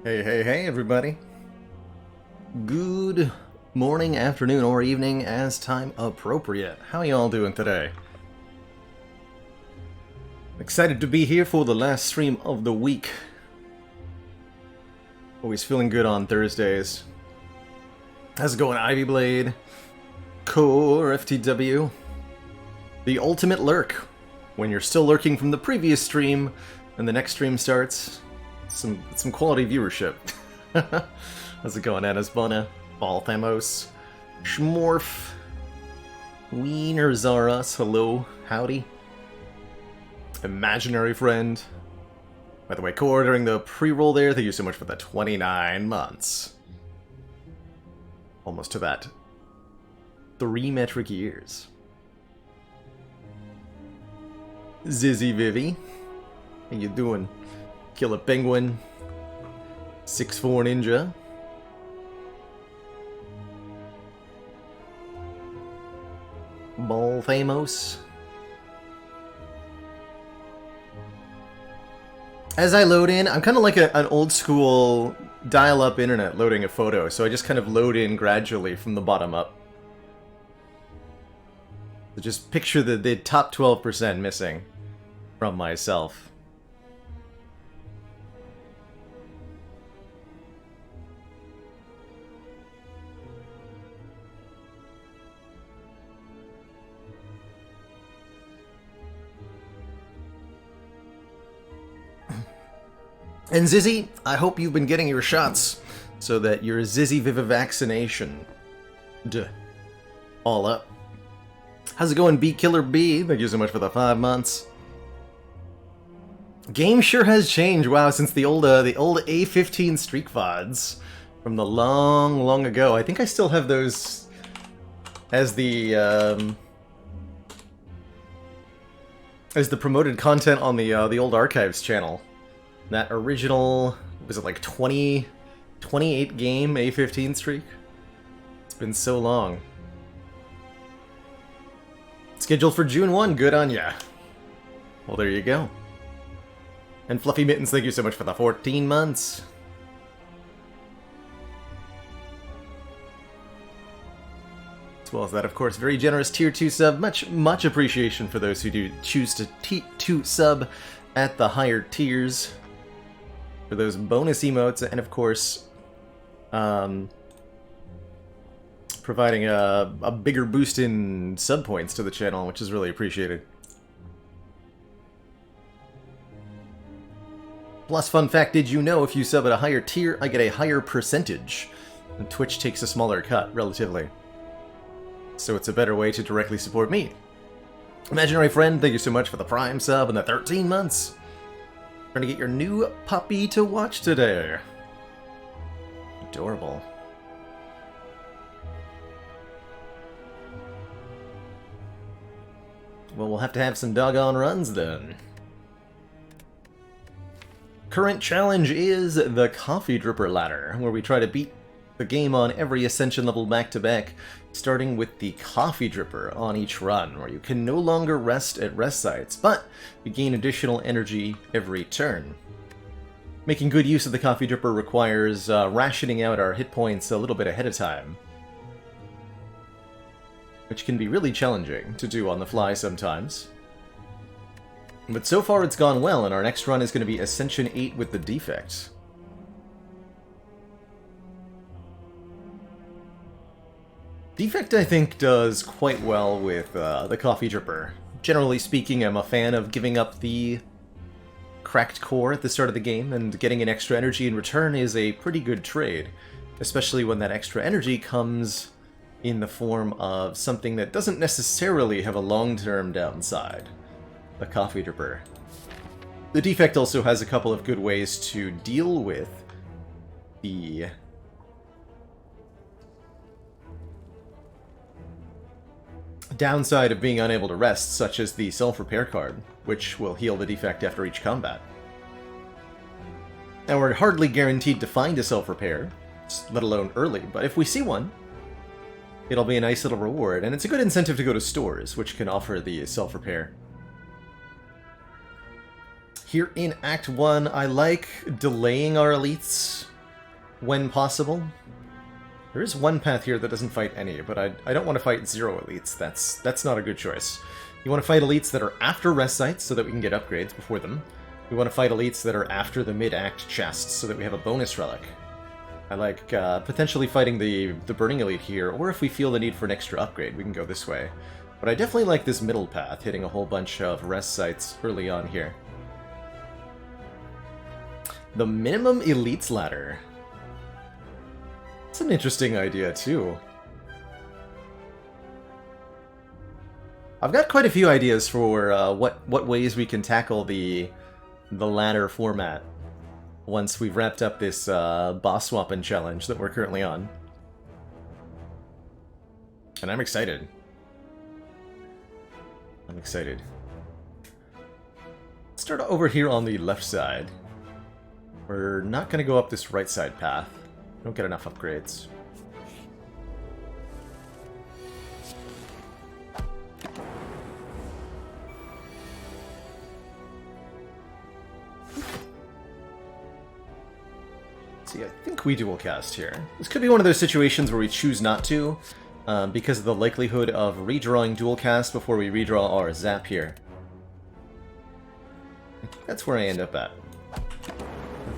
Hey, everybody. Good morning, afternoon, or evening as time appropriate. How y'all doing today? Excited to be here for the last stream of the week. Always feeling good on Thursdays. How's it going, Ivy Blade? Core FTW? The ultimate lurk. When you're still lurking from the previous stream, and the next stream starts. Some quality viewership. How's it going, Anasbana? Balthamos? Schmorf? Wiener Zaras, hello, howdy. Imaginary friend. By the way, Core, during the pre-roll there, thank you so much for the 29 months. Almost to that 3 metric years. Zizzy Vivi, how you doing? Killer Penguin, 6'4" Ninja. Balthamos. As I load in, I'm kind of like an old school dial-up internet loading a photo, so I just kind of load in gradually from the bottom up. So just picture the top 12% missing from myself. And Zizzy, I hope you've been getting your shots so that your Zizzy Viva vaccination all up. How's it going, Beat Killer B? Thank you so much for the 5 months. Game sure has changed, wow, since the old A15 streak VODs from the long ago. I think I still have those as the promoted content on the old archives channel. That original, was it like 28 game A15 streak? It's been so long. Scheduled for June 1, good on ya. Well, there you go. And Fluffy Mittens, thank you so much for the 14 months. As well as that, of course, very generous Tier 2 sub. Much appreciation for those who do choose to sub at the higher tiers. For those bonus emotes, and of course, providing a bigger boost in sub points to the channel, which is really appreciated. Plus, fun fact, did you know if you sub at a higher tier, I get a higher percentage? And Twitch takes a smaller cut, relatively. So it's a better way to directly support me. Imaginary Friend, thank you so much for the Prime sub and the 13 months. Trying to get your new puppy to watch today. Adorable. Well, we'll have to have some doggone runs then. Current challenge is the Coffee Dripper Ladder, where we try to beat the game on every Ascension level back-to-back, starting with the Coffee Dripper on each run, where you can no longer rest at rest sites, but you gain additional energy every turn. Making good use of the Coffee Dripper requires rationing out our hit points a little bit ahead of time, which can be really challenging to do on the fly sometimes. But so far it's gone well, and our next run is going to be Ascension 8 with the Defect. Defect, I think, does quite well with the Coffee Dripper. Generally speaking, I'm a fan of giving up the cracked core at the start of the game, and getting an extra energy in return is a pretty good trade, especially when that extra energy comes in the form of something that doesn't necessarily have a long-term downside. The Coffee Dripper. The Defect also has a couple of good ways to deal with the downside of being unable to rest, such as the self-repair card, which will heal the Defect after each combat. Now, we're hardly guaranteed to find a self-repair, let alone early, but if we see one, it'll be a nice little reward, and it's a good incentive to go to stores, which can offer the self-repair. Here in Act 1, I like delaying our elites when possible. There is one path here that doesn't fight any, but I don't want to fight 0 elites. That's not a good choice. You want to fight elites that are after rest sites so that we can get upgrades before them. We want to fight elites that are after the mid-act chests so that we have a bonus relic. I like potentially fighting the Burning Elite here, or if we feel the need for an extra upgrade, we can go this way. But I definitely like this middle path, hitting a whole bunch of rest sites early on here. The Minimum Elites Ladder. That's an interesting idea, too. I've got quite a few ideas for what ways we can tackle the ladder format once we've wrapped up this boss swapping challenge that we're currently on. And I'm excited. I'm excited. Let's start over here on the left side. We're not going to go up this right side path. We don't get enough upgrades. See, I think we dual cast here. This could be one of those situations where we choose not to, because of the likelihood of redrawing dual cast before we redraw our zap here. I think that's where I end up at.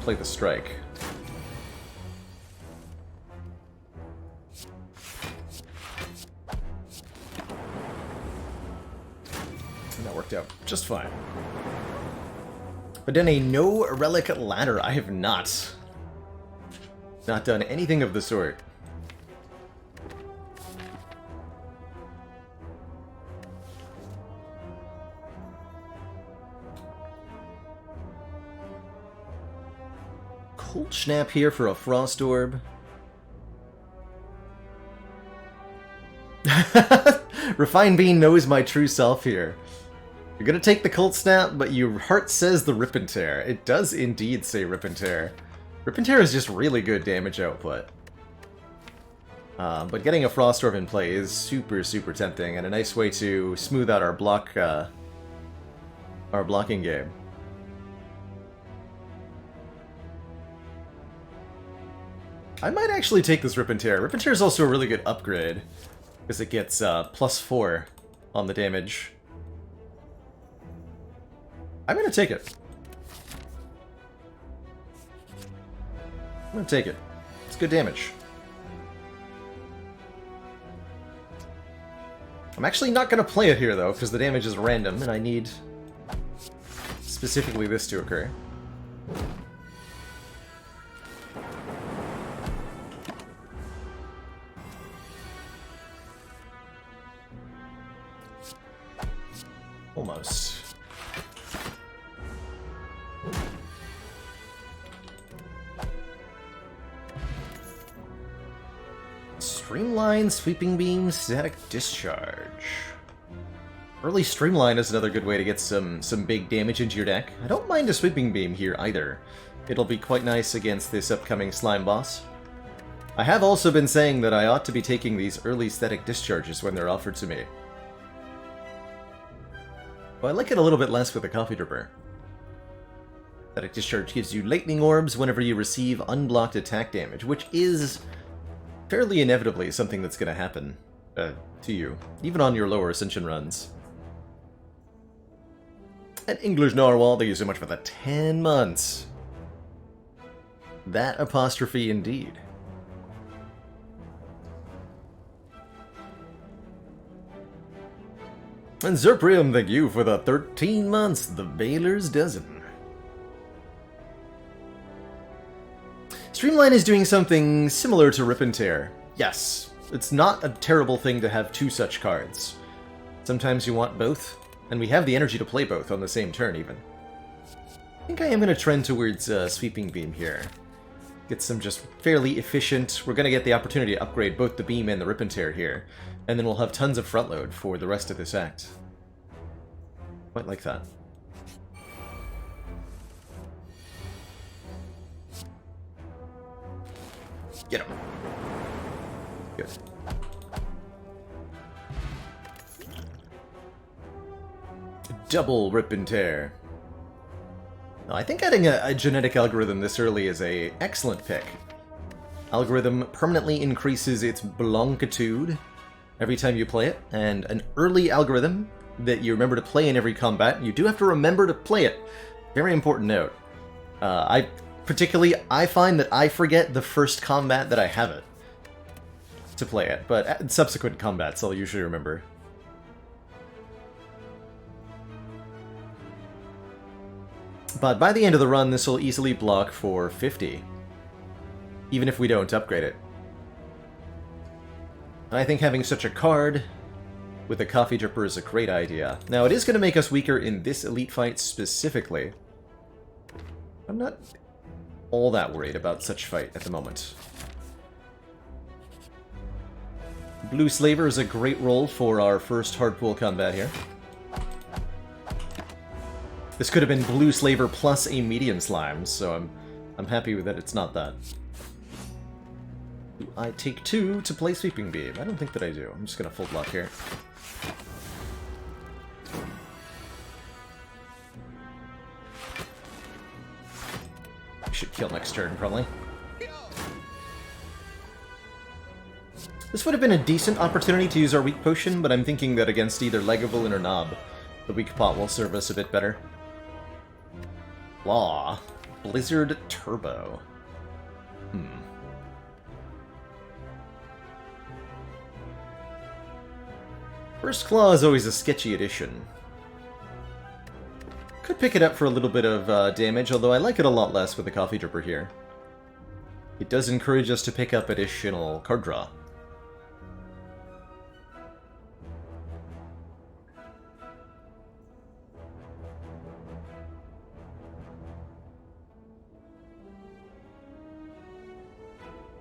Play the strike. And that worked out just fine. But then a no relic ladder. I have not done anything of the sort. Cold Snap here for a Frost Orb. Refined Bean knows my true self here. You're gonna take the Cold Snap, but your heart says the Rip and Tear. It does indeed say Rip and Tear. Rip and Tear is just really good damage output. But getting a Frost Orb in play is super, super tempting, and a nice way to smooth out our blocking game. I might actually take this Rip and Tear. Rip and Tear is also a really good upgrade, because it gets +4 on the damage. I'm gonna take it. I'm gonna take it. It's good damage. I'm actually not gonna play it here though, because the damage is random, and I need specifically this to occur. Almost. Streamline, Sweeping Beam, Static Discharge. Early Streamline is another good way to get some big damage into your deck. I don't mind a Sweeping Beam here either. It'll be quite nice against this upcoming Slime boss. I have also been saying that I ought to be taking these early Static Discharges when they're offered to me. But I like it a little bit less with the Coffee Dripper. Static Discharge gives you Lightning Orbs whenever you receive unblocked attack damage, which is fairly inevitably something that's going to happen to you, even on your lower Ascension runs. And English Narwhal, thank you so much for the 10 months. That apostrophe indeed. And Zerprium, thank you for the 13 months, the Baylor's Dozen. Streamline is doing something similar to Rip and Tear. Yes, it's not a terrible thing to have two such cards. Sometimes you want both, and we have the energy to play both on the same turn even. I think I am going to trend towards Sweeping Beam here. Get some just fairly efficient... We're going to get the opportunity to upgrade both the Beam and the Rip and Tear here, and then we'll have tons of front load for the rest of this act. Quite like that. Get him. Good. Double Rip and Tear. I think adding a genetic algorithm this early is an excellent pick. Algorithm permanently increases its blancitude every time you play it, and an early algorithm that you remember to play in every combat. You do have to remember to play it. Very important note. I find that I forget the first combat that I have it to play it, but at subsequent combats I'll usually remember. But by the end of the run, this will easily block for 50, even if we don't upgrade it. I think having such a card with a Coffee Dripper is a great idea. Now, it is going to make us weaker in this elite fight specifically. I'm not all that worried about such fight at the moment. Blue Slaver is a great role for our first hardpool combat here. This could have been Blue Slaver plus a medium slime, so I'm happy with that it's not that. Do I take 2 to play Sweeping Beam? I don't think that I do. I'm just gonna full block here. Should kill next turn, probably. This would have been a decent opportunity to use our weak potion, but I'm thinking that against either Lagavulin or Knob, the weak pot will serve us a bit better. Law. Blizzard Turbo. First Claw is always a sketchy addition. Could pick it up for a little bit of damage, although I like it a lot less with the Coffee Dripper here. It does encourage us to pick up additional card draw.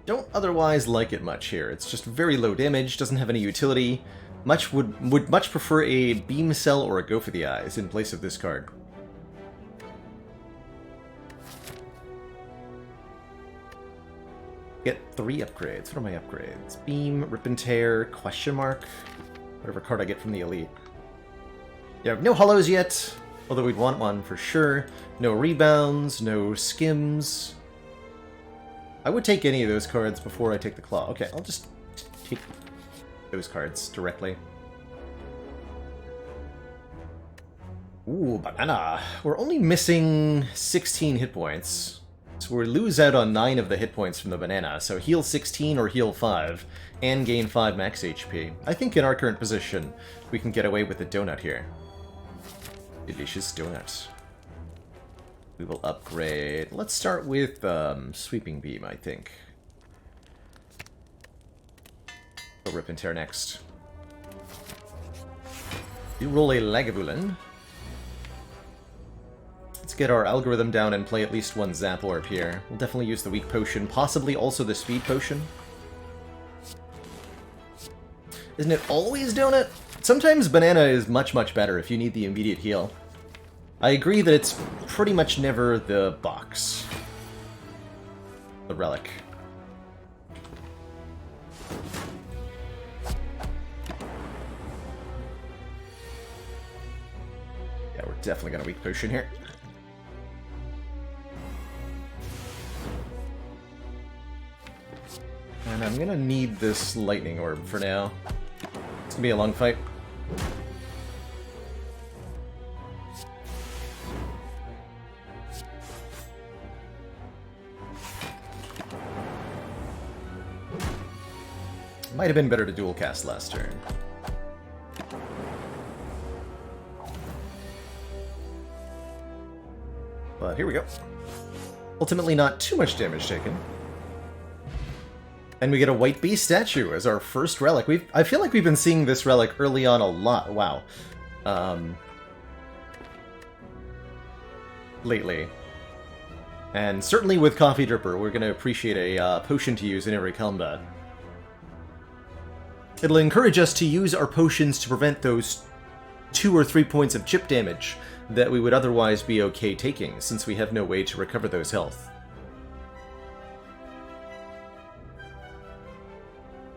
Don't otherwise like it much here. It's just very low damage, doesn't have any utility. Would much prefer a Beam Cell or a Go for the Eyes in place of this card. Get 3 upgrades. What are my upgrades? Beam, Rip and Tear, Question Mark. Whatever card I get from the Elite. Yeah, no hollows yet, although we'd want one for sure. No rebounds, no skims. I would take any of those cards before I take the Claw. Okay, I'll just take those cards directly. Ooh, banana. We're only missing 16 hit points. So we lose out on 9 of the hit points from the banana, so heal 16 or heal 5, and gain 5 max HP. I think in our current position, we can get away with the donut here. Delicious donut. We will upgrade. Let's start with Sweeping Beam, I think. We'll Rip and Tear next. You roll a Lagavulin. Let's get our algorithm down and play at least one Zap Orb here. We'll definitely use the Weak Potion, possibly also the Speed Potion. Isn't it always Donut? Sometimes Banana is much, much better if you need the immediate heal. I agree that it's pretty much never the box. The relic. Yeah, we're definitely gonna Weak Potion here. And I'm gonna need this Lightning Orb for now. It's gonna be a long fight. Might have been better to dual cast last turn. But here we go. Ultimately not too much damage taken. And we get a White Beast statue as our first relic. I feel like we've been seeing this relic early on a lot. Wow. Lately. And certainly with Coffee Dripper, we're going to appreciate a potion to use in every combat. It'll encourage us to use our potions to prevent those 2 or 3 points of chip damage that we would otherwise be okay taking, since we have no way to recover those health.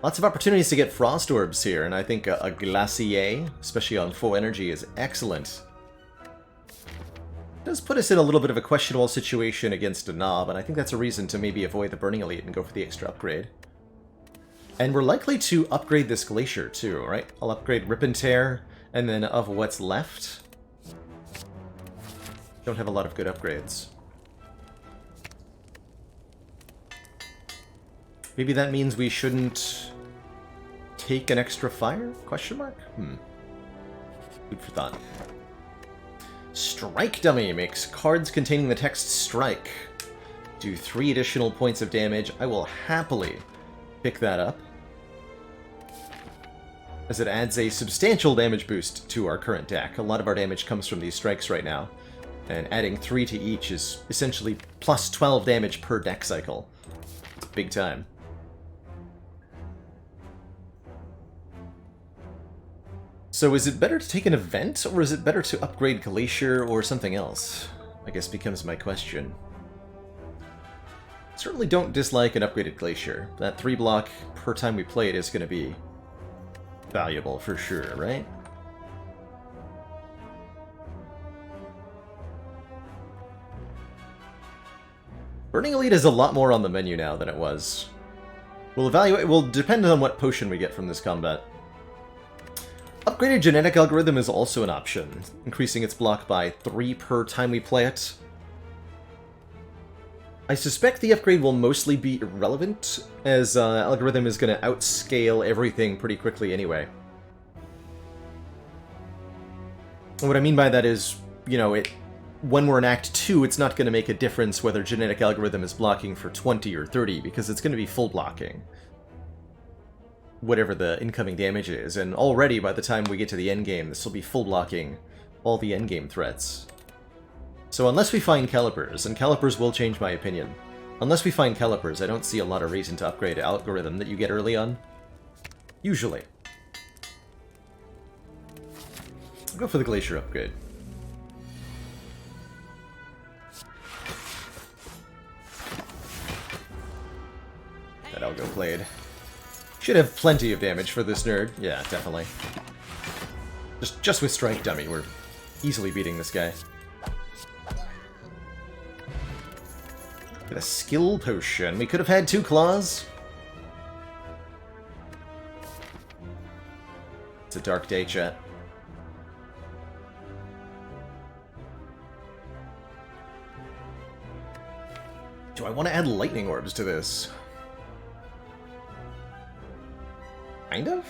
Lots of opportunities to get Frost Orbs here, and I think a Glacier, especially on full energy, is excellent. It does put us in a little bit of a questionable situation against a Knob, and I think that's a reason to maybe avoid the Burning Elite and go for the extra upgrade. And we're likely to upgrade this Glacier too, right? I'll upgrade Rip and Tear, and then of what's left, don't have a lot of good upgrades. Maybe that means we shouldn't take an extra fire? Question mark? Food for thought. Strike Dummy makes cards containing the text Strike do 3 additional points of damage. I will happily pick that up, as it adds a substantial damage boost to our current deck. A lot of our damage comes from these strikes right now, and adding 3 to each is essentially plus 12 damage per deck cycle. It's big time. So is it better to take an event, or is it better to upgrade Glacier or something else? I guess becomes my question. Certainly don't dislike an upgraded Glacier. That 3 block per time we play it is going to be valuable for sure, right? Burning Elite is a lot more on the menu now than it was. We'll evaluate, will depend on what potion we get from this combat. Upgraded Genetic Algorithm is also an option, increasing its block by 3 per time we play it. I suspect the upgrade will mostly be irrelevant, as Algorithm is going to outscale everything pretty quickly anyway. And what I mean by that is, you know, when we're in Act 2, it's not going to make a difference whether Genetic Algorithm is blocking for 20 or 30, because it's going to be full blocking whatever the incoming damage is, and already by the time we get to the endgame, this will be full blocking all the endgame threats. So unless we find Calipers, and Calipers will change my opinion, unless we find Calipers, I don't see a lot of reason to upgrade Algorithm that you get early on. Usually. go for the Glacier upgrade. That Algo Blade. Should have plenty of damage for this nerd. Yeah, definitely. Just with Strike Dummy, we're easily beating this guy. Get a skill potion. We could have had 2 claws. It's a dark day, chat. Do I want to add lightning orbs to this? Kind of?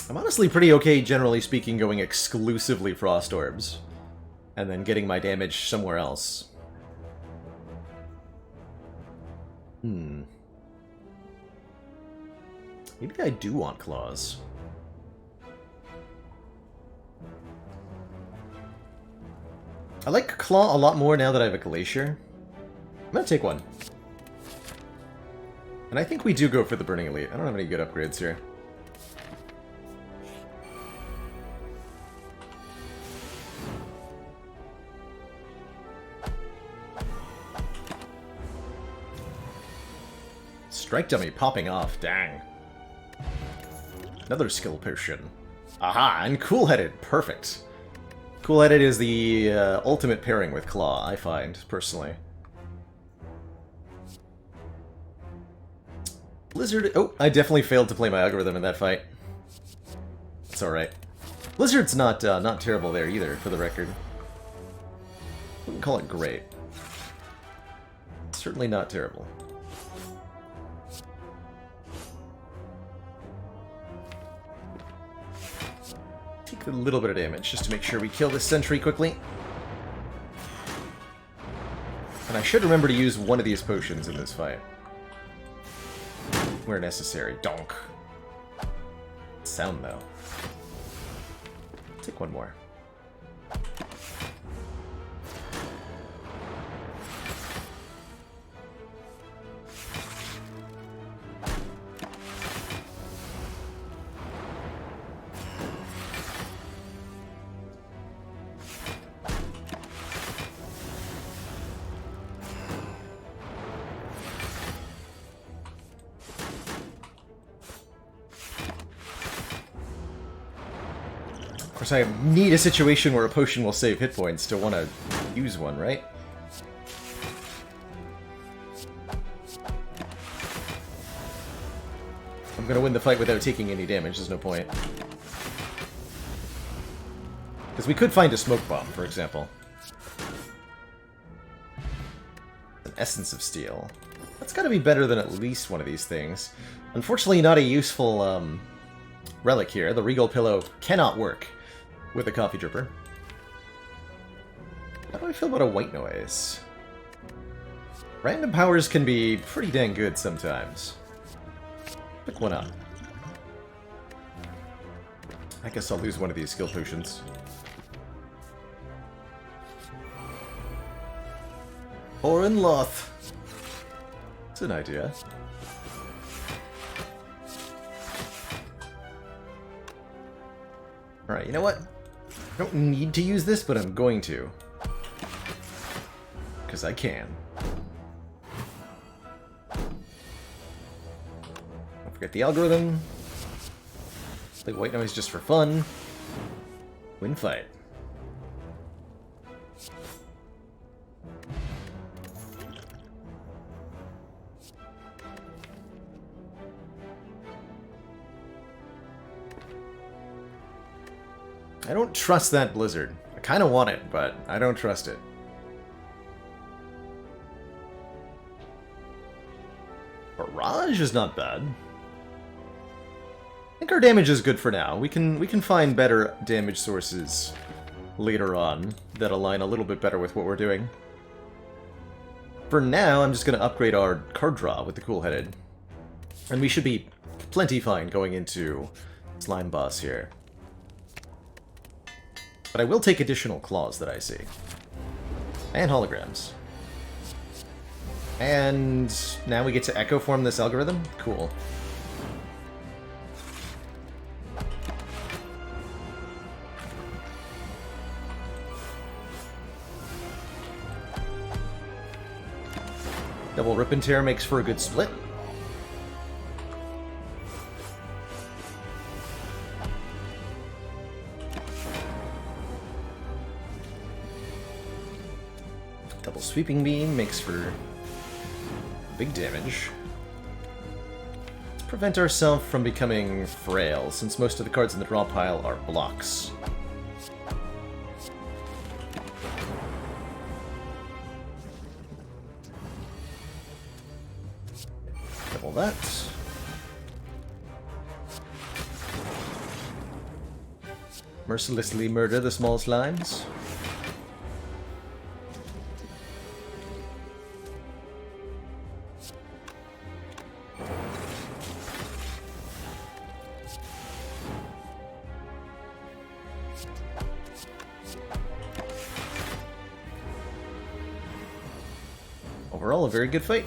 I'm honestly pretty okay, generally speaking, going exclusively Frost Orbs. And then getting my damage somewhere else. Maybe I do want claws. I like Claw a lot more now that I have a Glacier. I'm gonna take one. And I think we do go for the Burning Elite. I don't have any good upgrades here. Strike Dummy popping off, dang. Another skill potion. Aha, and Cool-Headed, perfect. Cool-Headed is the ultimate pairing with Claw, I find, personally. Blizzard... Oh, I definitely failed to play my algorithm in that fight. It's alright. Blizzard's not terrible there either, for the record. Wouldn't call it great. Certainly not terrible. Take a little bit of damage just to make sure we kill this sentry quickly. And I should remember to use one of these potions in this fight. Where necessary. Donk. Sound, though. Take one more. Of course, I need a situation where a potion will save hit points to want to use one, right? I'm gonna win the fight without taking any damage, there's no point. Because we could find a smoke bomb, for example. An Essence of Steel. That's gotta be better than at least one of these things. Unfortunately, not a useful relic here. The Regal Pillow cannot work with a Coffee Dripper. How do I feel about a White Noise? Random powers can be pretty dang good sometimes. Pick one up. I guess I'll lose one of these skill potions. Orin Loth. It's an idea. Alright, you know what? I don't need to use this, but I'm going to. Because I can. Don't forget the algorithm. Play White Noise just for fun. Win fight. I don't trust that Blizzard. I kind of want it, but I don't trust it. Barrage is not bad. I think our damage is good for now. We can find better damage sources later on that align a little bit better with what we're doing. For now, I'm just going to upgrade our card draw with the Cool-Headed. And we should be plenty fine going into Slime Boss here. But I will take additional claws that I see. And holograms. And now we get to echo form this algorithm? Cool. Double Rip and Tear makes for a good split. Double Sweeping Beam makes for big damage. Let's prevent ourselves from becoming frail, since most of the cards in the draw pile are blocks. Double that. Mercilessly murder the small slimes. Overall, a very good fight.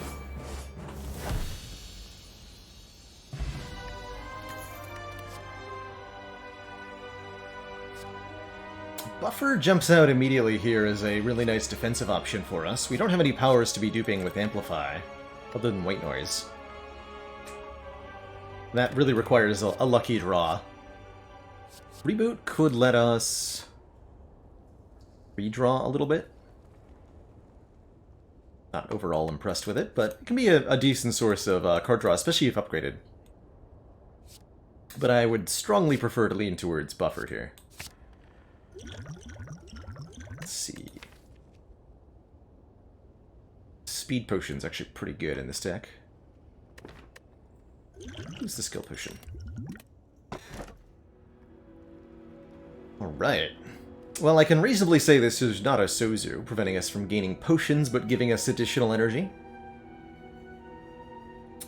Buffer jumps out immediately here as a really nice defensive option for us. We don't have any powers to be duping with Amplify, other than White Noise. That really requires a lucky draw. Reboot could let us redraw a little bit. Not overall impressed with it, but it can be a decent source of card draw, especially if upgraded. But I would strongly prefer to lean towards Buffer here. Let's see. Speed Potion's actually pretty good in this deck. Who's the Skill Potion? Alright. Well, I can reasonably say this is not a Sozu, preventing us from gaining potions, but giving us additional energy.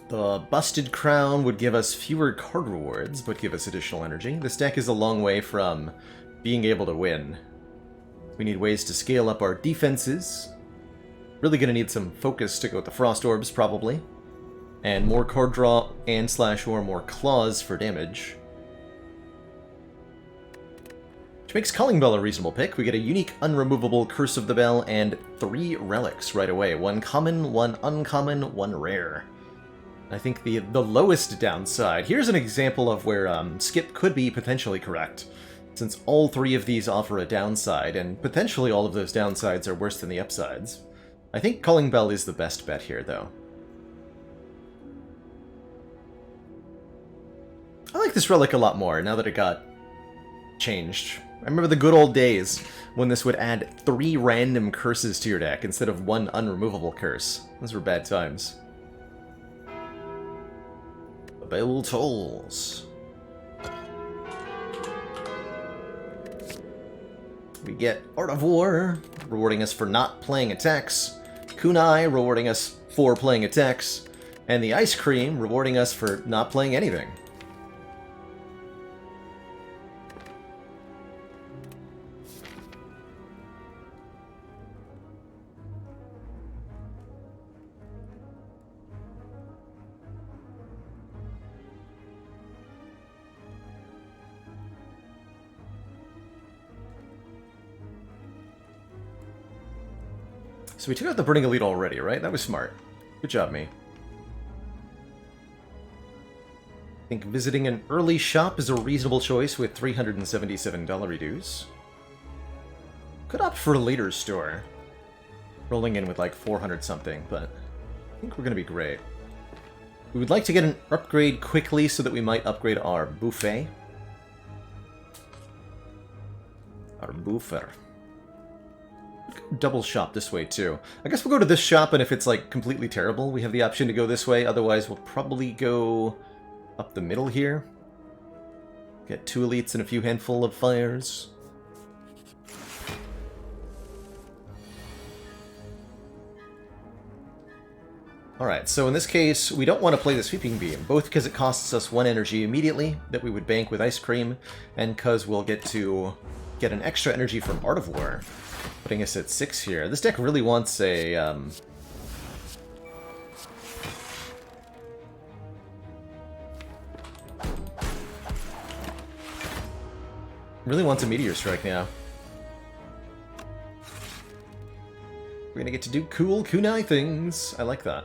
The Busted Crown would give us fewer card rewards, but give us additional energy. This deck is a long way from being able to win. We need ways to scale up our defenses. Really gonna need some focus to go with the Frost Orbs, probably. And more card draw and /or more claws for damage. Which makes Calling Bell a reasonable pick. We get a unique, unremovable Curse of the Bell and 3 relics right away. 1 common, 1 uncommon, 1 rare. I think the lowest downside... Here's an example of where Skip could be potentially correct, since all 3 of these offer a downside, and potentially all of those downsides are worse than the upsides. I think Calling Bell is the best bet here, though. I like this relic a lot more, now that it got changed. I remember the good old days when this would add 3 random curses to your deck instead of 1 unremovable curse. Those were bad times. The bell tolls. We get Art of War, rewarding us for not playing attacks. Kunai, rewarding us for playing attacks. And the Ice Cream, rewarding us for not playing anything. So we took out the Burning Elite already, right? That was smart. Good job, me. I think visiting an early shop is a reasonable choice with $377 reduce. Could opt for a later store. Rolling in with like 400 something, but I think we're going to be great. We would like to get an upgrade quickly so that we might upgrade our buffet. Our buffer. Double shop this way too. I guess we'll go to this shop, and if it's like completely terrible, we have the option to go this way. Otherwise, we'll probably go up the middle here. Get 2 elites and a few handful of fires. Alright, so in this case, we don't want to play the Sweeping Beam, both because it costs us 1 energy immediately that we would bank with Ice Cream, and because we'll get to get an extra energy from Art of War, putting us at 6 here. This deck really wants a Really wants a Meteor Strike now. We're gonna get to do cool kunai things. I like that.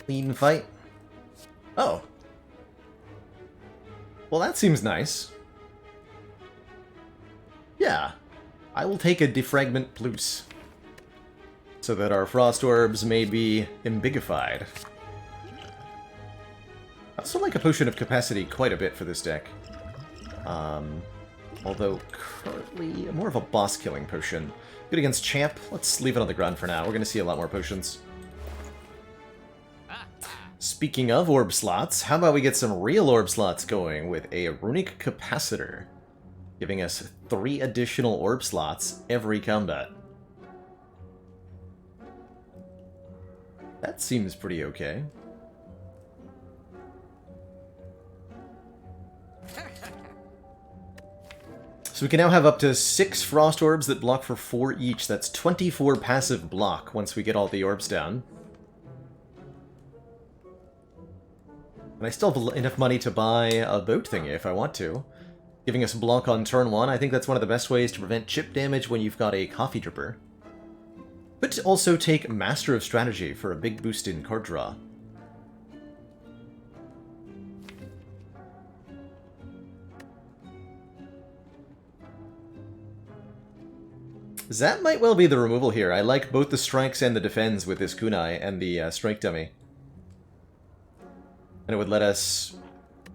Clean fight. Oh. Well, that seems nice. Yeah. I will take a Defragment Plus, so that our Frost Orbs may be ambigified. I also like a Potion of Capacity quite a bit for this deck. Although, currently, more of a boss-killing potion. Good against Champ. Let's leave it on the ground for now. We're going to see a lot more potions. Speaking of orb slots, how about we get some real orb slots going with a Runic Capacitor, giving us 3 additional orb slots every combat. That seems pretty okay. So we can now have up to 6 Frost Orbs that block for 4 each. That's 24 passive block once we get all the orbs down. And I still have enough money to buy a boat thingy if I want to. Giving us block on turn 1, I think that's one of the best ways to prevent chip damage when you've got a Coffee Dripper. But also take Master of Strategy for a big boost in card draw. That might well be the removal here. I like both the strikes and the defends with this kunai and the strike dummy. And it would let us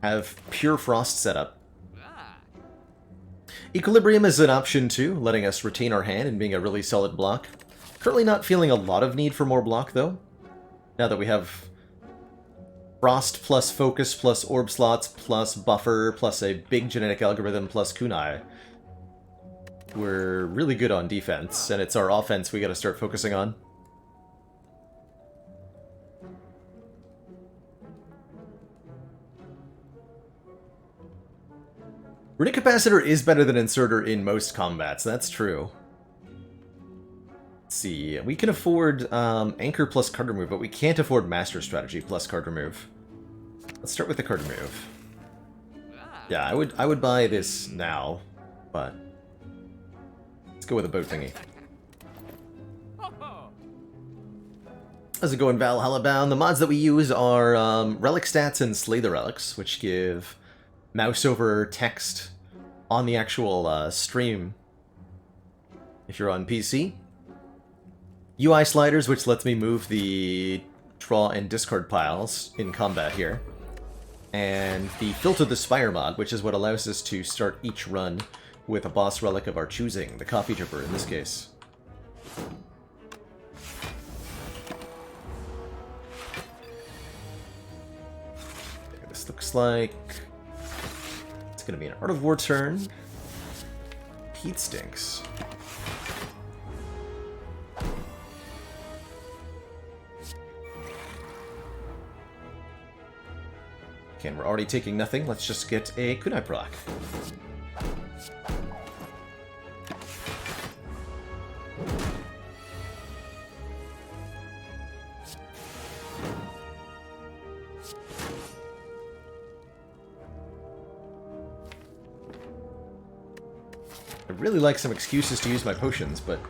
have pure frost setup. Equilibrium is an option too, letting us retain our hand and being a really solid block. Currently not feeling a lot of need for more block though. Now that we have Frost plus Focus plus Orb Slots plus Buffer plus a big genetic algorithm plus kunai. We're really good on defense, and it's our offense we gotta start focusing on. Runic Capacitor is better than Inserter in most combats, that's true. Let's see, we can afford Anchor plus card remove, but we can't afford Master Strategy plus card remove. Let's start with the card remove. Yeah, I would buy this now, but let's go with a boat thingy. How's it going, Valhalla Bound? The mods that we use are Relic Stats and Slay the Relics, which give mouse over text on the actual stream if you're on PC. UI sliders, which lets me move the draw and discard piles in combat here. And the Filter the Spire mod, which is what allows us to start each run with a boss relic of our choosing, the Coffee Dripper in this case. This looks like it's going to be an Art of War turn. Heat stinks. Okay, and we're already taking nothing. Let's just get a kunai proc. I really like some excuses to use my potions, but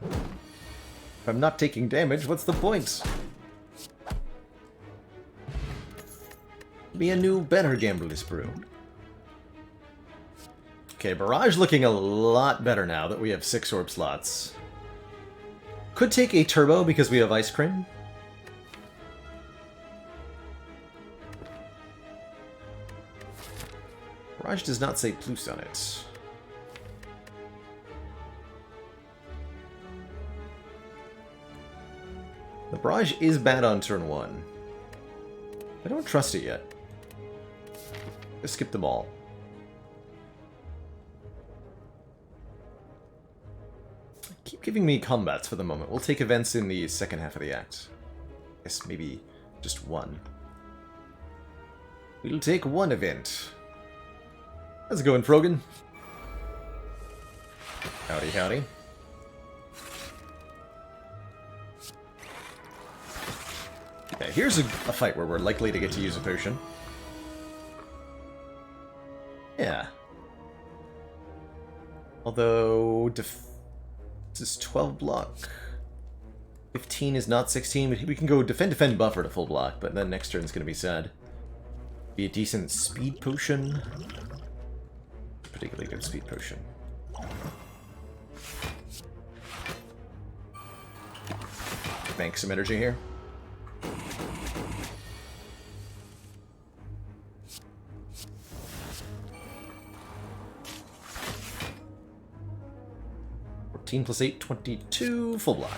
if I'm not taking damage, what's the point? Be a new, better Gambler's Brew. Okay, Barrage looking a lot better now that we have 6 orb slots. Could take a Turbo because we have Ice Cream. Barrage does not say plus on it. The Barrage is bad on turn 1. I don't trust it yet. Let's skip them all. giving me combats for the moment. We'll take events in the second half of the act. I guess maybe just one. We'll take one event. How's it going, Frogan? Howdy, howdy. Okay, here's a fight where we're likely to get to use a potion. Yeah. Although, this is 12 block. 15 is not 16, but we can go defend, defend, buffer to full block, but then next turn's gonna be sad. Be a decent speed potion. Particularly good speed potion. Bank some energy here. +8, 22, full block.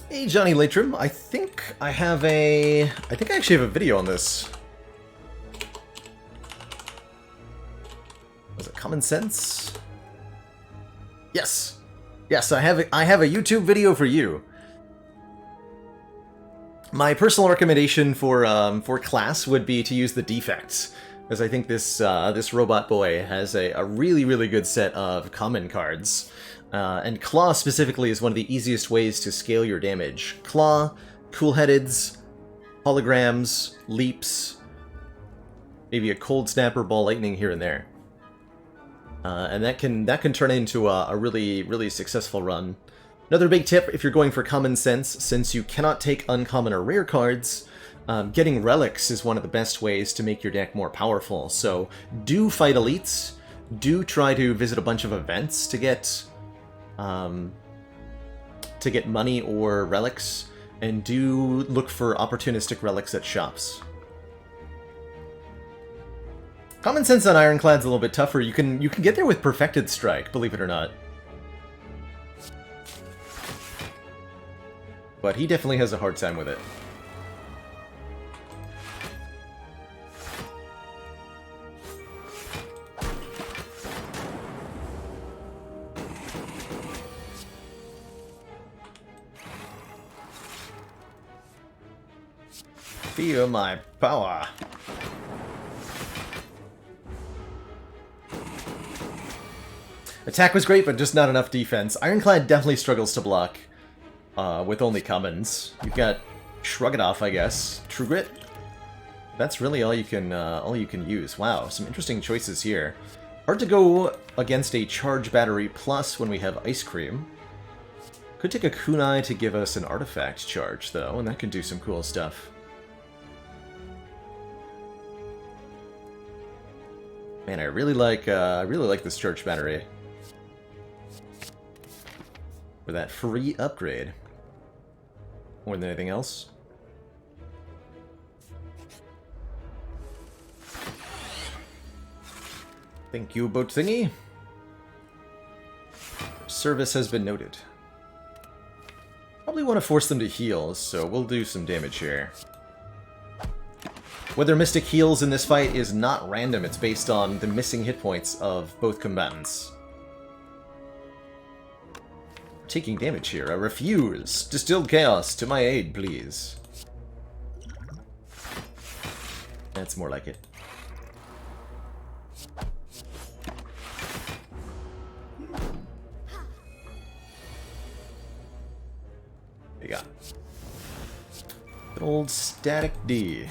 Hey, Johnny Latrim, I think I actually have a video on this. Was it Common Sense? Yes. Yes, I have a YouTube video for you. My personal recommendation for class would be to use the defects, because I think this this robot boy has a really, really good set of common cards. And Claw specifically is one of the easiest ways to scale your damage. Claw, Cool-Headeds, Holograms, Leaps, maybe a Cold Snap or Ball Lightning here and there. And that can turn into a really, really successful run. Another big tip, if you're going for Common Sense, since you cannot take uncommon or rare cards, getting relics is one of the best ways to make your deck more powerful. So do fight elites, do try to visit a bunch of events to get money or relics, and do look for opportunistic relics at shops. Common Sense on Ironclad's a little bit tougher. You can get there with Perfected Strike, believe it or not. But he definitely has a hard time with it. Feel my power. Attack was great, but just not enough defense. Ironclad definitely struggles to block with only commons. You've got Shrug It Off, I guess. True Grit. That's really all you can use. Wow, some interesting choices here. Hard to go against a Charge Battery Plus when we have Ice Cream. Could take a Kunai to give us an artifact charge, though, and that could do some cool stuff. Man, I really like this Charge Battery. For that free upgrade. More than anything else. Thank you, boat thingy. Service has been noted. Probably want to force them to heal, so we'll do some damage here. Whether Mystic heals in this fight is not random, it's based on the missing hit points of both combatants. Taking damage here. I refuse. Distilled Chaos, to my aid, please. That's more like it. What you got? Good old Static D.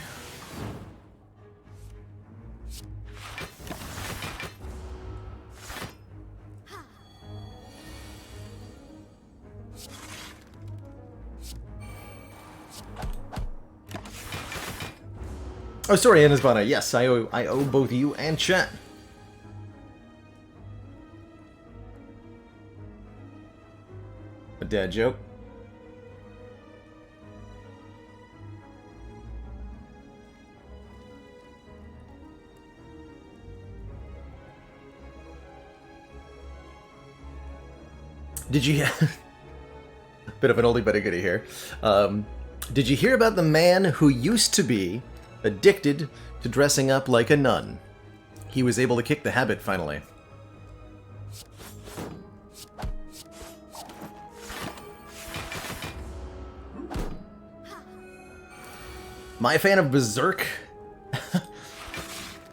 Oh, sorry, Anasbana. Yes, I owe both you and chat. A dad joke. Did you... Bit of an oldie but a goodie here. Did you hear about the man who used to be addicted to dressing up like a nun? He was able to kick the habit, finally. My fan of Berserk?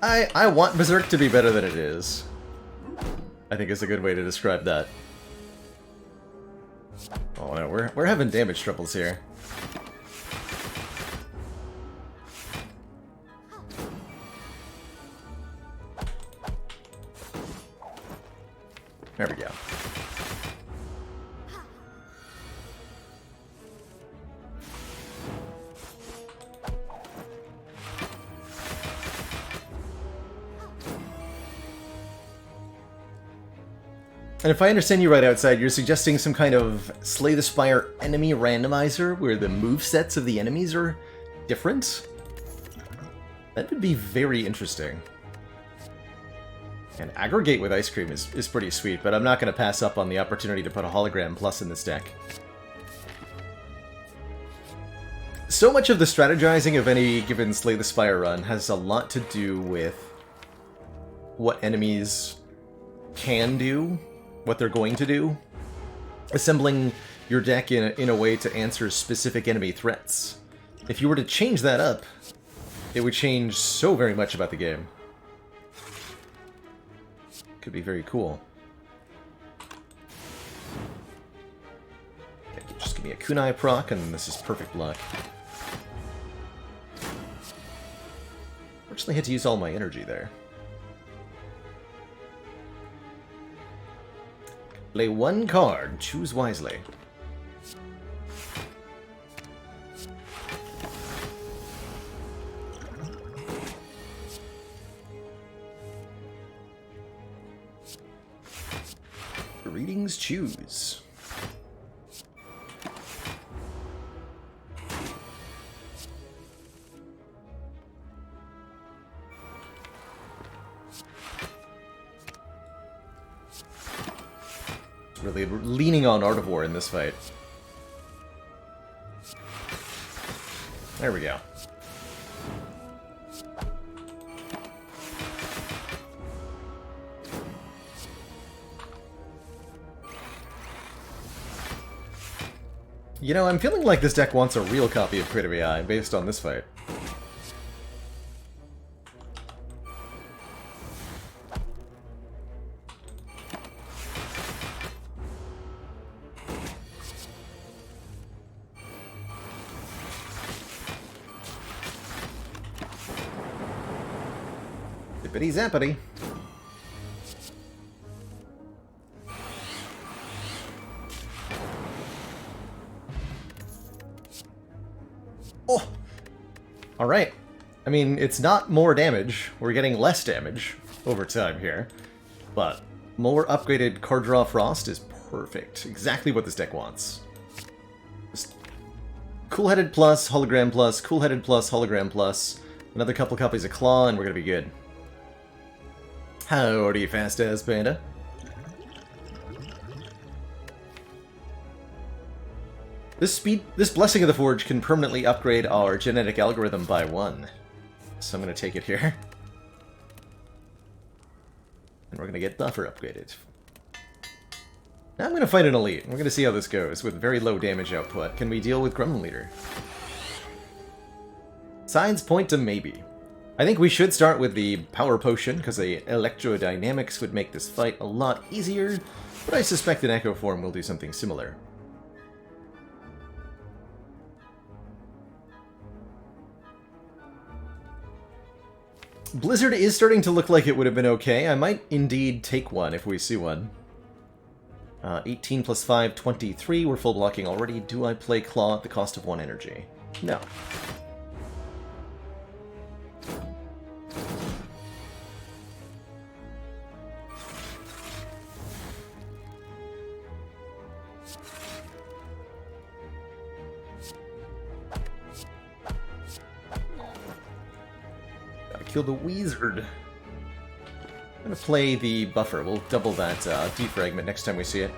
I want Berserk to be better than it is. I think is a good way to describe that. Oh no, we're having damage troubles here. There we go. And if I understand you right outside, you're suggesting some kind of Slay the Spire enemy randomizer where the movesets of the enemies are different? That would be very interesting. And aggregate with ice cream is pretty sweet, but I'm not going to pass up on the opportunity to put a hologram plus in this deck. So much of the strategizing of any given Slay the Spire run has a lot to do with what enemies can do, what they're going to do. Assembling your deck in a way to answer specific enemy threats. If you were to change that up, it would change so very much about the game. Could be very cool. Okay, just give me a kunai proc, and this is perfect luck. Fortunately, I had to use all my energy there. Play one card. Choose wisely. Readings choose. Really leaning on Art of War in this fight. There we go. You know, I'm feeling like this deck wants a real copy of Creative AI based on this fight. Zippity zappity. Oh! Alright. I mean, it's not more damage. We're getting less damage over time here. But more upgraded card draw Frost is perfect. Exactly what this deck wants. Just cool-headed plus, hologram plus, cool-headed plus, hologram plus. Another couple copies of Claw, and we're gonna be good. Howdy, fast-ass panda. This Blessing of the Forge can permanently upgrade our genetic algorithm by 1. So I'm going to take it here. And we're going to get Buffer upgraded. Now I'm going to fight an Elite. We're going to see how this goes with very low damage output. Can we deal with Gremlin Leader? Signs point to maybe. I think we should start with the Power Potion, because the Electrodynamics would make this fight a lot easier, but I suspect an Echo Form will do something similar. Blizzard is starting to look like it would have been okay. I might indeed take one if we see one. 18 plus 5, 23. We're full blocking already. Do I play Claw at the cost of 1 energy? No. Kill the Wizard. I'm gonna play the Buffer. We'll double that defragment next time we see it.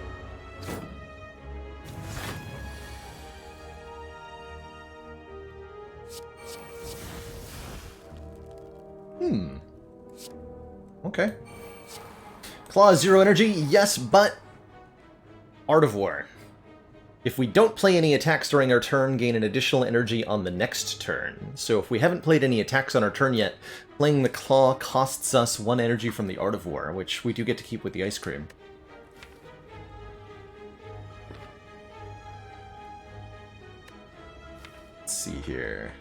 Okay. Claw 0 energy, yes, but... Art of War. If we don't play any attacks during our turn, gain an additional energy on the next turn. So if we haven't played any attacks on our turn yet, playing the Claw costs us 1 energy from the Art of War, which we do get to keep with the ice cream. Let's see here.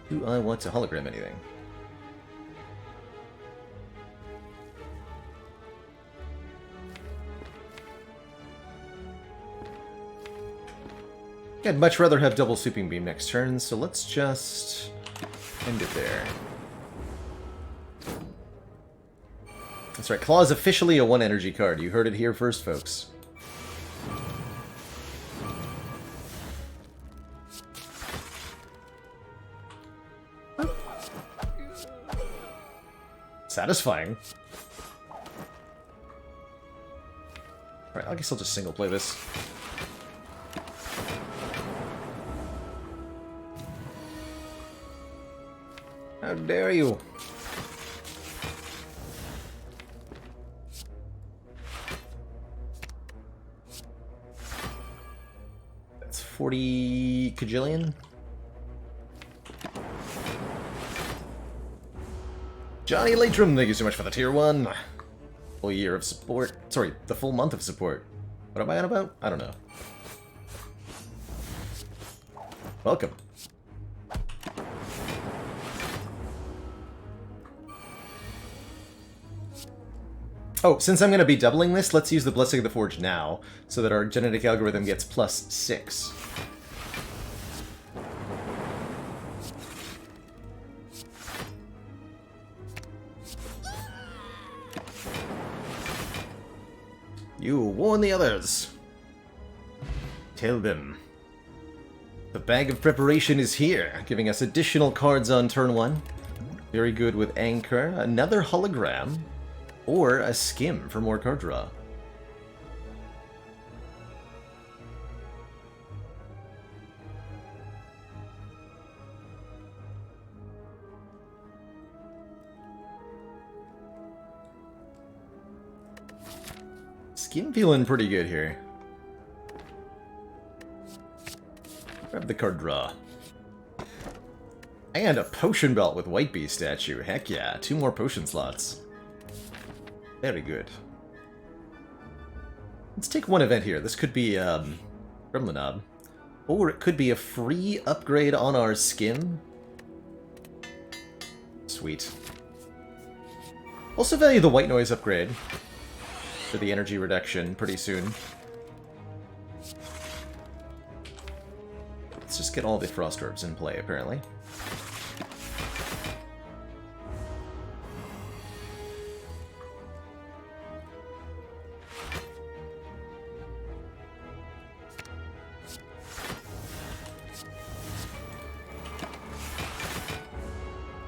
Do I want to hologram anything? I'd much rather have double Sweeping Beam next turn, so let's just end it there. That's right, Claw is officially a 1 energy card. You heard it here first, folks. Satisfying. Alright, I guess I'll just single play this. How dare you! That's 40 kajillion? Johnny Latrim, thank you so much for the tier 1. Full year of support. Sorry, the full month of support. What am I on about? I don't know. Welcome. Oh, since I'm going to be doubling this, let's use the Blessing of the Forge now, so that our genetic algorithm gets +6. You warn the others. Tell them. The Bag of Preparation is here, giving us additional cards on turn 1. Very good with Anchor, another hologram, or a Skim for more card draw. Skim feeling pretty good here. Grab the card draw. And a potion belt with White Bee statue. Heck yeah, 2 more potion slots. Very good. Let's take one event here. This could be Gremlinob. Or it could be a free upgrade on our skin. Sweet. Also value the white noise upgrade for the energy reduction pretty soon. Let's just get all the frost orbs in play, apparently.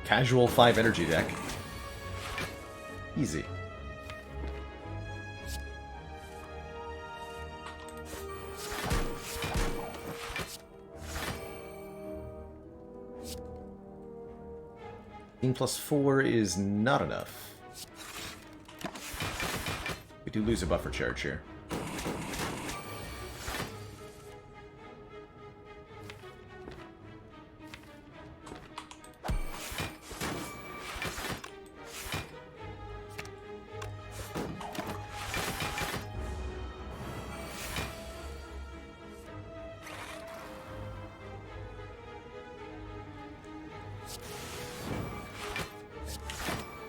Casual 5 energy deck. Easy. +4 is not enough. We do lose a buffer charge here.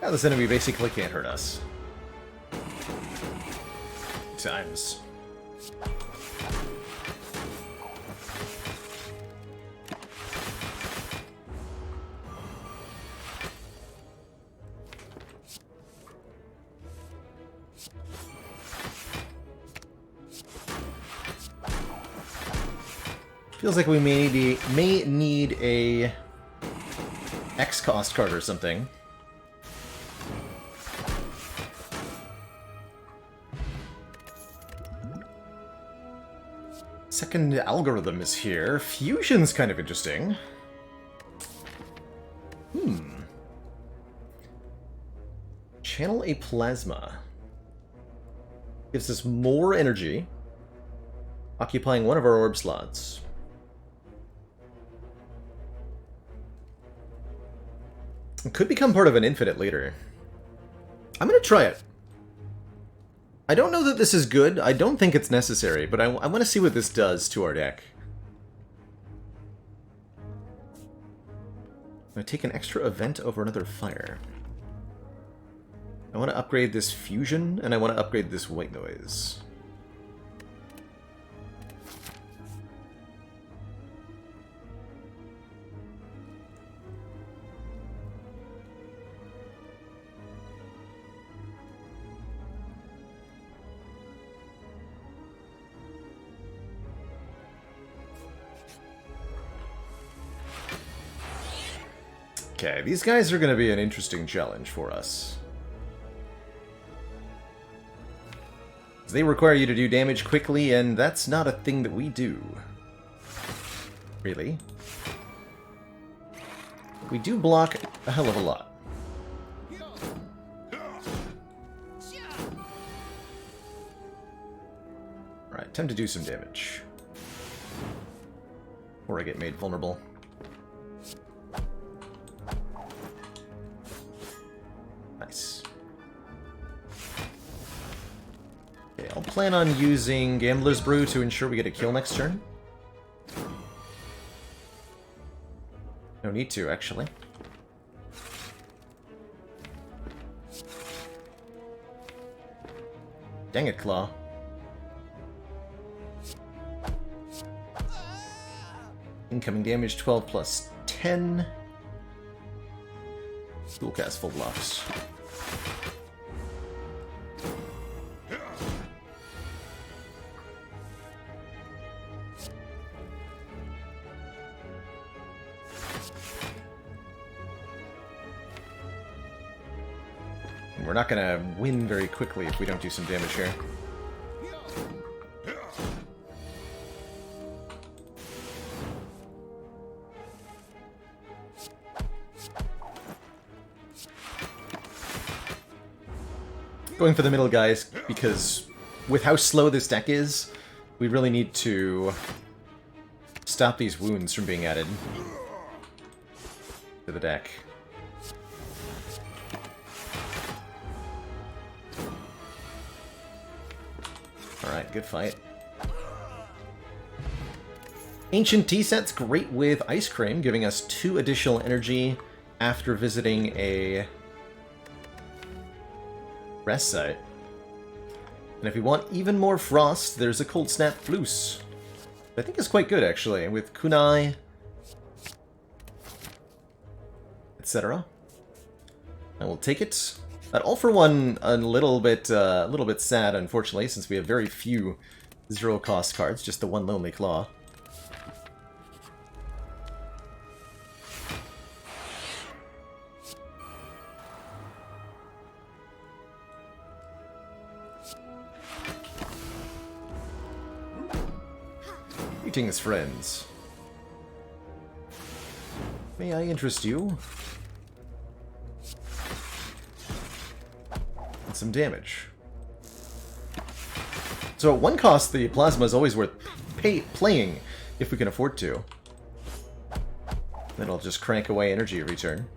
Now this enemy basically can't hurt us. Times. Feels like we may need a X-cost card or something. Second algorithm is here. Fusion's kind of interesting. Channel a plasma. Gives us more energy, occupying one of our orb slots. It could become part of an infinite later. I'm gonna try it. I don't know that this is good. I don't think it's necessary, but I want to see what this does to our deck. I'm going to take an extra event over another fire. I want to upgrade this fusion, and I want to upgrade this white noise. Okay, these guys are going to be an interesting challenge for us. They require you to do damage quickly, and that's not a thing that we do. Really? We do block a hell of a lot. Alright, time to do some damage. Or I get made vulnerable. Nice. Okay, I'll plan on using Gambler's Brew to ensure we get a kill next turn. No need to, actually. Dang it, Claw. Incoming damage 12 plus 10. Dual cast full blocks. And we're not gonna win very quickly if we don't do some damage here. Going for the middle guys, because with how slow this deck is, we really need to stop these wounds from being added to the deck. Alright, good fight. Ancient Tea Set's great with Ice Cream, giving us 2 additional energy after visiting a rest site. And if we want even more frost, there's a Cold Snap Floose. I think it's quite good, actually, with Kunai, etc. I will take it. All for one, a little bit sad, unfortunately, since we have very few zero-cost cards, just the one Lonely Claw. Greetings, friends. May I interest you in some damage? So at 1 cost, the plasma is always worth playing if we can afford to. Then it'll just crank away energy every turn.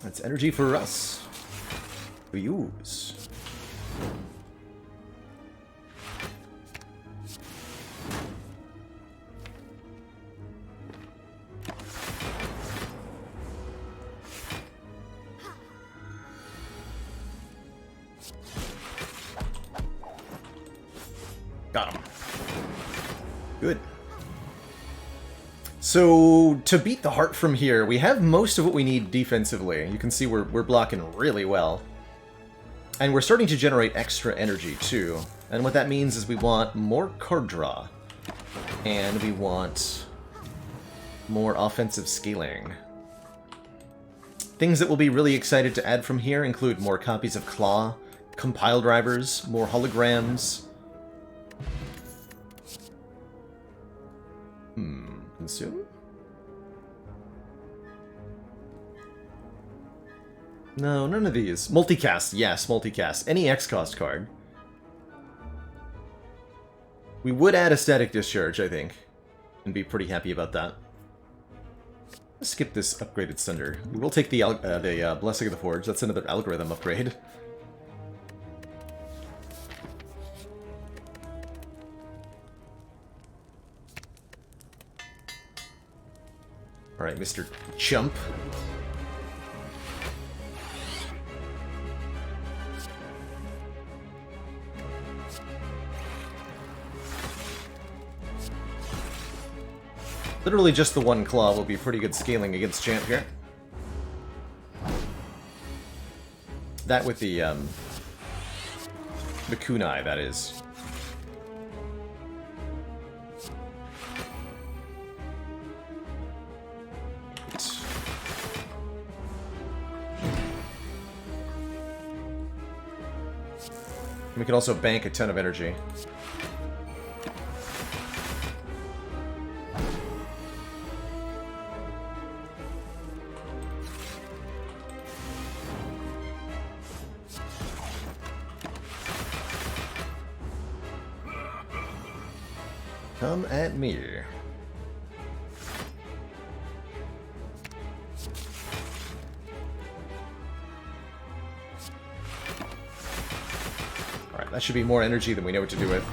That's energy for us to use. Got him. Good. So, to beat the Heart from here, we have most of what we need defensively. You can see we're blocking really well. And we're starting to generate extra energy, too. And what that means is we want more card draw. And we want more offensive scaling. Things that we'll be really excited to add from here include more copies of Claw, compile drivers, more holograms. Consume? No, none of these. Multicast, yes, multicast. Any X-Cost card. We would add a Static Discharge, I think, and be pretty happy about that. Let's skip this upgraded Sunder. We will take the Blessing of the Forge. That's another algorithm upgrade. Alright, Mr. Chump. Literally just the one claw will be pretty good scaling against Champ here. That with the kunai, that is. We can also bank a ton of energy. Come at me. Alright, that should be more energy than we know what to do with.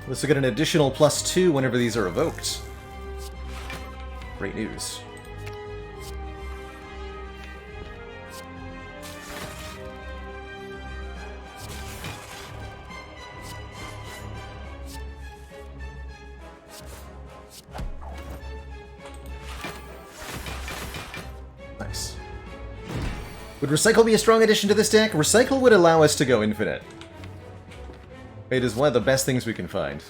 This will get an additional +2 whenever these are evoked. Great news. Nice. Would Recycle be a strong addition to this deck? Recycle would allow us to go infinite. It is one of the best things we can find.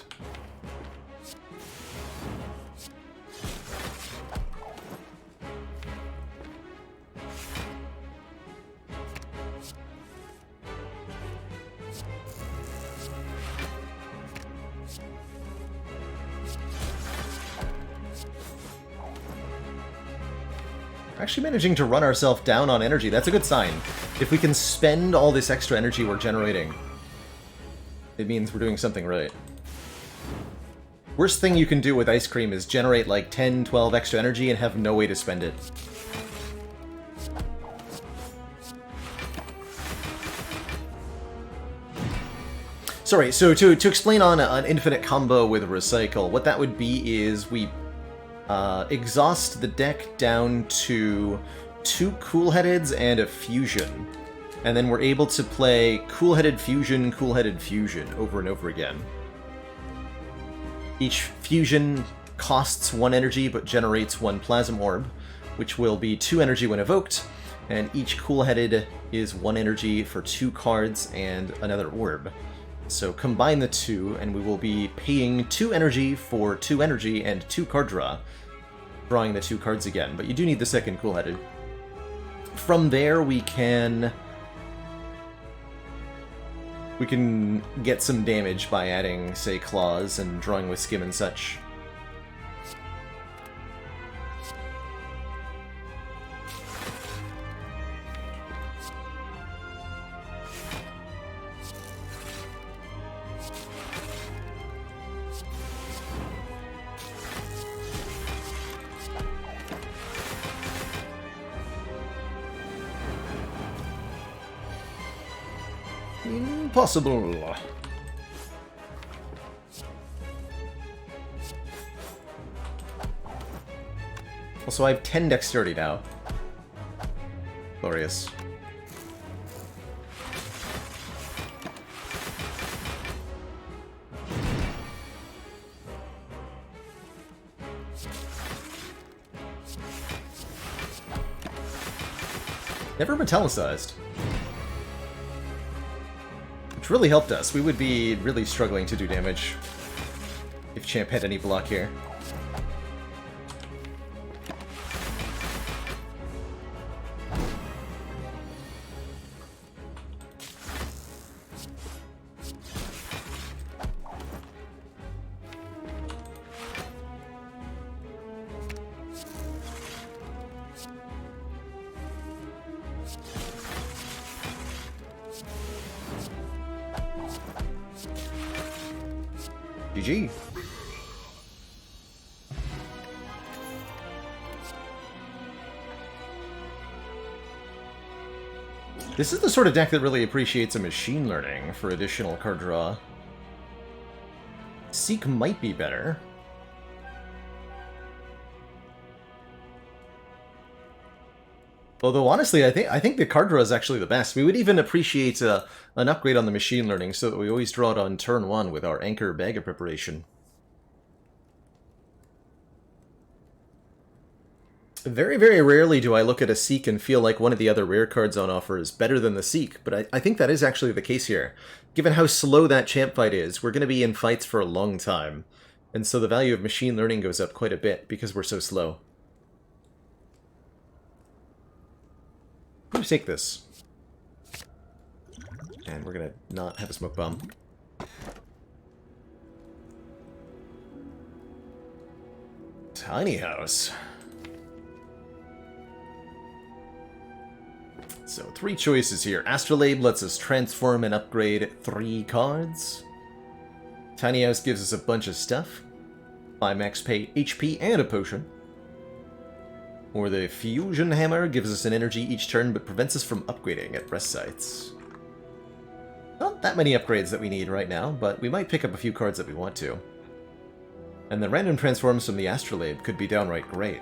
We're actually managing to run ourselves down on energy. That's a good sign. If we can spend all this extra energy we're generating, it means we're doing something right. Worst thing you can do with ice cream is generate like 10, 12 extra energy and have no way to spend it. Sorry, so to explain on an infinite combo with Recycle, what that would be is we exhaust the deck down to 2 Cool-Headeds and a Fusion. And then we're able to play Cool-Headed Fusion over and over again. Each fusion costs 1 energy but generates 1 Plasm Orb, which will be 2 energy when evoked, and each Cool-Headed is 1 energy for 2 cards and another orb. So combine the 2, and we will be paying 2 energy for 2 energy and 2 card draw, drawing the 2 cards again, but you do need the second Cool-Headed. From there we can get some damage by adding, say, claws and drawing with skim and such. Impossible. Also, I have 10 dexterity now. Never metallicized. Which really helped us. We would be really struggling to do damage if Champ had any block here. GG. This is the sort of deck that really appreciates a machine learning for additional card draw. Seek might be better. Although honestly, I think the card draw is actually the best. We would even appreciate an upgrade on the machine learning so that we always draw it on turn 1 with our Anchor Bag of Preparation. Very, very rarely do I look at a Seek and feel like one of the other rare cards on offer is better than the Seek, but I think that is actually the case here. Given how slow that champ fight is, we're going to be in fights for a long time, and so the value of machine learning goes up quite a bit because we're so slow. I'm going to take this. And we're going to not have a smoke bomb. Tiny house. So, 3 choices here. Astrolabe lets us transform and upgrade 3 cards. Tiny House gives us a bunch of stuff. 5 max pay HP and a potion. Or the Fusion Hammer gives us an energy each turn but prevents us from upgrading at rest sites. Not that many upgrades that we need right now, but we might pick up a few cards that we want to. And the random transforms from the Astrolabe could be downright great.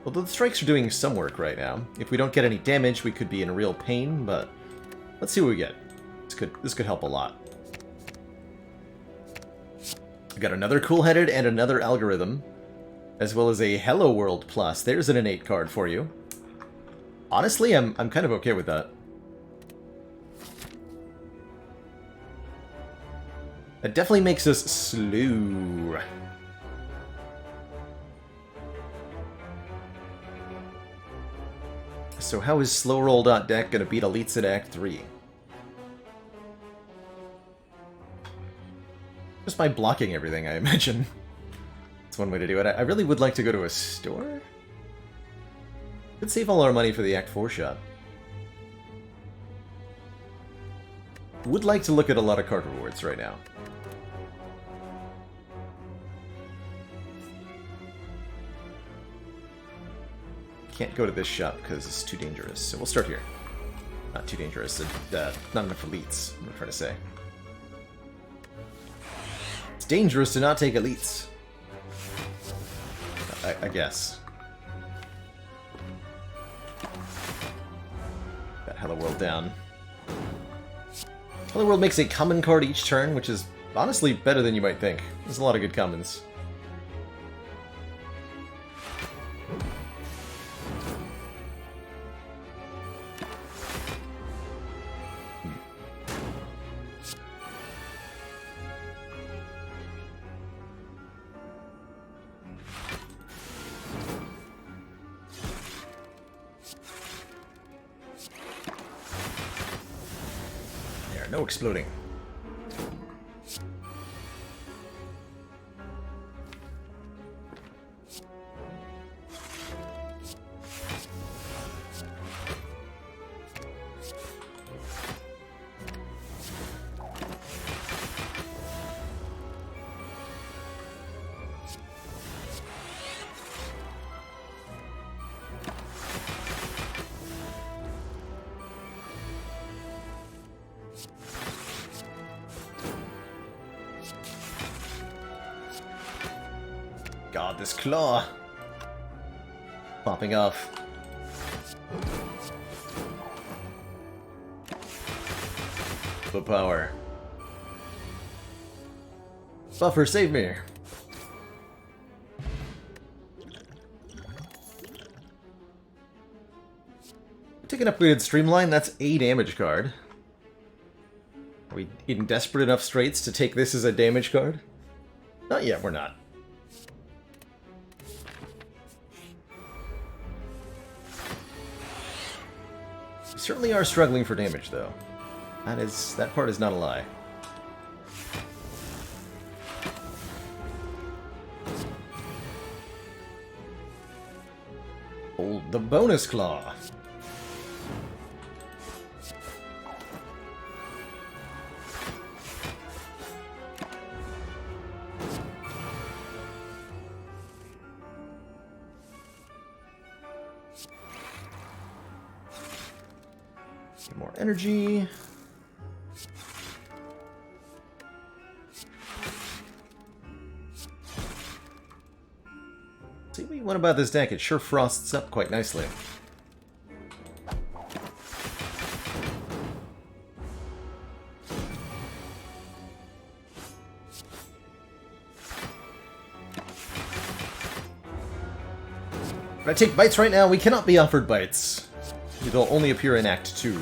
Although the strikes are doing some work right now. If we don't get any damage, we could be in real pain, but let's see what we get. This could help a lot. We got another Cool-Headed and another Algorithm, as well as a Hello World Plus. There's an innate card for you. Honestly, I'm kind of okay with that. That definitely makes us slow. So how is Slow Roll Deck gonna beat Elites at Act 3? Just by blocking everything, I imagine. That's one way to do it. I really would like to go to a store. Could save all our money for the Act 4 shot. Would like to look at a lot of card rewards right now. Can't go to this shop because it's too dangerous, so we'll start here. Not too dangerous, not enough elites, I'm trying to say. It's dangerous to not take elites. I guess. Got Hello World down. Hello World makes a common card each turn, which is honestly better than you might think. There's a lot of good commons. No exploding. God, this claw! Popping off. The power. Buffer, save me! take an upgraded Streamline. That's a damage card. Are we in desperate enough straits to take this as a damage card? Not yet, we're not. We certainly are struggling for damage, though. That part is not a lie. Hold the bonus claw. Get more energy. See what about this deck? It sure frosts up quite nicely. If I take bites right now, we cannot be offered bites. It'll only appear in Act 2.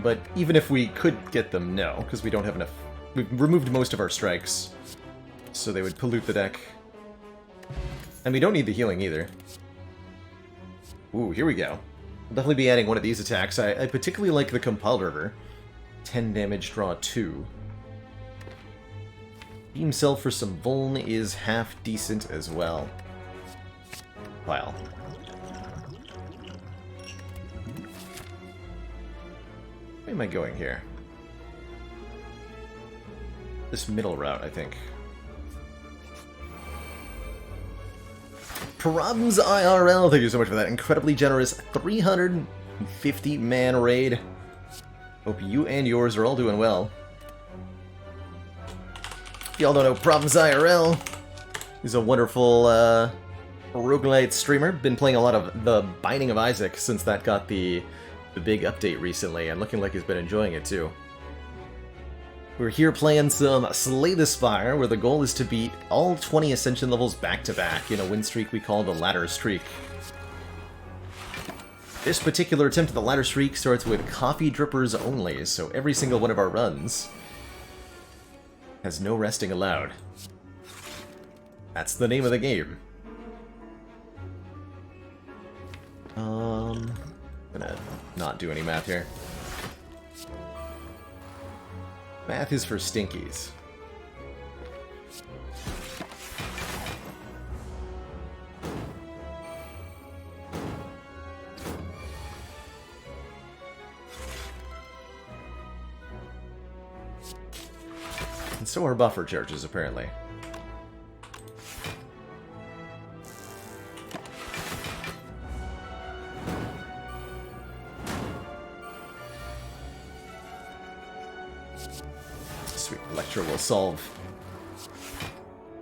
But even if we could get them, no, because we don't have enough. We've removed most of our strikes, so they would pollute the deck. And we don't need the healing either. Ooh, here we go. I'll definitely be adding one of these attacks. I particularly like the Compelled River. 10 damage, draw 2. Beam Cell for some Vuln is half decent as well. Wow. Where am I going here? This middle route, I think. Problems IRL, thank you so much for that incredibly generous 350-man raid. Hope you and yours are all doing well. If y'all don't know Problems IRL, he's a wonderful roguelite streamer. Been playing a lot of The Binding of Isaac since that got the big update recently, and looking like he's been enjoying it too. We're here playing some Slay the Spire, where the goal is to beat all 20 Ascension levels back-to-back in a win streak we call the Ladder Streak. This particular attempt at the Ladder Streak starts with coffee drippers only, so every single one of our runs has no resting allowed. That's the name of the game. Gonna not do any math here. Math is for stinkies. And so are buffer charges, apparently. Sweet, Electro will solve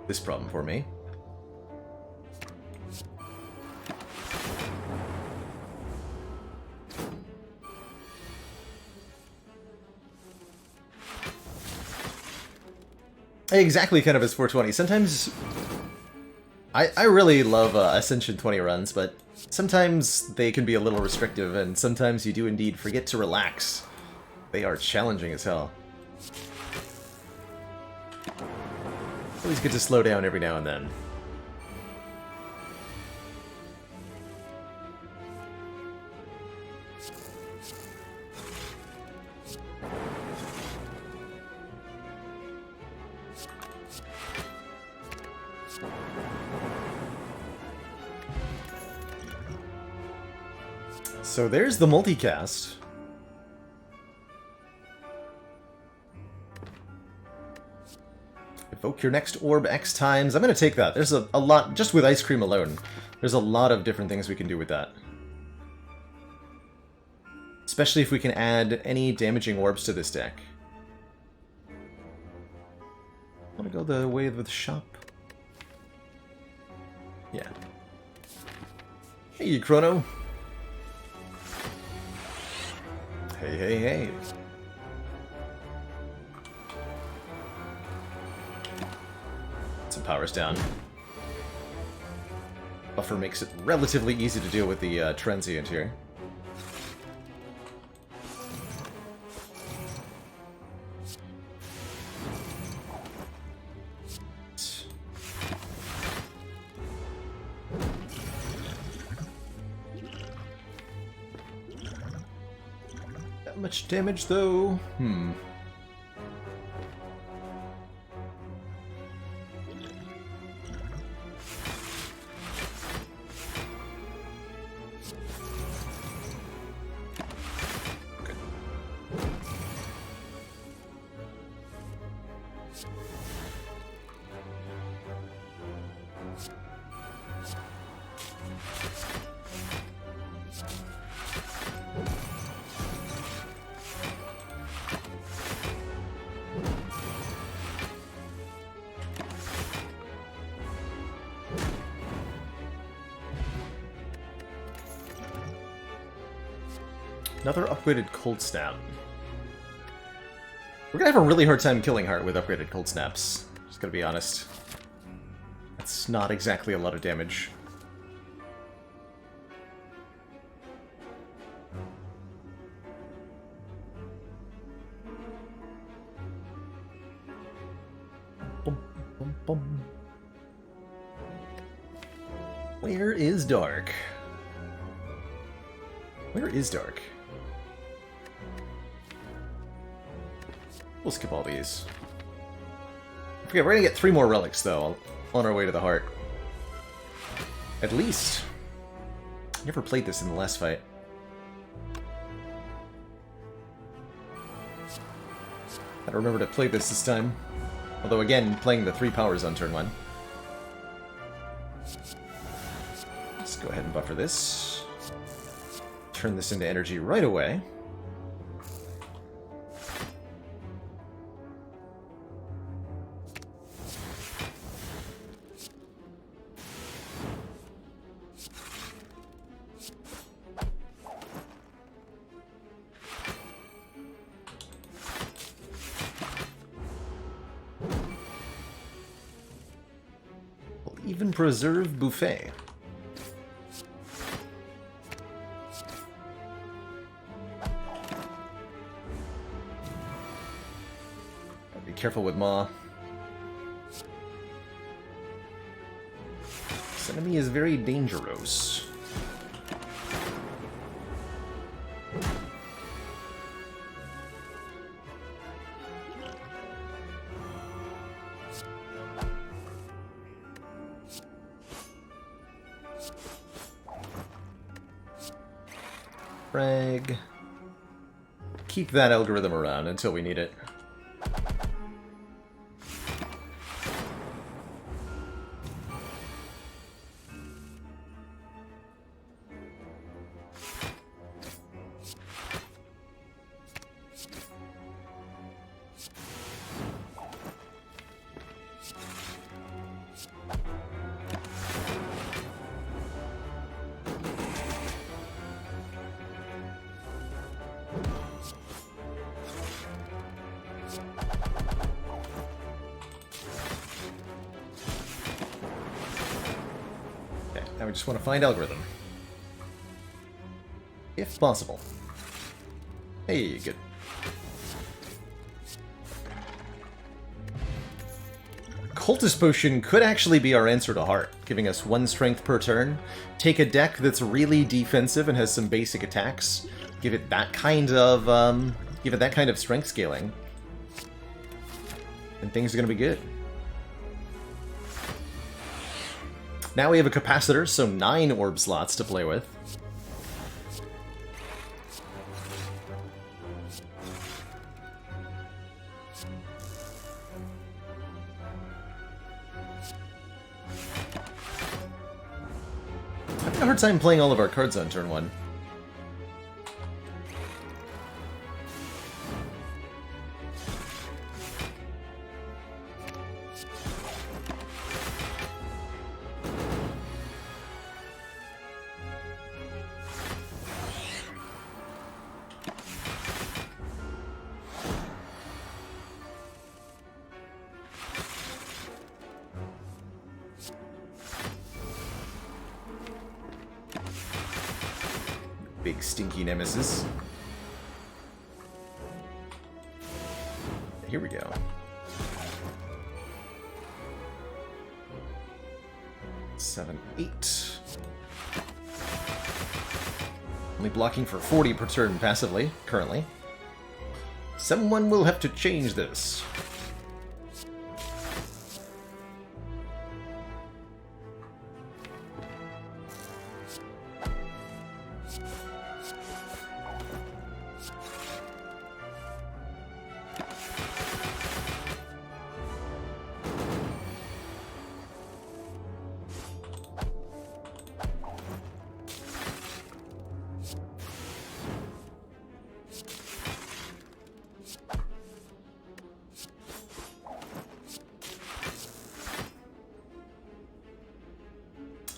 this problem for me. Exactly, kind of as 420. Sometimes I really love Ascension 20 runs, but sometimes they can be a little restrictive, and sometimes you do indeed forget to relax. They are challenging as hell. Always good to slow down every now and then. So there's the multicast. Evoke your next orb X times. I'm going to take that. There's a lot, just with Ice Cream alone, there's a lot of different things we can do with that. Especially if we can add any damaging orbs to this deck. I want to go the way of the shop. Yeah. Hey, Chrono. Hey, hey, hey. Some powers down. Buffer makes it relatively easy to deal with the transient here. That much damage, though? Another upgraded Cold Snap. We're gonna have a really hard time killing Heart with upgraded Cold Snaps. Just gotta be honest. That's not exactly a lot of damage. Bum, bum, bum. Where is Dark? Where is Dark? We'll skip all these. I forget, we're gonna get 3 more relics, though, on our way to the heart. At least. Never played this in the last fight. I don't remember to play this time. Although, again, playing the 3 powers on turn 1. Let's go ahead and buffer this. Turn this into energy right away. Even preserve buffet. Be careful with Ma. This enemy is very dangerous. Frag. Keep that algorithm around until we need it. Now we just want to find algorithm. If possible. Hey, good. Cultist Potion could actually be our answer to Heart, giving us 1 strength per turn. Take a deck that's really defensive and has some basic attacks. Give it that kind of strength scaling. And things are gonna be good. Now we have a capacitor, so 9 orb slots to play with. I'm having a hard time playing all of our cards on turn 1. big stinky nemesis. Here we go. Seven, 8. Only blocking for 40 per turn passively, currently. Someone will have to change this.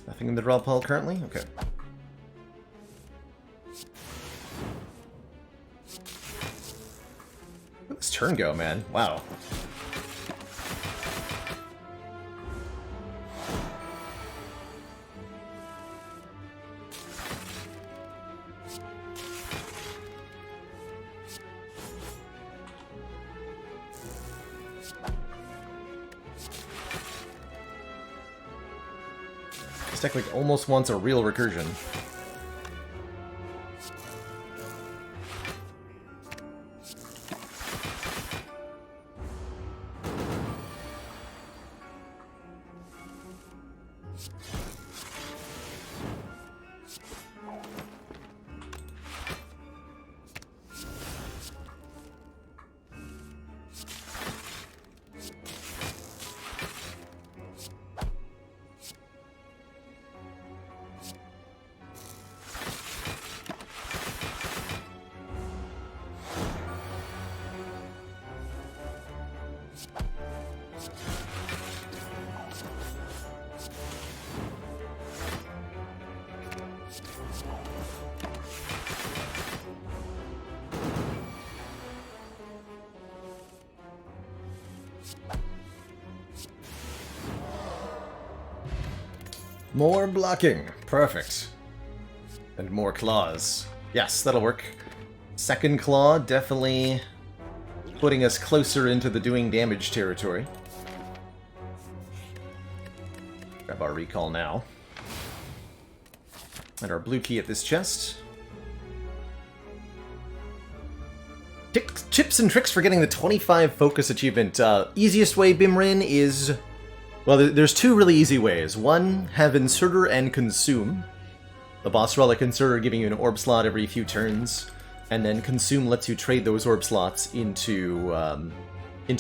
Nothing in the draw pile currently? Okay. Look at this turn go, man. Wow. This deck like almost wants a real recursion. More blocking. Perfect. And more claws. Yes, that'll work. Second claw, definitely putting us closer into the doing damage territory. Grab our recall now. And our blue key at this chest. Tips and tricks for getting the 25 focus achievement. Easiest way, Bimrin, is... Well, there's two really easy ways. One, have Inserter and Consume. The boss relic Inserter giving you an orb slot every few turns, and then Consume lets you trade those orb slots into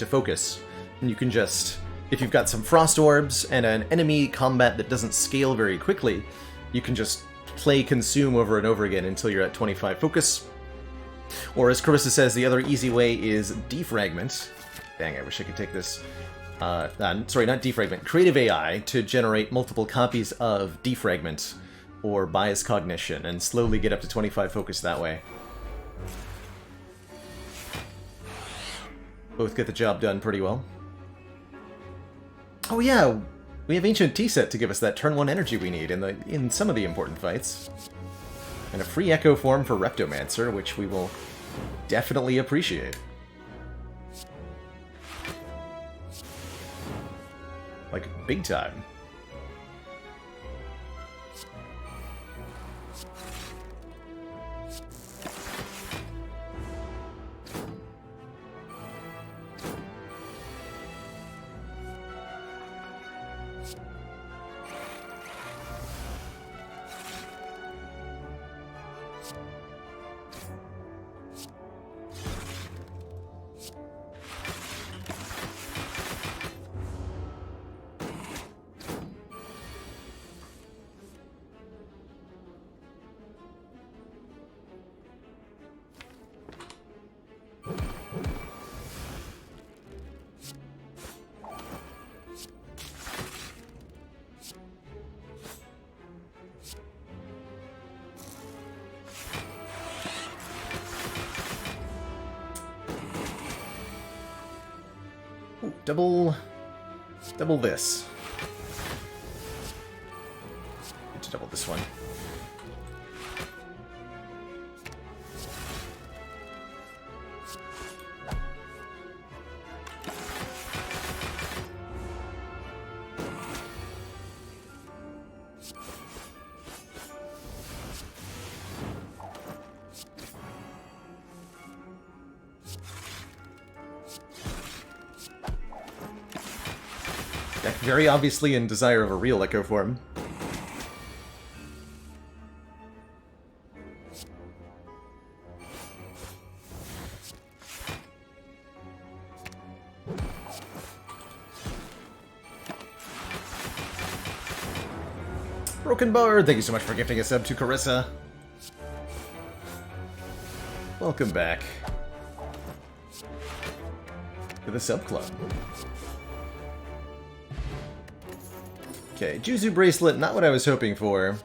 focus. And you can just, if you've got some frost orbs and an enemy combat that doesn't scale very quickly, you can just play Consume over and over again until you're at 25 focus. Or as Carissa says, the other easy way is Defragment. Dang, I wish I could take this. Sorry, not Defragment. Creative AI to generate multiple copies of Defragment or Bias Cognition and slowly get up to 25 focus that way. Both get the job done pretty well. Oh yeah, we have Ancient T-Set to give us that turn 1 energy we need in some of the important fights. And a free Echo Form for Reptomancer, which we will definitely appreciate. Like, big time. Ooh, double this. Need to double this one. Very obviously in desire of a real Echo form. Broken Bard, thank you so much for gifting a sub to Carissa. Welcome back to the sub club. Okay, Juzu Bracelet, not what I was hoping for.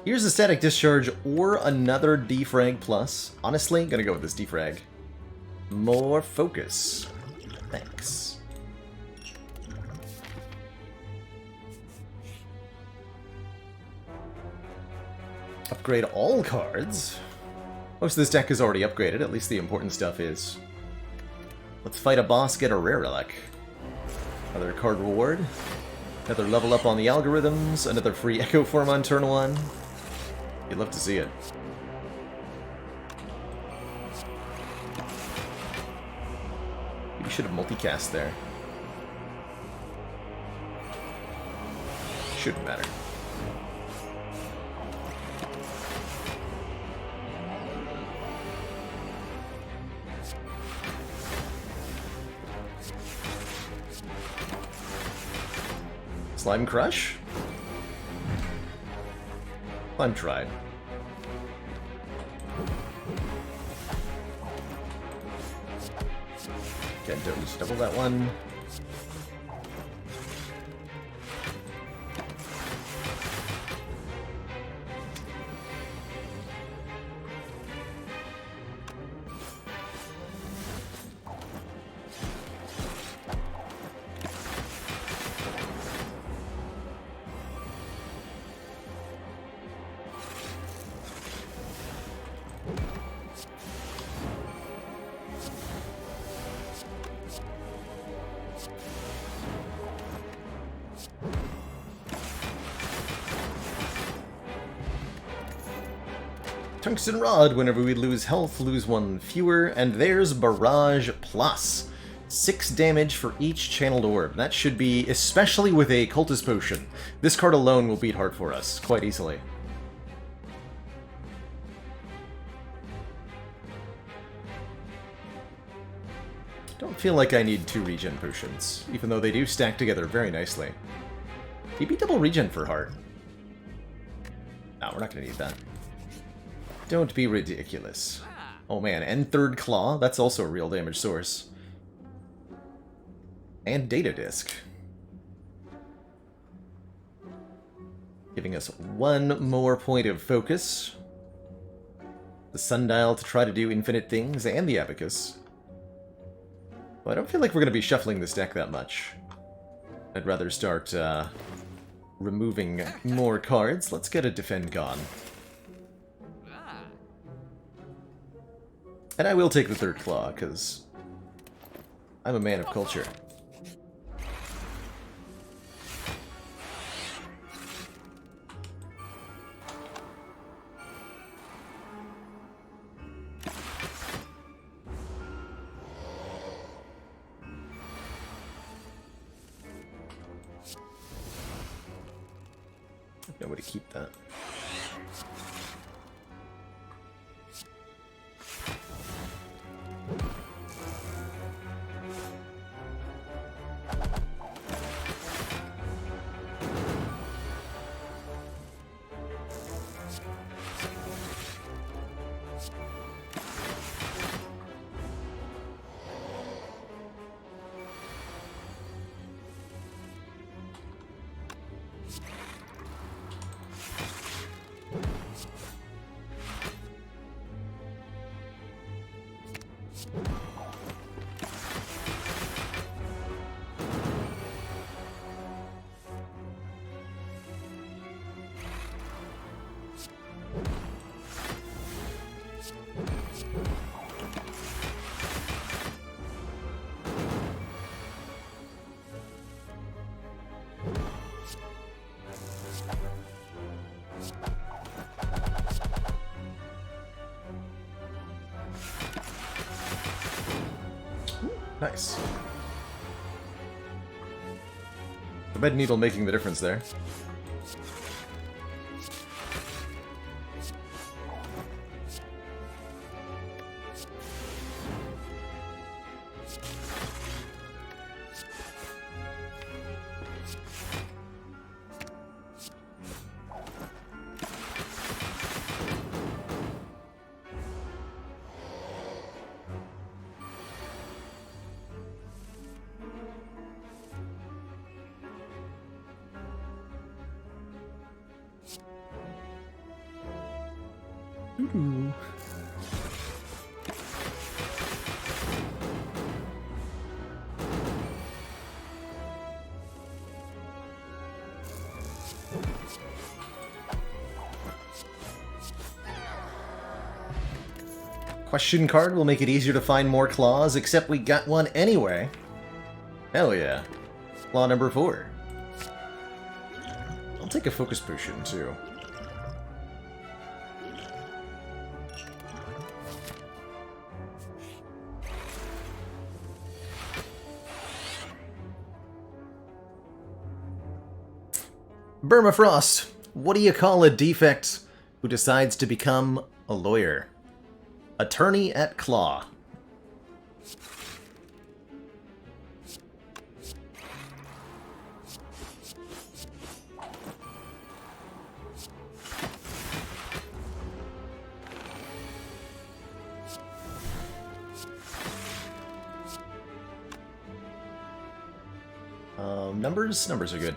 Here's a Static Discharge or another Defrag Plus. Honestly, gonna go with this Defrag. More focus. Thanks. Upgrade all cards. Most of this deck is already upgraded, at least the important stuff is. Let's fight a boss, get a rare relic. Another card reward. Another level up on the algorithms. Another free Echo form on turn 1. You'd love to see it. You should have multicast there. Shouldn't matter. Slime Crush? Slime tried. Okay, don't double that one. Tungsten Rod, whenever we lose health, lose one fewer, and there's Barrage Plus. 6 damage for each channeled orb. That should be, especially with a Cultist Potion. This card alone will beat Heart for us, quite easily. Don't feel like I need 2 regen potions, even though they do stack together very nicely. Maybe double regen for Heart. No, we're not going to need that. Don't be ridiculous. Oh man, and Third Claw, that's also a real damage source. And Data Disk. Giving us 1 more point of focus. The Sundial to try to do infinite things, and the Abacus. Well, I don't feel like we're going to be shuffling this deck that much. I'd rather start removing more cards. Let's get a Defend Gone. And I will take the Third Claw, because I'm a man of culture. No way to keep that. Nice. The Red needle making the difference there. Ooh. Question card will make it easier to find more claws, except we got one anyway. Hell yeah. Claw number 4. I'll take a focus potion, too. Burma Frost, what do you call a defect who decides to become a lawyer? Attorney at Claw. Numbers? Numbers are good.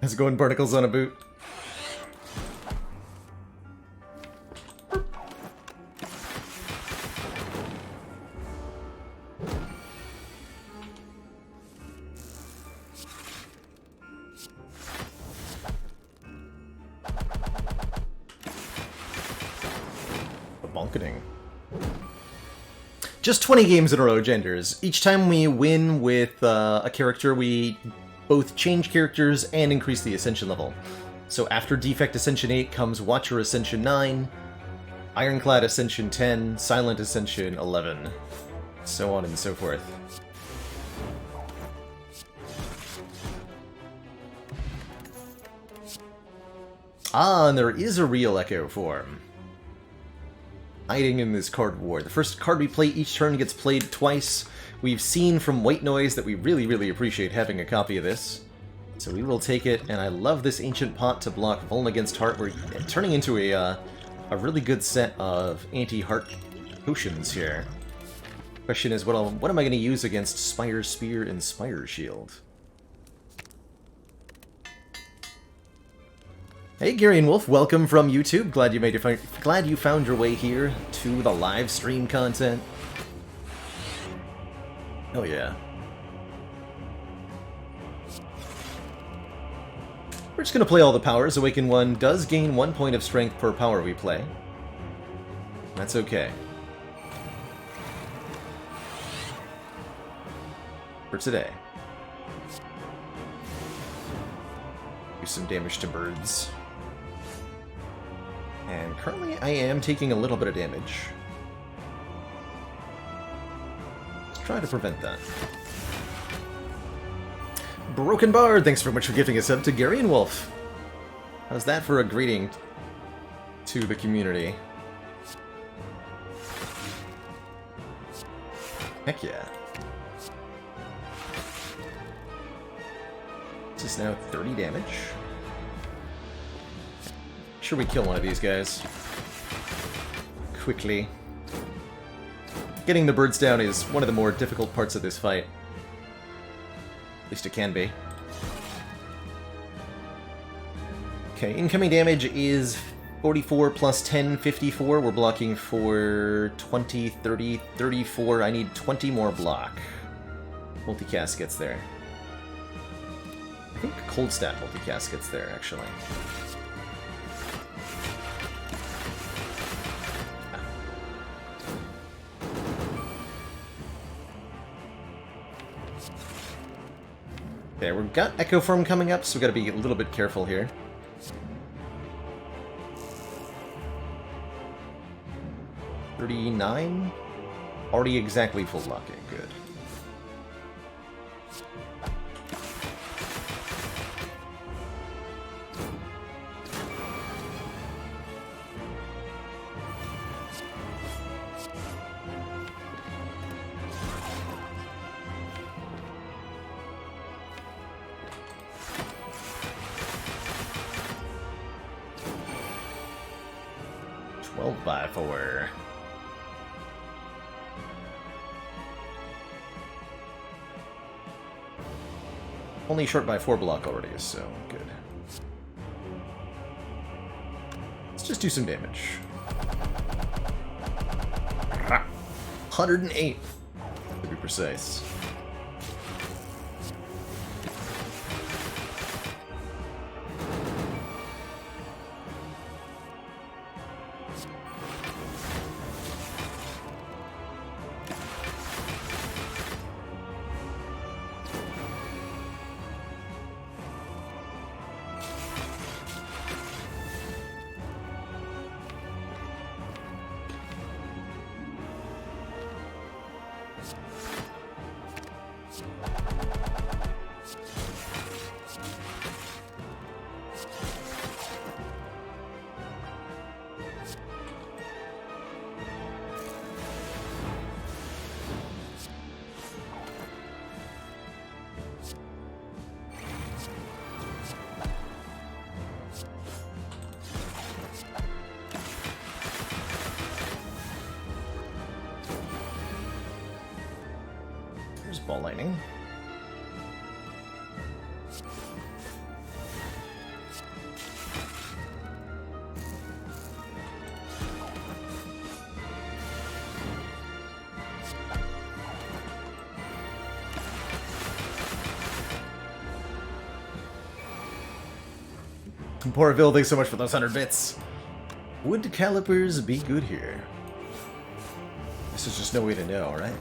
How's it going, Barnacles on a boot? Bonketing. Just 20 games in a row, Genders. Each time we win with a character, we both change characters and increase the Ascension level. So after Defect Ascension 8 comes Watcher Ascension 9, Ironclad Ascension 10, Silent Ascension 11, so on and so forth. Ah, and there is a real Echo form hiding in this card war. The first card we play each turn gets played twice. We've seen from White Noise that we really, really appreciate having a copy of this. So we will take it, and I love this Ancient Pot to block Vuln against Heart. We're turning into a really good set of anti-Heart potions here. Question is, what am I going to use against Spire Spear and Spire Shield? Hey, Gary and Wolf, welcome from YouTube. Glad you found your way here to the live stream content. Oh yeah. We're just gonna play all the powers. Awaken 1 does gain 1 point of strength per power we play. That's okay. For today. Do some damage to birds. And currently I am taking a little bit of damage. Let's try to prevent that. Broken Bard, thanks very much for gifting us up to Gary and Wolf. How's that for a greeting to the community? Heck yeah. This is now 30 damage. Sure, we kill one of these guys quickly. Getting the birds down is one of the more difficult parts of this fight. At least it can be. Okay, incoming damage is 44 plus 10, 54. We're blocking for 20, 30, 34. I need 20 more block. Multicast gets there. I think Cold Stat Multicast gets there, actually. Okay, we've got Echo Form coming up, so we've got to be a little bit careful here. $39? Already exactly full locking, good. By 4. Only short by 4 block already, so good. Let's just do some damage. 108, to be precise. Ball lightning. Porville, thanks so much for those 100 bits. Would calipers be good here? This is just no way to know, right?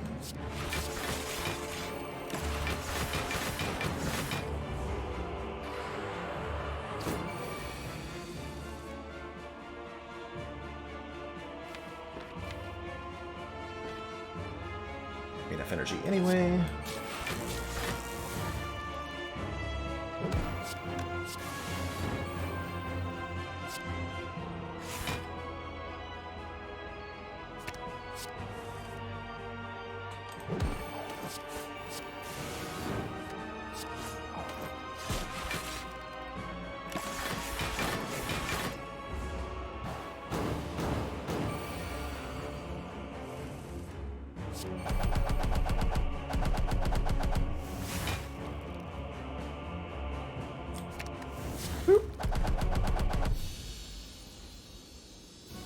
Enough energy anyway.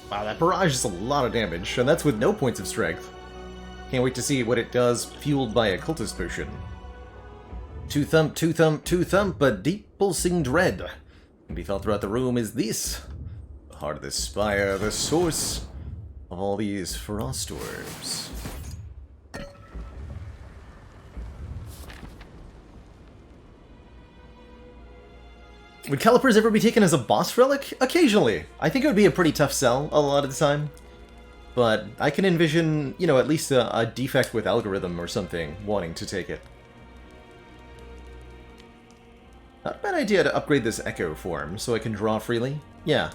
Wow, that barrage is a lot of damage, and that's with no points of strength. Can't wait to see what it does, fueled by a cultist potion. Two thump, a deep pulsing dread. Can be felt throughout the room is this. The heart of this spire, the source of all these frost orbs. Would calipers ever be taken as a boss relic? Occasionally. I think it would be a pretty tough sell a lot of the time. But I can envision, you know, at least a defect with algorithm or something wanting to take it. Not a bad idea to upgrade this Echo form so I can draw freely. Yeah.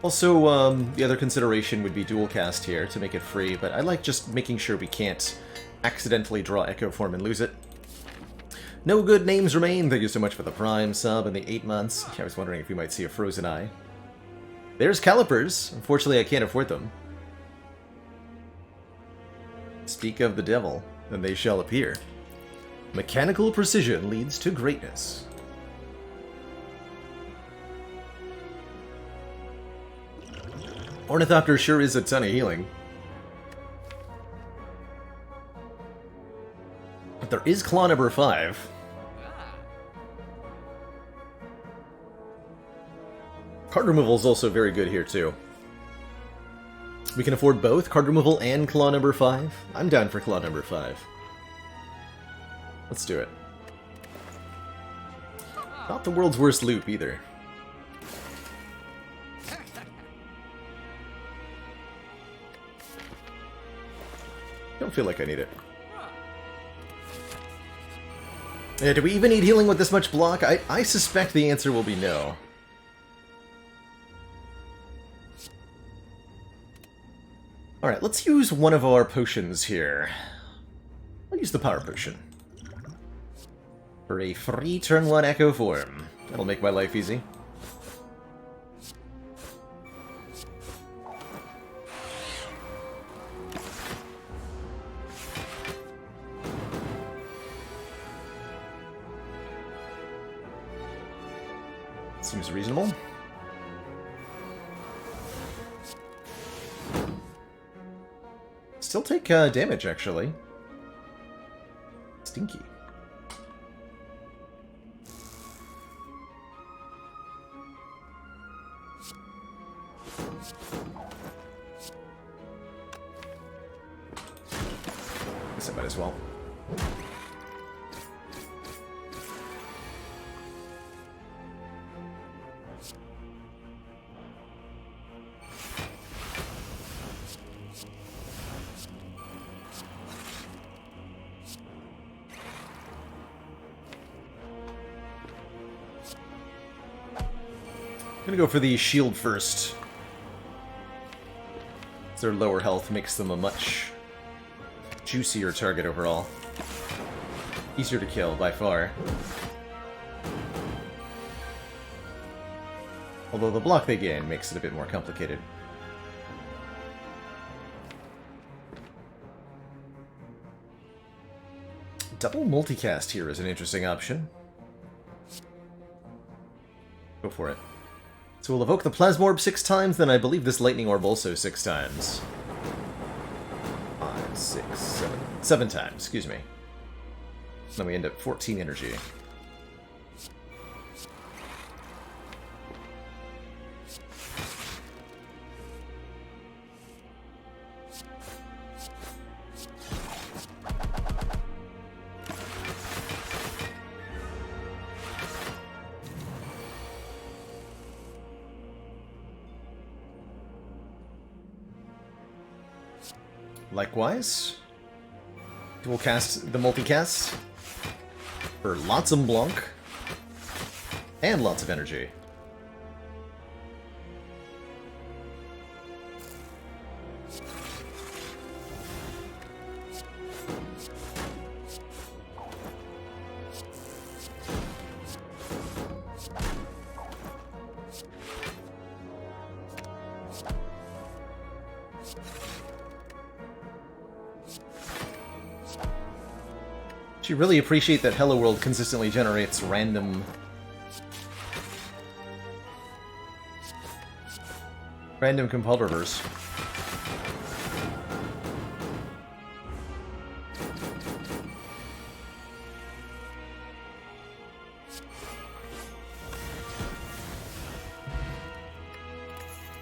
Also, the other consideration would be dual cast here to make it free, but I like just making sure we can't accidentally draw Echo form and lose it. No good names remain. Thank you so much for the Prime sub and the 8 months. I was wondering if we might see a Frozen Eye. There's calipers. Unfortunately, I can't afford them. Speak of the devil, and they shall appear. Mechanical precision leads to greatness. Ornithopter sure is a ton of healing. But there is claw number 5. Card removal is also very good here, too. We can afford both card removal and claw number 5. I'm down for claw number 5. Let's do it. Not the world's worst loop, either. Don't feel like I need it. Yeah, do we even need healing with this much block? I suspect the answer will be no. Alright, let's use one of our potions here. I'll use the power potion. For a free turn 1 echo form. That'll make my life easy. Seems reasonable. Still take damage, actually. Stinky. Guess I might as well. I'm gonna go for the shield first. Their lower health makes them a much juicier target overall. Easier to kill, by far. Although the block they gain makes it a bit more complicated. Double multicast here is an interesting option. Go for it. So we'll evoke the Plasma Orb 6 times, then I believe this Lightning Orb also 6 times. 5, 6, 7... 7 times, excuse me. Then we end up 14 energy. Likewise, we'll cast the multicast for lots of Blanc and lots of energy. You really appreciate that Hello World consistently generates random compulsors.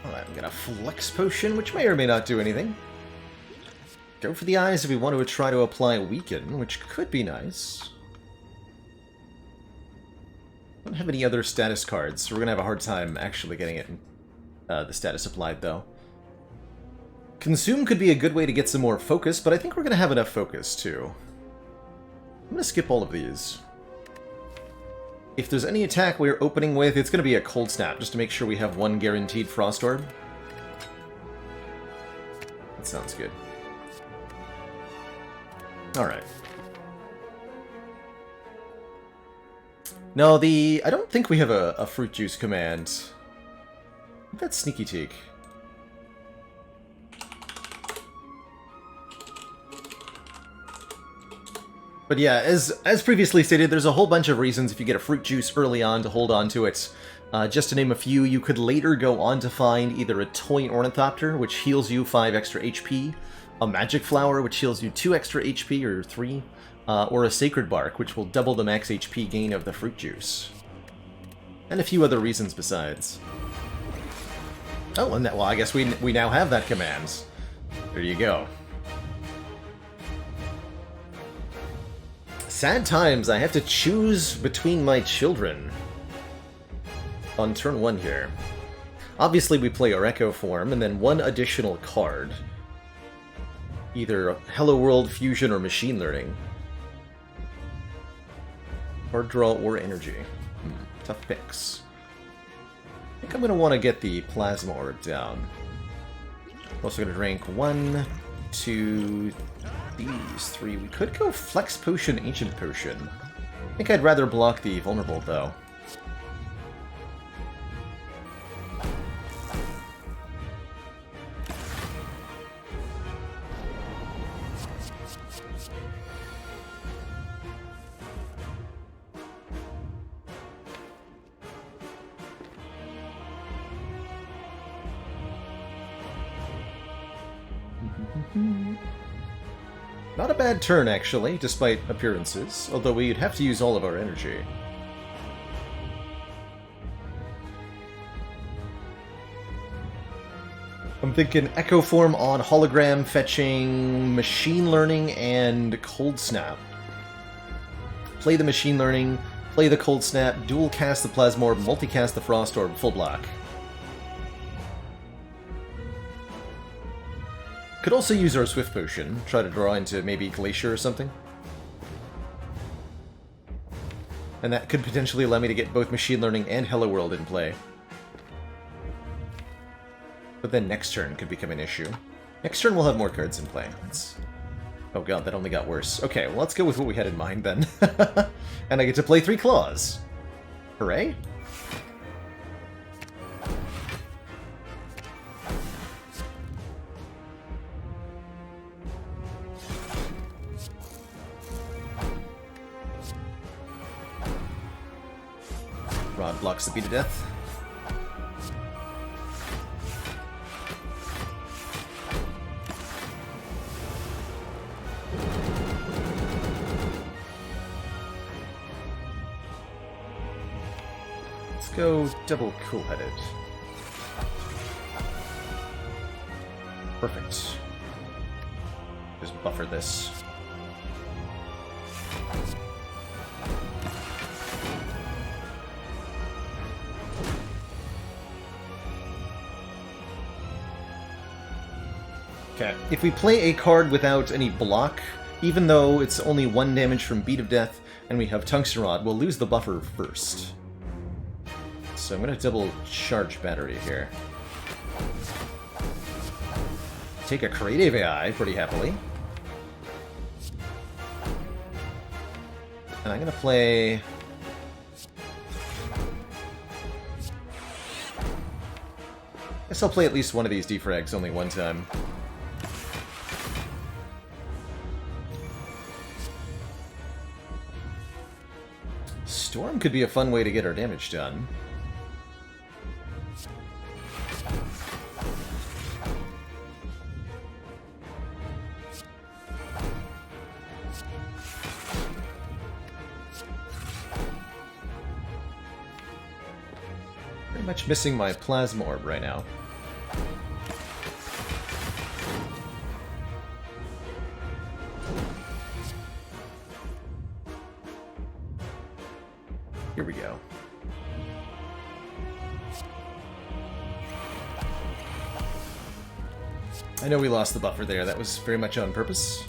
Alright, I'm gonna Flex Potion, which may or may not do anything. Go for the eyes if we want to try to apply Weaken, which could be nice. Don't have any other status cards, so we're gonna have a hard time actually getting it the status applied, though. Consume could be a good way to get some more focus, but I think we're gonna have enough focus, too. I'm gonna skip all of these. If there's any attack we're opening with, it's gonna be a Cold Snap, just to make sure we have one guaranteed Frost Orb. That sounds good. Alright. No, I don't think we have a Fruit Juice command. I think that's Sneaky Teak. But yeah, as previously stated, there's a whole bunch of reasons if you get a Fruit Juice early on to hold on to it. Just to name a few, you could later go on to find either a Toy Ornithopter, which heals you 5 extra HP, a Magic Flower, which heals you 2 extra HP, or 3, or a Sacred Bark, which will double the max HP gain of the Fruit Juice. And a few other reasons besides. Oh, and well, I guess we now have that command. There you go. Sad times, I have to choose between my children. on turn 1 here. Obviously, we play our Echo form, and then one additional card. Either Hello World, Fusion, or Machine Learning. Card draw or energy. Tough picks. I think I'm going to want to get the Plasma Orb down. I'm also going to drink 1, 2, these 3. We could go Flex Potion, Ancient Potion. I think I'd rather block the Vulnerable, though. Not a bad turn, actually, despite appearances, although we'd have to use all of our energy. I'm thinking Echo Form on Hologram, fetching Machine Learning and Cold Snap. Play the Machine Learning, play the Cold Snap, dual cast the Plasma Orb, multicast the Frost Orb, full block. Could also use our Swift Potion, try to draw into maybe Glacier or something. And that could potentially allow me to get both Machine Learning and Hello World in play. But then next turn could become an issue. Next turn we'll have more cards in play. Oh god, that only got worse. Okay, well let's go with what we had in mind then. And I get to play 3 Claws. Hooray! Rod blocks the Beat of Death. Let's go double cool-headed. Perfect. Just buffer this. Okay, if we play a card without any block, even though it's only 1 damage from Beat of Death and we have Tungsten Rod, we'll lose the buffer first. So I'm going to double charge battery here. Take a Creative AI pretty happily. And I'm going to play... I guess I'll play at least one of these defrags only one time. Storm could be a fun way to get our damage done. Very much missing my Plasma Orb right now. Here we go. I know we lost the buffer there. That was very much on purpose.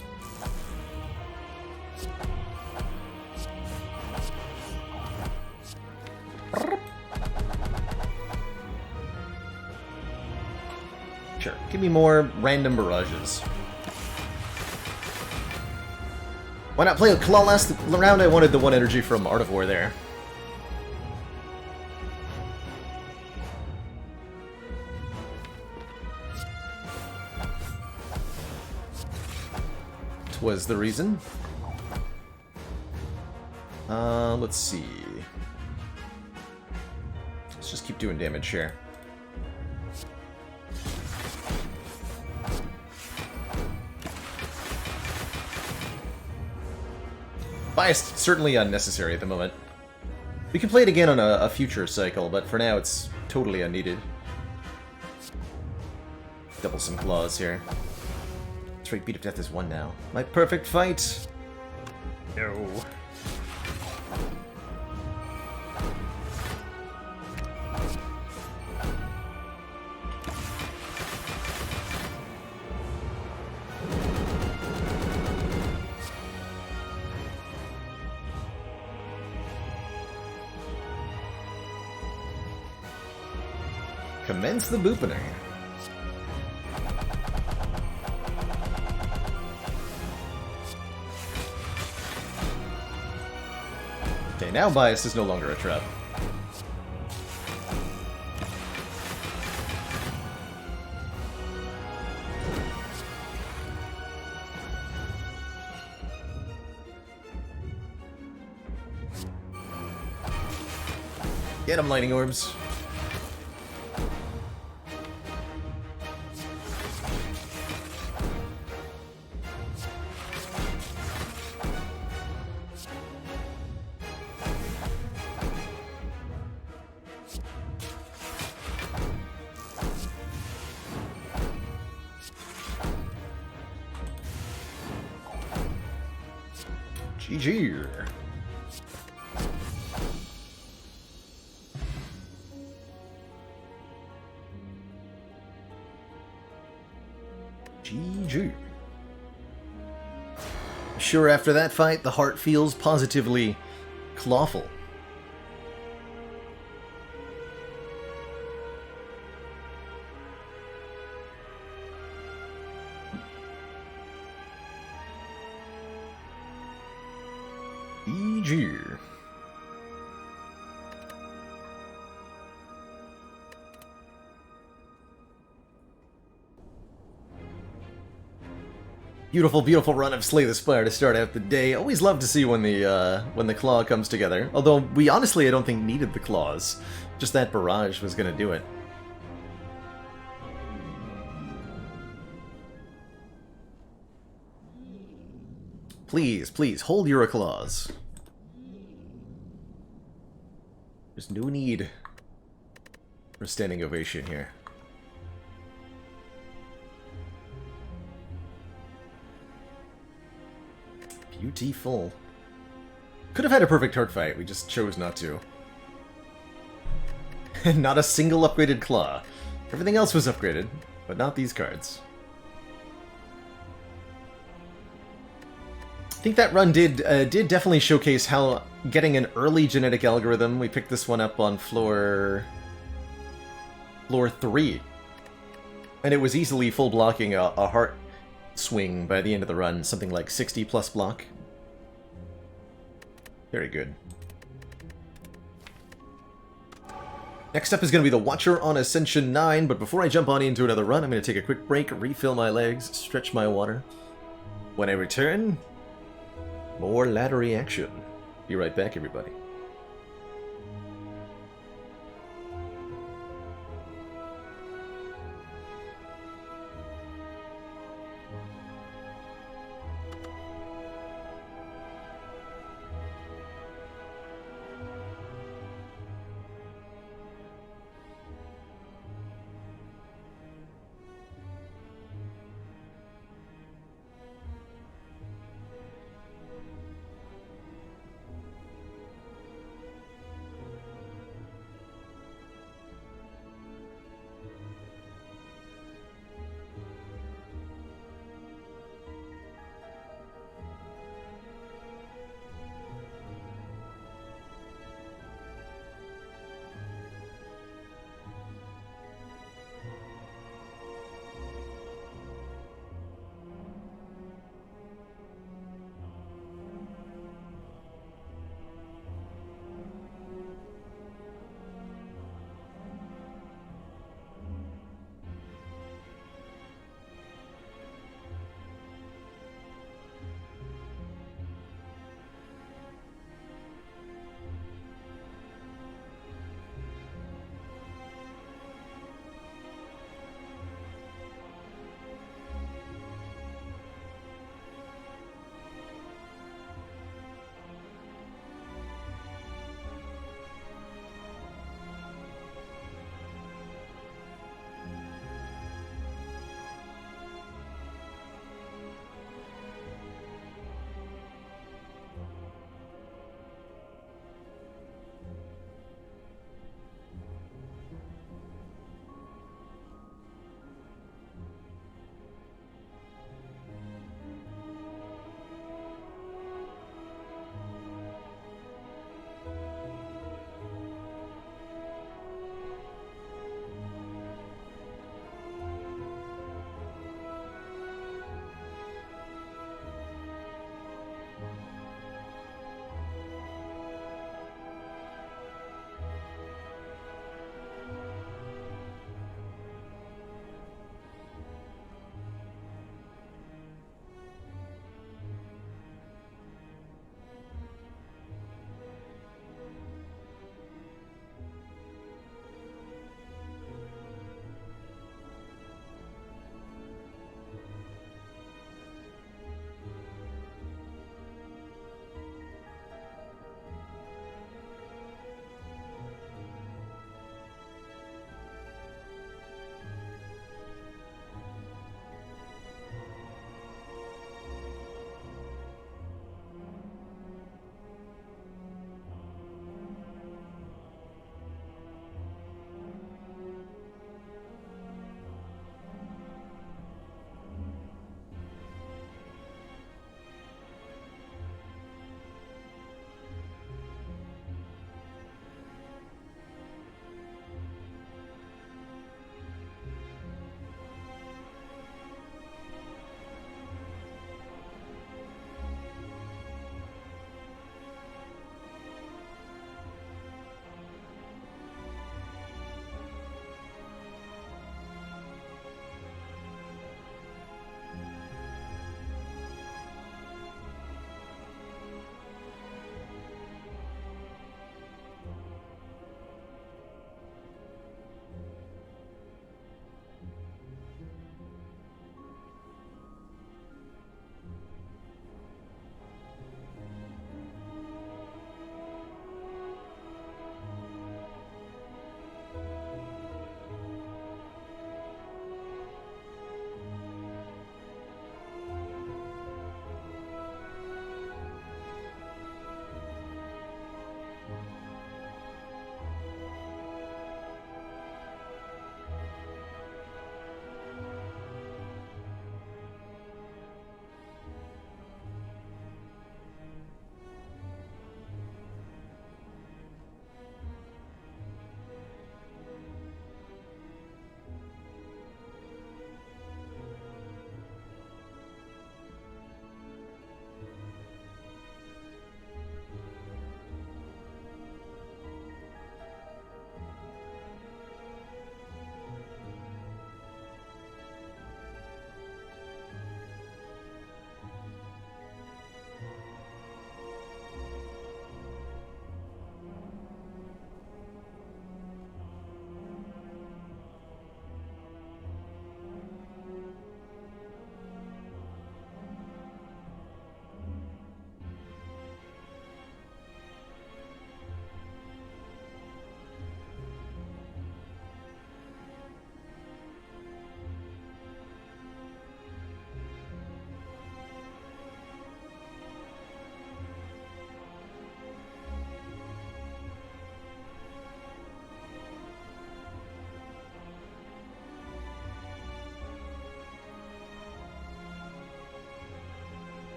Sure. Give me more random barrages. Why not play a Claw last round? I wanted the 1 energy from Art of War there. Was the reason. Let's see. Let's just keep doing damage here. Biased, certainly unnecessary at the moment. We can play it again on a future cycle, but for now it's totally unneeded. Double some claws here. Straight Beat of Death is 1 now. My perfect fight! No. Commence the boopening. Okay, now bias is no longer a trap. Get him, lightning orbs. GG. GG. Sure, after that fight, the heart feels positively clawful. GG. Beautiful, beautiful run of Slay the Spire to start out the day. Always love to see when the claw comes together. Although we honestly, I don't think needed the claws. Just that barrage was gonna do it. Please, please, hold your claws. There's no need for standing ovation here. Beautiful. Could have had a perfect heart fight, we just chose not to. Not a single upgraded claw. Everything else was upgraded, but not these cards. I think that run did definitely showcase how getting an early genetic algorithm, we picked this one up on floor 3. And it was easily full blocking a heart swing by the end of the run, something like 60 plus block. Very good. Next up is going to be the Watcher on Ascension 9, but before I jump on into another run, I'm going to take a quick break, refill my legs, stretch my water. When I return, more laddery action. Be right back, everybody.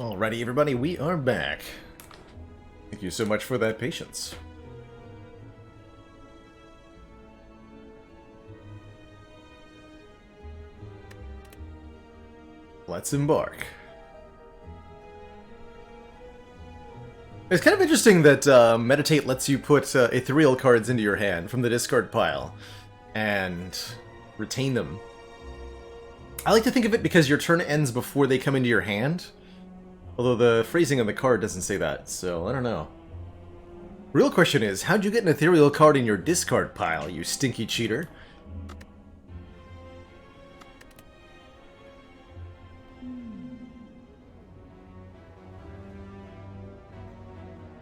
Alrighty, everybody, we are back. Thank you so much for that patience. Let's embark. It's kind of interesting that Meditate lets you put ethereal cards into your hand from the discard pile and retain them. I like to think of it because your turn ends before they come into your hand. Although the phrasing on the card doesn't say that, so I don't know. Real question is, how'd you get an ethereal card in your discard pile, you stinky cheater?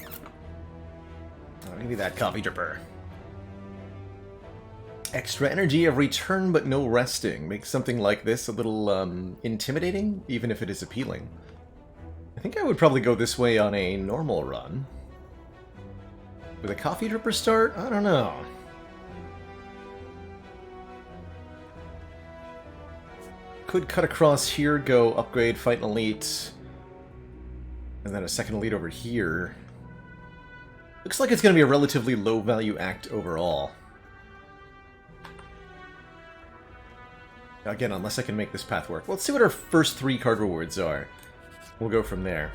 Oh, give me that coffee dripper. Extra energy every turn, but no resting. Makes something like this a little intimidating, even if it is appealing. I think I would probably go this way on a normal run. With a coffee dripper start? I don't know. Could cut across here, go upgrade, fight an elite, and then a second elite over here. Looks like it's going to be a relatively low-value act overall. Again, unless I can make this path work. Let's see what our first 3 card rewards are. We'll go from there.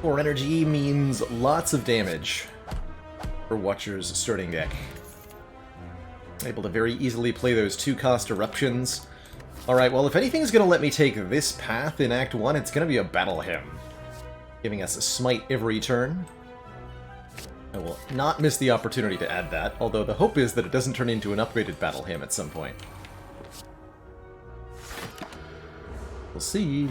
More energy means lots of damage for Watcher's starting deck. Able to very easily play those 2-cost eruptions. Alright, well, if anything's going to let me take this path in Act 1, it's going to be a Battle Hymn, giving us a smite every turn. I will not miss the opportunity to add that, although the hope is that it doesn't turn into an upgraded Battle Hymn at some point. We'll see.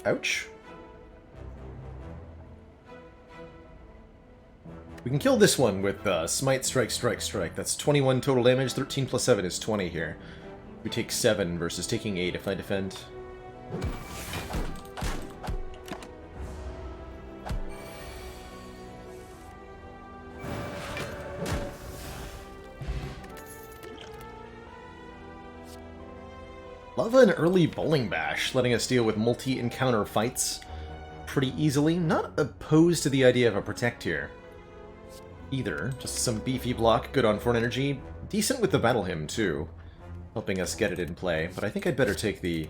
Ouch. We can kill this one with Smite, Strike, Strike, Strike. That's 21 total damage. 13 plus 7 is 20 here. We take 7 versus taking 8 if I defend. Love an early Bowling Bash, letting us deal with multi-encounter fights pretty easily. Not opposed to the idea of a Protect here either. Just some beefy block, good on 4 energy. Decent with the Battle Hymn, too. Helping us get it in play. But I think I'd better take the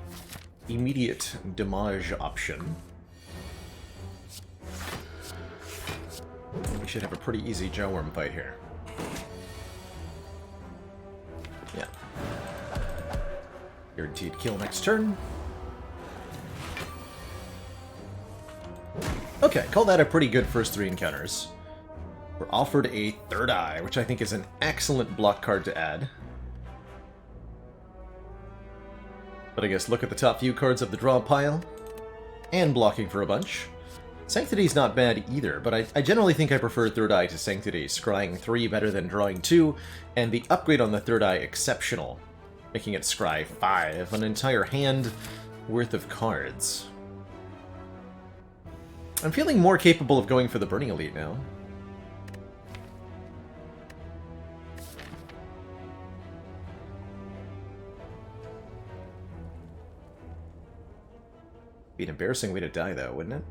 immediate damage option. We should have a pretty easy Jawworm fight here. Yeah. Guaranteed kill next turn. Okay, call that a pretty good first 3 encounters. We're offered a Third Eye, which I think is an excellent block card to add. But I guess look at the top few cards of the draw pile. And blocking for a bunch. Sanctity's not bad either, but I generally think I prefer Third Eye to Sanctity. Scrying 3 better than drawing 2, and the upgrade on the Third Eye exceptional, making it Scry 5, an entire hand worth of cards. I'm feeling more capable of going for the Burning Elite now. Be an embarrassing way to die, though, wouldn't it?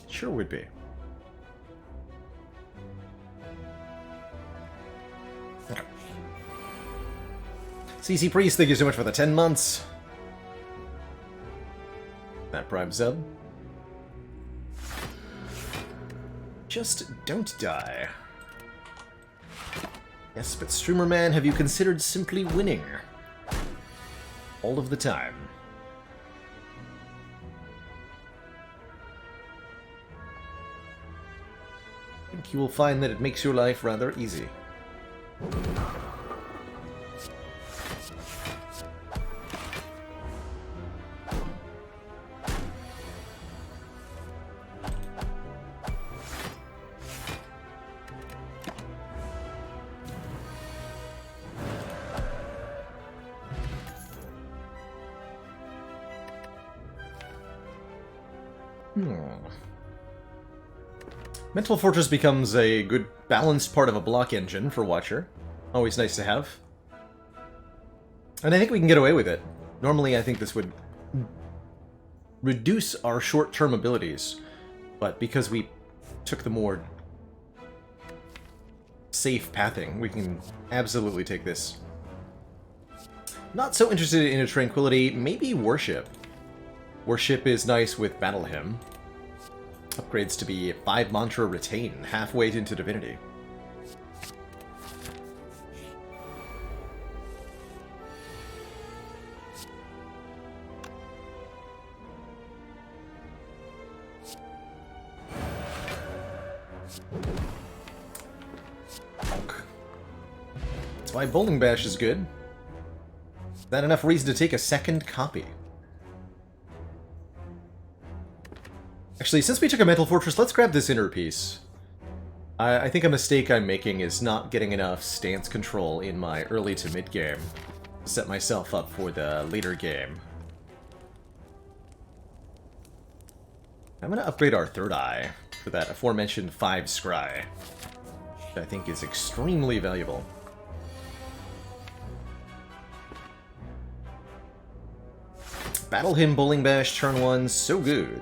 Sure would be. Okay. CC Priest, thank you so much for the 10 months. That Prime sub. Just don't die. Yes, but Streamer Man, have you considered simply winning? All of the time. I think you will find that it makes your life rather easy. Mental Fortress becomes a good balanced part of a block engine for Watcher. Always nice to have. And I think we can get away with it. Normally I think this would reduce our short-term abilities, but because we took the more safe pathing, we can absolutely take this. Not so interested in a Tranquility, maybe Worship. Worship is nice with Battle Hymn. Upgrades to be 5 Mantra Retain, halfway into Divinity. That's why Bowling Bash is good. Is that enough reason to take a second copy? Actually, since we took a Mental Fortress, let's grab this inner piece. I think a mistake I'm making is not getting enough stance control in my early to mid game to set myself up for the later game. I'm going to upgrade our third eye for that aforementioned 5 scry, which I think is extremely valuable. Battle Hymn Bowling Bash turn 1, so good.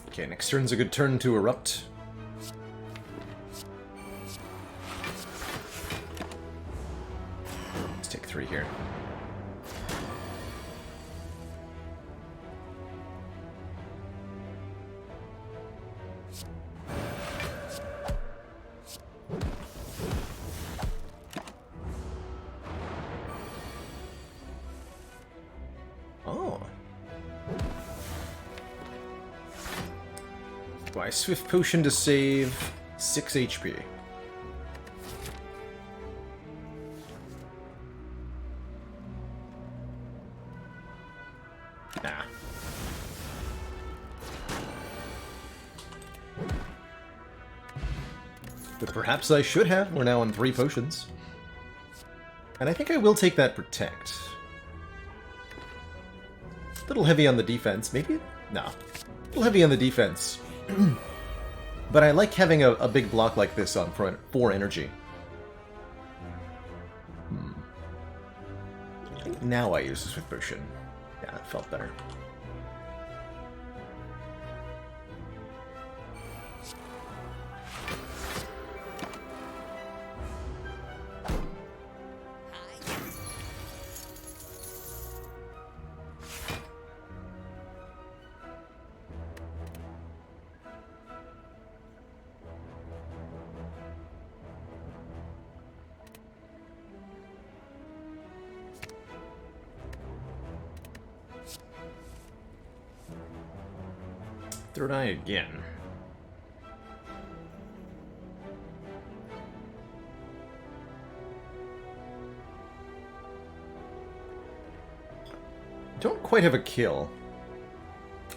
Okay, next turn's a good turn to Erupt. Let's take 3 here. Swift Potion to save 6 HP. Nah. But perhaps I should have. We're now on 3 potions. And I think I will take that Protect. A little heavy on the defense. Maybe? No. A little heavy on the defense. But I like having a big block like this on 4 energy. I think now I use the Swift Potion. Yeah, it felt better. Third eye again. Don't quite have a kill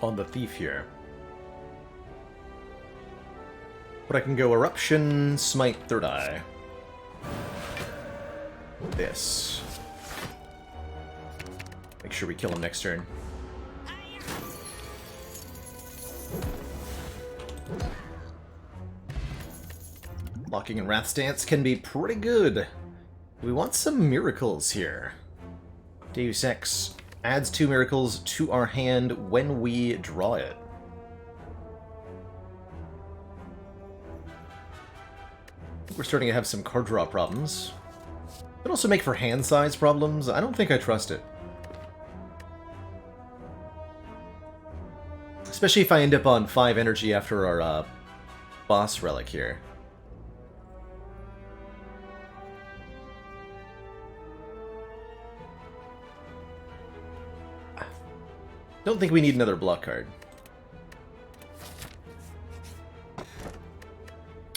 on the thief here. But I can go Eruption, Smite, Third Eye. This. Make sure we kill him next turn. Locking and Wrath Stance can be pretty good. We want some miracles here. Deus Ex adds 2 miracles to our hand when we draw it. We're starting to have some card draw problems. Could also make for hand size problems. I don't think I trust it. Especially if I end up on 5 energy after our boss relic here. Don't think we need another block card.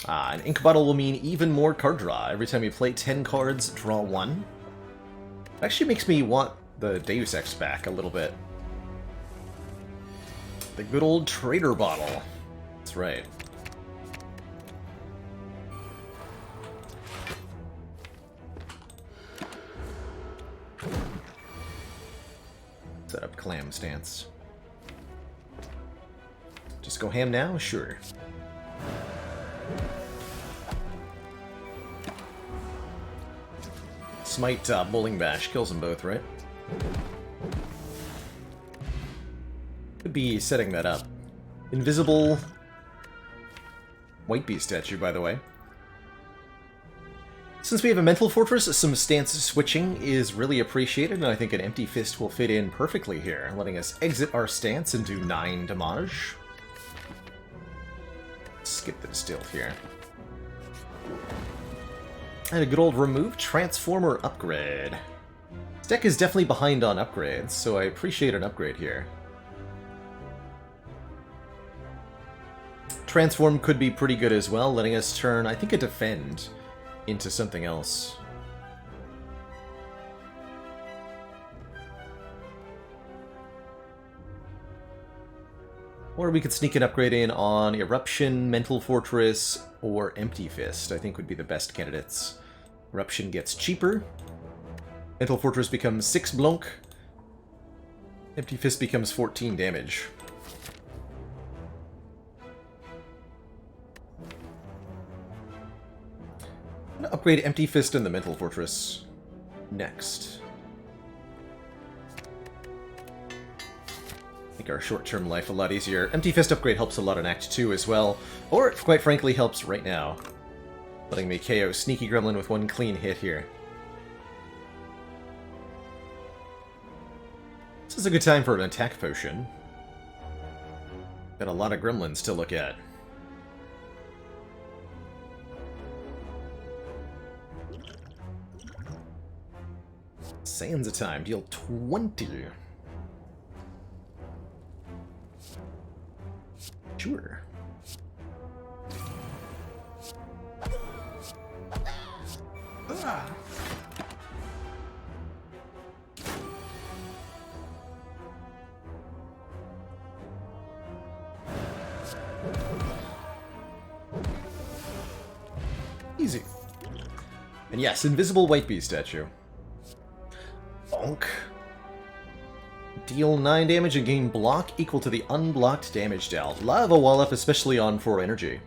An Ink Bottle will mean even more card draw. Every time you play 10 cards, draw 1. It actually makes me want the Deus Ex back a little bit. The good old Trader Bottle. That's right. Set up clam stance. Just go ham now? Sure. Smite Bowling Bash kills them both, right? Could be setting that up. Invisible White Beast statue, by the way. Since we have a Mental Fortress, some stance switching is really appreciated, and I think an Empty Fist will fit in perfectly here, letting us exit our stance and do 9 damage. Skip the distilled here. And a good old remove transformer upgrade. This deck is definitely behind on upgrades, so I appreciate an upgrade here. Transform could be pretty good as well, letting us turn, I think, a defend into something else. Or we could sneak an upgrade in on Eruption, Mental Fortress, or Empty Fist, I think would be the best candidates. Eruption gets cheaper. Mental Fortress becomes 6 blunk. Empty Fist becomes 14 damage. I'm gonna upgrade Empty Fist and the Mental Fortress next. Make our short-term life a lot easier. Empty Fist upgrade helps a lot in Act 2 as well, or quite frankly helps right now. Letting me KO Sneaky Gremlin with 1 clean hit here. This is a good time for an attack potion. Got a lot of gremlins to look at. Sands of Time, deal 20. Sure. Easy. And yes, invisible White Beast statue. Bonk. Deal 9 damage and gain block equal to the unblocked damage dealt. Lava Wallop, especially on 4 energy.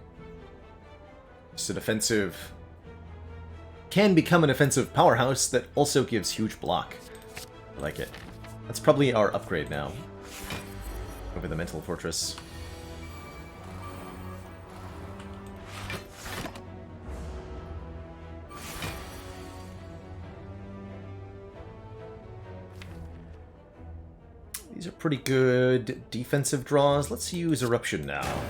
Just an offensive... Can become an offensive powerhouse that also gives huge block. I like it. That's probably our upgrade now. Over the Mental Fortress. These are pretty good defensive draws. Let's use Eruption now.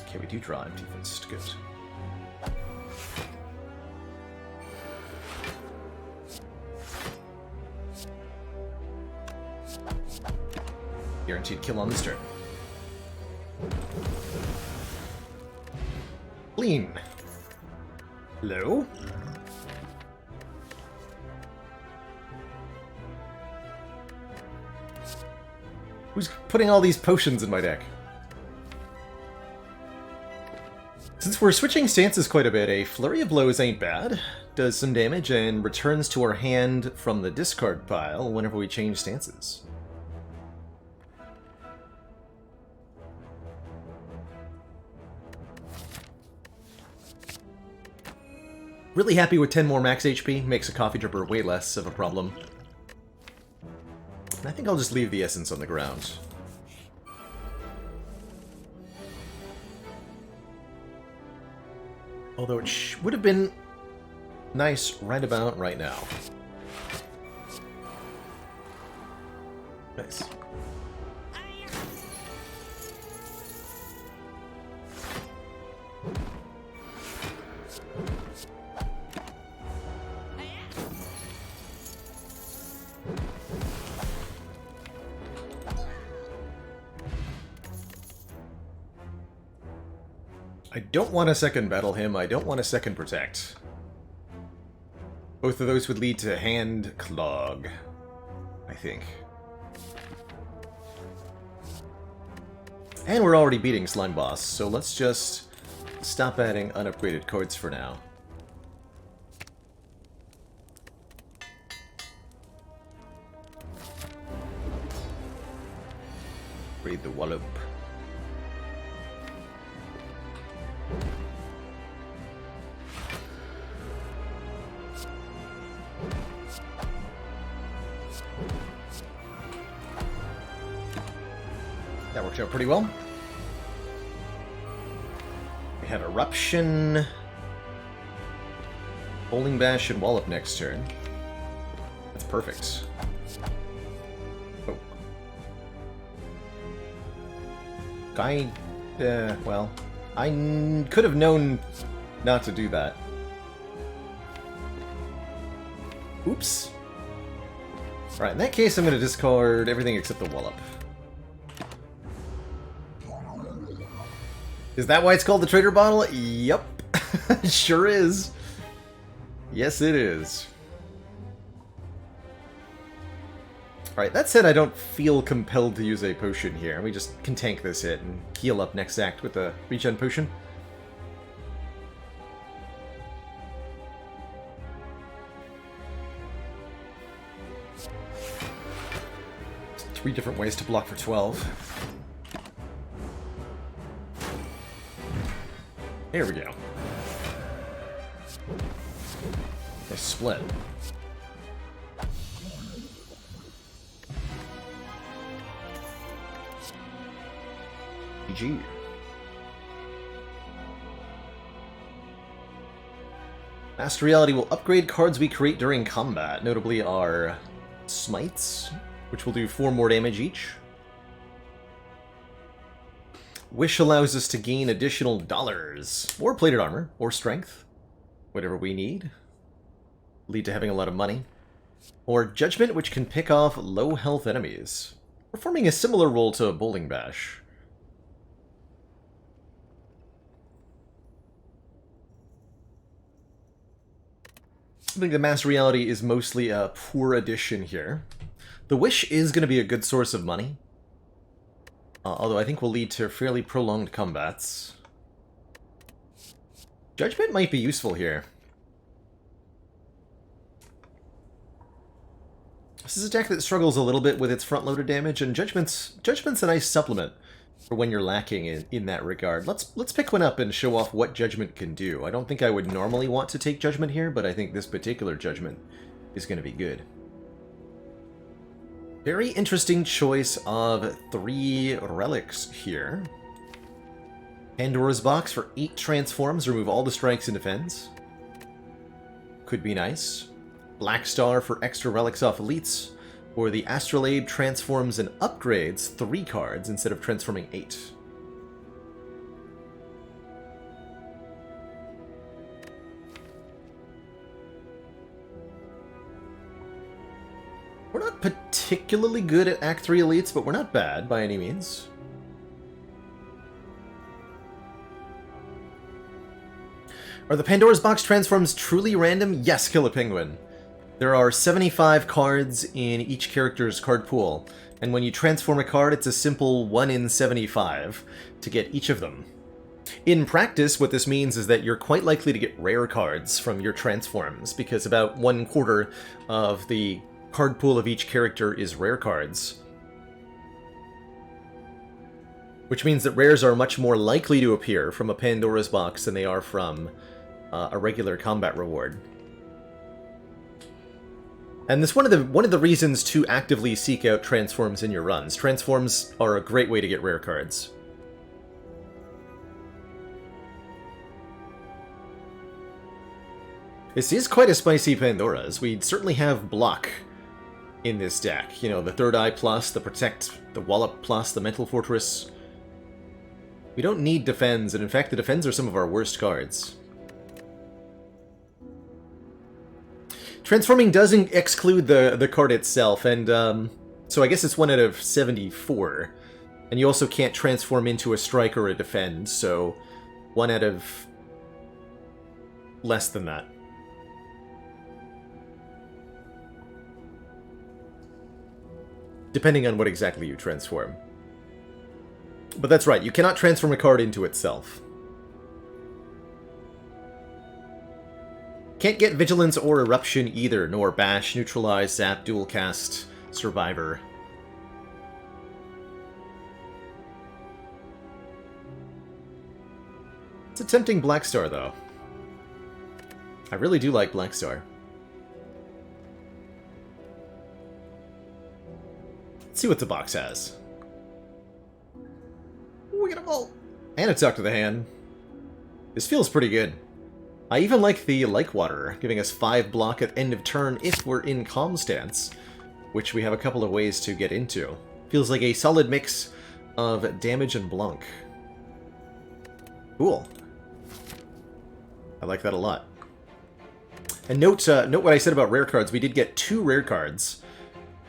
Okay, we do draw Empty Fist. Good. Guaranteed kill on this turn. Clean. Hello? Who's putting all these potions in my deck? Since we're switching stances quite a bit, a Flurry of Blows ain't bad. Does some damage and returns to our hand from the discard pile whenever we change stances. Really happy with 10 more max HP, makes a coffee dripper way less of a problem. And I think I'll just leave the essence on the ground. Although it would have been nice right about right now. Nice. I don't want to second battle him, I don't want to second protect. Both of those would lead to hand clog, I think. And we're already beating Slime Boss, so let's just stop adding unupgraded cards for now. Upgrade the Wallop. That worked out pretty well. We have Eruption, Bowling Bash, and Wallop next turn. That's perfect. Oh. Well, I could have known not to do that. Oops. Alright, in that case I'm going to discard everything except the Wallop. Is that why it's called the Trader Bottle? Yep. Sure is. Yes, it is. Alright, that said, I don't feel compelled to use a potion here. We just can tank this hit and heal up next act with a regen potion. Three different ways to block for 12. There we go. They split. GG. Master Reality will upgrade cards we create during combat, notably our Smites, which will do 4 more damage each. Wish allows us to gain additional dollars, or plated armor, or strength, whatever we need. Lead to having a lot of money. Or Judgment, which can pick off low health enemies, performing a similar role to Bowling Bash. I think the Master Reality is mostly a poor addition here. The Wish is going to be a good source of money. Although I think will lead to fairly prolonged combats. Judgment might be useful here. This is a deck that struggles a little bit with its front-loaded damage, and Judgment's a nice supplement for when you're lacking in that regard. Let's pick one up and show off what Judgment can do. I don't think I would normally want to take Judgment here, but I think this particular Judgment is going to be good. Very interesting choice of 3 relics here. Pandora's Box for 8 transforms, remove all the strikes and defends. Could be nice. Black Star for extra relics off elites, or the Astrolabe transforms and upgrades 3 cards instead of transforming 8. We're not particularly good at Act 3 elites, but we're not bad by any means. Are the Pandora's Box transforms truly random? Yes, Killer Penguin. There are 75 cards in each character's card pool, and when you transform a card, it's a simple 1 in 75 to get each of them. In practice, what this means is that you're quite likely to get rare cards from your transforms, because about 1/4 of the card pool of each character is rare cards. Which means that rares are much more likely to appear from a Pandora's Box than they are from a regular combat reward. And that's one of the reasons to actively seek out transforms in your runs. Transforms are a great way to get rare cards. This is quite a spicy Pandora's. We certainly have block in this deck. You know, the Third Eye plus, the Protect, the Wallop plus, the Mental Fortress. We don't need defends, and in fact the defends are some of our worst cards. Transforming doesn't exclude the card itself, and so I guess it's 1 out of 74. And you also can't transform into a strike or a defend, so 1 out of less than that. Depending on what exactly you transform. But that's right, you cannot transform a card into itself. Can't get Vigilance or Eruption either, nor Bash, Neutralize, Zap, Dual Cast, Survivor. It's a tempting Black Star, though. I really do like Black Star. Let's see what the box has. Ooh, we got a vault! And a Talk to the Hand. This feels pretty good. I even like the Like Water, giving us 5 block at end of turn if we're in Calm Stance, which we have a couple of ways to get into. Feels like a solid mix of damage and Blanc. Cool. I like that a lot. And note what I said about rare cards. We did get 2 rare cards,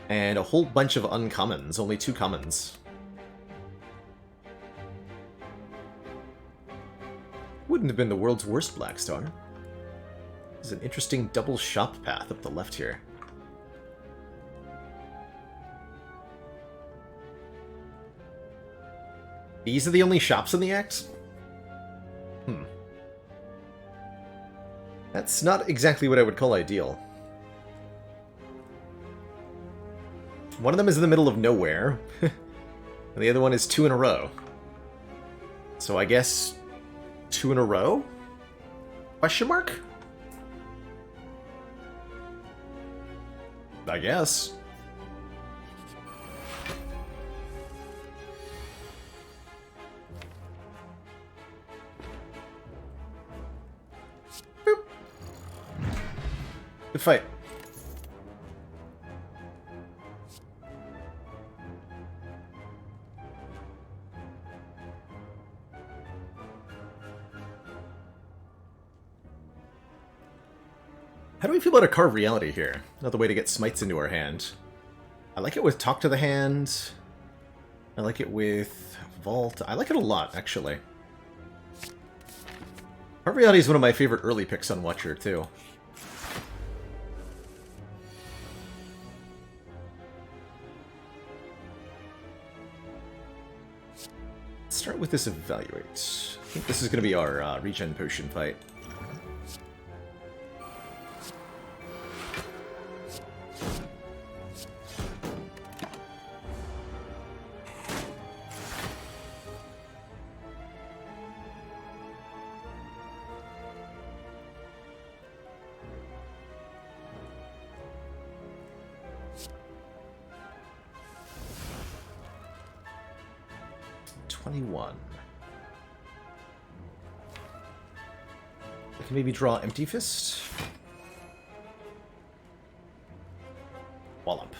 and a whole bunch of uncommons, only 2 commons. Wouldn't have been the world's worst Black Star. There's an interesting double shop path up the left here. These are the only shops in the act? That's not exactly what I would call ideal. One of them is in the middle of nowhere, and the other one is 2 in a row. So I guess 2 in a row? Question mark? I guess. Boop. Good fight. How do we feel about a Carve Reality here? Another way to get smites into our hand. I like it with Talk to the Hand. I like it with Vault. I like it a lot, actually. Carve Reality is one of my favorite early picks on Watcher, too. Let's start with this Evaluate. I think this is going to be our regen potion fight. I can maybe draw Empty Fist. Wallop.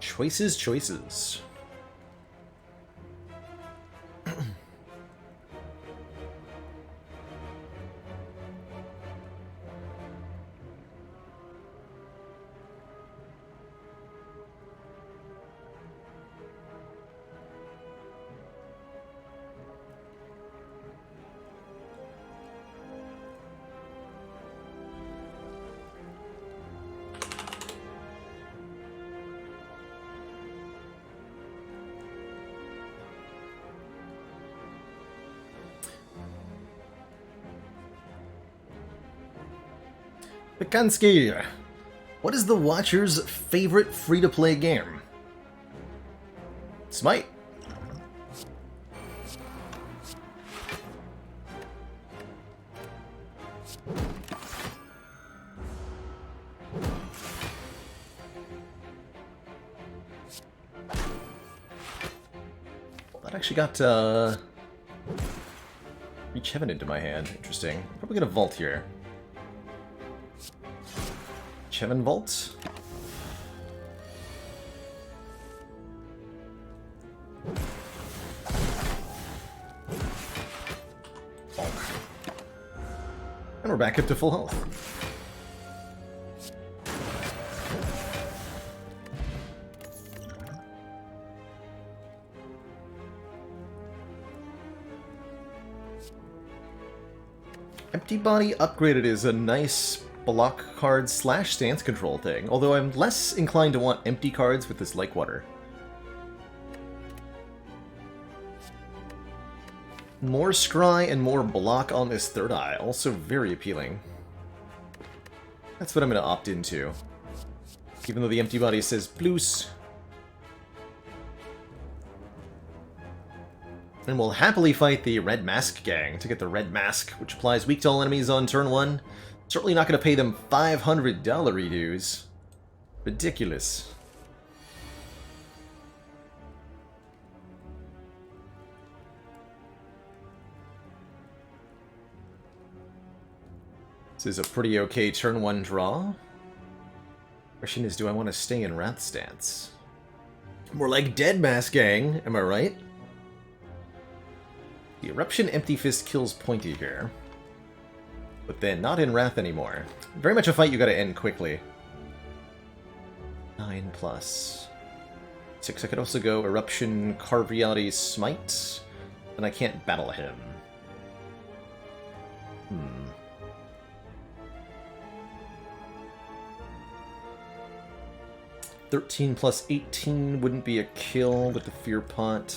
Choices, choices. Pikansky, what is the Watcher's favorite free-to-play game? Smite. Well, that actually got Reach Heaven into my hand. Interesting. Probably gonna Vault here. Heaven Vault. And we're back up to full health. Empty Body upgraded is a nice block card slash stance control thing, although I'm less inclined to want empty cards with this Lake Water. More scry and more block on this third eye, also very appealing. That's what I'm going to opt into. Even though the Empty Body says Plus. And we'll happily fight the Red Mask gang to get the Red Mask, which applies weak to all enemies on turn 1. Certainly not going to pay them $500 redos. Ridiculous. This is a pretty okay turn 1 draw. Question is, do I want to stay in Wrath stance? More like Dead Mask gang, am I right? The Eruption Empty Fist kills Pointy here. But then not in Wrath anymore. Very much a fight you gotta end quickly. 9+. 6, I could also go Eruption Carviati Smite, and I can't battle him. 13 plus 18 wouldn't be a kill with the Fear Pot.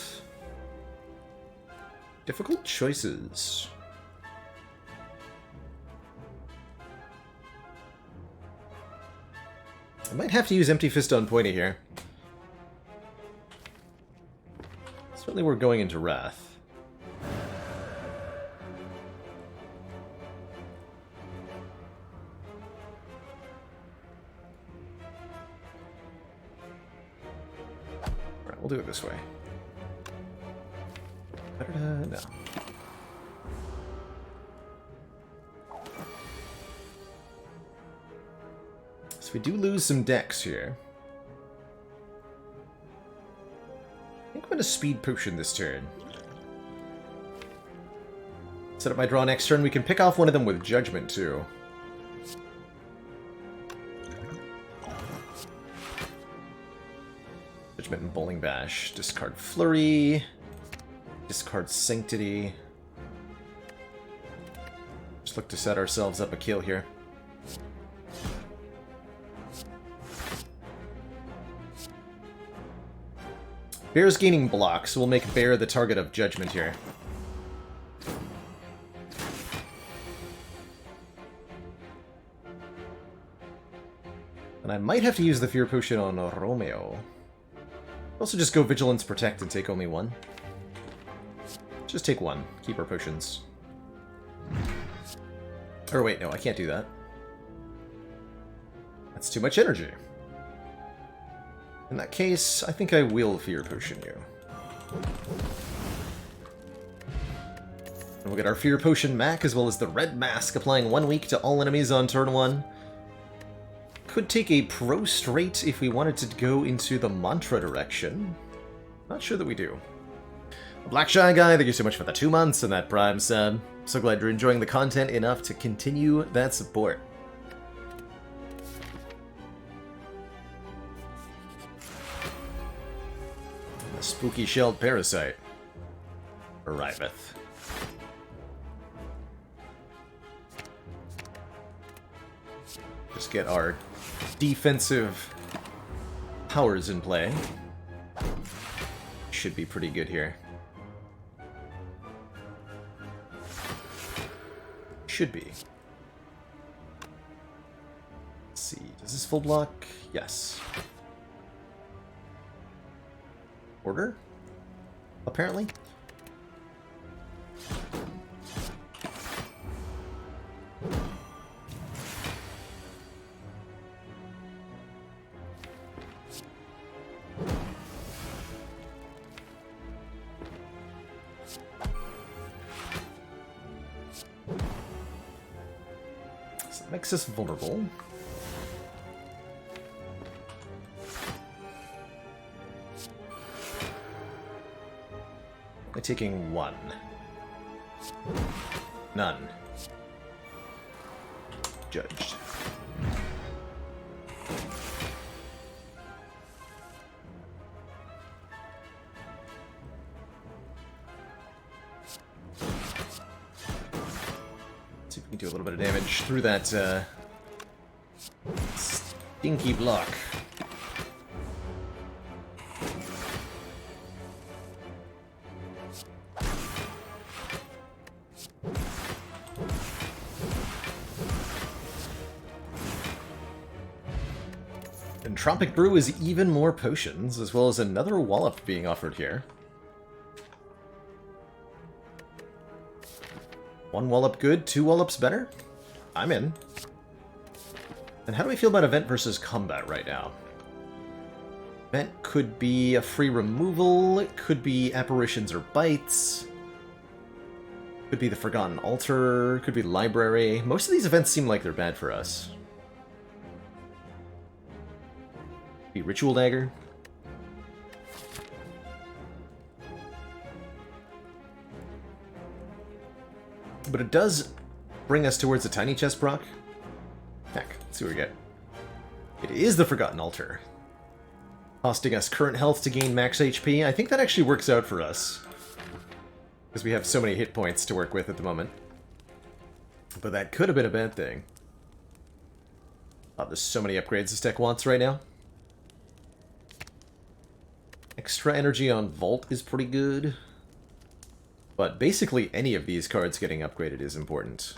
Difficult choices. I might have to use Empty Fist on Pointy here. Certainly we're going into Wrath. Alright, we'll do it this way. No. So we do lose some decks here. I think I'm going to Speed Potion this turn. Set up my draw next turn. We can pick off one of them with Judgment, too. Judgment and Bowling Bash. Discard Flurry. Discard Sanctity. Just look to set ourselves up a kill here. Bear's gaining blocks, so we'll make Bear the target of Judgment here. And I might have to use the Fear Potion on Romeo. Also just go Vigilance Protect and take only one. Just take one. Keep our potions. Or wait, no, I can't do that. That's too much energy. In that case, I think I will Fear Potion you. And we'll get our Fear Potion Mac, as well as the Red Mask, applying 1 week to all enemies on turn 1. Could take a Pro straight if we wanted to go into the Mantra direction. Not sure that we do. Black Shy Guy, thank you so much for the 2 months and that Prime sub. So glad you're enjoying the content enough to continue that support. The Spooky Shelled Parasite arriveth. Just get our defensive powers in play. Should be pretty good here. Should be. Let's see. Does this full block? Yes. Order? Apparently. Makes us vulnerable. By taking 1. None. Judged. See if we can do a little bit of damage through that stinky block. Entropic Brew is even more potions, as well as another wallop being offered here. One wallop good, two wallops better? I'm in. And how do we feel about event versus combat right now? Event could be a free removal, it could be apparitions or bites, could be the Forgotten Altar, could be library. Most of these events seem like they're bad for us. Be Ritual Dagger. But it does bring us towards a tiny chest proc. Heck, let's see what we get. It is the Forgotten Altar. Costing us current health to gain max HP. I think that actually works out for us, because we have so many hit points to work with at the moment. But that could have been a bad thing. Oh, there's so many upgrades this deck wants right now. Extra energy on Vault is pretty good. But basically any of these cards getting upgraded is important.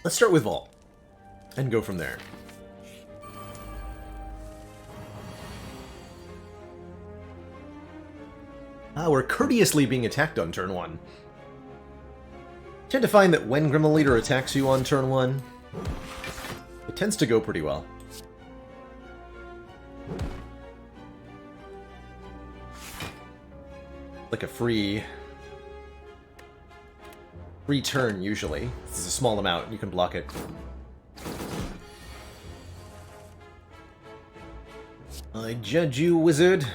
Let's start with Vault and go from there. Ah, we're courteously being attacked on turn 1. I tend to find that when Gremlin Leader attacks you on turn 1, it tends to go pretty well. Like a free turn, usually. This is a small amount, you can block it. I judge you, wizard.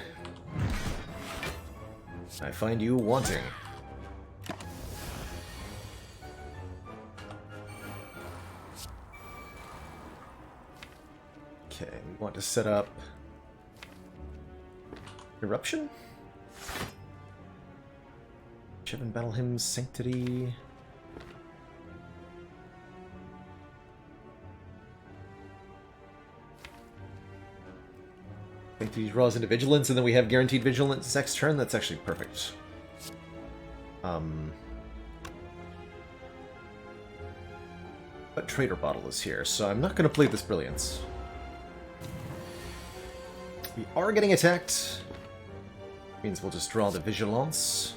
I find you wanting. Okay, we want to set up Eruption? Chivin Battle Hymn's Sanctity. Sanctity draws into Vigilance, and then we have guaranteed Vigilance next turn. That's actually perfect. But Trader Bottle is here, so I'm not going to play this Brilliance. We are getting attacked. Means we'll just draw the Vigilance.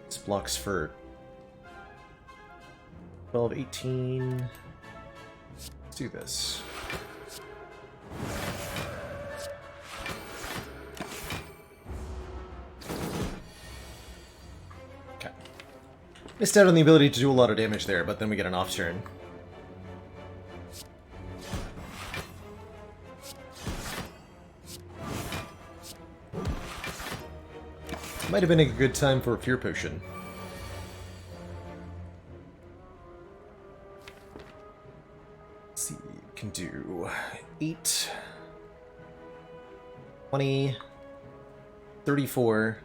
This blocks for 12, 18. Let's do this. Missed out on the ability to do a lot of damage there, but then we get an off turn. Might have been a good time for a Fear Potion. Let's see, we can do 8, 20, 34,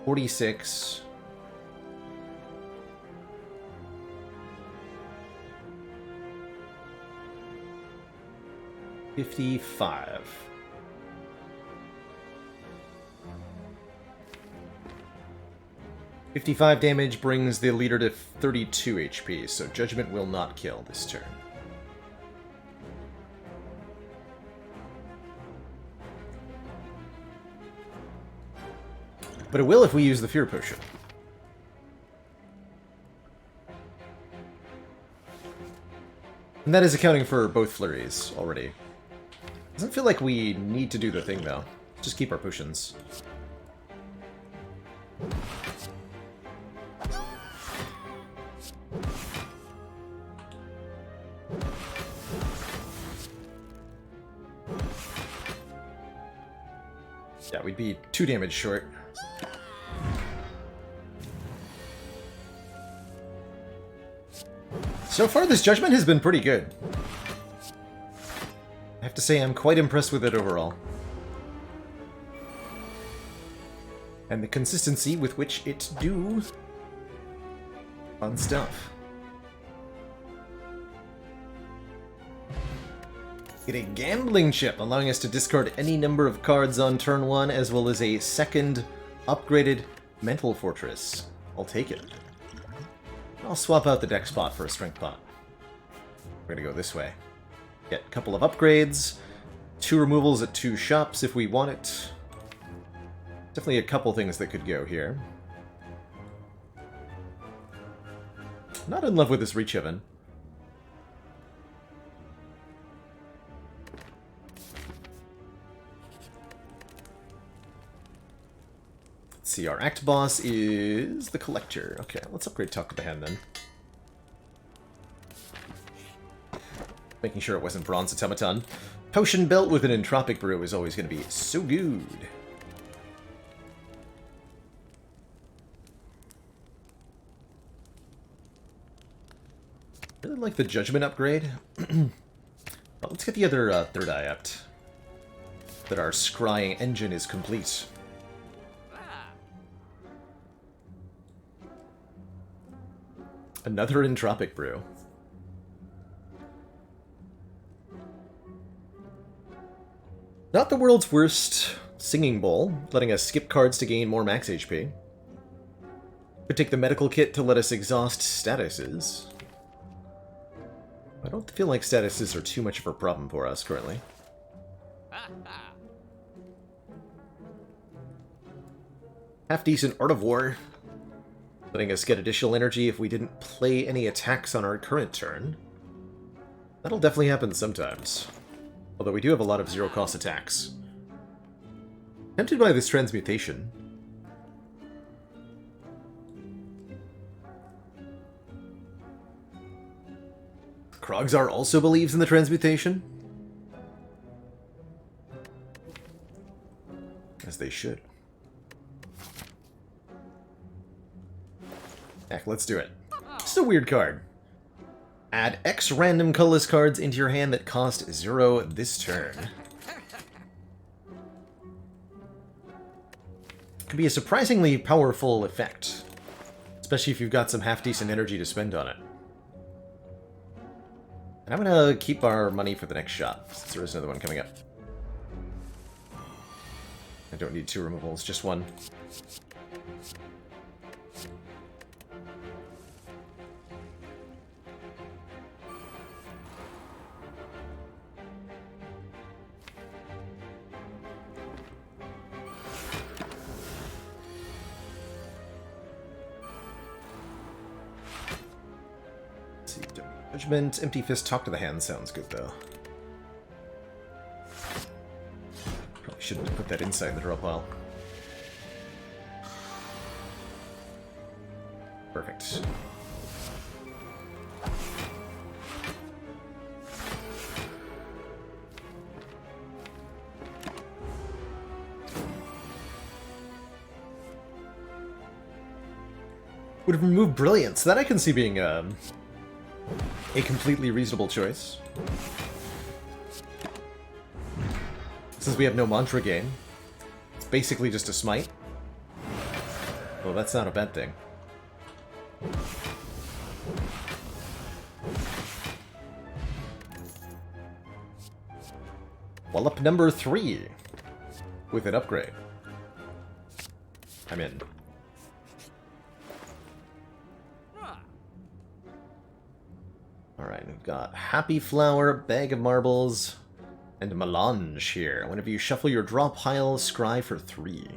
46... 55. $55 damage brings the leader to 32 HP, so Judgment will not kill this turn. But it will if we use the Fear Potion. And that is accounting for both flurries already. Doesn't feel like we need to do the thing, though. Just keep our potions. Yeah, we'd be 2 damage short. So far, this Judgment has been pretty good. I have to say, I'm quite impressed with it overall. And the consistency with which it do fun stuff. Get a gambling chip, allowing us to discard any number of cards on turn 1, as well as a second upgraded mental fortress. I'll take it. I'll swap out the deck spot for a strength pot. We're gonna go this way. Get a couple of upgrades, 2 removals at 2 shops if we want it. Definitely a couple things that could go here. Not in love with this Reach Heaven. Let's see, our Act Boss is the Collector. Okay, let's upgrade Talk to the Hand then. Making sure it wasn't Bronze Automaton. Potion Belt with an Entropic Brew is always going to be so good. Really like the Judgment upgrade. Well, let's get the other third eye up. That our scrying engine is complete. Another Entropic Brew. Not the world's worst singing bowl, letting us skip cards to gain more max HP. Could take the medical kit to let us exhaust statuses. I don't feel like statuses are too much of a problem for us currently. Half decent Art of War, letting us get additional energy if we didn't play any attacks on our current turn. That'll definitely happen sometimes. Although we do have a lot of zero-cost attacks. Tempted by this transmutation. Krogzar also believes in the transmutation. As they should. Heck, let's do it. Just a weird card. Add X random colorless cards into your hand that cost 0 this turn. Could be a surprisingly powerful effect. Especially if you've got some half-decent energy to spend on it. And I'm gonna keep our money for the next shot, since there is another one coming up. I don't need 2 removals, just 1. Judgment, Empty Fist, Talk to the Hand sounds good, though. Probably shouldn't have put that inside the draw pile. Perfect. Would have removed Brilliance. That I can see being a completely reasonable choice. Since we have no mantra gain, it's basically just a smite. Well, that's not a bad thing. Well, up number 3 with an upgrade. I'm in. Alright, we've got Happy Flower, Bag of Marbles, and Melange here. Whenever you shuffle your draw pile, scry for 3.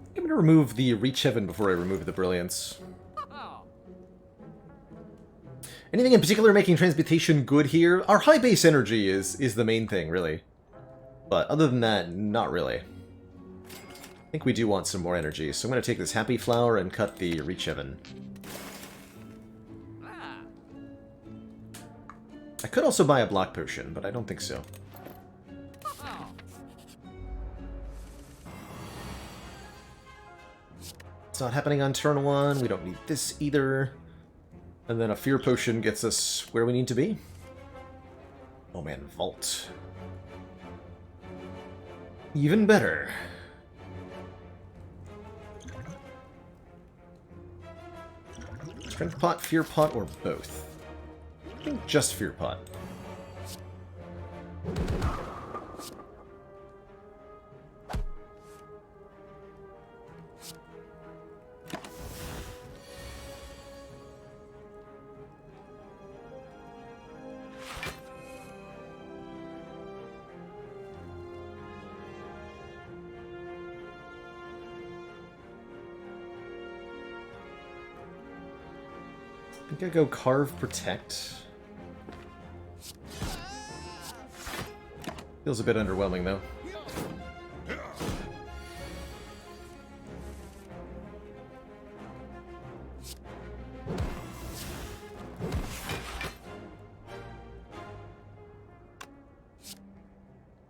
I'm going to remove the Reach Heaven before I remove the Brilliance. Anything in particular making Transmutation good here? Our high base energy is the main thing, really. But other than that, not really. I think we do want some more energy, so I'm going to take this Happy Flower and cut the Reach Heaven. I could also buy a block potion, but I don't think so. It's not happening on turn 1. We don't need this either. And then a fear potion gets us where we need to be. Oh man, Vault. Even better. Strength pot, fear pot, or both? I think just fear pot. I think I go Carve Protect. Feels a bit underwhelming, though.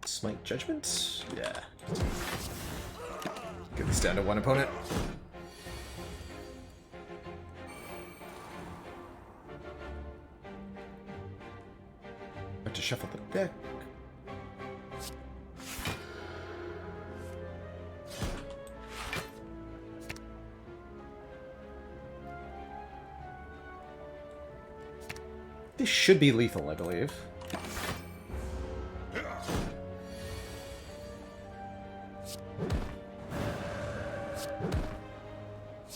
Smite Judgment? Yeah. Get this down to one opponent. To shuffle the deck. This should be lethal, I believe.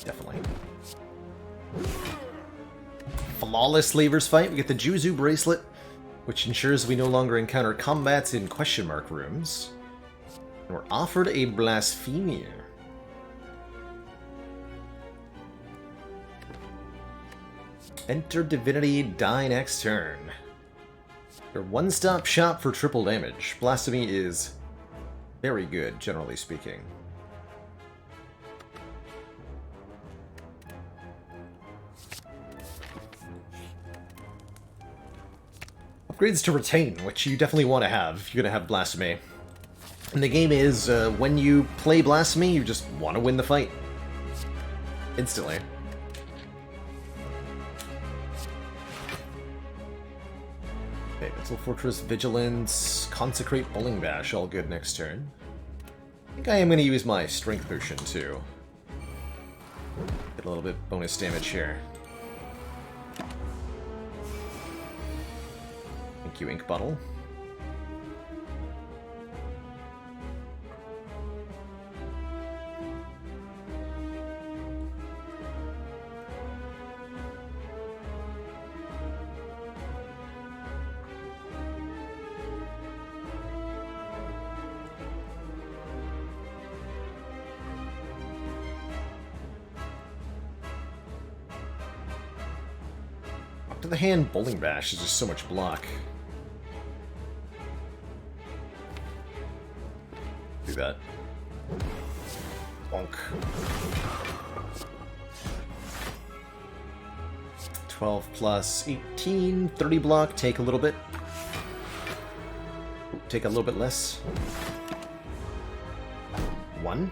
Definitely. Flawless Slavers fight. We get the Juzu bracelet, which ensures we no longer encounter combats in question mark rooms. And we're offered a Blasphemia. Enter Divinity, die next turn. They're one-stop shop for triple damage. Blasphemy is very good, generally speaking. Upgrades to Retain, which you definitely want to have if you're going to have Blasphemy. And the game is, when you play Blasphemy, you just want to win the fight. Instantly. Okay, Mental Fortress, Vigilance, Consecrate, Bowling Bash, all good next turn. I think I am going to use my Strength Potion, too. Get a little bit bonus damage here. Thank you, Ink Bottle. Up to the hand, Bowling Bash is just so much block. Do that. Bonk. 12 plus 18, 30 block, take a little bit. Take a little bit less. 1,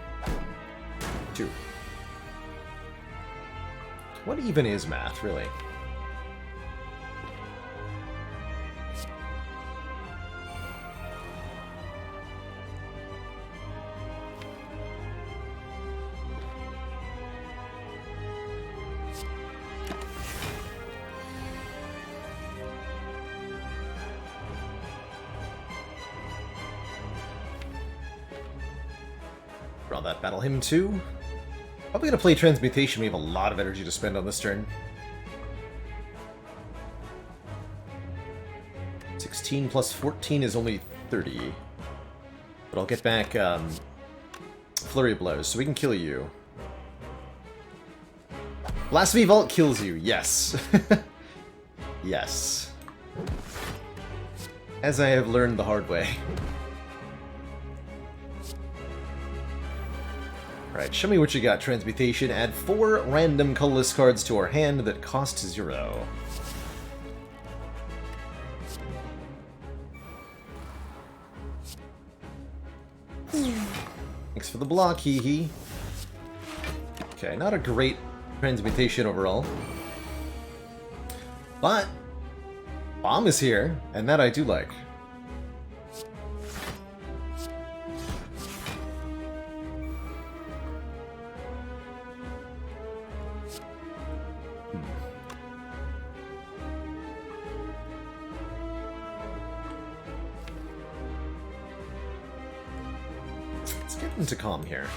2. What even is math, really? Draw that, battle him too. Probably gonna play Transmutation. We have a lot of energy to spend on this turn. 16 plus 14 is only 30. But I'll get back Flurry of Blows, so we can kill you. Blasphemy Vault kills you, yes. Yes. As I have learned the hard way. Alright, show me what you got. Transmutation. Add 4 random colorless cards to our hand that cost 0. Thanks for the block, hee hee. Okay, not a great transmutation overall. But bomb is here, and that I do like. Let's get into calm here.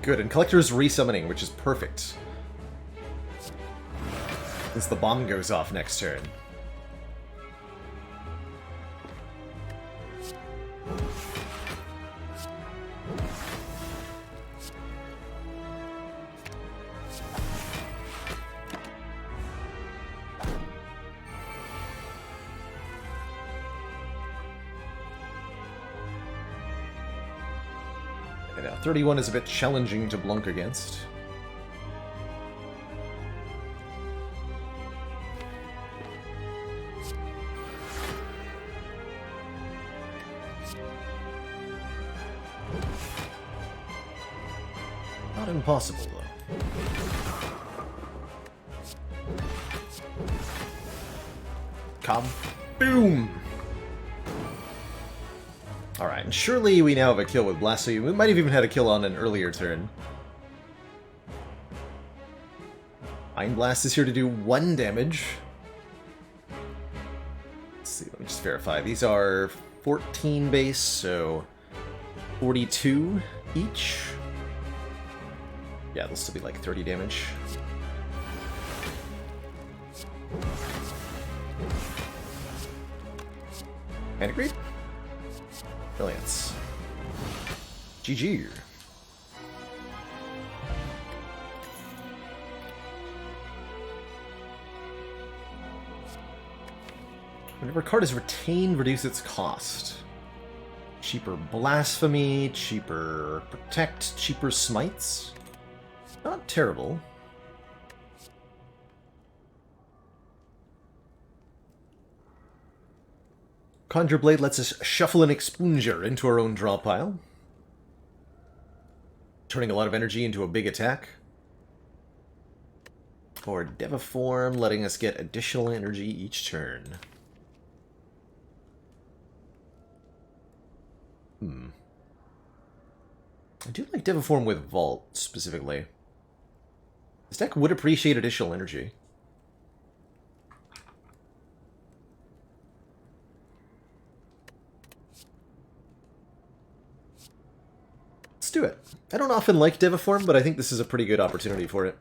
Good, and Collector's resummoning, which is perfect. Since the bomb goes off next turn. And now 31 is a bit challenging to blunk against. Not impossible, though. Come. Boom! Alright, and surely we now have a kill with Blast, so we might have even had a kill on an earlier turn. Mind Blast is here to do 1 damage. Let's see, let me just verify. These are 14 base, so 42 each. Yeah, they'll still be like 30 damage. And agreed. Brilliance. GG. Whenever a card is retained, reduce its cost. Cheaper Blasphemy, cheaper Protect, cheaper Smites. Not terrible. Conjure Blade lets us shuffle an Expunger into our own draw pile, turning a lot of energy into a big attack. Or Deviform, letting us get additional energy each turn. I do like Deviform with Vault, specifically. This deck would appreciate additional energy. Let's do it. I don't often like Deviform, but I think this is a pretty good opportunity for it.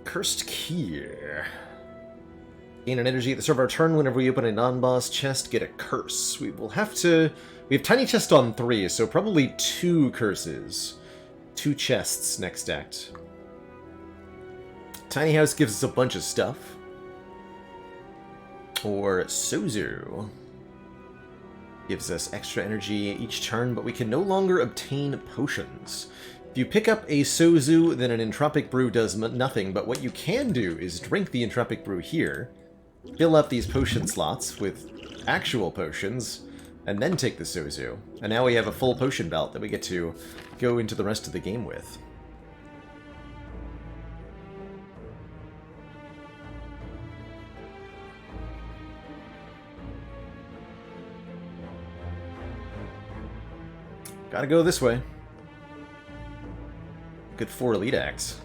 Cursed Key. Gain an energy at the start of our turn. Whenever we open a non-boss chest, get a curse. We have Tiny Chest on 3, so probably 2 curses. 2 chests next act. Tiny House gives us a bunch of stuff. Or Sozu gives us extra energy each turn, but we can no longer obtain potions. If you pick up a Sozu, then an Entropic Brew does nothing, but what you can do is drink the Entropic Brew here, fill up these potion slots with actual potions, and then take the Sozu. And now we have a full potion belt that we get to go into the rest of the game with. Gotta go this way. Good 4 Elite Acts.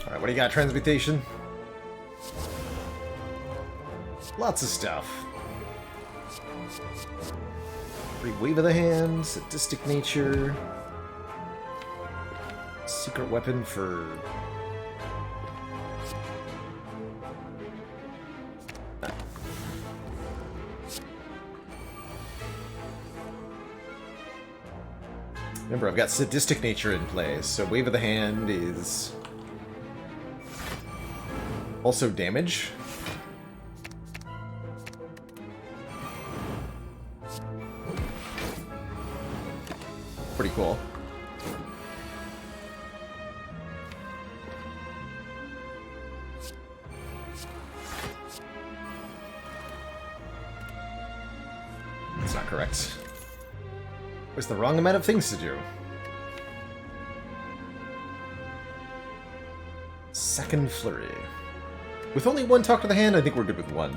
Alright, what do you got, Transmutation? Lots of stuff. Free Wave of the Hand, Sadistic Nature, Secret Weapon for... Remember, I've got Sadistic Nature in play, so Wave of the Hand is also damage. Pretty cool. That's not correct. There's the wrong amount of things to do. Second Flurry. With only one Talk to the Hand, I think we're good with one.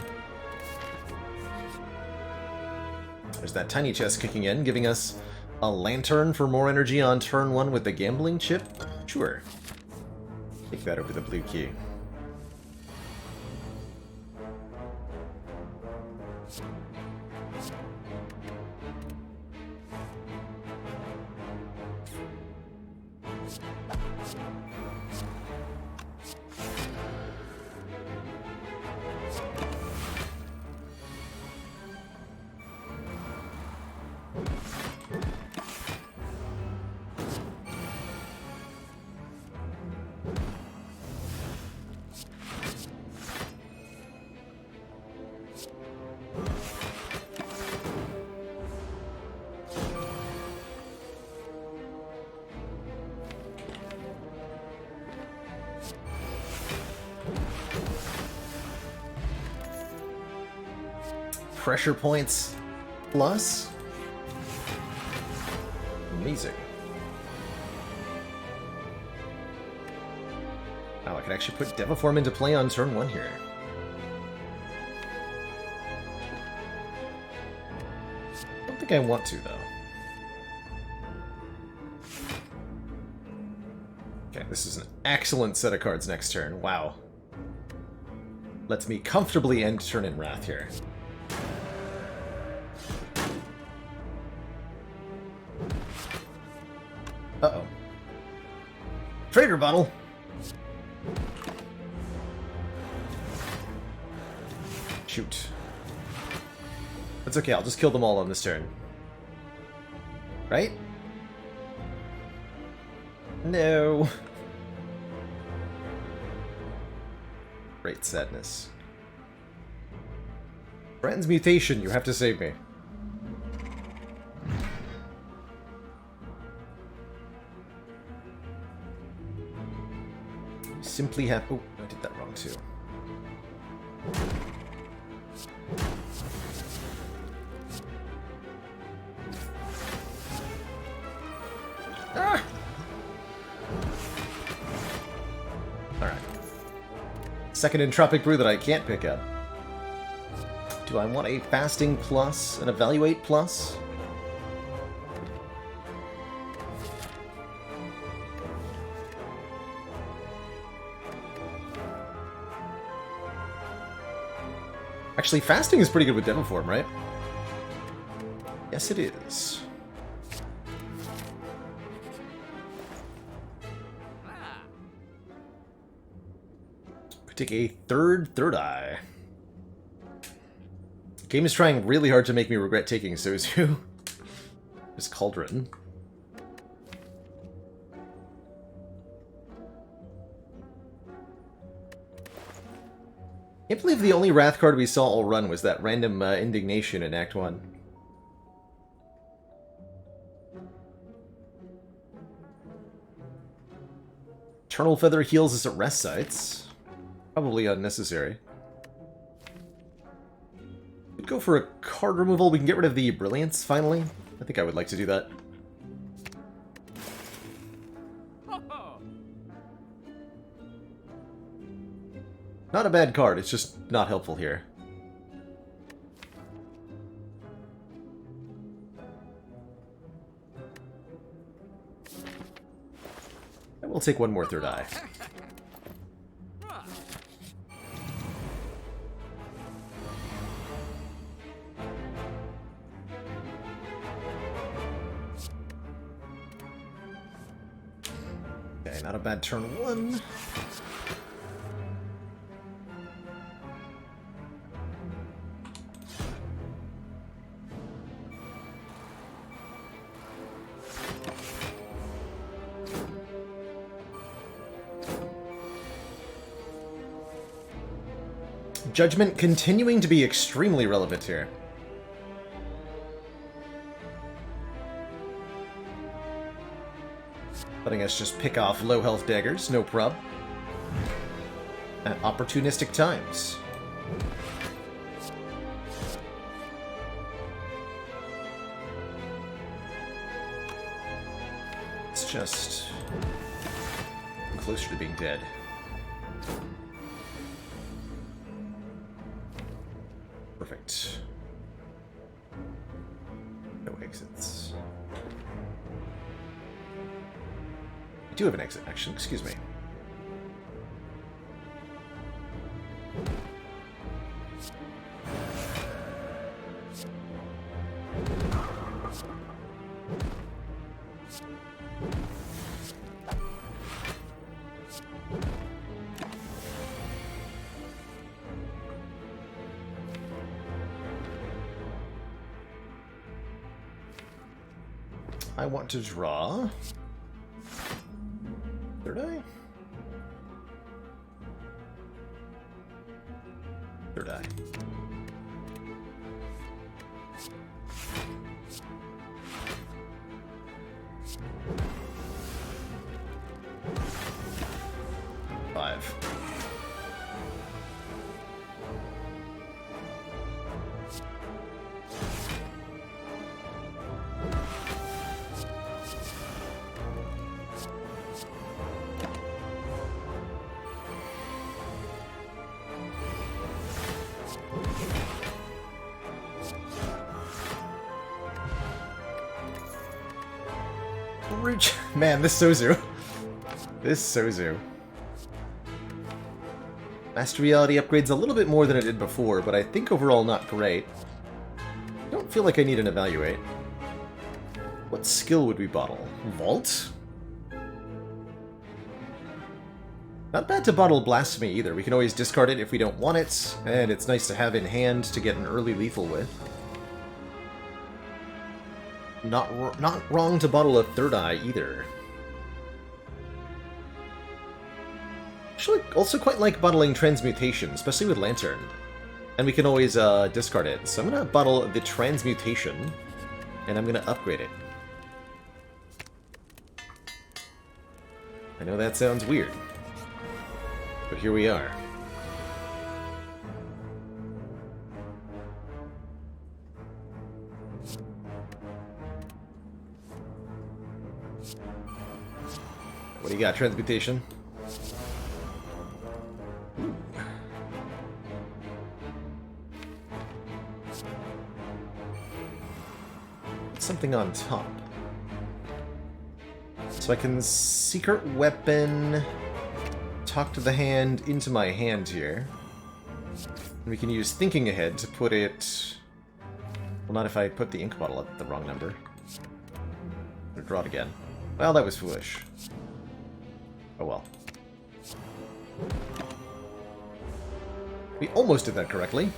There's that tiny chest kicking in, giving us a Lantern for more energy on turn 1 with the Gambling Chip. Sure. Take that over the blue key. Pressure points plus. Amazing. Wow, I can actually put Devaform into play on turn 1 here. I don't think I want to, though. Okay, this is an excellent set of cards next turn. Wow. Lets me comfortably end turn in Wrath here. Uh-oh. Trader Bottle! Shoot. That's okay, I'll just kill them all on this turn. Right? No. Great sadness. Transmutation, you have to save me. Simply have... Oh, I did that wrong too. Ah! Alright. Second Entropic Brew that I can't pick up. Do I want a Fasting Plus, an Evaluate Plus? Actually, Fasting is pretty good with Devaform, right? Yes, it is. Could take a third eye. Game is trying really hard to make me regret taking Sozu. This Cauldron. Can't believe the only Wrath card we saw all run was that random Indignation in Act 1. Eternal Feather heals us at rest sites. Probably unnecessary. Could go for a card removal. We can get rid of the Brilliance, finally. I think I would like to do that. Not a bad card, it's just not helpful here. I will take one more third eye. Okay, not a bad turn one. Judgment continuing to be extremely relevant here. Letting us just pick off low health daggers, no prob. At opportunistic times. It's just closer to being dead. Perfect. No exits. I do have an exit, actually. Excuse me. I want to draw third eye? Third eye. Five. Man, this Sozu. This Sozu. Master Reality upgrades a little bit more than it did before, but I think overall not great. I don't feel like I need an Evaluate. What skill would we bottle? Vault? Not bad to bottle Blasphemy either. We can always discard it if we don't want it, and it's nice to have in hand to get an early lethal with. Not wrong to bottle a third eye either. Actually, also quite like bottling Transmutation, especially with Lantern. And we can always discard it. So I'm going to bottle the Transmutation, and I'm going to upgrade it. I know that sounds weird, but here we are. What do you got, Transmutation? Something on top. So I can Secret Weapon, talk to the hand into my hand here. And we can use Thinking Ahead to put it... Well, not if I put the ink bottle at the wrong number. Or draw it again. Well, that was foolish. Oh well. We almost did that correctly.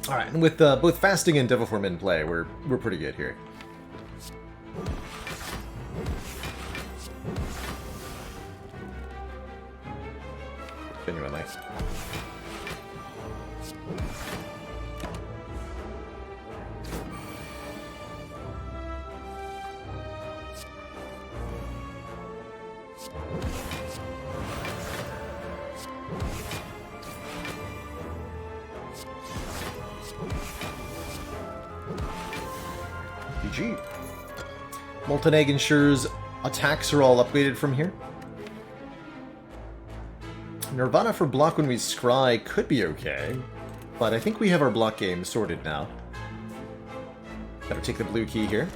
Alright, and with both Fasting and Devil Form in play, we're pretty good here. Genuinely. GG. Molten Egg ensures attacks are all upgraded from here. Nirvana for block when we scry could be okay, but I think we have our block game sorted now. Better take the blue key here.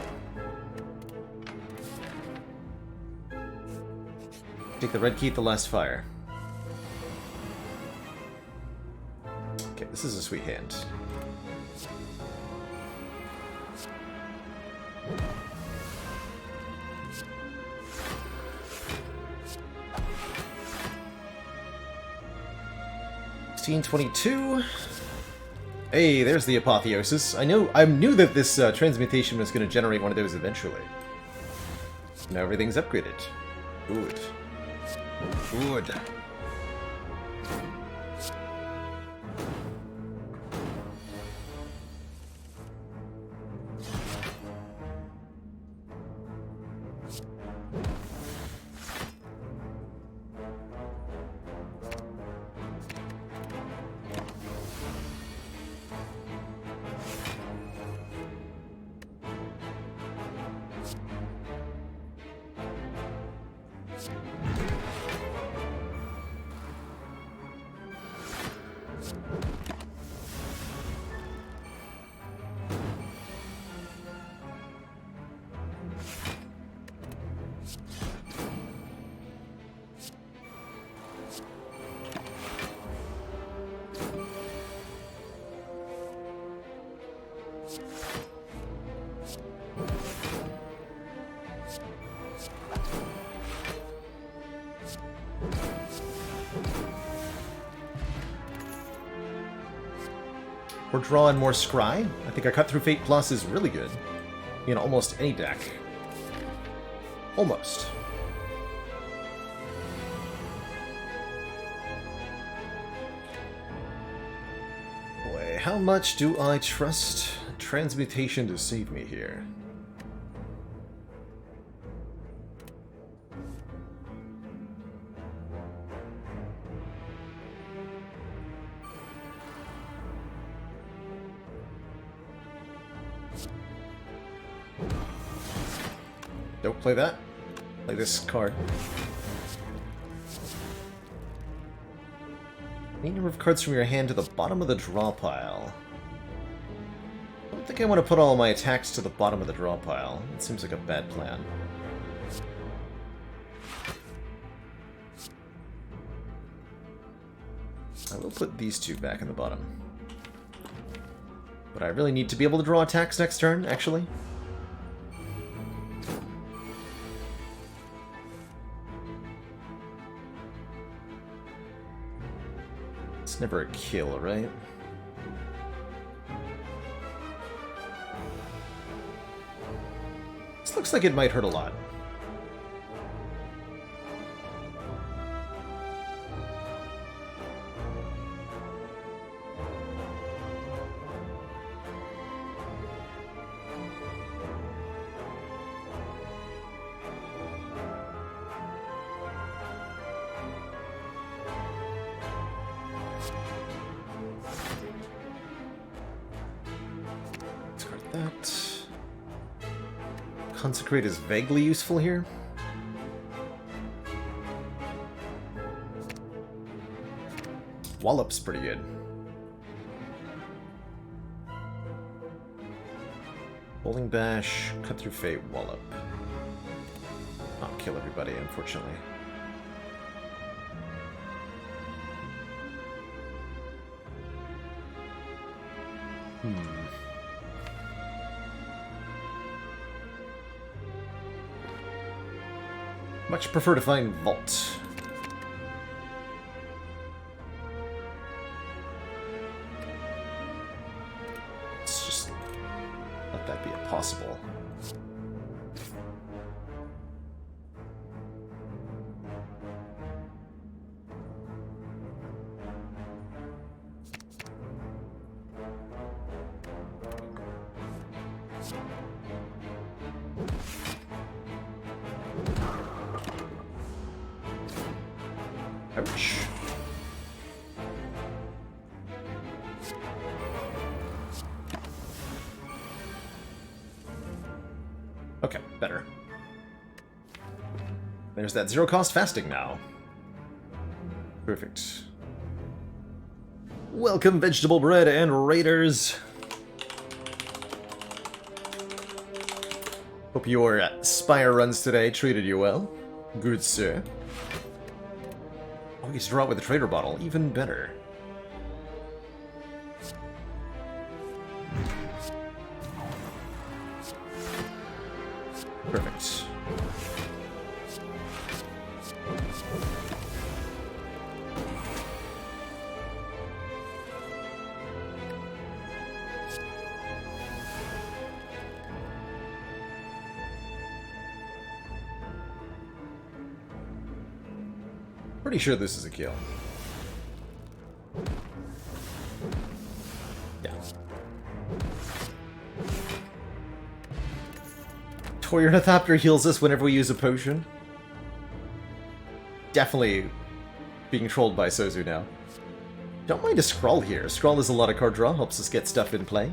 Take the red key at the last fire. Okay, this is a sweet hand. $16.22. Hey, there's the apotheosis. I knew that this transmutation was going to generate one of those eventually. Now everything's upgraded. Good. Good. We're drawing more Scry. I think our Cut Through Fate Plus is really good in almost any deck. Almost. Boy, how much do I trust Transmutation to save me here? Don't play that. Play this card. Need to move cards from your hand to the bottom of the draw pile. I don't think I want to put all my attacks to the bottom of the draw pile. It seems like a bad plan. I will put these two back in the bottom. But I really need to be able to draw attacks next turn, actually. It's never a kill, right? This looks like it might hurt a lot. Consecrate is vaguely useful here. Wallop's pretty good. Bowling Bash, Cut Through Fate, Wallop. Not kill everybody, unfortunately. Much prefer to find Vault. Could that be possible? Ouch. Okay, better. There's that zero-cost fasting now. Perfect. Welcome, vegetable bread and raiders. Hope your Spire runs today treated you well. Good, sir. Oh, you just draw it with a trader bottle. Even better. Perfect. Pretty sure this is a kill. Yeah. Toyornithopter heals us whenever we use a potion. Definitely being trolled by Sozu now. Don't mind a Skrull here. Skrull is a lot of card draw, helps us get stuff in play.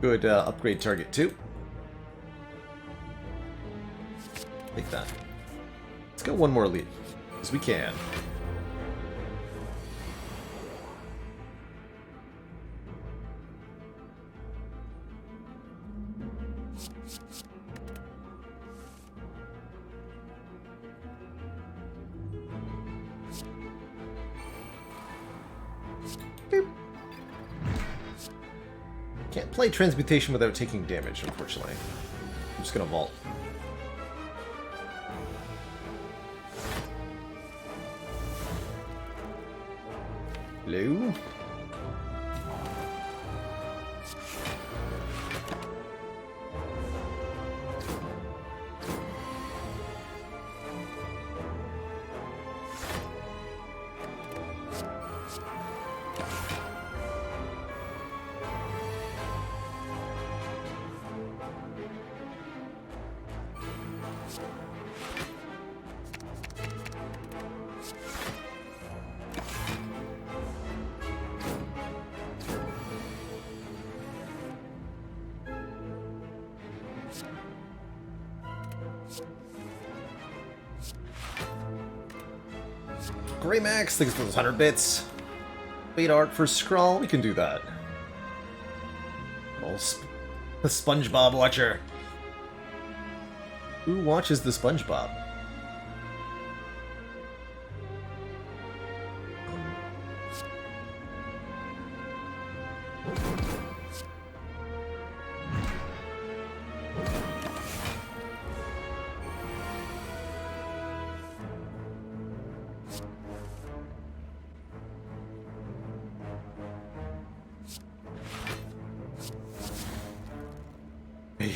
Good upgrade target too. Take that. Let's go one more lead. As we can. Boop. Can't play Transmutation without taking damage, unfortunately. I'm just gonna vault. Hello? Grey Max, thanks for those 100 bits. Bait art for Skrull, we can do that. Oh, the SpongeBob watcher. Who watches the SpongeBob?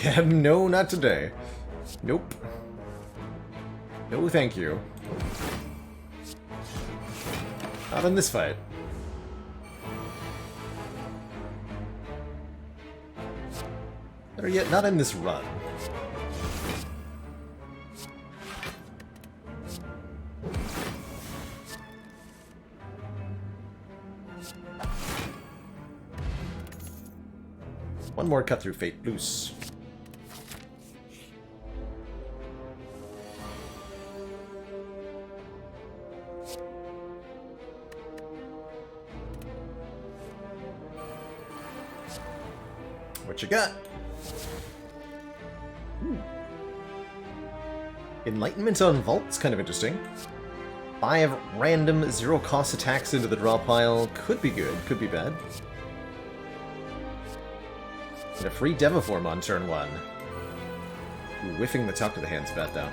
Yeah, no, not today. Nope. No, thank you. Not in this fight. Better yet, not in this run. One more cut through Fate loose. What you got? Ooh. Enlightenment on Vault's kind of interesting. 5 random zero-cost attacks into the draw pile. Could be good, could be bad. And a free Devaform on turn 1. Ooh, whiffing the top of the hand's bad though.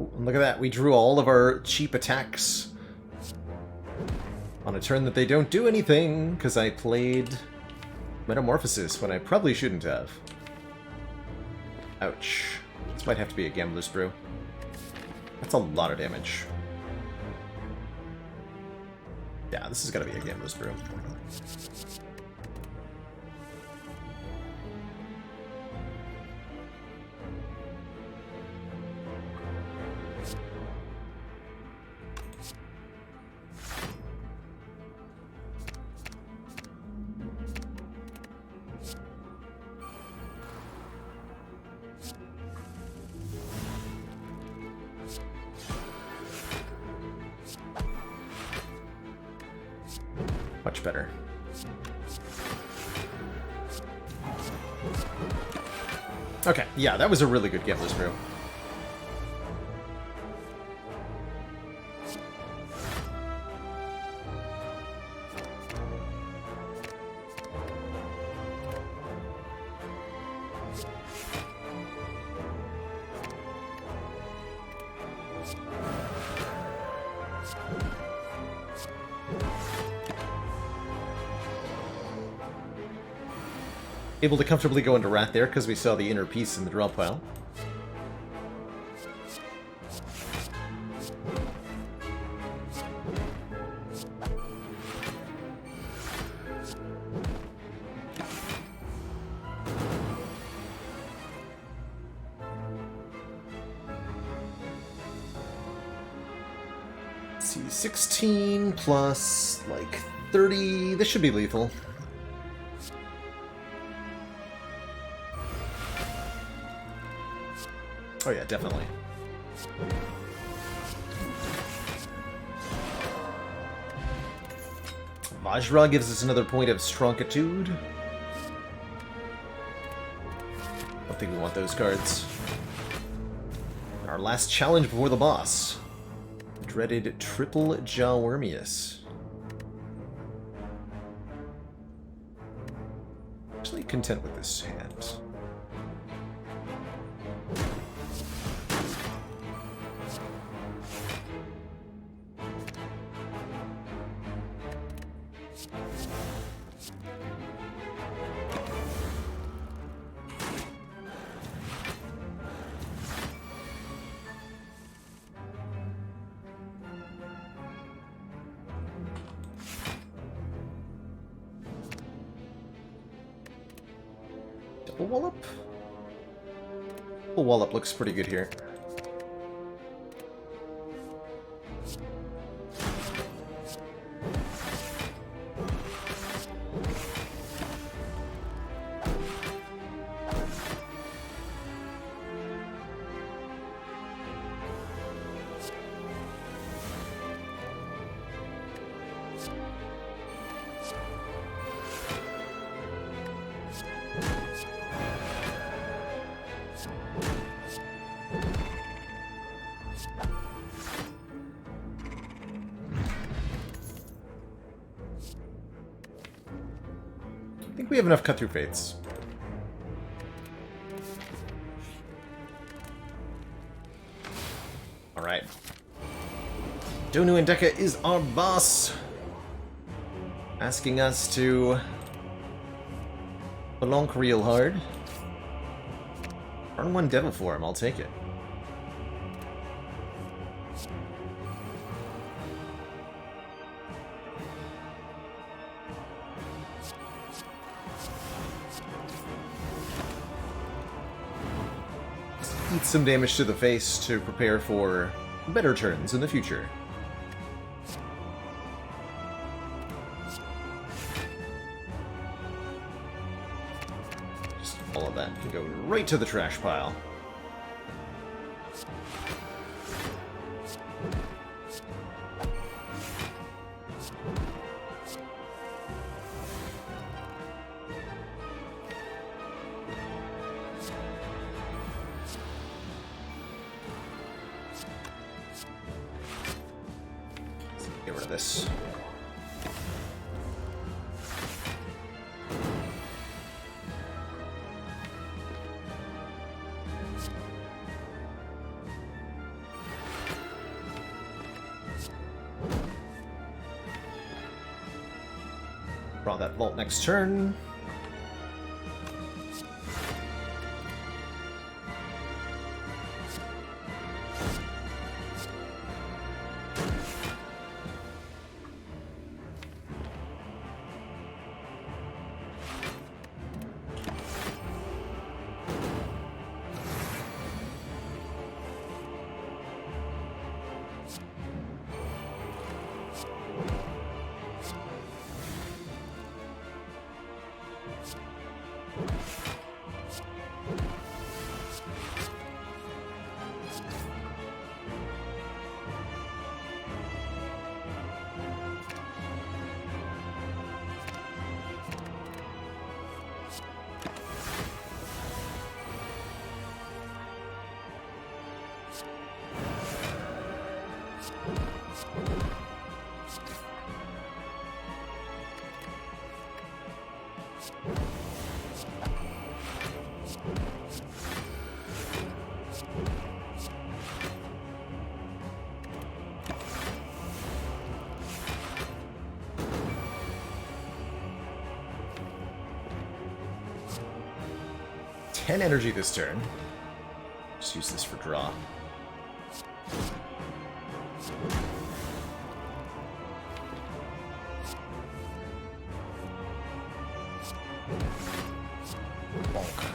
Ooh, and look at that, we drew all of our cheap attacks on a turn that they don't do anything, because I played Metamorphosis when I probably shouldn't have. Ouch. This might have to be a Gambler's Brew. That's a lot of damage. Yeah, this has got to be a Gambler's Brew. Much better. Okay, yeah, that was a really good Gambler's Brew. Able to comfortably go into Rat there because we saw the inner piece in the draw pile. Let's see, 16 plus like 30. This should be lethal. Oh yeah, definitely. Vajra gives us another point of Strongitude. Don't think we want those cards. Our last challenge before the boss. Dreaded Triple Jaw Wormius. Actually content with this hand. Double Wallop? Double Wallop looks pretty good here. I think we have enough cut-through fates. Alright. Donu Indeka is our boss, asking us to belonk real hard. Turn 1 Devil Form, I'll take it. Eat some damage to the face to prepare for better turns in the future. Just all of that can go right to the trash pile. Get rid of this. Draw that vault next turn. Energy this turn. Just use this for draw. Bonk.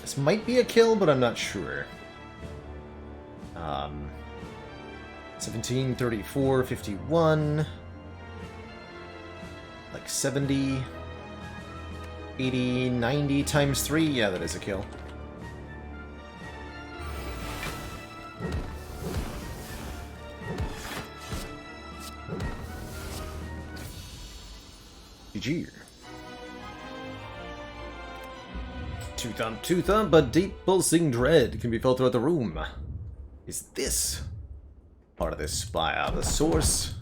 This might be a kill, but I'm not sure. 17, 34, 51... like 70... 80, 90 times 3? Yeah, that is a kill. GG. Two thump, but deep pulsing dread can be felt throughout the room. Is this part of this spire the source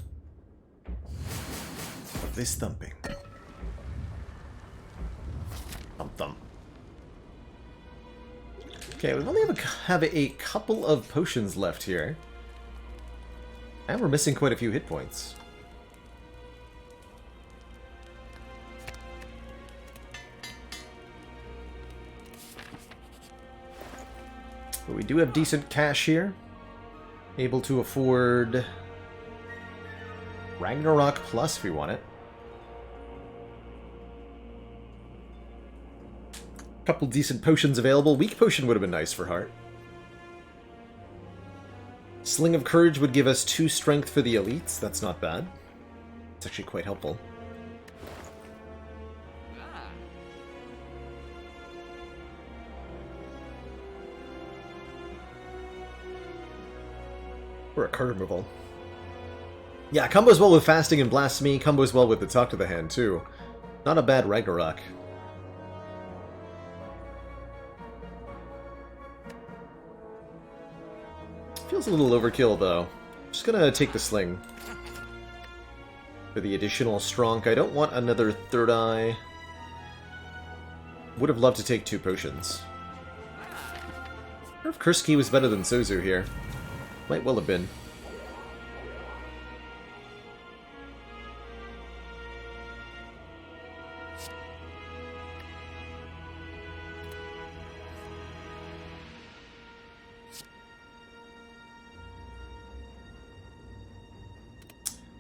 of this thumping? Thump thump. Okay, we only have a couple of potions left here. And we're missing quite a few hit points. But we do have decent cash here. Able to afford Ragnarok Plus if we want it. Couple decent potions available. Weak Potion would have been nice for Heart. Sling of Courage would give us 2 strength for the elites. That's not bad. It's actually quite helpful. Or a card removal. Yeah, combos well with Fasting and Blasphemy. Combos well with the Talk to the Hand, too. Not a bad Ragnarok. Feels a little overkill, though. Just gonna take the Sling. For the additional Stronk. I don't want another Third Eye. Would have loved to take 2 potions. I wonder if Kurski was better than Sozu here. Might well have been.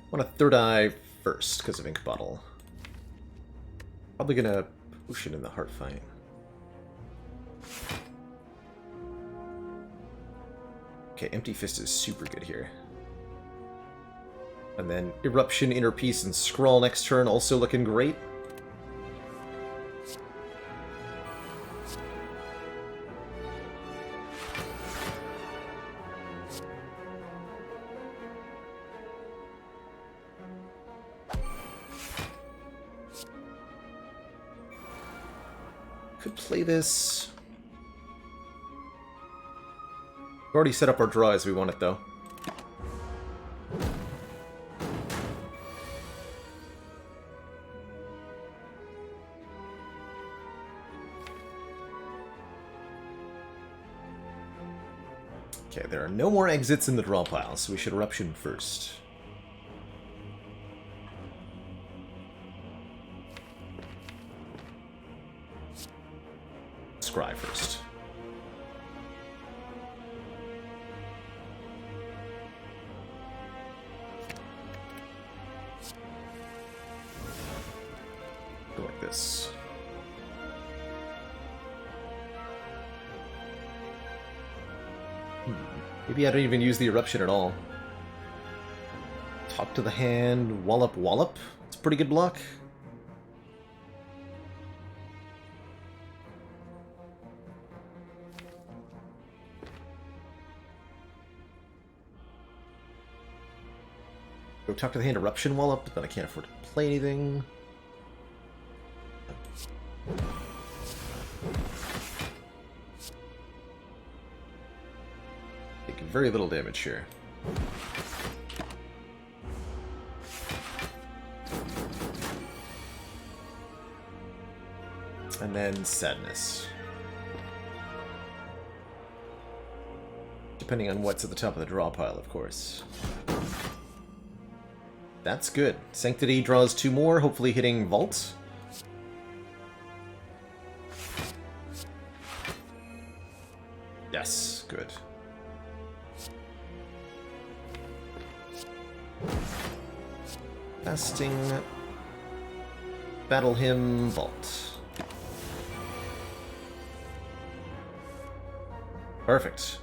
I want a Third Eye first because of Ink Bottle. Probably gonna potion in the Heart Fight. Okay, Empty Fist is super good here. And then Eruption, Inner Peace, and Scrawl next turn, also looking great. Could play this. We've already set up our draw as we want it, though. Okay, there are no more exits in the draw pile, so we should Eruption first. Scry first. Go like this. Maybe I don't even use the Eruption at all. Talk to the hand, Wallop Wallop. It's a pretty good block. Go talk to the hand, Eruption Wallop, but then I can't afford to play anything. Taking very little damage here. And then Sadness. Depending on what's at the top of the draw pile, of course. That's good. Sanctity draws 2 more, hopefully hitting Vault. Yes, good. Fasting. Battle Hymn, Vault. Perfect.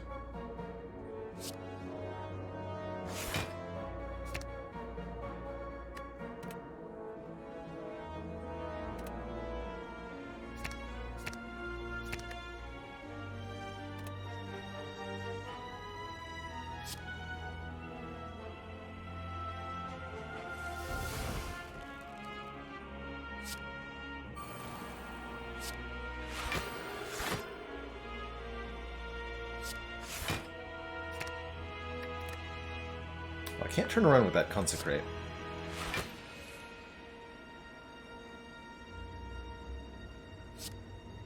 I can't turn around with that Consecrate.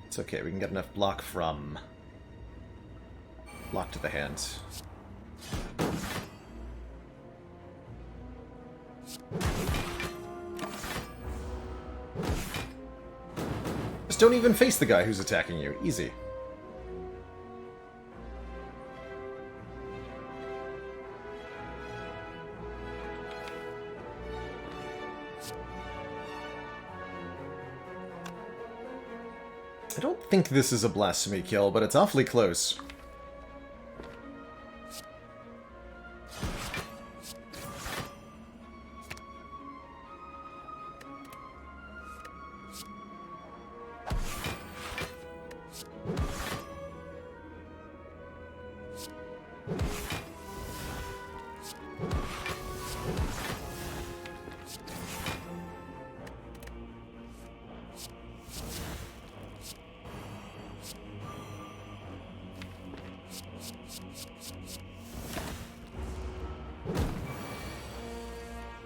It's okay, we can get enough block from... Block to the hand. Just don't even face the guy who's attacking you. Easy. I don't think this is a blasphemy kill, but it's awfully close.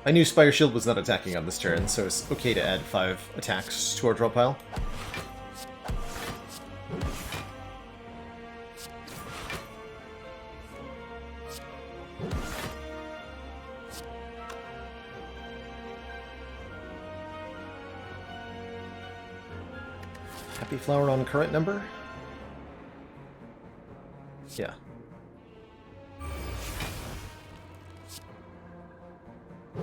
I knew Spire Shield was not attacking on this turn, so it's okay to add 5 attacks to our draw pile. Happy Flower on current number? Yeah.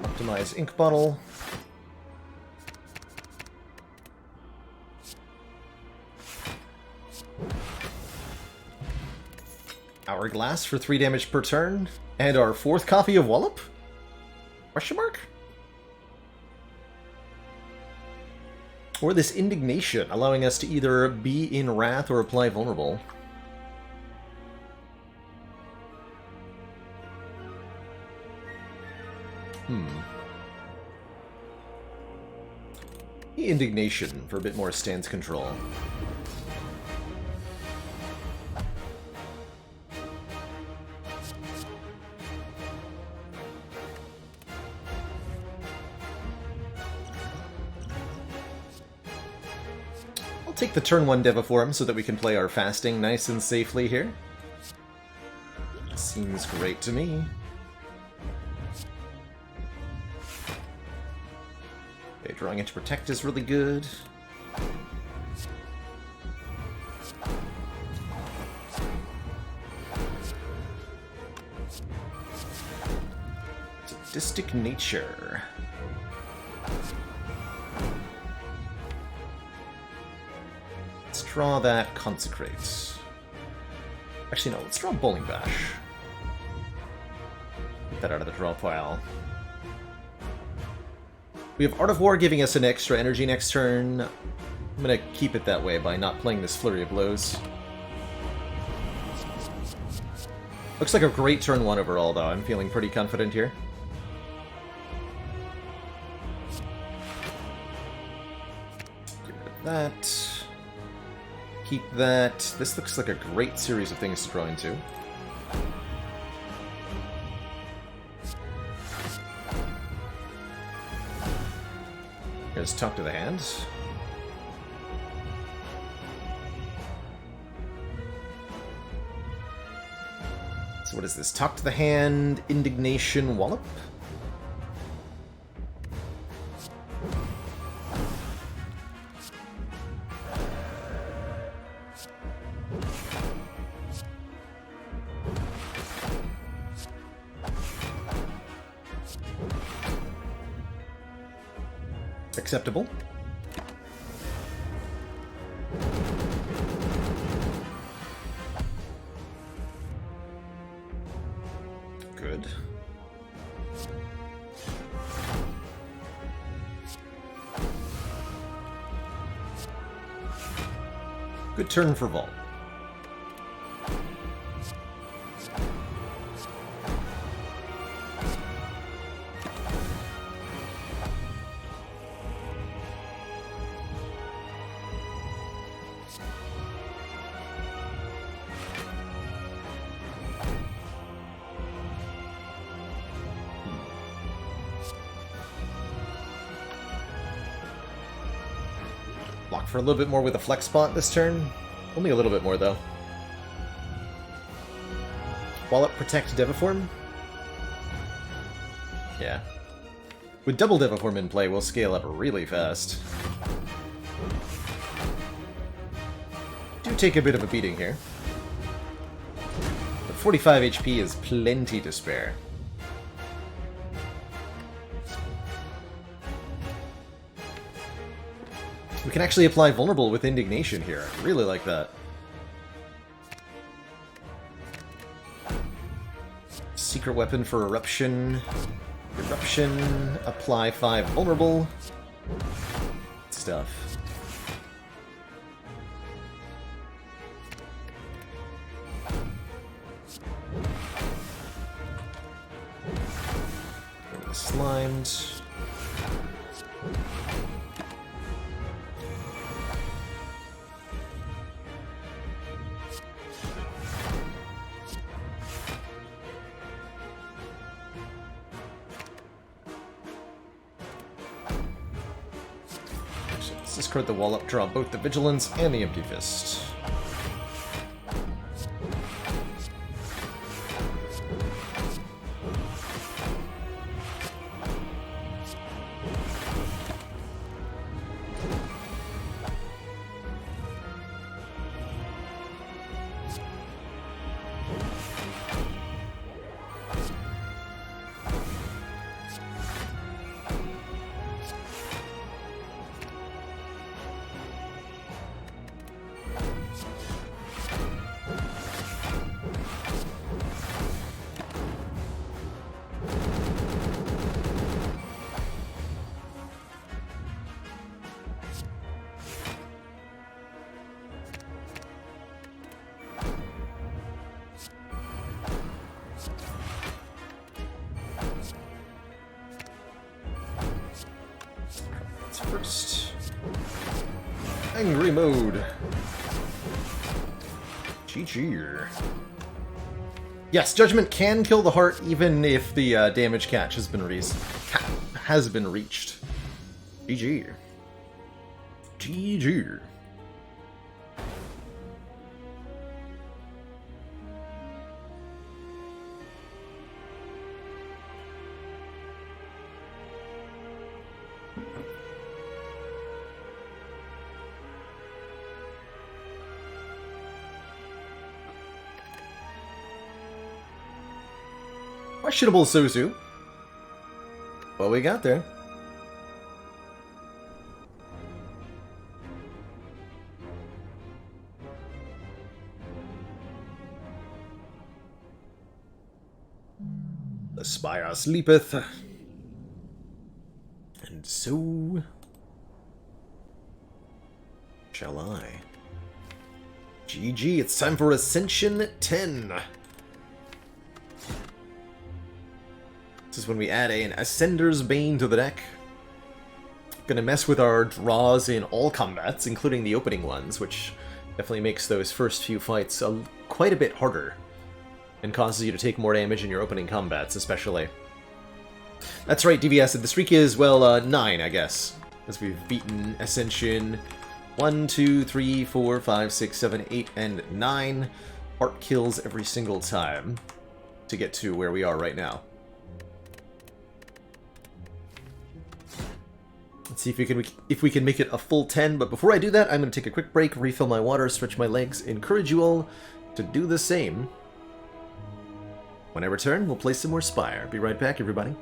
Optimize ink bottle. Hourglass for 3 damage per turn. And our 4th copy of Wallop? Question mark? Or this Indignation, allowing us to either be in Wrath or apply Vulnerable. Indignation for a bit more stance control. take the turn 1 Deviform so that we can play our fasting nice and safely here. Seems great to me. Okay, drawing into Protect is really good. Sadistic Nature. Let's draw that Consecrate. Actually, no, let's draw Bowling Bash. Get that out of the draw pile. We have Art of War giving us an extra energy next turn. I'm gonna keep it that way by not playing this Flurry of Blows. Looks like a great turn 1 overall, though. I'm feeling pretty confident here. Get rid of that. Keep that. This looks like a great series of things to draw into. Here's Talk to the Hand. So what is this? Talk to the Hand, Indignation, Wallop? Acceptable. Good. Good turn for Vault. Block for a little bit more with a Flex Spot this turn. Only a little bit more, though. Wallop, Protect, Deviform? Yeah. With double Deviform in play, we'll scale up really fast. Do take a bit of a beating here. But 45 HP is plenty to spare. We can actually apply Vulnerable with Indignation here. I really like that. Secret Weapon for Eruption. Eruption. Apply 5 Vulnerable. Stuff. Slimed. Discard the Wallop, draw both the Vigilance and the Empty Fist. First. Angry Mode. GG. Yes, Judgment can kill the heart even if the damage catch has been reached. GG. GG. Questionable Suzu. What we got there? The Spire sleepeth. And so shall I. GG, it's time for Ascension 10. This is when we add an Ascender's Bane to the deck. Gonna mess with our draws in all combats, including the opening ones, which definitely makes those first few fights quite a bit harder. And causes you to take more damage in your opening combats, especially. That's right, DVS, the streak is, well, 9, I guess. As we've beaten Ascension 1, 2, 3, 4, 5, 6, 7, 8, and 9. Heart kills every single time to get to where we are right now. Let's see if we can make it a full 10, but before I do that, I'm going to take a quick break, refill my water, stretch my legs, encourage you all to do the same. When I return, we'll play some more Spire. Be right back, everybody.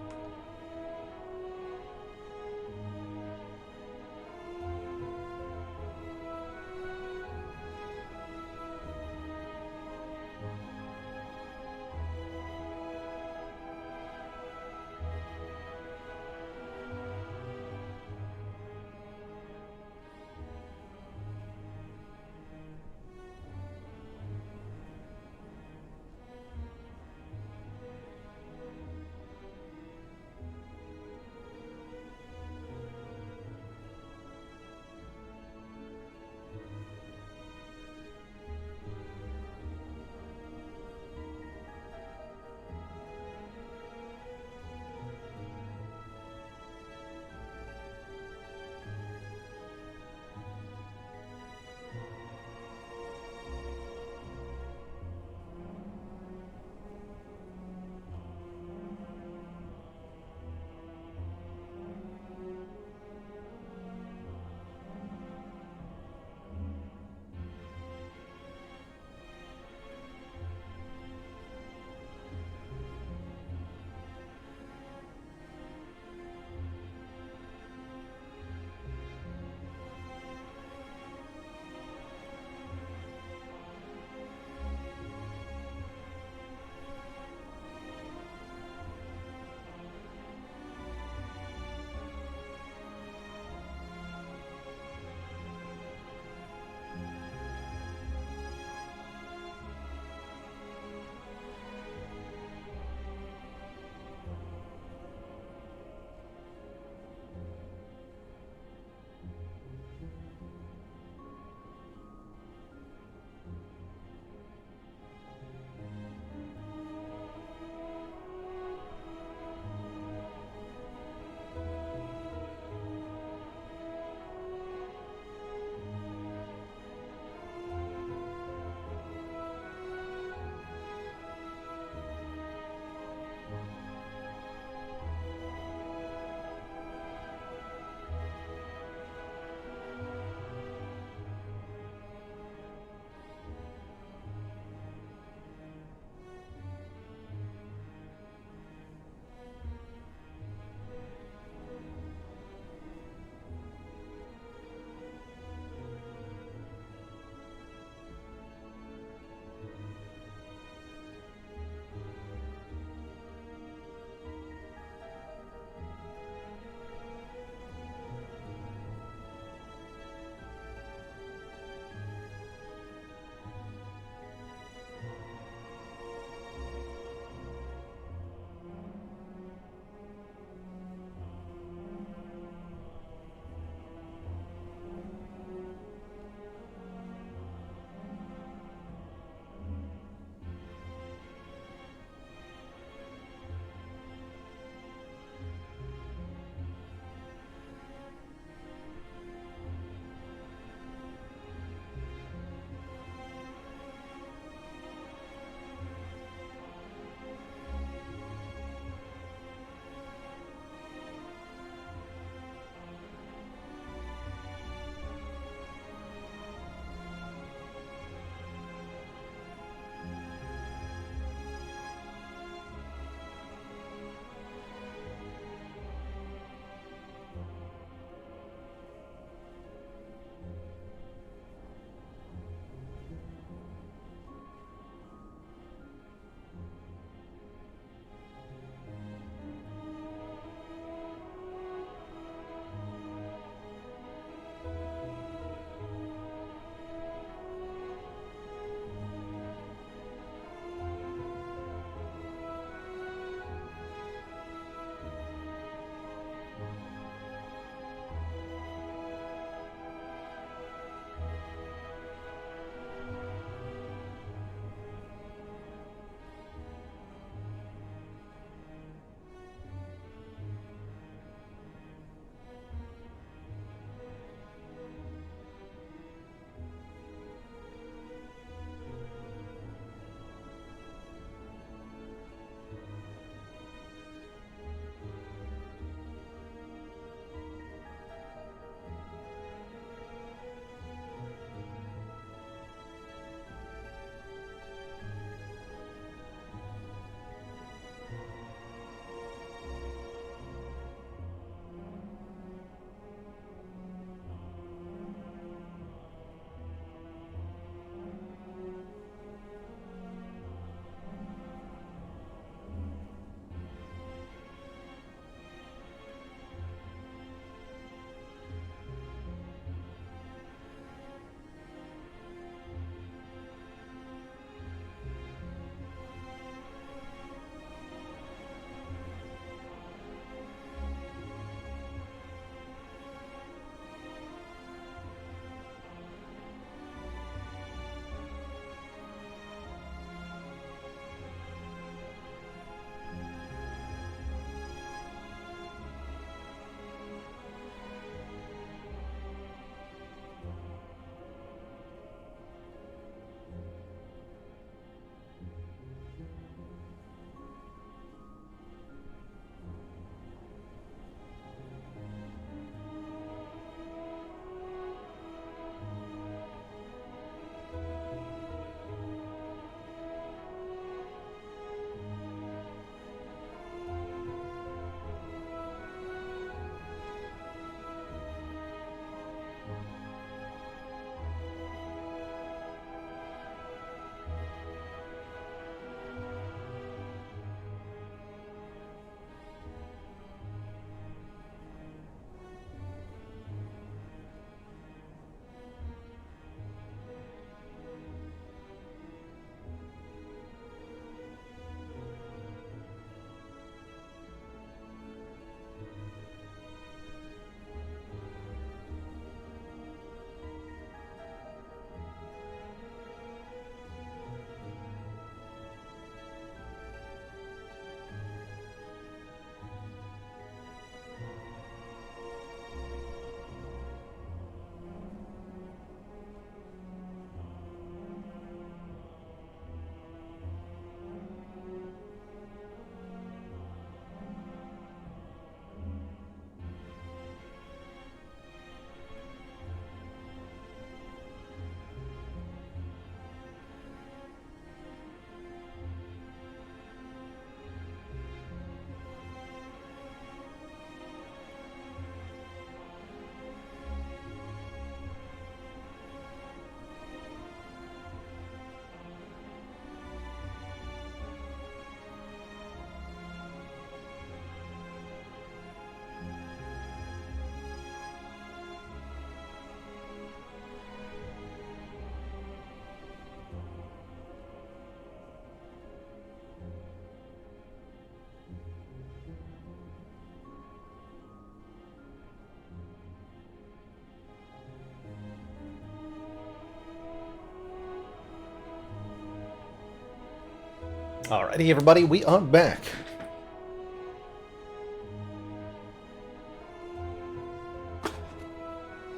Alrighty, everybody, we are back.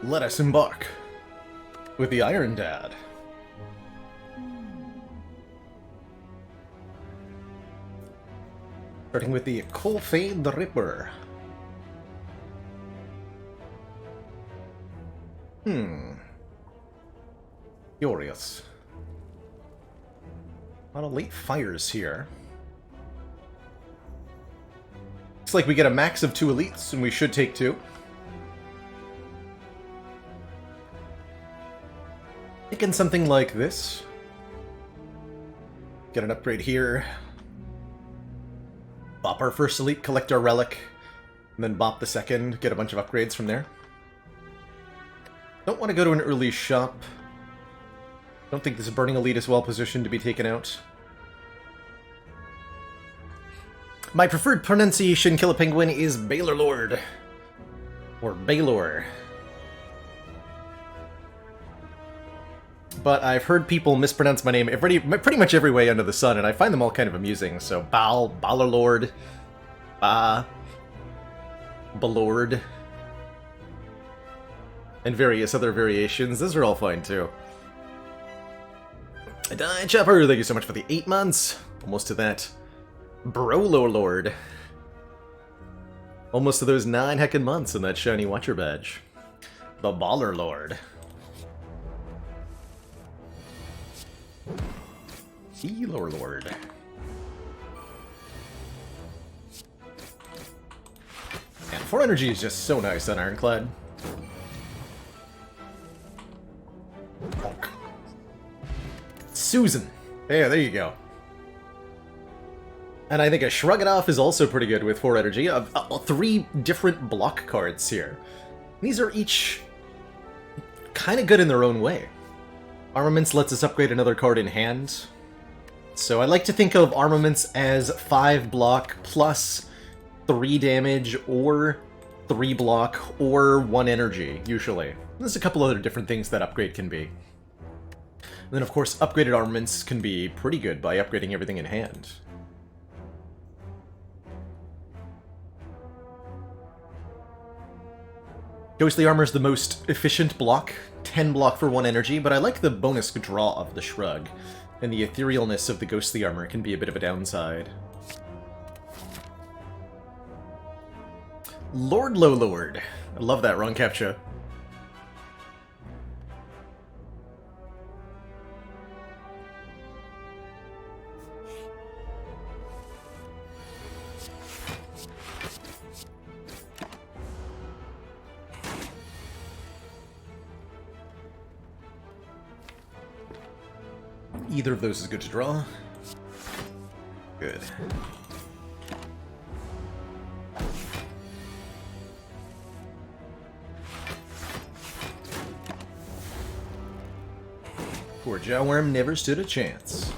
Let us embark with the Iron Dad. Starting with the Colfade the Ripper. Curious. A lot of late fires here. Looks like we get a max of 2 elites, and we should take 2. Thinking something like this. Get an upgrade here. Bop our first elite, collect our relic, and then bop the second, get a bunch of upgrades from there. Don't want to go to an early shop. Don't think this burning elite is well positioned to be taken out. My preferred pronunciation, Kill a Penguin, is Baylor Lord. Or Baylor. But I've heard people mispronounce my name pretty much every way under the sun, and I find them all kind of amusing. So, Baylor Lord, Balord, and various other variations. Those are all fine, too. Die Chopper, thank you so much for the 8 months. Almost to that. Brolo Lord. Almost to those 9 heckin' months in that shiny Watcher badge. The Baller Lord. Healer Lord. And 4 energy is just so nice on Ironclad. Susan. Yeah, there you go. And I think a Shrug It Off is also pretty good with 4 energy. 3 different block cards here. These are each kind of good in their own way. Armaments lets us upgrade another card in hand. So I like to think of Armaments as 5 block plus 3 damage, or 3 block, or 1 energy, usually. There's a couple other different things that upgrade can be. And then, of course, upgraded armaments can be pretty good by upgrading everything in hand. Ghostly Armor is the most efficient block, 10 block for 1 energy, but I like the bonus draw of the Shrug, and the etherealness of the Ghostly Armor can be a bit of a downside. Lord Lord. I love that, wrong captcha. Either of those is good to draw. Good. Poor Jawworm never stood a chance.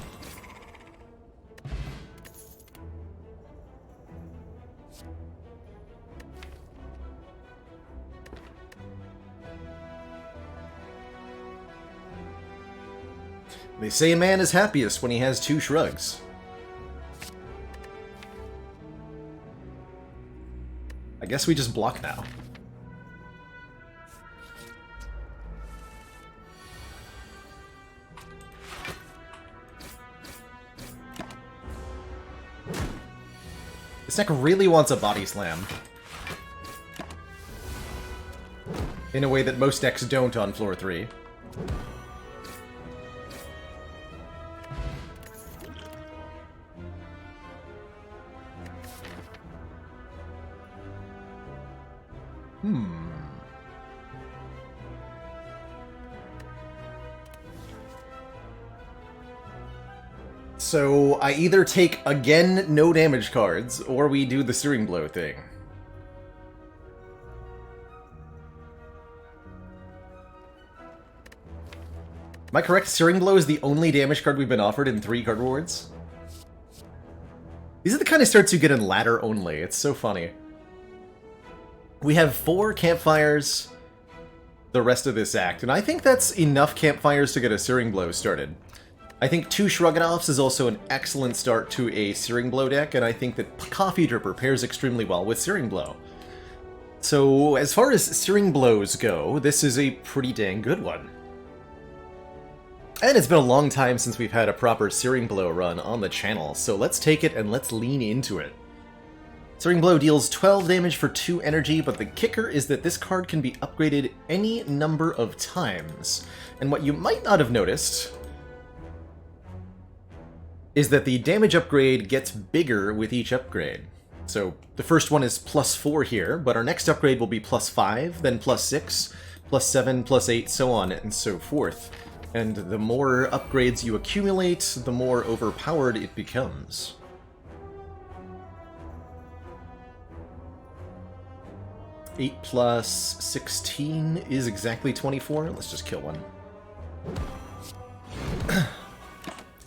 They say a man is happiest when he has 2 shrugs. I guess we just block now. This deck really wants a body slam. In a way that most decks don't on floor 3. So I either take, again, no damage cards, or we do the Searing Blow thing. Am I correct? Searing Blow is the only damage card we've been offered in 3 card rewards? These are the kind of starts you get in ladder only. It's so funny. We have 4 campfires the rest of this act, and I think that's enough campfires to get a Searing Blow started. I think 2 Shrugodoffs is also an excellent start to a Searing Blow deck, and I think that Coffee Dripper pairs extremely well with Searing Blow. So, as far as Searing Blows go, this is a pretty dang good one. And it's been a long time since we've had a proper Searing Blow run on the channel, so let's take it and let's lean into it. Searing Blow deals 12 damage for 2 energy, but the kicker is that this card can be upgraded any number of times. And what you might not have noticed is that the damage upgrade gets bigger with each upgrade. So the first one is +4 here, but our next upgrade will be +5, then +6, +7, +8, so on and so forth. And the more upgrades you accumulate, the more overpowered it becomes. Eight plus 16 is exactly 24. Let's just kill one.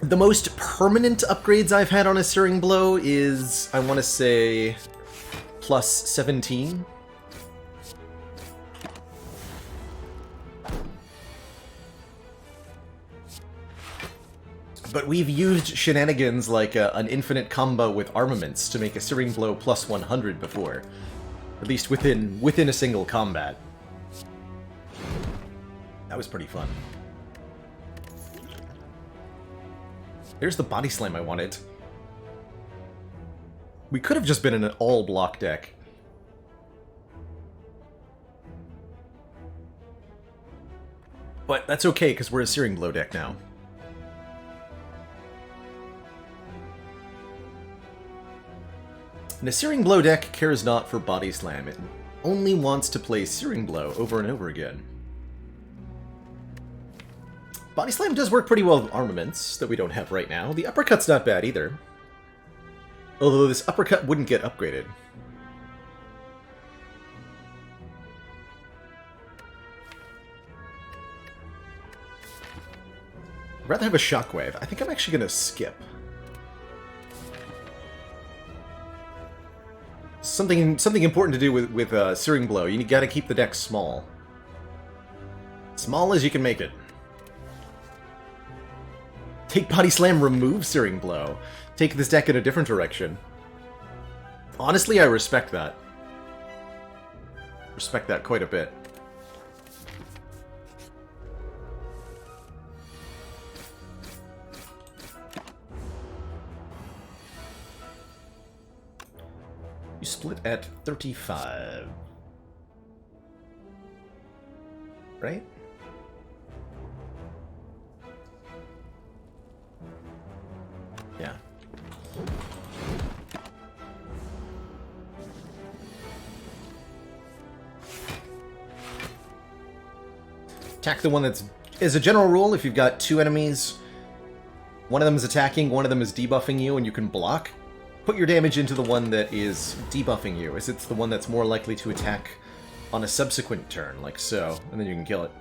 The most permanent upgrades I've had on a Searing Blow is, I want to say, +17. But we've used shenanigans like an infinite combo with armaments to make a Searing Blow +100 before. At least within a single combat. That was pretty fun. There's the Body Slam I wanted. We could have just been in an all-block deck. But that's okay, because we're a Searing Blow deck now. And a Searing Blow deck cares not for Body Slam. It only wants to play Searing Blow over and over again. Body Slam does work pretty well with armaments that we don't have right now. The Uppercut's not bad either. Although this Uppercut wouldn't get upgraded. I'd rather have a Shockwave. I think I'm actually going to skip. Something important to do with Searing Blow. You gotta keep the deck small. Small as you can make it. Take Body Slam, remove Searing Blow. Take this deck in a different direction. Honestly, I respect that. Respect that quite a bit. You split at 35. Right? Yeah. Attack the one that's... As a general rule, if you've got 2 enemies, one of them is attacking, one of them is debuffing you, and you can block, put your damage into the one that is debuffing you, as it's the one that's more likely to attack on a subsequent turn, like so, and then you can kill it.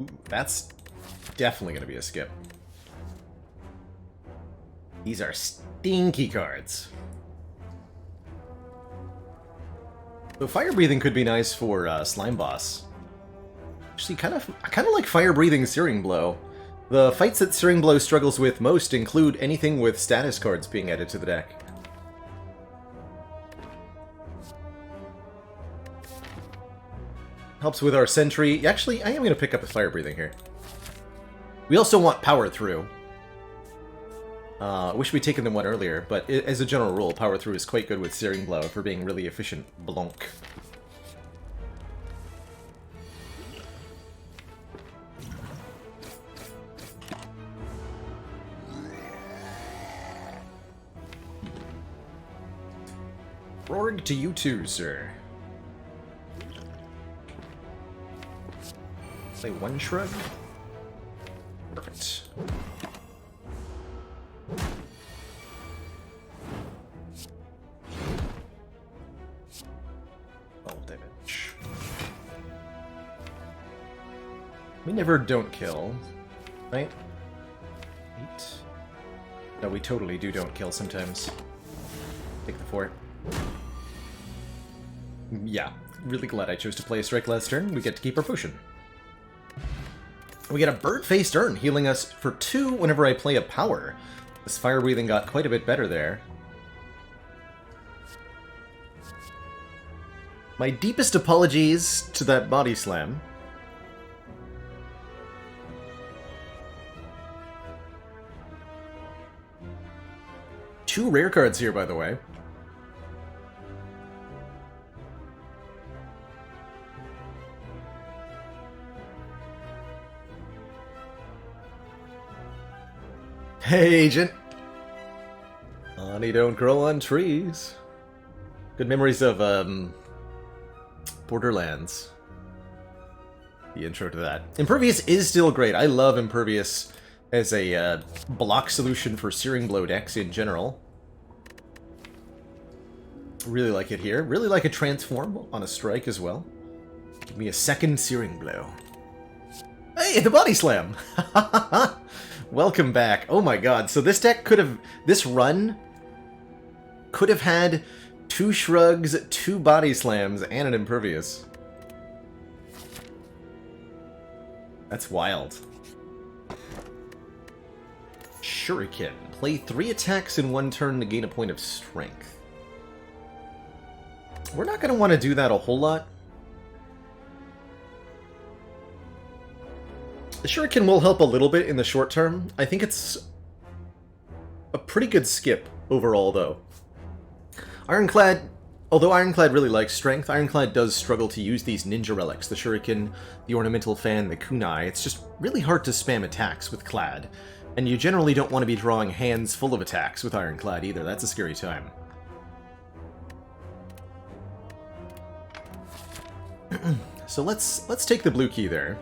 Ooh, that's definitely going to be a skip. These are stinky cards. So Fire Breathing could be nice for Slime Boss. Actually, I kind of like Fire Breathing Searing Blow. The fights that Searing Blow struggles with most include anything with status cards being added to the deck. Helps with our Sentry. Actually, I am going to pick up a Fire Breathing here. We also want Power Through. Wish we'd taken the one earlier, but as a general rule, Power Through is quite good with Searing Blow for being really efficient blonk. Rorg to you too, sir. Say one shrug? Perfect. Damage. We never don't kill, right? 8. No, we totally don't kill sometimes. Take the fort. Yeah, really glad I chose to play a strike last turn. We get to keep our potion. We get a burnt-faced urn, healing us for 2 whenever I play a power. This fire breathing got quite a bit better there. My deepest apologies to that body slam. Two rare cards here, by the way. Hey, Agent! Honey don't grow on trees. Good memories of, Borderlands. The intro to that. Impervious is still great. I love Impervious as a block solution for Searing Blow decks in general. Really like it here. Really like a transform on a strike as well. Give me a second Searing Blow. Hey, the body slam! Welcome back. Oh my god, so this deck could have... This run could have had 2 shrugs, 2 body slams, and an impervious. That's wild. Shuriken. Play 3 attacks in 1 turn to gain a point of strength. We're not going to want to do that a whole lot. The Shuriken will help a little bit in the short term. I think it's a pretty good skip overall, though. Ironclad, although Ironclad really likes strength, Ironclad does struggle to use these ninja relics, the Shuriken, the Ornamental Fan, the Kunai. It's just really hard to spam attacks with Clad, and you generally don't want to be drawing hands full of attacks with Ironclad either. That's a scary time. So let's take the blue key there.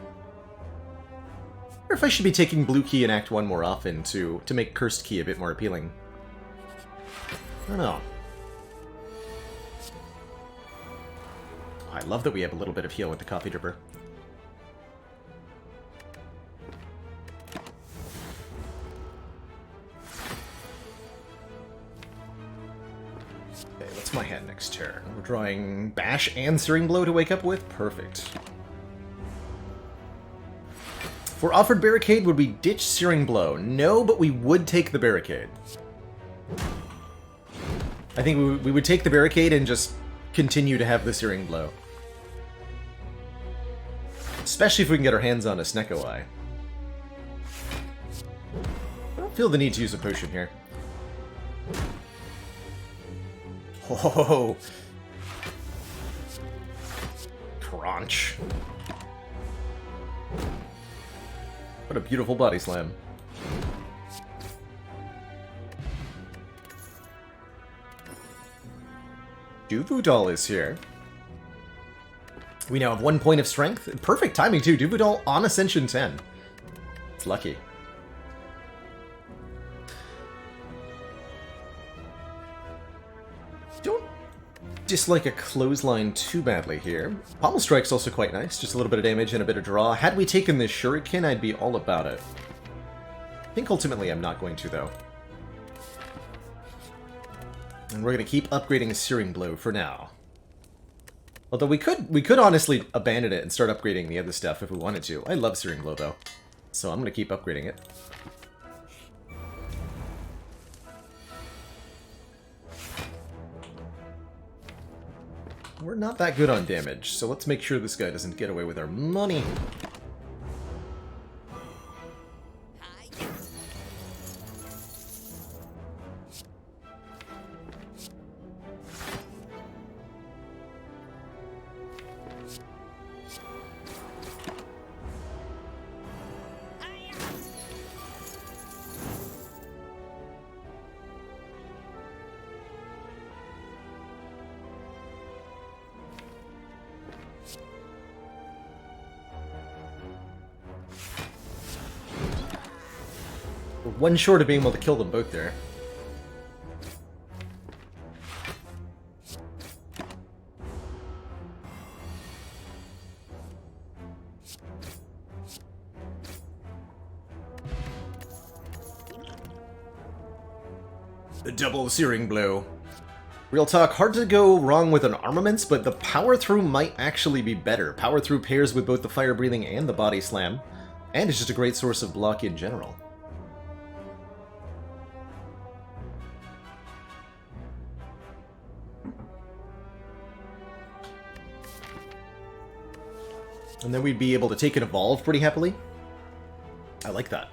I wonder if I should be taking blue key in Act 1 more often to make Cursed Key a bit more appealing. I don't know. I love that we have a little bit of heal with the Coffee Dripper. Okay, what's my hand next turn? We're drawing Bash and Searing Blow to wake up with? Perfect. If we're offered Barricade, would we ditch Searing Blow? No, but we would take the Barricade. I think we would take the Barricade and just continue to have the Searing Blow. Especially if we can get our hands on a Snecko Eye. I don't feel the need to use a potion here. Oh, crunch. What a beautiful body slam. Duvudal is here. We now have 1 point of strength. Perfect timing, too. Duvudal on Ascension 10. It's lucky. Don't dislike a clothesline too badly here. Pommel Strike's also quite nice. Just a little bit of damage and a bit of draw. Had we taken this Shuriken, I'd be all about it. I think ultimately I'm not going to, though. And we're going to keep upgrading Searing Blow for now. Although we could honestly abandon it and start upgrading the other stuff if we wanted to. I love Searing Blow, though. So I'm going to keep upgrading it. We're not that good on damage, so let's make sure this guy doesn't get away with our money. We're one short of being able to kill them both there. The double Searing Blow. Real talk, hard to go wrong with an armaments, but the power through might actually be better. Power through pairs with both the fire breathing and the body slam, and it's just a great source of block in general. And then we'd be able to take an evolve pretty happily. I like that.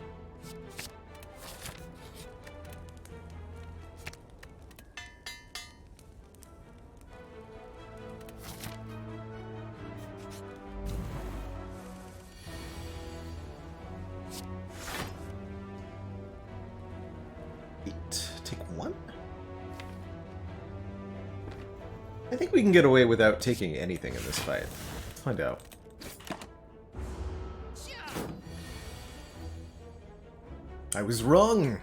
Take one? I think we can get away without taking anything in this fight. Let's find out. I was wrong!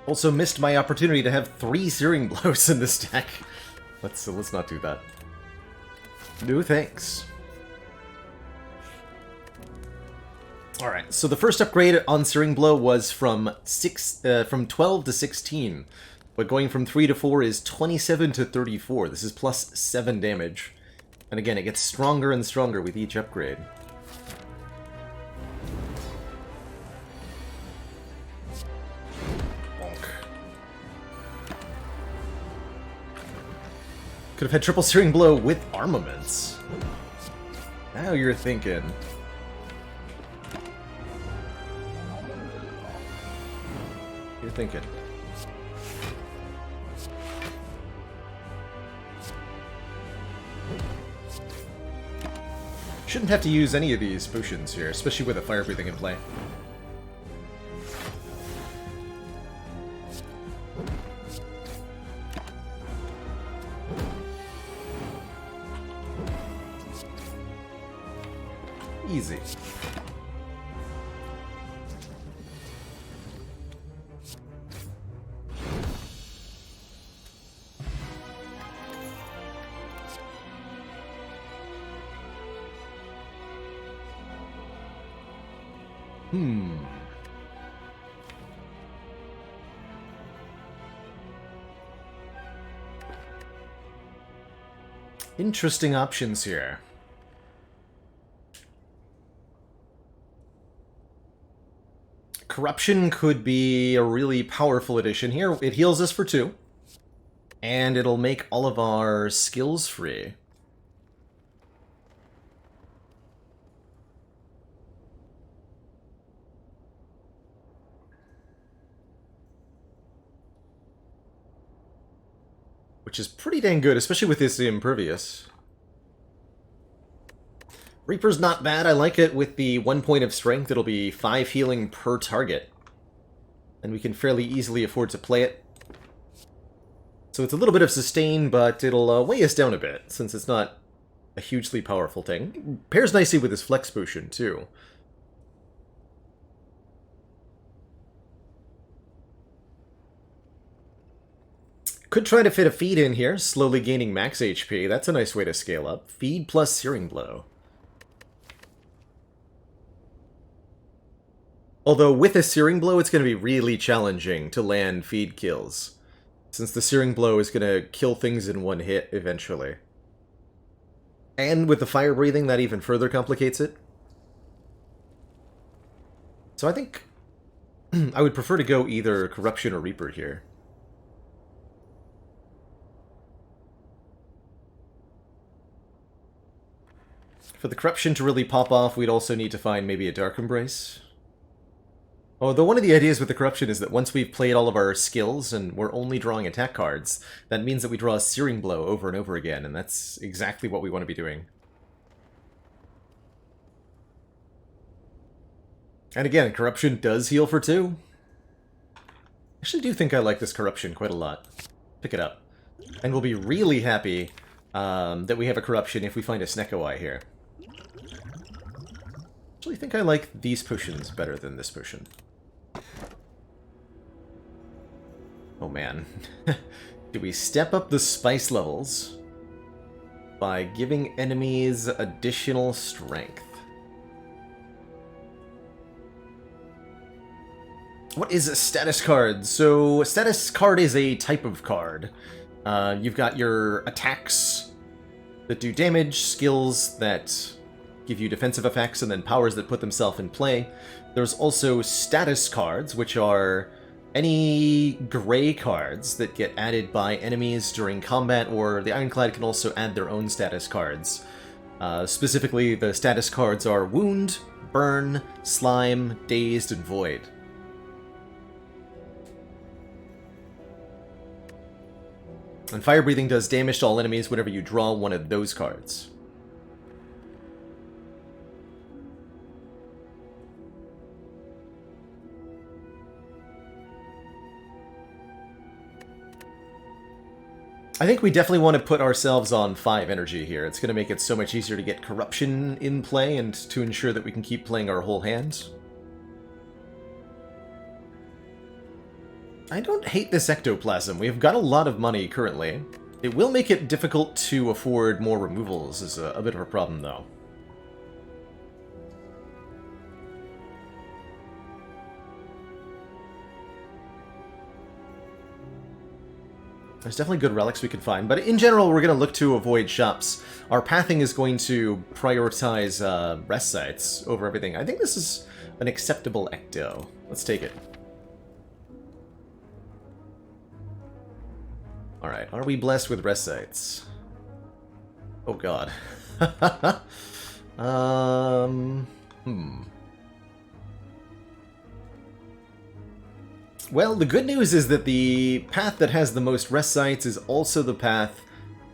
Also missed my opportunity to have 3 Searing Blows in this deck. Let's not do that. No thanks. Alright, so the first upgrade on Searing Blow was from 12 to 16. But going from 3 to 4 is 27 to 34. This is plus 7 damage. And again, it gets stronger and stronger with each upgrade. Could have had triple Searing Blow with armaments. Now you're thinking. You're thinking. Shouldn't have to use any of these potions here, especially with a fire breathing in play. Easy. Interesting options here. Corruption could be a really powerful addition here. It heals us for 2. And it'll make all of our skills free. Which is pretty dang good, especially with this Impervious. Reaper's not bad. I like it with the 1 point of strength. It'll be 5 healing per target. And we can fairly easily afford to play it. So it's a little bit of sustain, but it'll weigh us down a bit, since it's not a hugely powerful thing. Pairs nicely with his Flex Potion, too. Could try to fit a feed in here, slowly gaining max HP. That's a nice way to scale up. Feed plus Searing Blow. Although with a Searing Blow, it's going to be really challenging to land feed kills, since the Searing Blow is going to kill things in one hit eventually. And with the fire breathing, that even further complicates it. So I think I would prefer to go either Corruption or Reaper here. For the Corruption to really pop off, we'd also need to find maybe a Dark Embrace. Although one of the ideas with the Corruption is that once we've played all of our skills and we're only drawing attack cards, that means that we draw a Searing Blow over and over again, and that's exactly what we want to be doing. And again, Corruption does heal for 2. I actually do think I like this Corruption quite a lot. Pick it up. And we'll be really happy that we have a Corruption if we find a Snecko Eye here. Actually think I like these potions better than this potion. Oh man. Do we step up the spice levels by giving enemies additional strength? What is a status card? So, a status card is a type of card. You've got your attacks that do damage, skills that give you defensive effects, and then powers that put themselves in play. There's also status cards, which are any gray cards that get added by enemies during combat, or the Ironclad can also add their own status cards. Specifically, the status cards are Wound, Burn, Slime, Dazed, and Void. And Fire Breathing does damage to all enemies whenever you draw one of those cards. I think we definitely want to put ourselves on 5 energy here. It's going to make it so much easier to get corruption in play and to ensure that we can keep playing our whole hand. I don't hate this ectoplasm. We've got a lot of money currently. It will make it difficult to afford more removals, is a bit of a problem though. There's definitely good relics we can find, but in general we're going to look to avoid shops. Our pathing is going to prioritize rest sites over everything. I think this is an acceptable ecto. Let's take it. Alright, are we blessed with rest sites? Oh god. Well, the good news is that the path that has the most rest sites is also the path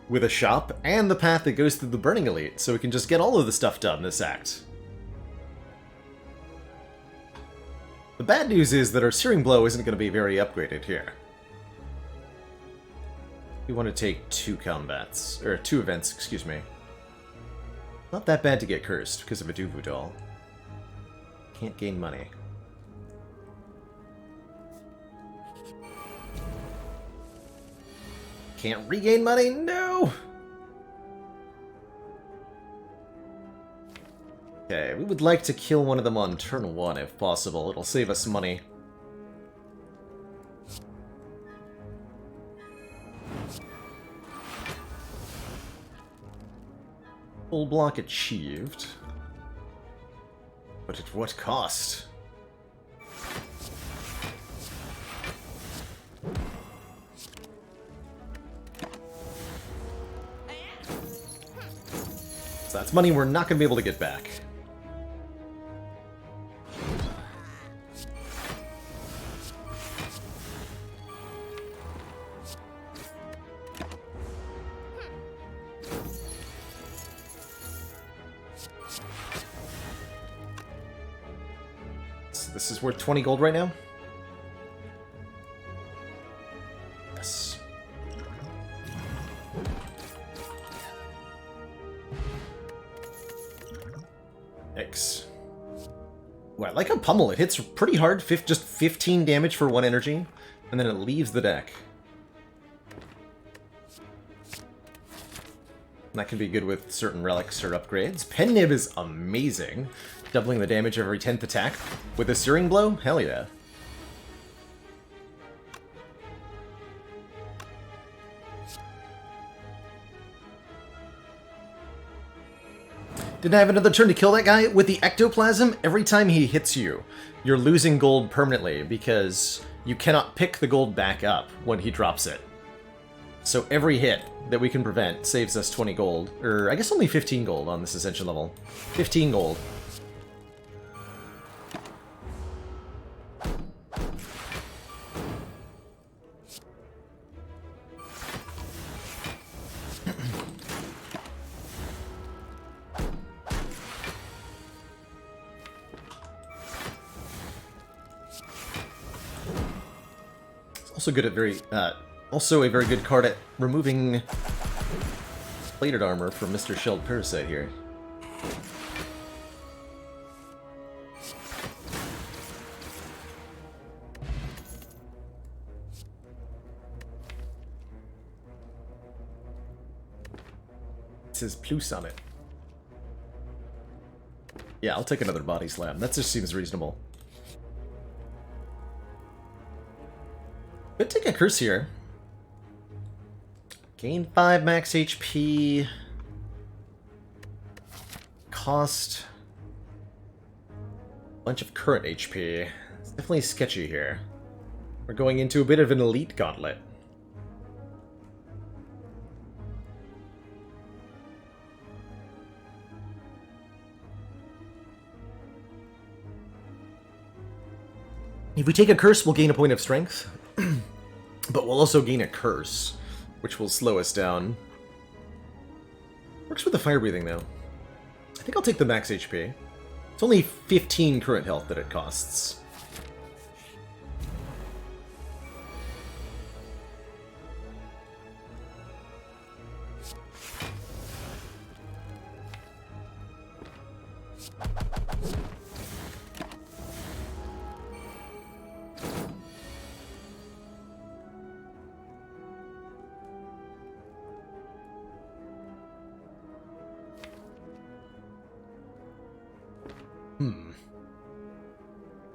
with a shop, and the path that goes through the Burning Elite, so we can just get all of the stuff done this act. The bad news is that our Searing Blow isn't going to be very upgraded here. We want to take 2 combats, or 2 events, excuse me. Not that bad to get cursed because of a Duvu doll. Can't gain money. Can't regain money? No! Okay, we would like to kill one of them on turn 1 if possible. It'll save us money. Full block achieved. But at what cost? So that's money we're not going to be able to get back. So this is worth 20 gold right now? Yes. X. Well, I like a pummel. It hits pretty hard, just 15 damage for 1 energy, and then it leaves the deck. And that can be good with certain relics or upgrades. Pen Nib is amazing. Doubling the damage every 10th attack. With a Searing Blow? Hell yeah. Didn't I have another turn to kill that guy? With the ectoplasm, every time he hits you, you're losing gold permanently because you cannot pick the gold back up when he drops it. So every hit that we can prevent saves us 20 gold. Or I guess only 15 gold on this Ascension level. 15 gold. Also good at also a very good card at removing plated armor from Mr. Shelled Parasite here. says plus on it. Yeah, I'll take another body slam. That just seems reasonable. Could take a curse here. Gain 5 max HP. Cost a bunch of current HP. It's definitely sketchy here. We're going into a bit of an elite gauntlet. If we take a curse, we'll gain a point of strength. But we'll also gain a curse, which will slow us down. Works with the fire breathing, though. I think I'll take the max HP. It's only 15 current health that it costs.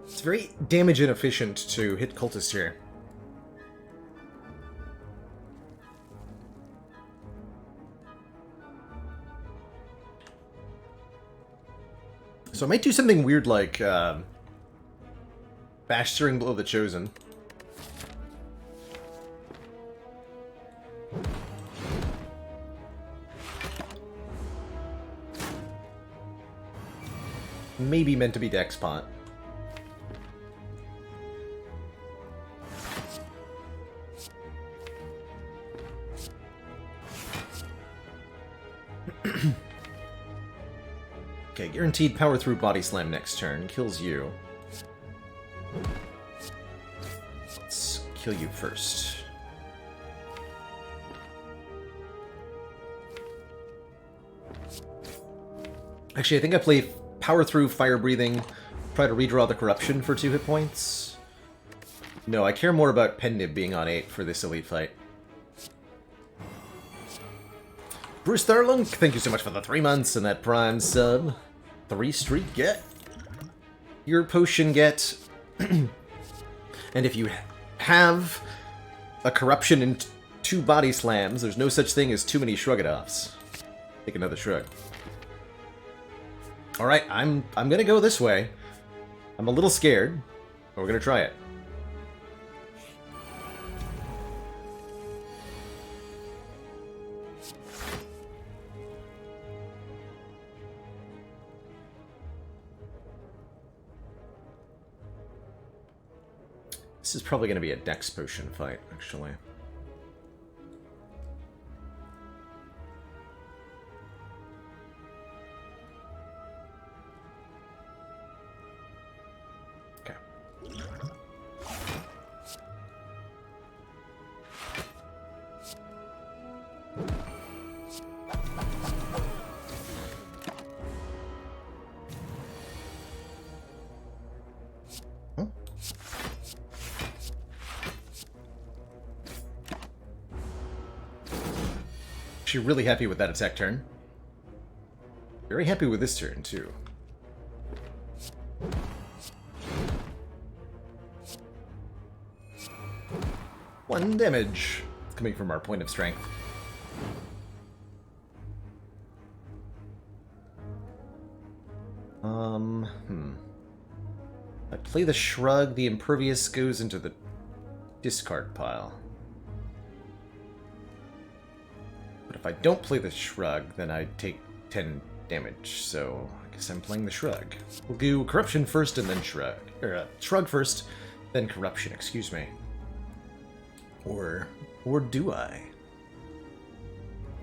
It's very damage inefficient to hit cultists here. So I might do something weird like Bash Searing Blow of the Chosen. Maybe meant to be Dex Pot. Okay, guaranteed power through body slam next turn. Kills you. Let's kill you first. Actually, I think I play power through fire breathing, try to redraw the corruption for 2 hit points. No, I care more about Pendib being on 8 for this elite fight. Bruce Thurlunk, thank you so much for the 3 months and that Prime sub. 3 streak get. Your potion get. And if you have a corruption and 2 body slams, there's no such thing as too many shrug-it-offs. Take another shrug. Alright, I'm gonna go this way. I'm a little scared, but we're gonna try it. This is probably going to be a Dex Potion fight, actually. Okay. Actually really happy with that attack turn. Very happy with this turn, too. One damage. It's coming from our point of strength. I play the Shrug, the Impervious goes into the discard pile. But if I don't play the Shrug, then I take 10 damage, so I guess I'm playing the Shrug. We'll do Corruption first and then Shrug. Or, Shrug first, then Corruption, excuse me. Or do I?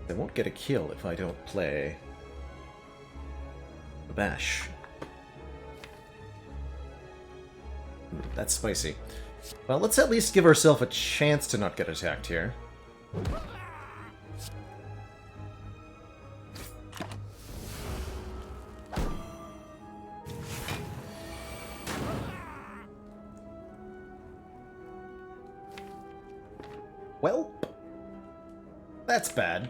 I won't get a kill if I don't play the Bash. That's spicy. Well, let's at least give ourselves a chance to not get attacked here. Well, that's bad.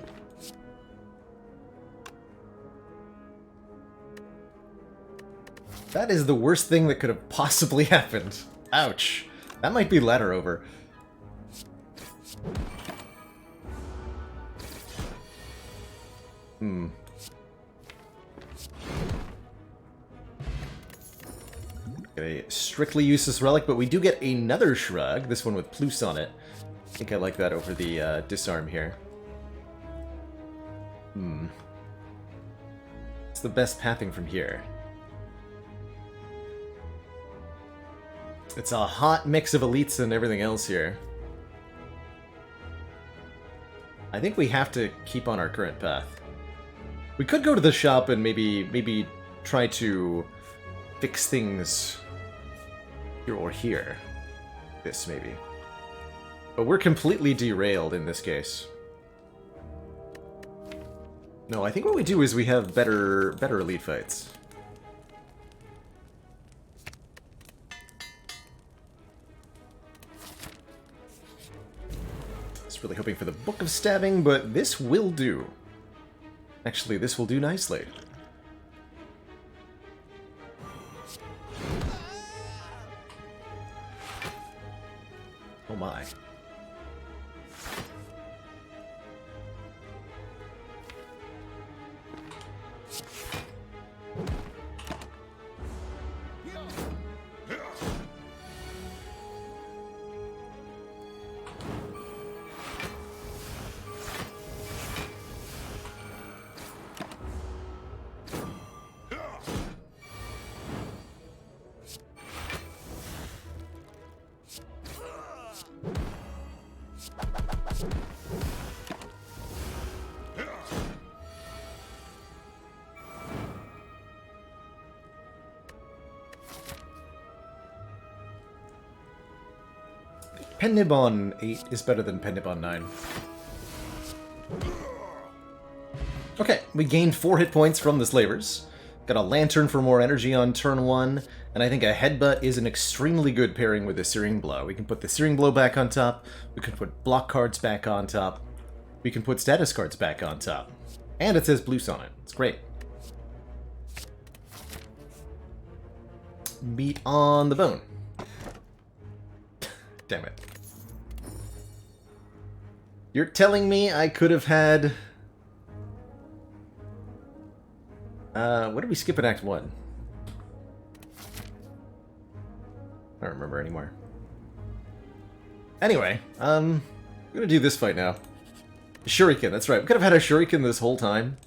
That is the worst thing that could have possibly happened. Ouch. That might be ladder over. Get a strictly useless relic, but we do get another shrug, this one with Plus on it. I think I like that over the disarm here. It's the best pathing from here. It's a hot mix of elites and everything else here. I think we have to keep on our current path. We could go to the shop and maybe try to fix things here or here. This, maybe. But we're completely derailed in this case. No, I think what we do is we have better elite fights. I was really hoping for the Book of Stabbing, but this will do. Actually, this will do nicely. Oh my. Pennib on 8 is better than Pennib on 9. Okay, we gained 4 hit points from the Slavers. Got a Lantern for more energy on turn 1, and I think a Headbutt is an extremely good pairing with a Searing Blow. We can put the Searing Blow back on top, we can put block cards back on top, we can put status cards back on top. And it says Blues on it. It's great. Meat on the bone. Damn it. You're telling me I could have had... what did we skip in Act 1? I don't remember anymore. Anyway, I'm gonna do this fight now. Shuriken, that's right. We could have had a Shuriken this whole time.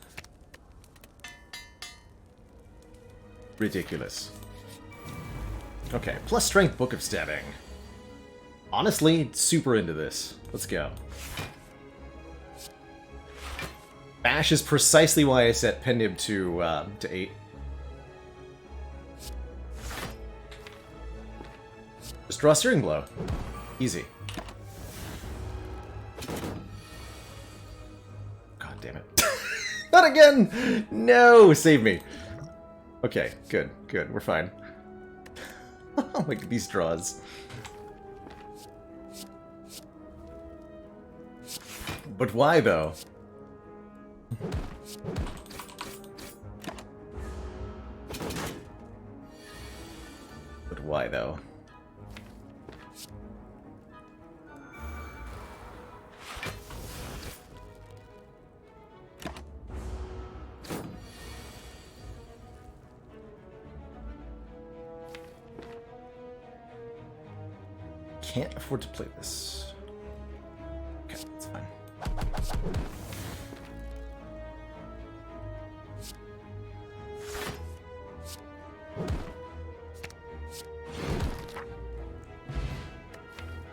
Ridiculous. Okay, plus strength, Book of Stabbing. Honestly, super into this. Let's go. Bash is precisely why I set Pennib to 8. Just draw Searing Blow. Easy. God damn it. Not again! No! Save me. Okay, good, good. We're fine. Look at these draws. But why, though? But why, though? Can't afford to play this. Okay, that's fine.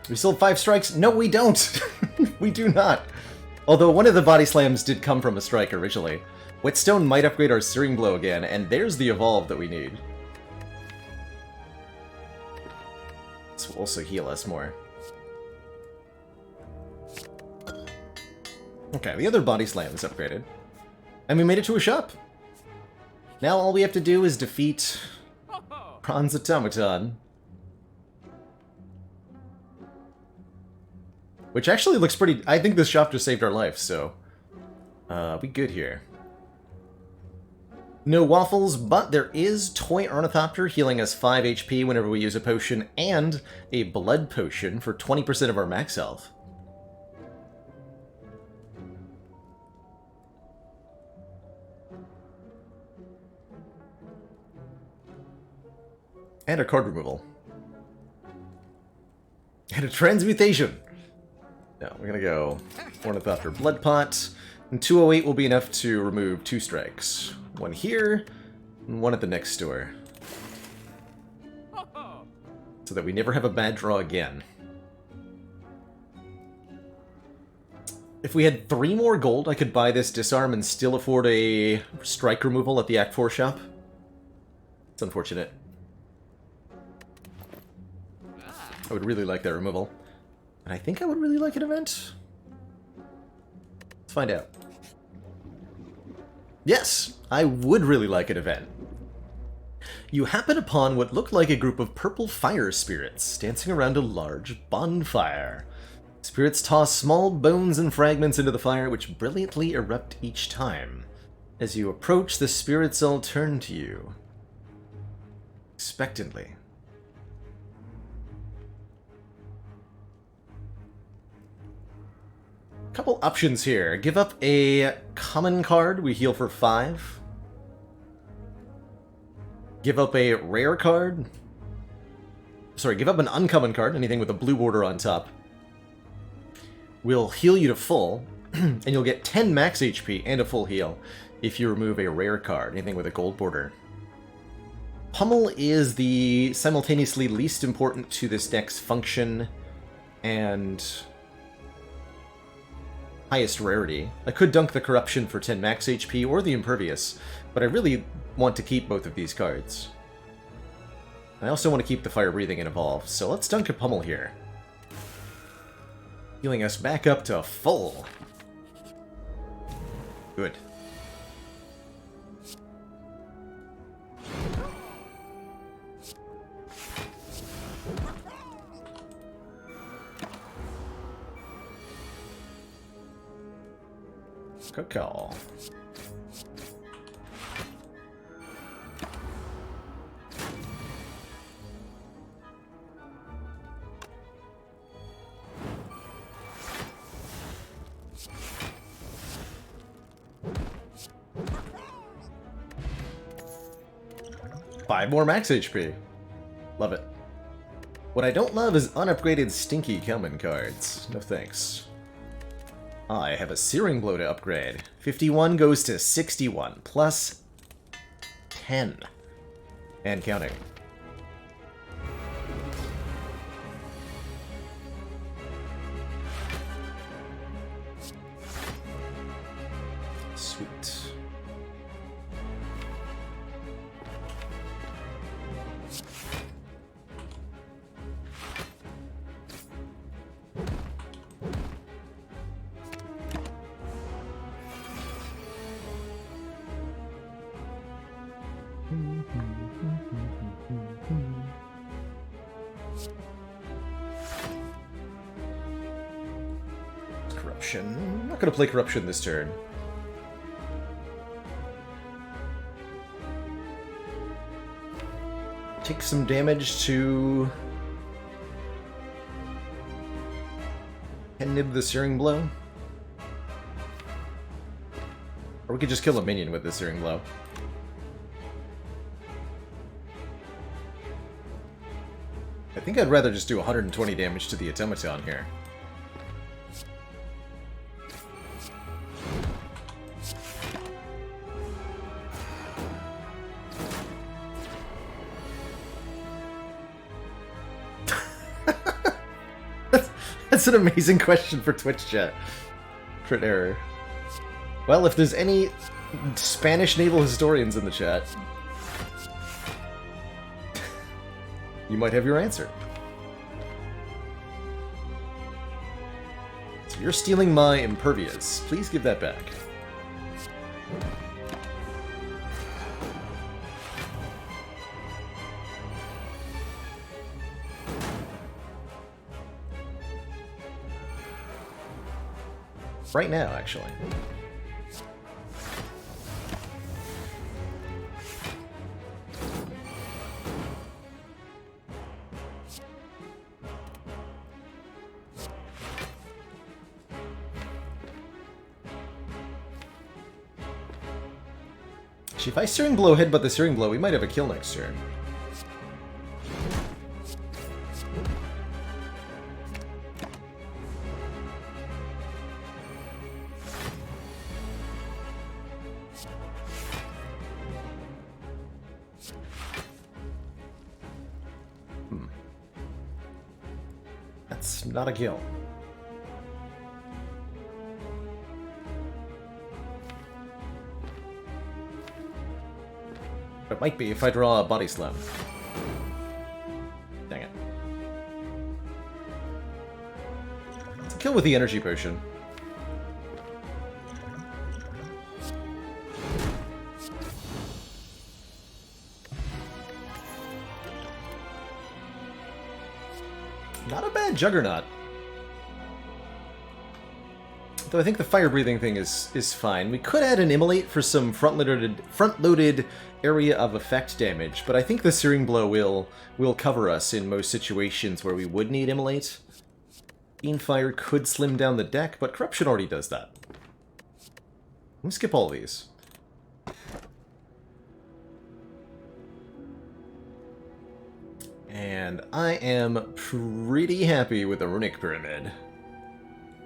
We still have 5 strikes? No, we don't! We do not! Although one of the body slams did come from a strike originally. Whetstone might upgrade our Searing Blow again, and there's the evolve that we need. This will also heal us more. Okay, the other body slam is upgraded. And we made it to a shop! Now all we have to do is defeat Bronze Automaton. Which actually looks pretty... I think this shop just saved our life, so... we good here. No waffles, but there is Toy Ornithopter healing us 5 HP whenever we use a potion, and a blood potion for 20% of our max health. And a card removal. And a transmutation! No, we're gonna go Ornithopter Blood Pot, and 208 will be enough to remove 2 strikes. One here, and one at the next store. So that we never have a bad draw again. If we had 3 more gold, I could buy this disarm and still afford a strike removal at the Act 4 shop. It's unfortunate. I would really like that removal. And I think I would really like an event. Let's find out. Yes, I would really like an event. You happen upon what looked like a group of purple fire spirits dancing around a large bonfire. Spirits toss small bones and fragments into the fire, which brilliantly erupt each time. As you approach, the spirits all turn to you, expectantly. Couple options here. Give up a common card, we heal for 5. Give up a rare card. Sorry, give up an uncommon card, anything with a blue border on top. We'll heal you to full, and you'll get 10 max HP and a full heal if you remove a rare card, anything with a gold border. Pummel is the simultaneously least important to this deck's function and highest rarity. I could dunk the Corruption for 10 max HP or the Impervious, but I really want to keep both of these cards. I also want to keep the Fire Breathing and Evolve, so let's dunk a Pummel here. Healing us back up to full. Good. Good call. Five more max HP. Love it. What I don't love is unupgraded stinky common cards. No thanks. I have a Searing Blow to upgrade. 51 goes to 61, plus 10. And counting. Sweet. Corruption. I'm not gonna play Corruption this turn. Take some damage to nib the Searing Blow. Or we could just kill a minion with the Searing Blow. I think I'd rather just do 120 damage to the Automaton here. That's an amazing question for Twitch chat. Crit error. Well, if there's any Spanish naval historians in the chat, you might have your answer. So you're stealing my Impervious. Please give that back. Right now, actually. Actually, if I Searing Blow headbutt the Searing Blow, we might have a kill next turn. That's not a kill. It might be if I draw a Body Slam. Dang it. It's a kill with the Energy Potion. Not a bad Juggernaut. Though I think the fire-breathing thing is fine. We could add an Immolate for some front-loaded area of effect damage, but I think the Searing Blow will cover us in most situations where we would need Immolate. Fiendfire could slim down the deck, but Corruption already does that. Let me skip all these. And I am pretty happy with the Runic Pyramid.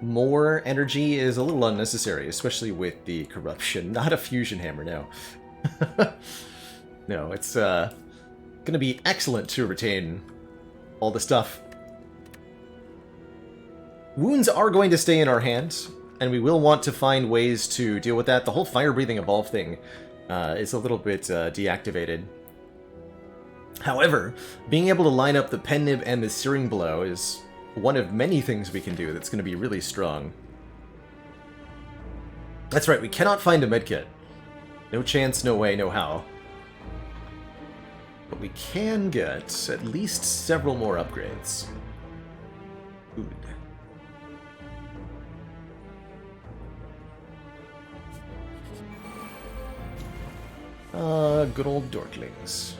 More energy is a little unnecessary, especially with the Corruption. Not a Fusion Hammer, no. No, it's gonna be excellent to retain all the stuff. Wounds are going to stay in our hands, and we will want to find ways to deal with that. The whole Fire-Breathing Evolve thing is a little bit deactivated. However, being able to line up the Pen Nib and the Searing Blow is one of many things we can do that's going to be really strong. That's right, we cannot find a medkit. No chance, no way, no how. But we can get at least several more upgrades. Good. Good old Dorklings.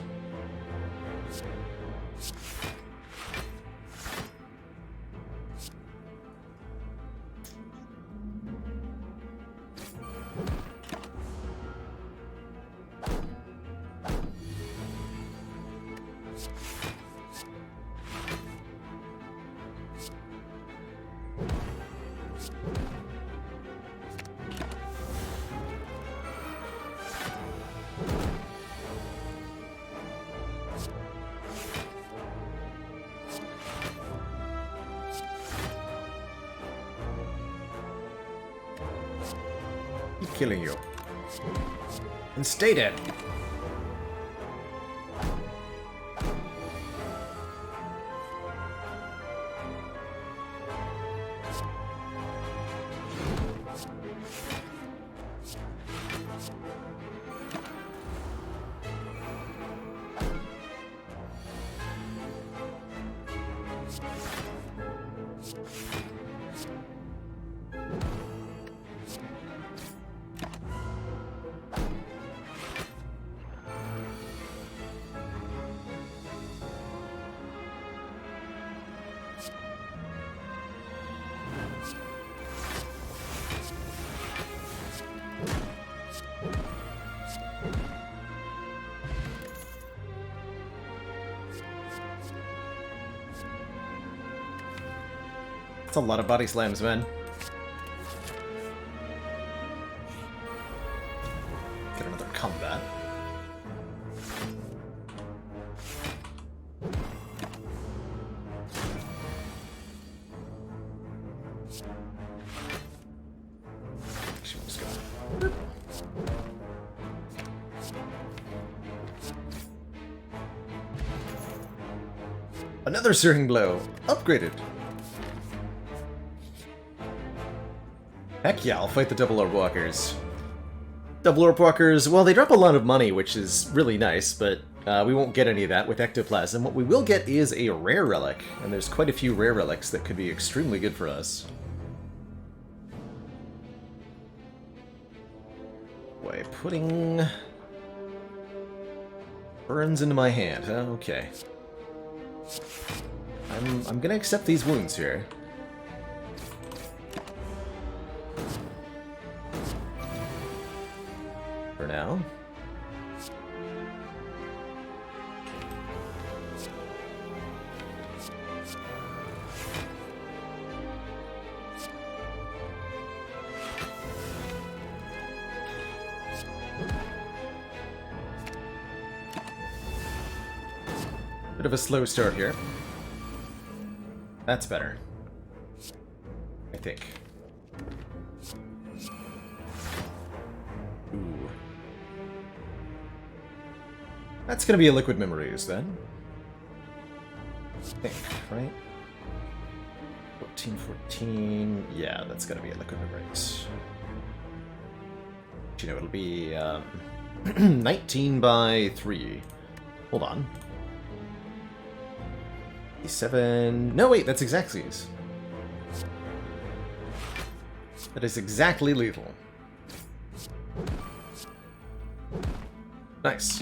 Killing you. And stay dead. That's a lot of body slams, man. Get another combat. Actually, let's go. Another Searing Blow. Upgraded. Heck yeah, I'll fight the Double Orb Walkers. Double Orb Walkers, well, they drop a lot of money, which is really nice, but we won't get any of that with Ectoplasm. What we will get is a rare relic, and there's quite a few rare relics that could be extremely good for us. By putting burns into my hand, huh? Okay. I'm gonna accept these wounds here. For now. Bit of a slow start here. That's better. I think. Ooh. That's gonna be a Liquid Memories, then. I think, right? 14. Yeah, that's gonna be a Liquid Memories. You know, it'll be 19 by 3. Hold on. 7. No, wait, that's exactsies. That is exactly lethal. Nice.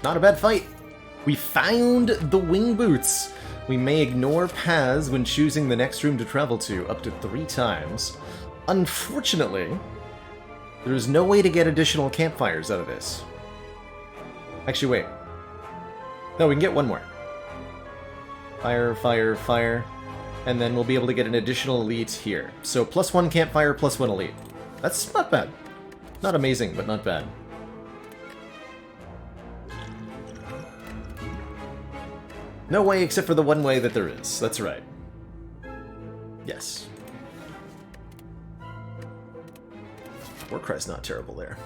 Not a bad fight. We found the wing boots. We may ignore paths when choosing the next room to travel to up to 3 times. Unfortunately, there is no way to get additional campfires out of this. Actually, wait. No, we can get one more. Fire, fire, fire. And then we'll be able to get an additional elite here. So +1 campfire, +1 elite. That's not bad. Not amazing, but not bad. No way except for the one way that there is. That's right. Yes. Warcry's not terrible there.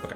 Okay.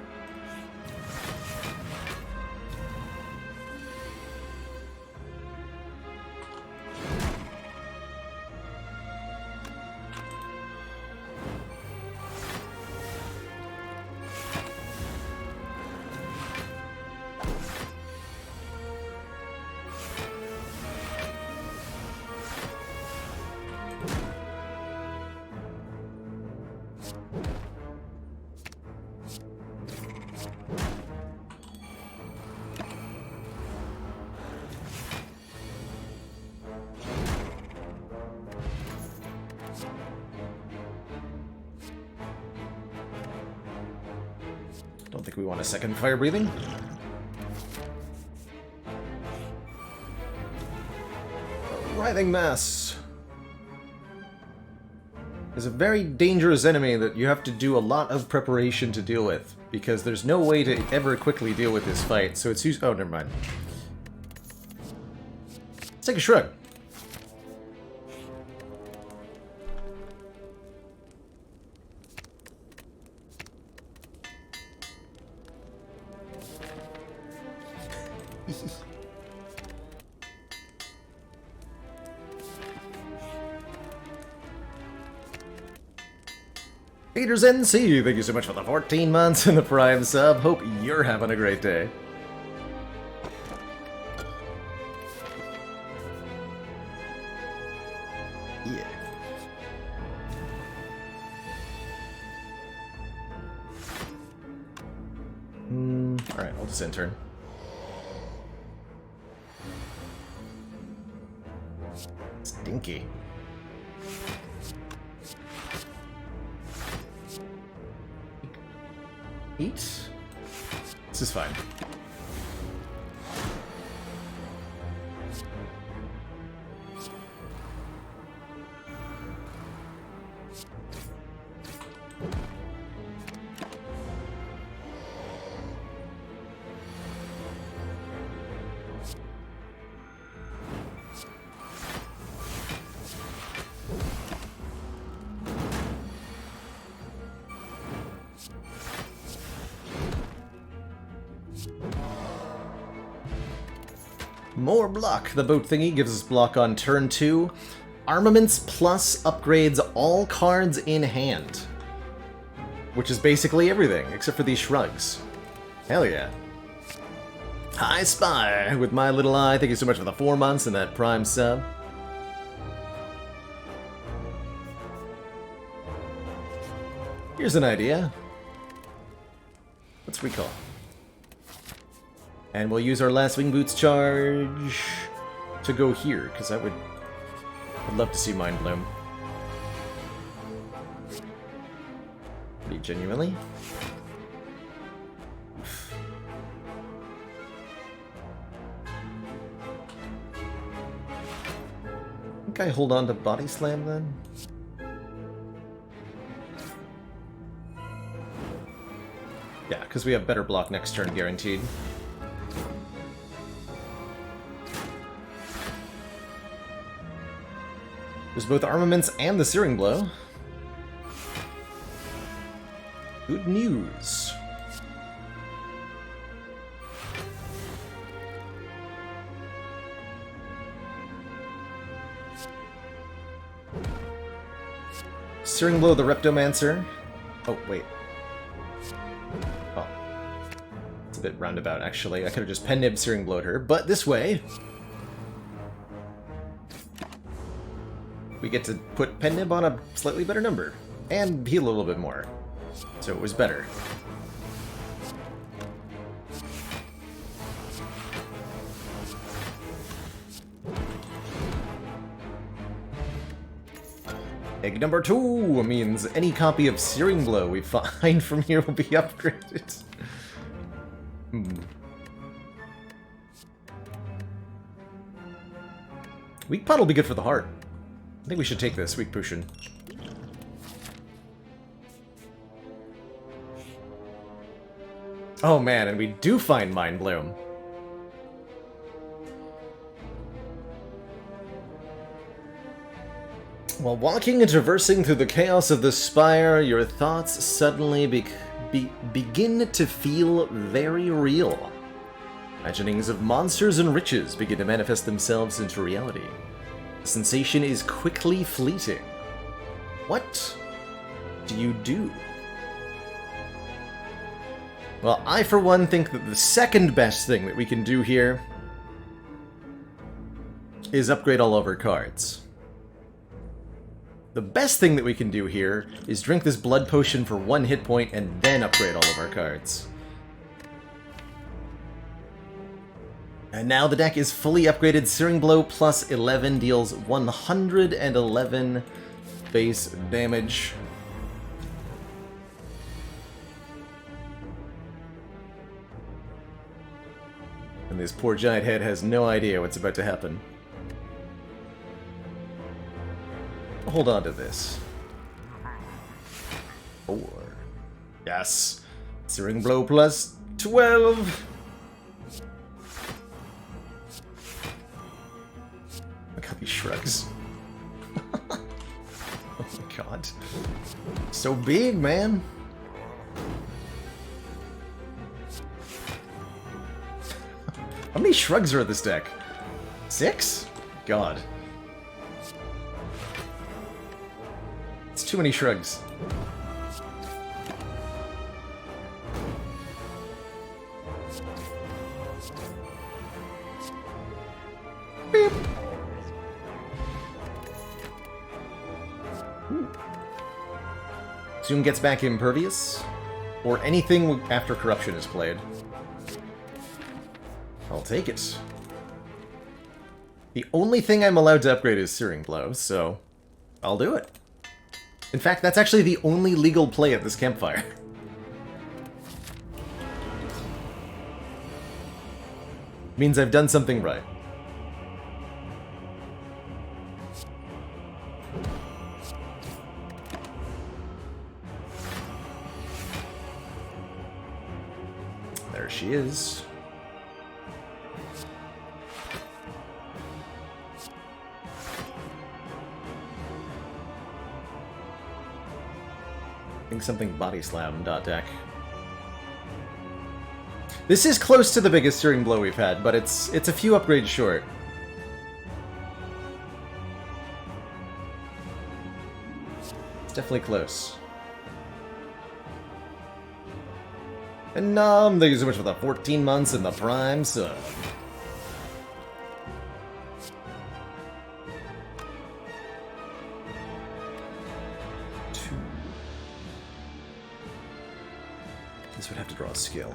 Don't think we want a second fire breathing. A writhing mass is a very dangerous enemy that you have to do a lot of preparation to deal with, because there's no way to ever quickly deal with this fight, so it's oh, never mind. Let's take a shrug. Peters NC, thank you so much for the 14 months and the Prime sub. Hope you're having a great day. Yeah. Alright, I'll just end turn. Stinky. Eat? This is fine. More block. The boat thingy gives us block on turn 2. Armaments plus upgrades all cards in hand. Which is basically everything, except for these shrugs. Hell yeah. Hi Spire, with my little eye. Thank you so much for the 4 months and that Prime sub. Here's an idea. Let's recall. And we'll use our last Wing Boots charge to go here, because that would I'd love to see Mind Bloom. Pretty genuinely. I think I hold on to Body Slam then? Yeah, because we have better block next turn guaranteed. There's both armaments and the Searing Blow. Good news. Searing Blow the Reptomancer. Oh, wait. Oh. It's a bit roundabout, actually. I could have just Pen Nib Searing Blowed her, but this way... we get to put Pen Nib on a slightly better number. And heal a little bit more. So it was better. Egg number 2 means any copy of Searing Blow we find from here will be upgraded. Weak Pot will be good for the heart. I think we should take this, Weak Potion. Oh man, and we do find Mind Bloom. While walking and traversing through the chaos of the Spire, your thoughts suddenly begin to feel very real. Imaginings of monsters and riches begin to manifest themselves into reality. The sensation is quickly fleeting. What do you do? Well, I for one think that the second best thing that we can do here is upgrade all of our cards. The best thing that we can do here is drink this blood potion for 1 hit point and then upgrade all of our cards. And now the deck is fully upgraded. Searing Blow plus 11 deals 111 base damage. And this poor giant head has no idea what's about to happen. Hold on to this. 4. Yes. Searing Blow plus 12. Look how he shrugs. Oh my god. So big, man. How many shrugs are in this deck? 6? God. It's too many shrugs. Beep. Soon gets back Impervious, or anything after Corruption is played. I'll take it. The only thing I'm allowed to upgrade is Searing Blow, so I'll do it. In fact, that's actually the only legal play at this campfire. Means I've done something right. There she is. I think something Body Slam .deck. This is close to the biggest Searing Blow we've had, but it's a few upgrades short. It's definitely close. And thank you so much for the 14 months in the Prime sub. This would have to draw a skill.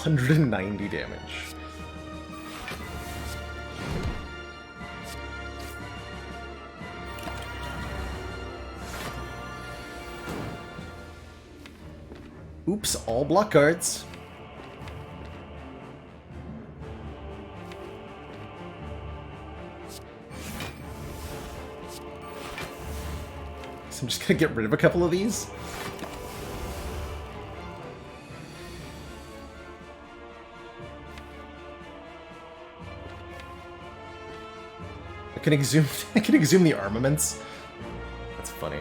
190 damage. Oops, all block cards. So I'm just gonna get rid of a couple of these. I can exhume the armaments. That's funny.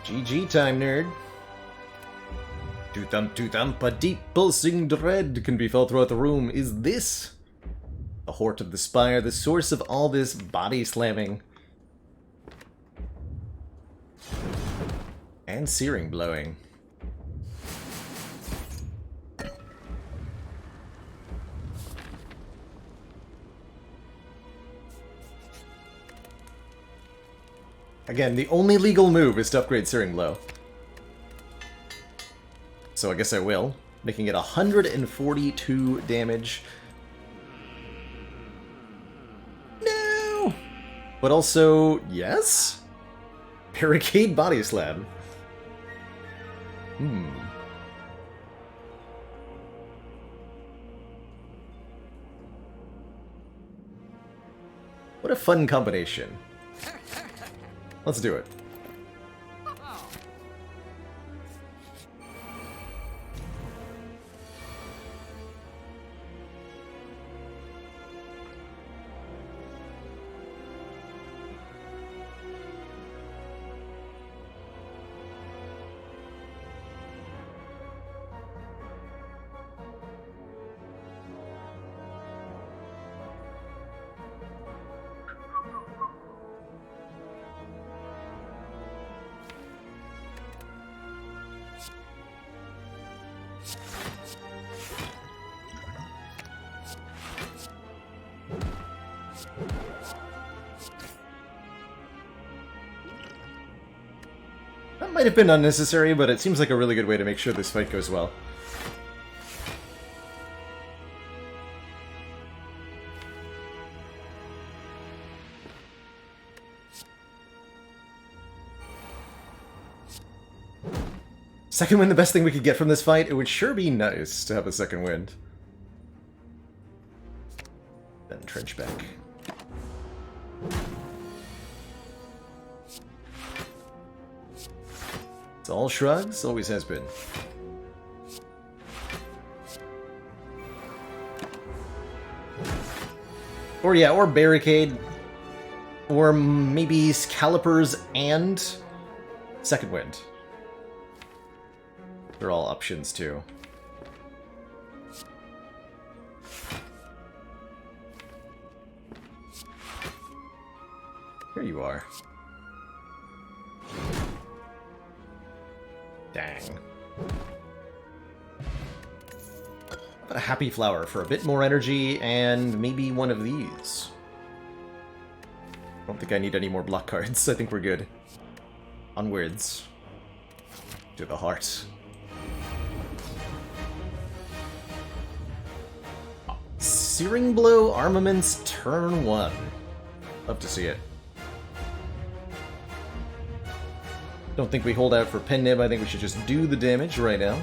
GG time, nerd. To thump, a deep pulsing dread can be felt throughout the room. Is this the Hort of the Spire, the source of all this body slamming and searing blowing? Again, the only legal move is to upgrade Searing Blow. So I guess I will, making it 142 damage. No! But also, yes? Barricade Body Slam. What a fun combination. Let's do it. That might have been unnecessary, but it seems like a really good way to make sure this fight goes well. Second wind, the best thing we could get from this fight? It would sure be nice to have a second wind. Then trench back. It's all shrugs, always has been. Or yeah, or barricade. Or maybe calipers and second wind. They're all options too. Here you are. Dang. A happy flower for a bit more energy and maybe one of these. I don't think I need any more block cards. I think we're good. Onwards. To the heart. Searing Blow Armaments turn 1. Love to see it. Don't think we hold out for Pen Nib. I think we should just do the damage right now.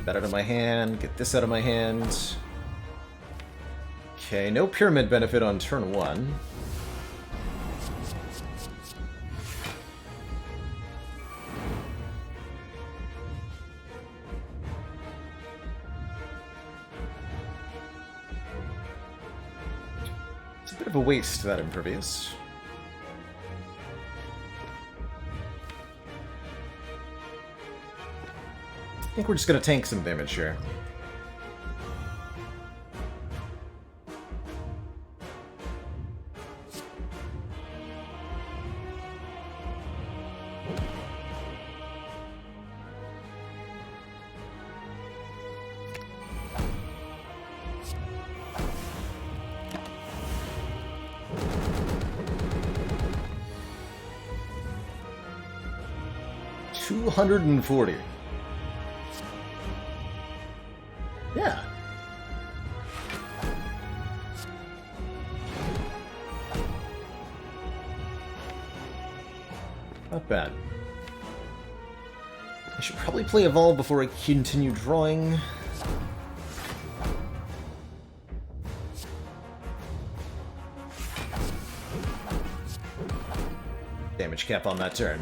That out of my hand. Get this out of my hand. Okay, no Pyramid benefit on turn 1. Bit of a waste, that Impervious. think we're just gonna tank some damage here. $240. Yeah. Not bad. I should probably play Evolve before I continue drawing. Damage cap on that turn.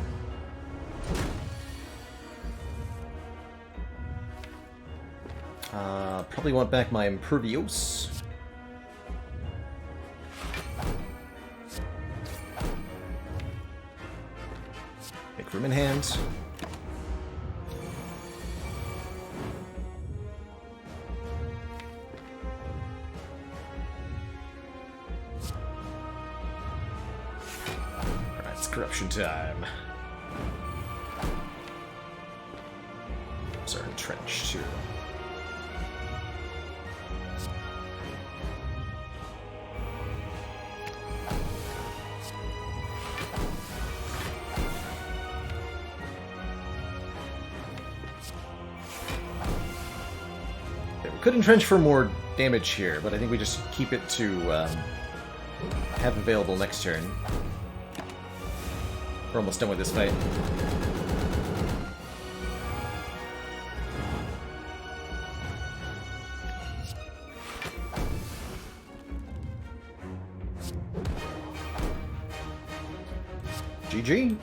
Probably want back my Impervious. Make room in hand. Alright, it's corruption time. Those are entrenched too. Could entrench for more damage here, but I think we just keep it to have available next turn. We're almost done with this fight. GG.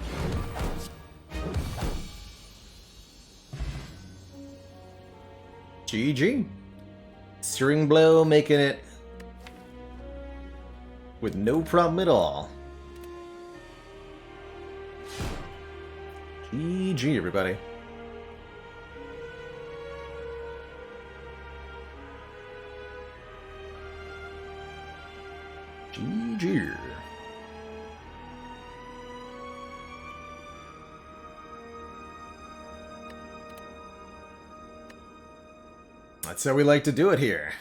GG. Searing Blow making it with no problem at all. GG, everybody. GG. That's how we like to do it here.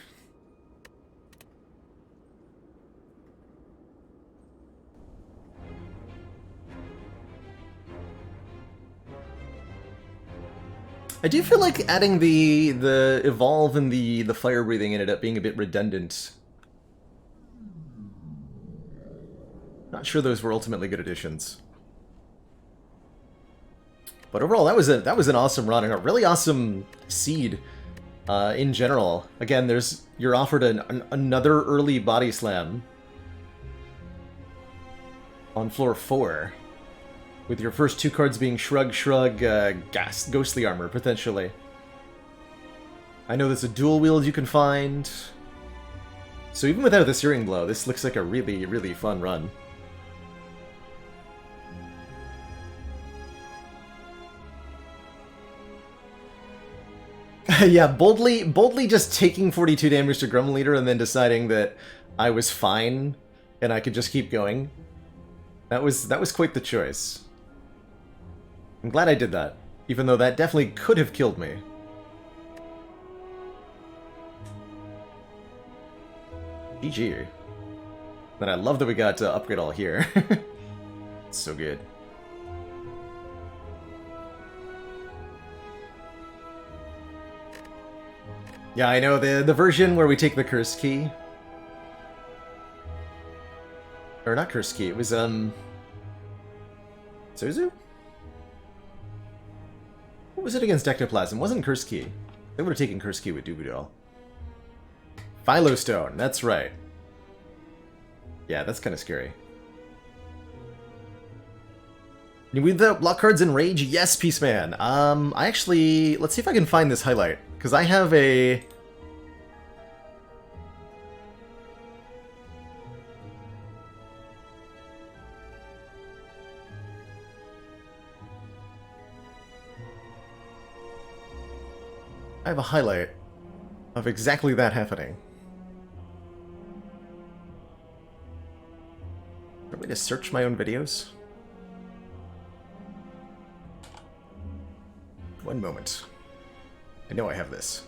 I do feel like adding the evolve and the fire breathing ended up being a bit redundant. Not sure those were ultimately good additions. But overall, that was an awesome run and a really awesome seed. In general, again, you're offered another early body slam on floor 4, with your first 2 cards being Shrug, Ghostly Armor, potentially. I know there's a dual wield you can find, so even without the Searing Blow, this looks like a really, really fun run. Yeah, boldly just taking 42 damage to Grum Leader and then deciding that I was fine and I could just keep going. That was quite the choice. I'm glad I did that, even though that definitely could have killed me. GG. Then I love that we got Upgrade All here. It's so good. Yeah, I know, the version where we take the Curse Key. Or not Curse Key, it was, Suzu? What was it against Ectoplasm? It wasn't Curse Key. They would have taken Curse Key with Doobie Philostone, that's right. Yeah, that's kind of scary. You read the block cards in Rage? Yes, Peaceman. I actually... Let's see if I can find this highlight. Because I have a... I have a highlight of exactly that happening. Is there a way to search my own videos? One moment. I know I have this.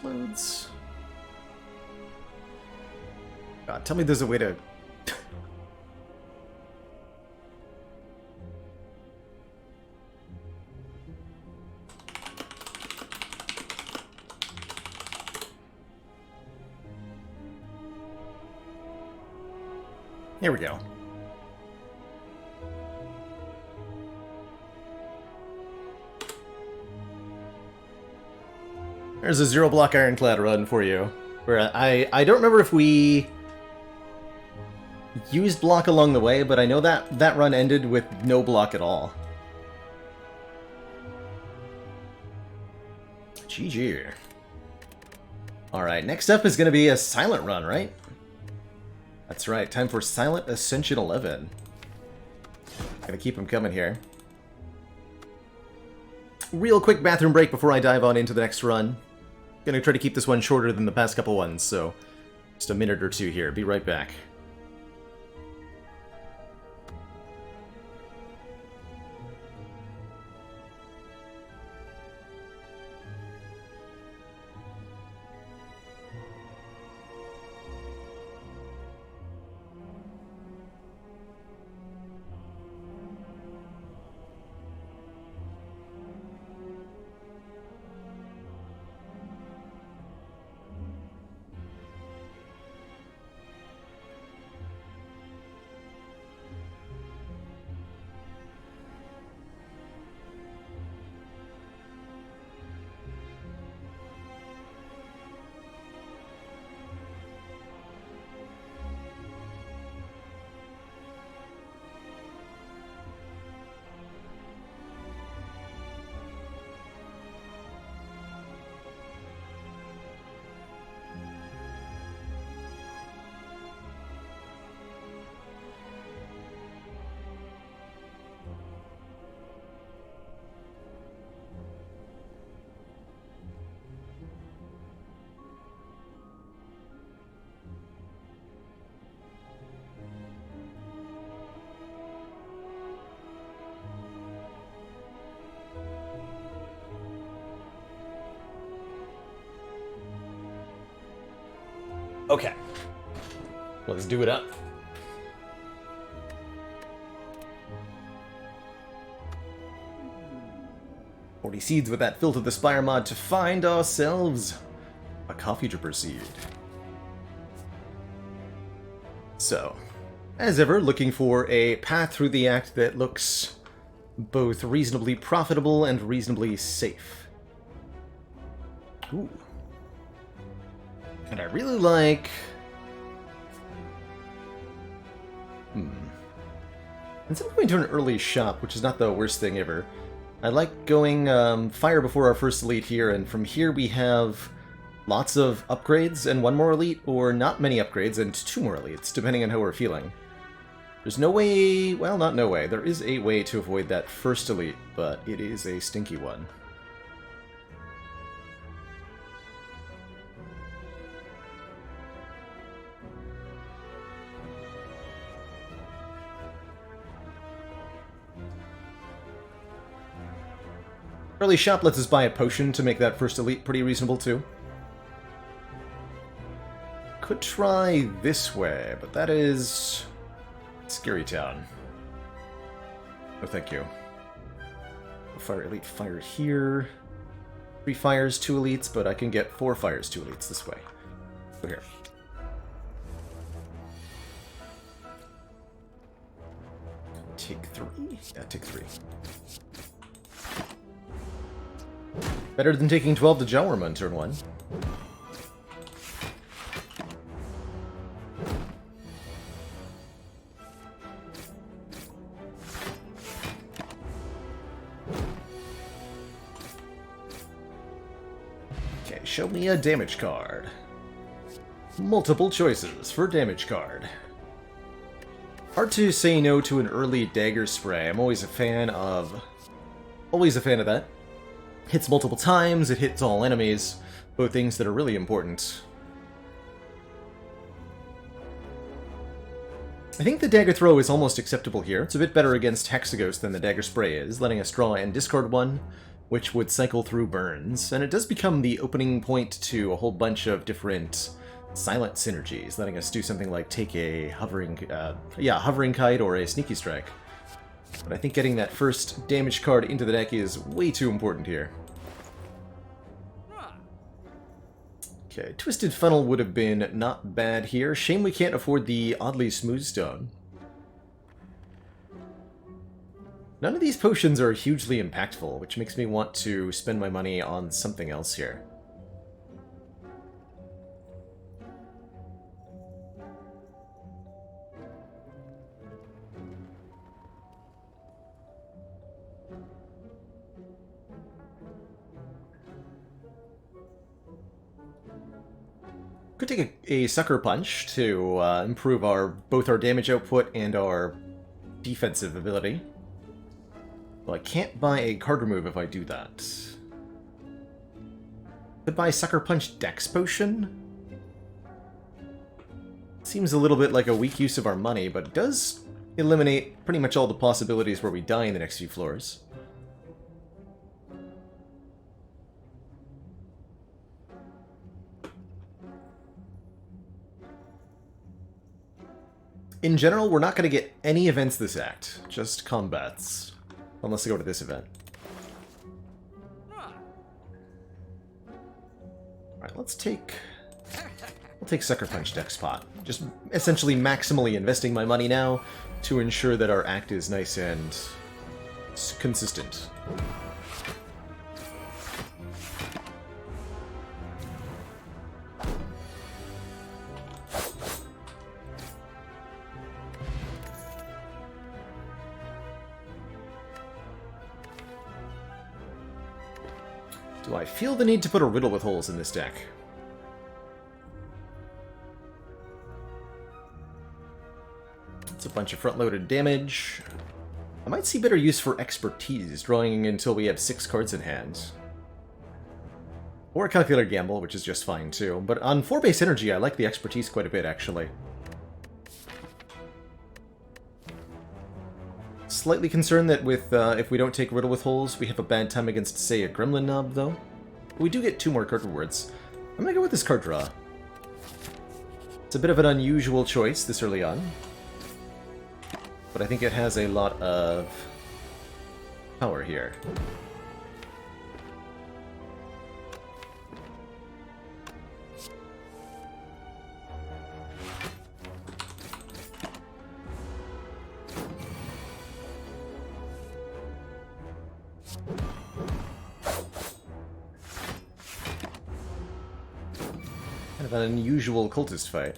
Uploads. God, tell me there's a way to... Here we go. There's a zero block ironclad run for you. Where I don't remember if we used block along the way, but I know that that run ended with no block at all. GG. Alright, next up is going to be a silent run, right? That's right, time for Silent Ascension 11. Gonna keep them coming here. Real quick bathroom break before I dive on into the next run. Gonna try to keep this one shorter than the past couple ones, so just a minute or two here. Be right back. Okay. Let's do it up. "40 seeds with that Filth of the Spire mod to find ourselves a coffee dripper seed." So, as ever, looking for a path through the act that looks both reasonably profitable and reasonably safe. Ooh. And I really like... Instead of going to an early shop, which is not the worst thing ever, I like going fire before our first elite here, and from here we have lots of upgrades and one more elite, or not many upgrades and two more elites, depending on how we're feeling. There's no way... well, not no way. There is a way to avoid that first elite, but it is a stinky one. Early shop lets us buy a potion to make that first elite pretty reasonable, too. Could try this way, but that is... Scary Town. Oh, thank you. Fire elite fire here. 3 fires, 2 elites, but I can get 4 fires, 2 elites this way. So here. Take 3? Yeah, take 3. Better than taking 12 to Jawarma on turn 1. show me a damage card. Multiple choices for damage card. Hard to say no to an early dagger spray. I'm always a fan of that. Hits multiple times, it hits all enemies, both things that are really important. I think the dagger throw is almost acceptable here. It's a bit better against Hexaghost than the dagger spray is, letting us draw and discard one, which would cycle through burns, and it does become the opening point to a whole bunch of different silent synergies, letting us do something like take a hovering kite or a sneaky strike. But I think getting that first damage card into the deck is way too important here. Okay, Twisted Funnel would have been not bad here. Shame we can't afford the Oddly Smooth Stone. None of these potions are hugely impactful, which makes me want to spend my money on something else here. Could take a Sucker Punch to improve both our damage output and our defensive ability. Well, I can't buy a card remove if I do that. Could buy Sucker Punch Dex Potion? Seems a little bit like a weak use of our money, but it does eliminate pretty much all the possibilities where we die in the next few floors. In general, we're not going to get any events this act, just combats. Unless I go to this event. Alright, we'll take Sucker Punch Dex Pot. Just essentially maximally investing my money now to ensure that our act is nice and consistent. Do I feel the need to put a Riddle with Holes in this deck? It's a bunch of front-loaded damage. I might see better use for Expertise, drawing until we have 6 cards in hand. Or a Calculated Gamble, which is just fine too. But on 4-base energy, I like the Expertise quite a bit, actually. Slightly concerned that with if we don't take Riddle with Holes, we have a bad time against, say, a Gremlin Knob, though. We do get 2 more card rewards. I'm gonna go with this card draw. It's a bit of an unusual choice this early on, but I think it has a lot of power here. Kind of an unusual cultist fight.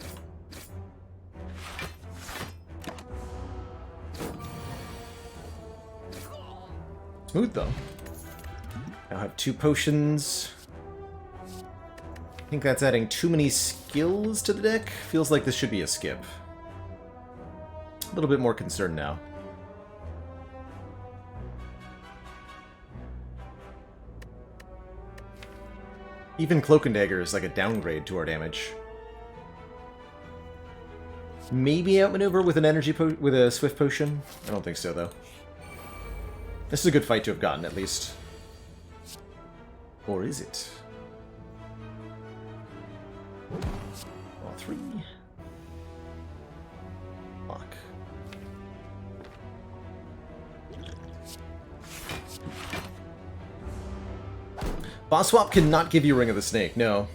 Smooth, though. Now have 2 potions. I think that's adding too many skills to the deck. Feels like this should be a skip. A little bit more concerned now. Even Cloak and Dagger is like a downgrade to our damage. Maybe outmaneuver with an with a Swift Potion? I don't think so, though. This is a good fight to have gotten, at least. Or is it? All 3. Lock. Boss Swap cannot give you Ring of the Snake, no.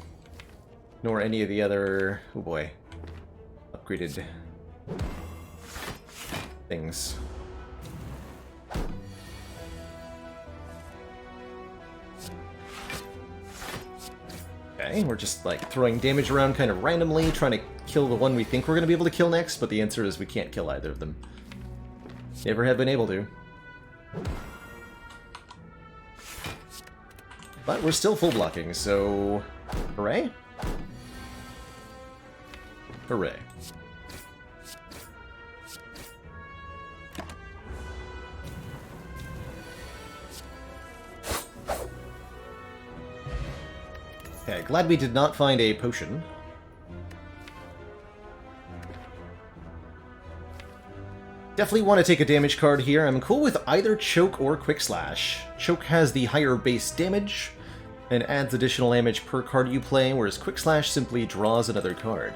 Nor any of the other... oh boy. Upgraded... things. Okay, we're just like throwing damage around kind of randomly, trying to kill the one we think we're going to be able to kill next, but the answer is we can't kill either of them. Never have been able to. But we're still full blocking, so Hooray? Hooray. Okay, glad we did not find a potion. Definitely want to take a damage card here. I'm cool with either Choke or Quick Slash. Choke has the higher base damage and adds additional damage per card you play, whereas Quick Slash simply draws another card.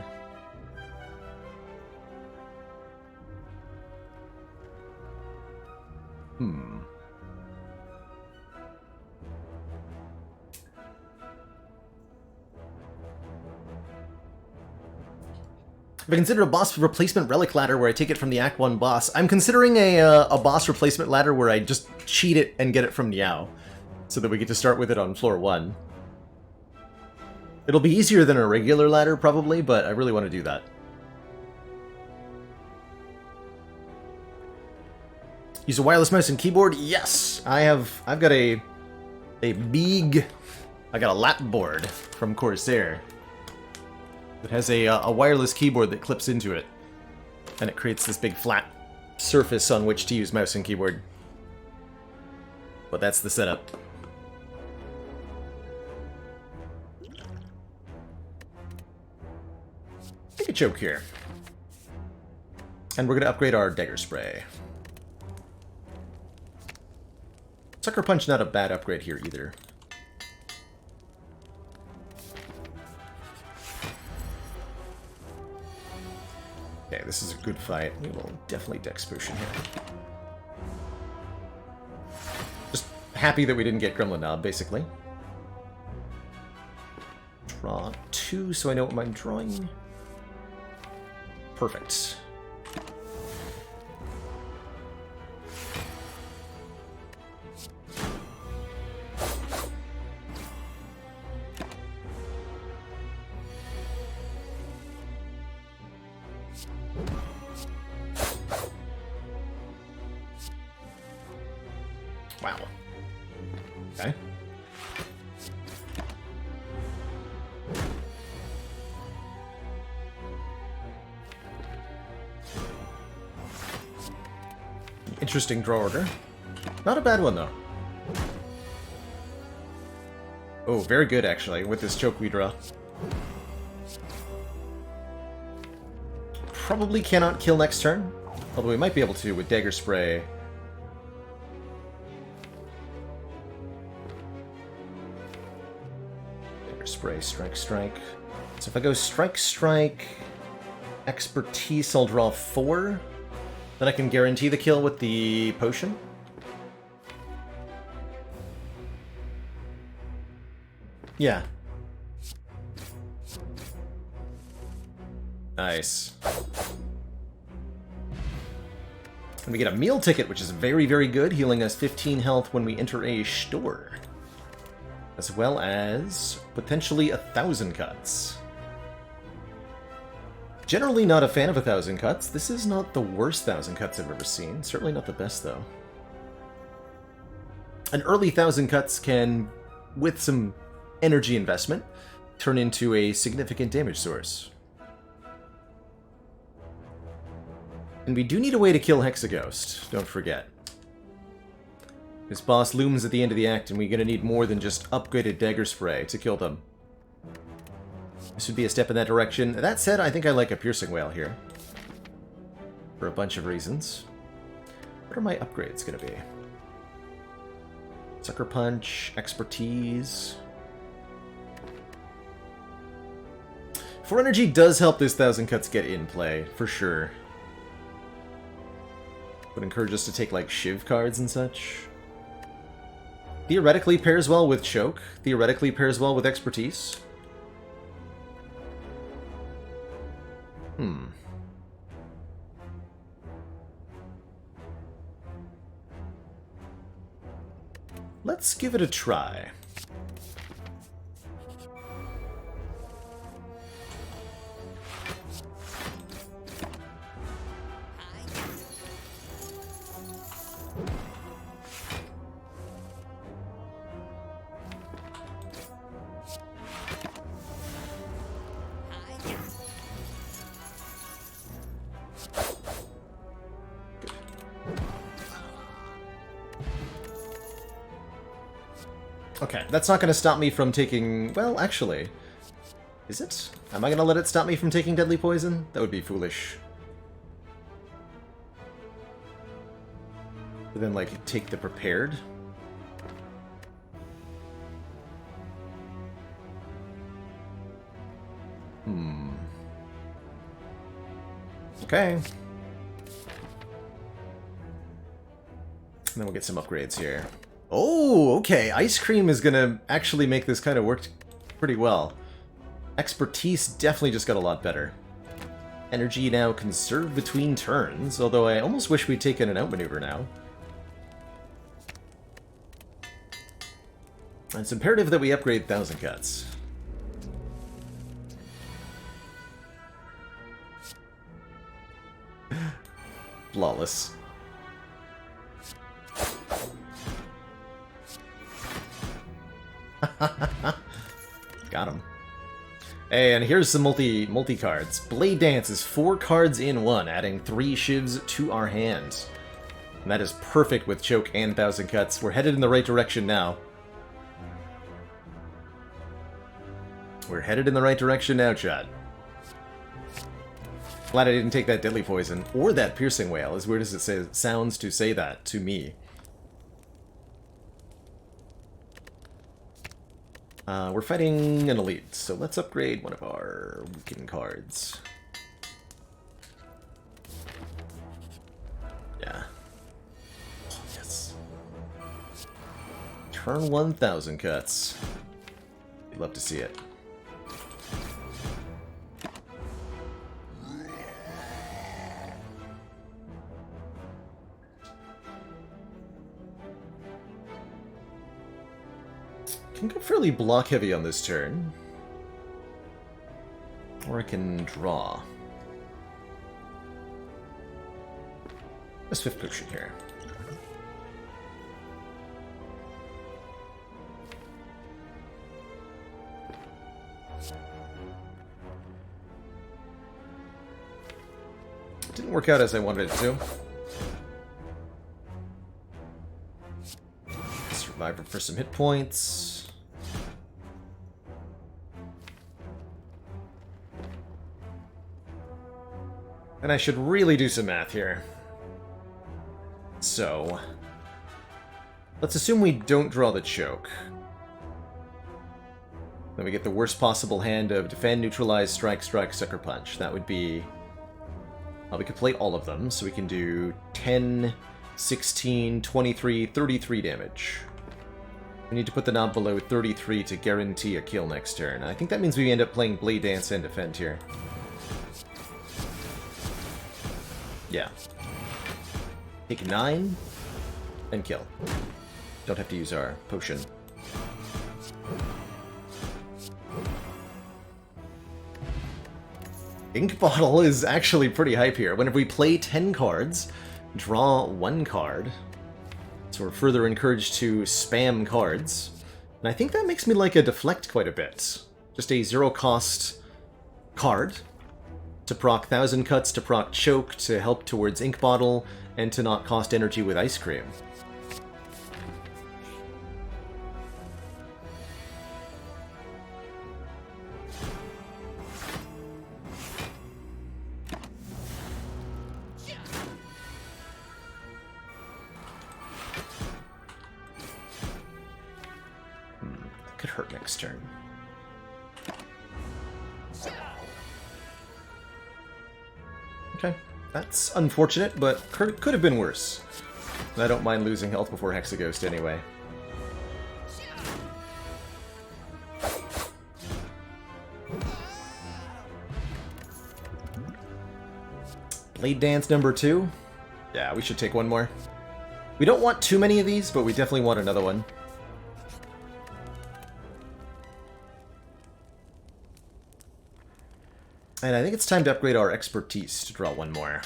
If I consider a boss replacement relic ladder where I take it from the Act 1 boss, I'm considering a boss replacement ladder where I just cheat it and get it from Niao, so that we get to start with it on floor 1. It'll be easier than a regular ladder, probably, but I really want to do that. Use a wireless mouse and keyboard? Yes! I've got a big... I got a lap board from Corsair. It has a wireless keyboard that clips into it, and it creates this big flat surface on which to use mouse and keyboard. But that's the setup. Take a choke here. And we're going to upgrade our Dagger Spray. Sucker Punch, not a bad upgrade here either. Okay, this is a good fight. We will definitely Dex Potion here. Just happy that we didn't get Gremlin Knob, basically. Draw 2 so I know what I'm drawing. Perfect. Wow. Okay. Interesting draw order. Not a bad one, though. Oh, very good, actually, with this choke we draw. Probably cannot kill next turn, although we might be able to with Dagger Spray. Dagger Spray, Strike, Strike. So if I go Strike, Strike, Expertise, I'll draw 4. Then I can guarantee the kill with the potion. Yeah. Nice. And we get a meal ticket, which is very, very good, healing us 15 health when we enter a store. As well as potentially 1,000 cuts. Generally not a fan of 1,000 cuts. This is not the worst 1,000 cuts I've ever seen. Certainly not the best, though. An early 1,000 cuts can, with some energy investment, turn into a significant damage source. And we do need a way to kill Hexaghost, don't forget. This boss looms at the end of the act, and we're going to need more than just upgraded Dagger Spray to kill them. This would be a step in that direction. That said, I think I like a Piercing Wail here. For a bunch of reasons. What are my upgrades going to be? Sucker Punch, Expertise. 4 energy does help this 1,000 cuts get in play, for sure. Would encourage us to take, like, Shiv cards and such. Theoretically pairs well with Choke. Theoretically pairs well with Expertise. Let's give it a try. Okay, that's not going to stop me from taking... Well, actually... Is it? Am I going to let it stop me from taking deadly poison? That would be foolish. But then, like, take the prepared? Okay. And then we'll get some upgrades here. Oh, okay. Ice cream is gonna actually make this kind of work pretty well. Expertise definitely just got a lot better. Energy now conserved between turns, although I almost wish we'd taken an outmaneuver now. It's imperative that we upgrade 1,000 Cuts. Flawless. Got him. Hey, and here's some multi cards. Blade Dance is 4 cards in 1, adding 3 shivs to our hand. And that is perfect with Choke and 1,000 Cuts. We're headed in the right direction now. We're headed in the right direction now, Chad. Glad I didn't take that Deadly Poison, or that Piercing Wail, as weird as it sounds to say that to me. We're fighting an elite, so let's upgrade one of our weakened cards. Yeah. Oh, yes. Turn 1,000 Cuts. You'd love to see it. I can go fairly block heavy on this turn. Or I can draw. A Swift Potion here. Didn't work out as I wanted it to. Survivor for some hit points. And I should really do some math here. So, let's assume we don't draw the Choke. Then we get the worst possible hand of Defend, Neutralize, Strike, Strike, Sucker Punch. That would be... Well, we could play all of them, so we can do 10, 16, 23, 33 damage. We need to put the knob below 33 to guarantee a kill next turn. I think that means we end up playing Blade Dance and Defend here. Yeah. Take 9, and kill. Don't have to use our potion. Ink Bottle is actually pretty hype here. Whenever we play 10 cards, draw 1 card. So we're further encouraged to spam cards. And I think that makes me like a Deflect quite a bit. Just a 0-cost card. To proc 1,000 Cuts, to proc Choke, to help towards Ink Bottle, and to not cost energy with Ice Cream. Could hurt next turn. Okay, that's unfortunate, but could have been worse. I don't mind losing health before Hexaghost anyway. Blade Dance number 2? Yeah, we should take one more. We don't want too many of these, but we definitely want another one. And I think it's time to upgrade our Expertise to draw one more.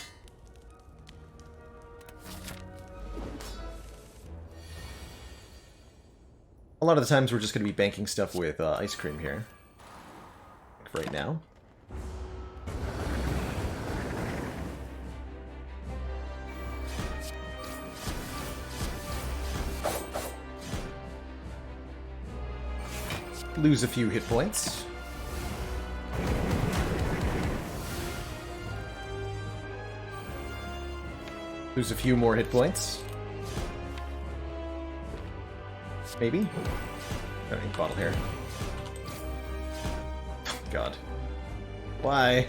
A lot of the times we're just going to be banking stuff with Ice Cream here. Like right now. lose a few hit points. Lose a few more hit points. Maybe? No ink bottle here. God. Why?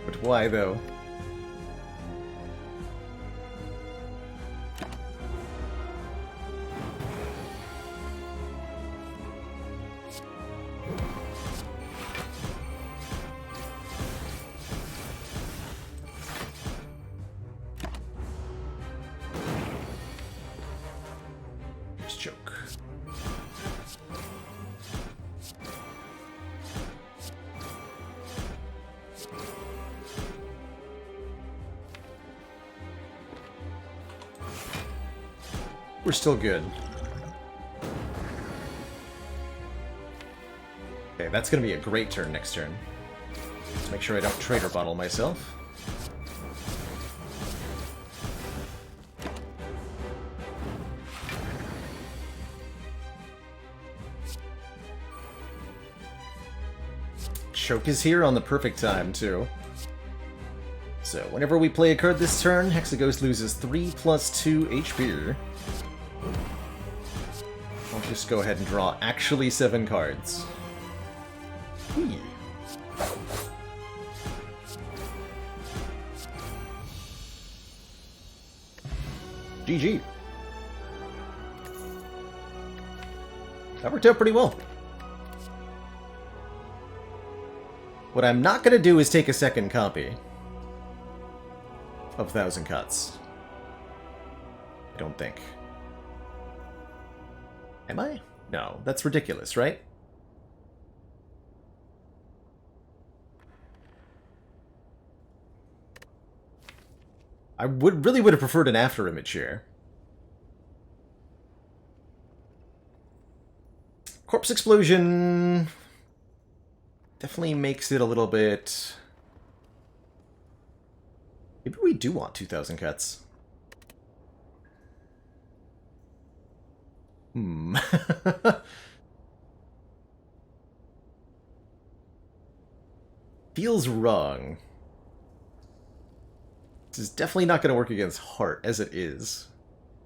But why, though? Choke. We're still good. Okay, that's gonna be a great turn next turn. Let's make sure I don't Trader Bottle myself. Choke is here on the perfect time, too. So, whenever we play a card this turn, Hexaghost loses 3 plus 2 HP. I'll just go ahead and draw actually 7 cards. Whee. GG. That worked out pretty well. What I'm not going to do is take a second copy of 1,000 Cuts. I don't think. Am I? No, that's ridiculous, right? I really would have preferred an after image here. Corpse Explosion definitely makes it a little bit... Maybe we do want 2,000 Cuts. Feels wrong. This is definitely not going to work against Heart, as it is.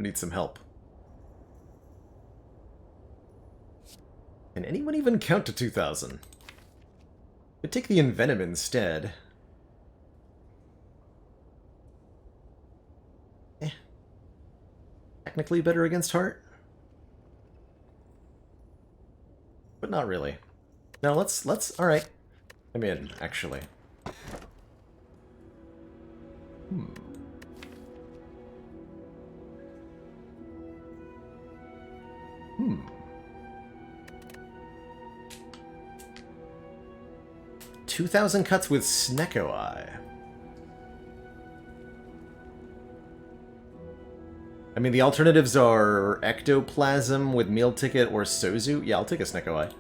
I need some help. Can anyone even count to 2,000? I'd take the Envenom instead. Technically better against Heart? But not really. No, let's, alright. I'm in, actually. 2,000 Cuts with Snecko Eye. I mean, the alternatives are Ectoplasm with Meal Ticket or Sozu. Yeah, I'll take a Snecko Eye.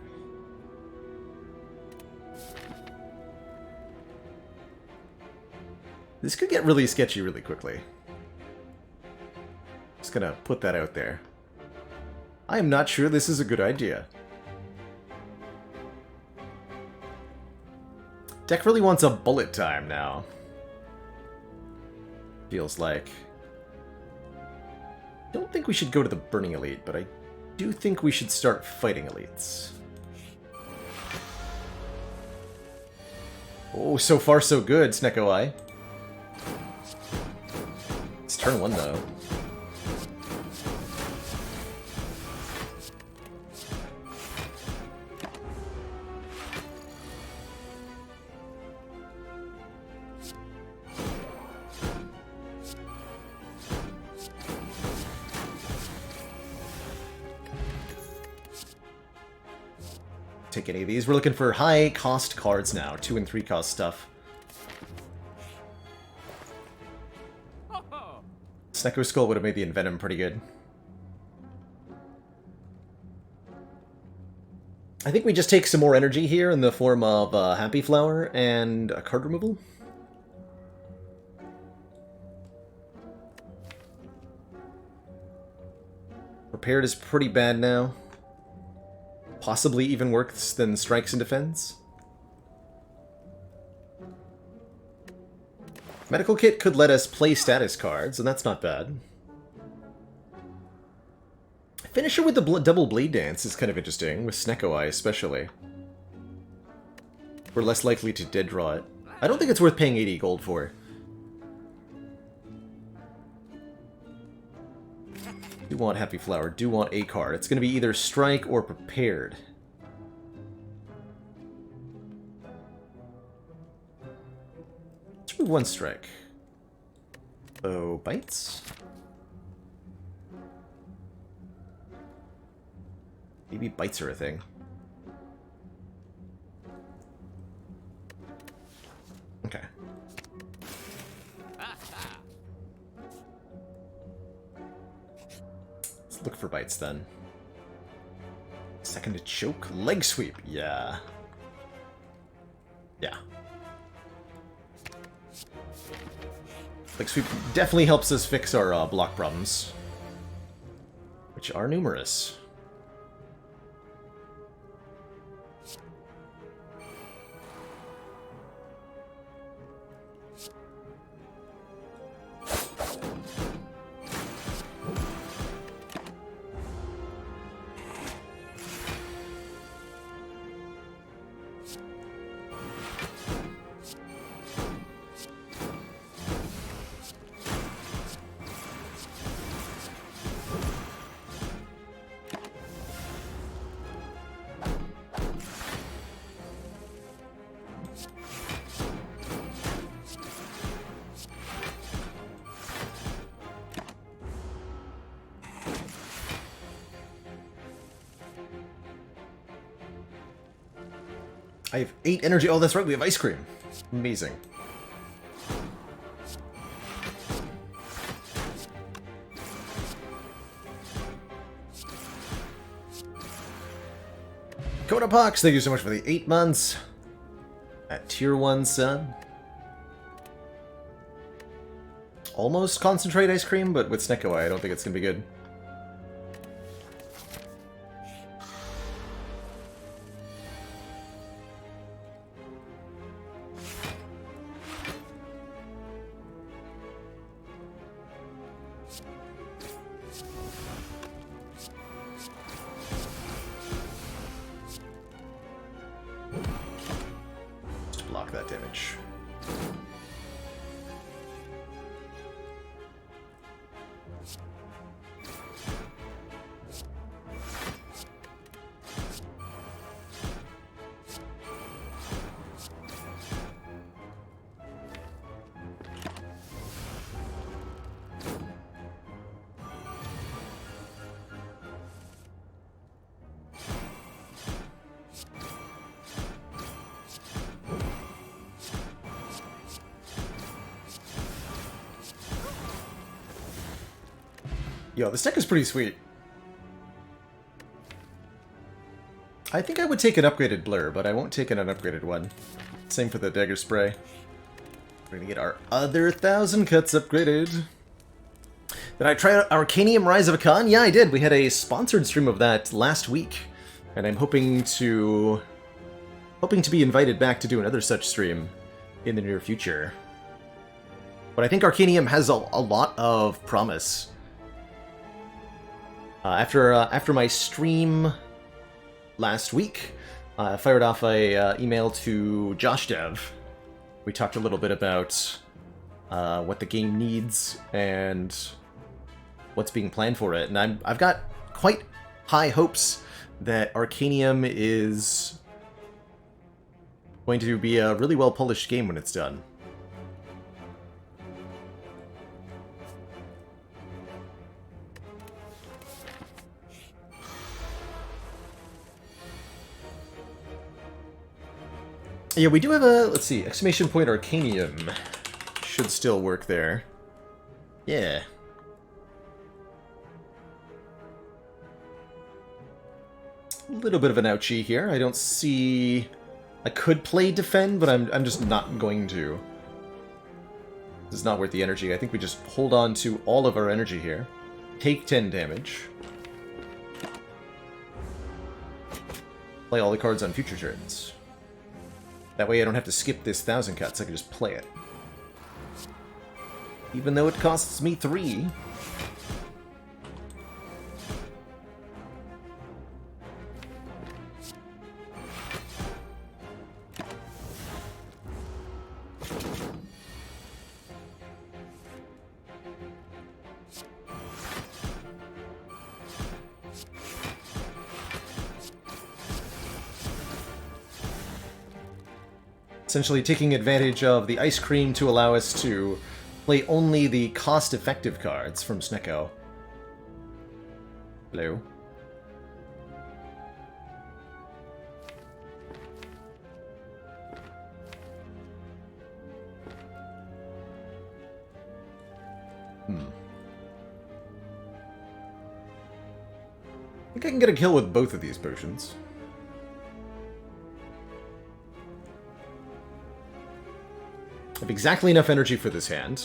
This could get really sketchy really quickly. Just gonna put that out there. I am not sure this is a good idea. Deck really wants a bullet time now. Feels like. Don't think we should go to the Burning Elite, but I do think we should start fighting elites. Oh, so far so good, Snecko Eye. It's turn 1, though. Take any of these. We're looking for high cost cards now. 2 and 3 cost stuff. Snecko Skull would have made the Envenom pretty good. I think we just take some more energy here in the form of Happy Flower and a card removal. Prepared is pretty bad now. possibly even worse than strikes and defends. Medical kit could let us play status cards, and that's not bad. Finisher with the double blade dance is kind of interesting, with Snecko Eye especially. We're less likely to dead draw it. I don't think it's worth paying 80 gold for. Do want Happy Flower, do want a card. It's going to be either Strike or Prepared. Let's remove one Strike. Oh, Bites? Maybe Bites are a thing. Okay. Let's look for Bites then. Second to choke. Leg sweep. Yeah. Yeah. Leg sweep definitely helps us fix our block problems, which are numerous. I have 8 energy. Oh, that's right, we have ice cream. Amazing. Coda Pox, thank you so much for the 8 months. At tier 1 sub. Almost concentrate ice cream, but with Snecko Eye, I don't think it's gonna be good. Block that damage. Yo, this deck is pretty sweet. I think I would take an upgraded Blur, but I won't take an unupgraded one. Same for the Dagger Spray. We're gonna get our other 1,000 cuts upgraded. Did I try Arcanium Rise of a Khan? Yeah, I did. We had a sponsored stream of that last week, and I'm hoping to be invited back to do another such stream in the near future. But I think Arcanium has a lot of promise. After my stream last week, I fired off a email to Josh Dev. We talked a little bit about what the game needs and what's being planned for it, and I've got quite high hopes that Arcanium is going to be a really well polished game when it's done. Yeah, we do have a, let's see, exclamation point Arcanium should still work there. Yeah. A little bit of an ouchie here. I don't see... I could play defend, but I'm just not going to. This is not worth the energy. I think we just hold on to all of our energy here. Take 10 damage. play all the cards on future turns. That way I don't have to skip this 1,000 cuts, I can just play it. Even though it costs me 3. Essentially taking advantage of the ice cream to allow us to play only the cost-effective cards from Snecko. Hello. I think I can get a kill with both of these potions. I have exactly enough energy for this hand.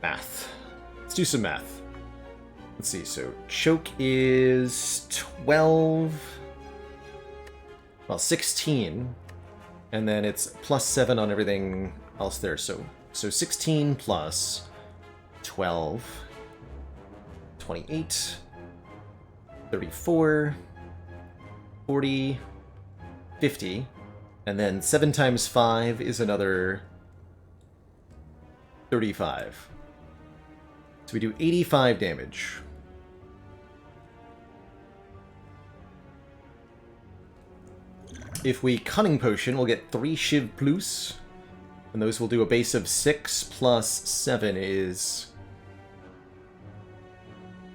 Math. Let's do some math. Let's see, so choke is 12... Well, 16. And then it's plus 7 on everything else there, so 16 plus 12... 28... 34... 40... 50... And then 7 times 5 is another 35. So we do 85 damage. If we Cunning Potion, we'll get 3 Shiv Plus. And those will do a base of 6 plus 7 is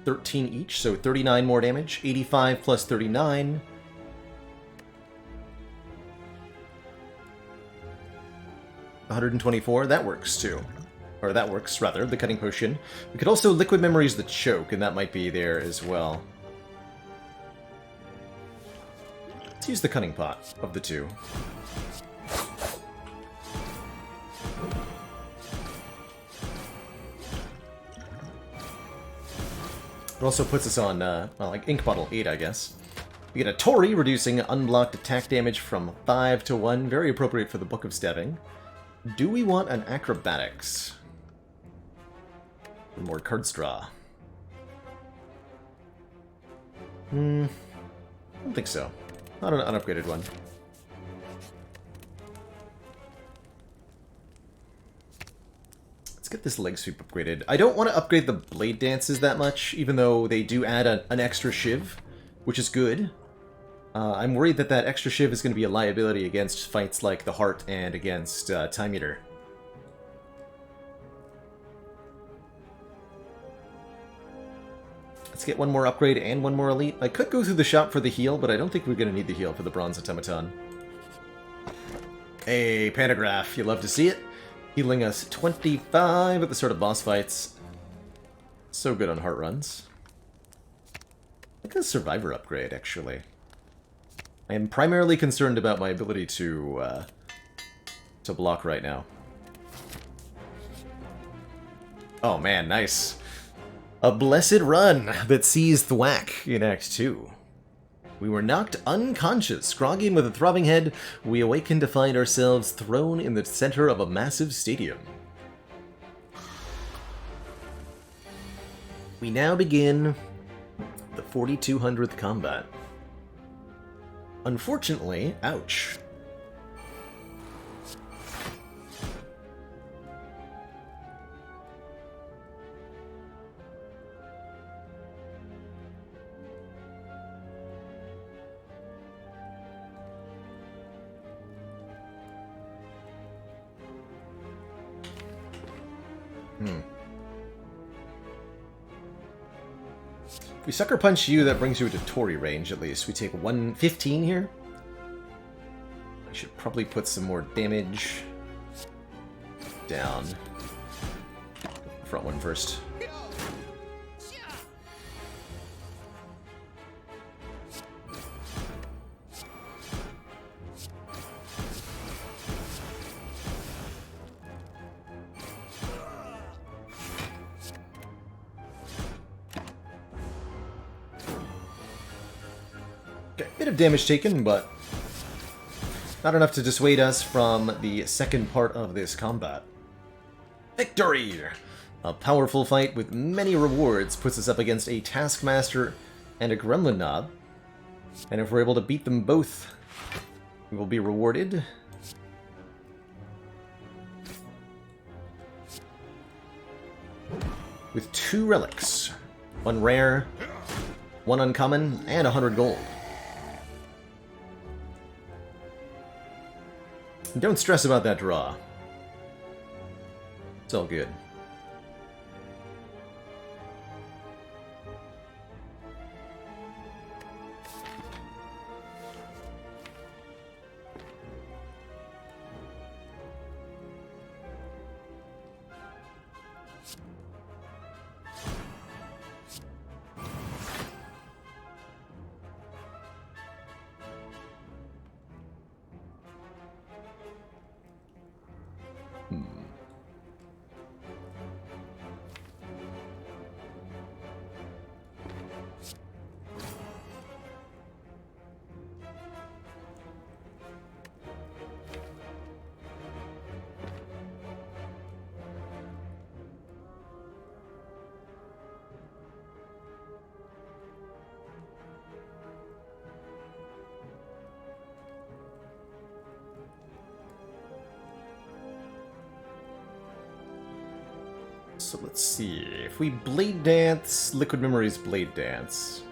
13 each, so 39 more damage. 85 plus 39... 124, that works too. Or that works, rather, the Cutting Potion. We could also Liquid Memories the Choke, and that might be there as well. Let's use the Cunning Pot of the two. It also puts us on, well, like Ink Bottle 8, I guess. We get a Tori, reducing unblocked attack damage from 5 to 1, very appropriate for the Book of Stabbing. Do we want an Acrobatics? Or more cards draw? I don't think so. Not an unupgraded one. Let's get this leg sweep upgraded. I don't want to upgrade the blade dances that much, even though they do add an extra shiv, which is good. I'm worried that that extra shiv is going to be a liability against fights like the Heart and against Time Eater. Let's get one more upgrade and one more elite. I could go through the shop for the heal, but I don't think we're going to need the heal for the Bronze Automaton. Hey, Pantograph, you love to see it. Healing us 25 at the start of boss fights. So good on Heart runs. Like a Survivor upgrade, actually. I am primarily concerned about my ability to block right now. Oh man, nice. A blessed run that sees Thwack in Act 2. We were knocked unconscious, groggy and with a throbbing head. We awakened to find ourselves thrown in the center of a massive stadium. We now begin the 4200th combat. Unfortunately, ouch. If we Sucker Punch you, that brings you into Tori range, at least. We take 115 here. I should probably put some more damage down. Front one first. Okay, bit of damage taken, but not enough to dissuade us from the second part of this combat. Victory! A powerful fight with many rewards puts us up against a Taskmaster and a Gremlin Knob. And if we're able to beat them both, we will be rewarded with 2 relics. 1 rare, 1 uncommon, and 100 gold. And don't stress about that draw. It's all good. So let's see, if we Blade Dance, Liquid Memories Blade Dance,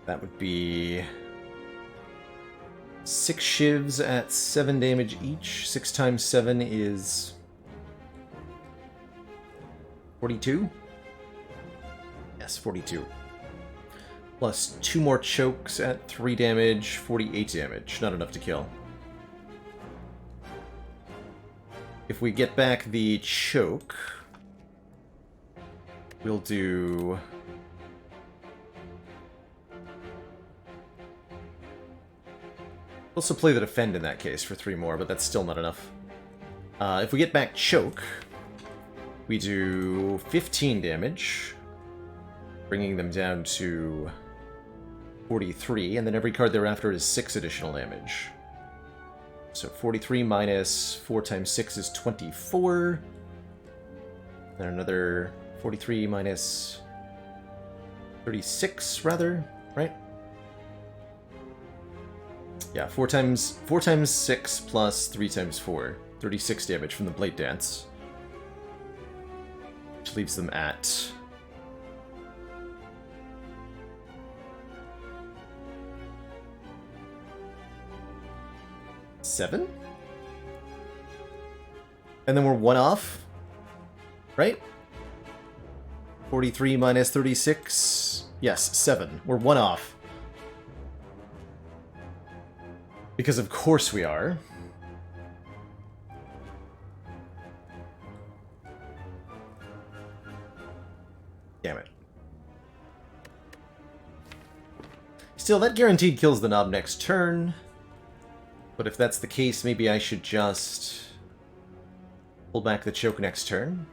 that would be 6 shivs at 7 damage each. 6 times 7 is 42? Yes, 42. Plus 2 more chokes at 3 damage, 48 damage. Not enough to kill. If we get back the choke, we'll do... We'll also play the Defend in that case for 3 more, but that's still not enough. If we get back Choke, we do 15 damage, bringing them down to 43, and then every card thereafter is 6 additional damage. So 43 minus 4 times 6 is 24. Then another 43 minus 36, rather, right? Yeah, 4 times 6 plus 3 times 4. 36 damage from the Blade Dance. Which leaves them at... $7? And then we're 1 off, right? 43 minus 36. Yes, 7. We're 1 off. Because of course we are. Damn it. Still, that guaranteed kills the knob next turn. But if that's the case, maybe I should just pull back the choke next turn.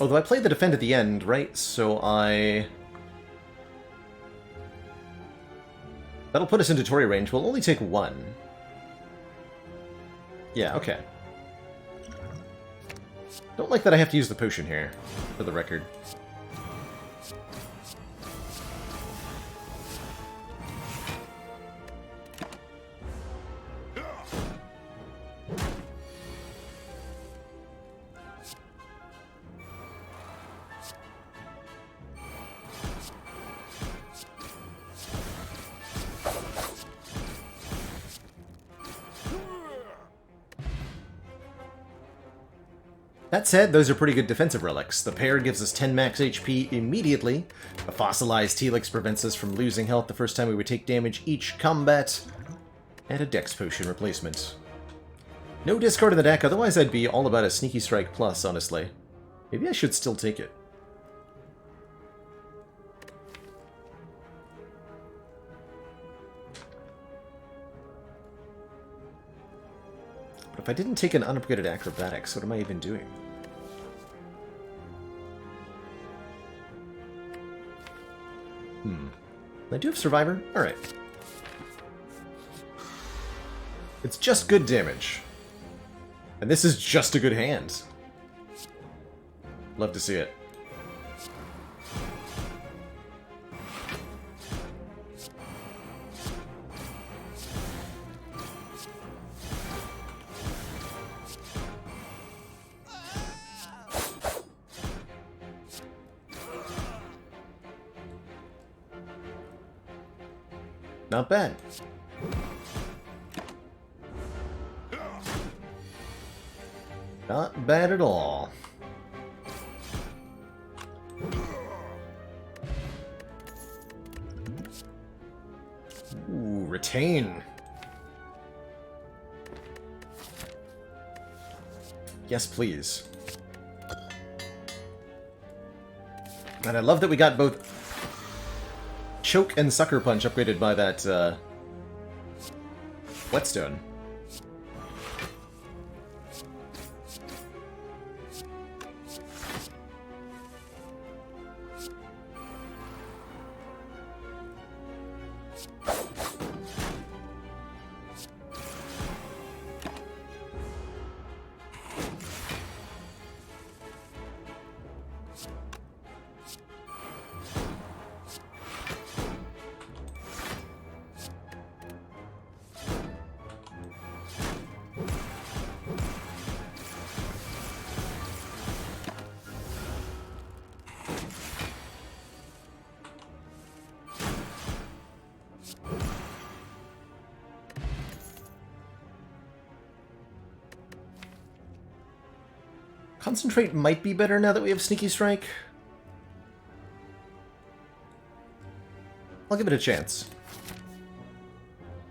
Although I played the Defend at the end, right? So that'll put us into Torii range. We'll only take 1. Yeah, okay. Don't like that I have to use the potion here, for the record. That said, those are pretty good defensive relics. The pair gives us 10 max HP immediately. A fossilized helix prevents us from losing health the first time we would take damage each combat. And a dex potion replacement. No discard in the deck, otherwise I'd be all about a Sneaky Strike Plus, honestly. Maybe I should still take it. But if I didn't take an unupgraded acrobatics, what am I even doing? I do have survivor? Alright. It's just good damage. And this is just a good hand. Love to see it. Not bad. Not bad at all. Ooh, retain. Yes, please. And I love that we got both Choke and Sucker Punch upgraded by that, Whetstone. Concentrate might be better now that we have Sneaky Strike. I'll give it a chance.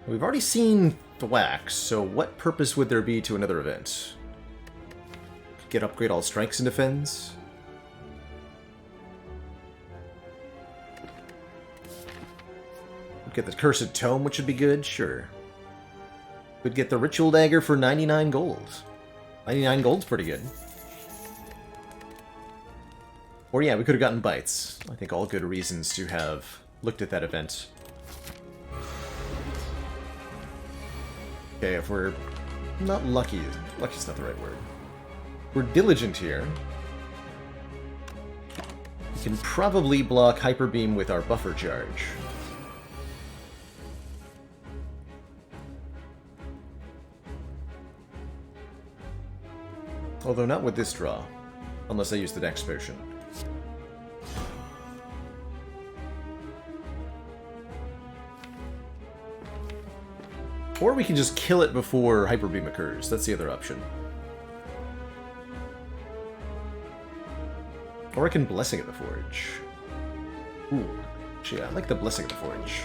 We've already seen Thwack, so what purpose would there be to another event? Get upgrade all strikes and defends? Get the Cursed Tome, which would be good, sure. We'd get the Ritual Dagger for 99 gold. 99 gold's pretty good. Or yeah, we could have gotten Bites. I think all good reasons to have looked at that event. Okay, if we're not lucky, lucky's not the right word. We're diligent here. We can probably block Hyper Beam with our Buffer Charge. Although not with this draw, unless I use the Dex Potion. Or we can just kill it before Hyper Beam occurs. That's the other option. Or I can Blessing at the Forge. Ooh. Actually, I like the Blessing at the Forge.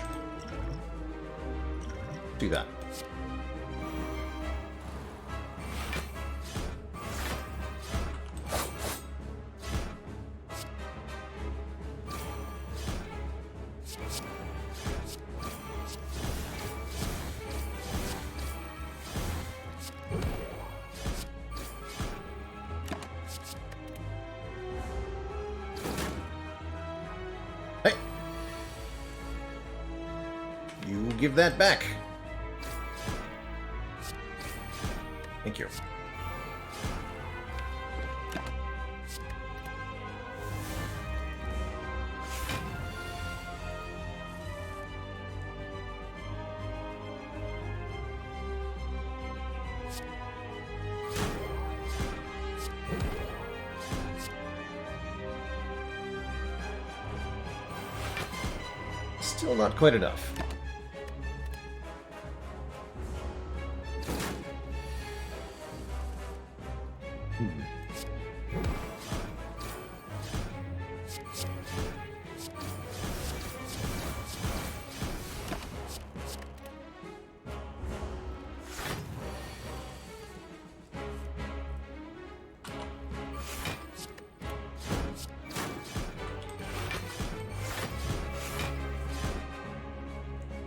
Do that. Give that back. Thank you. Still not quite enough.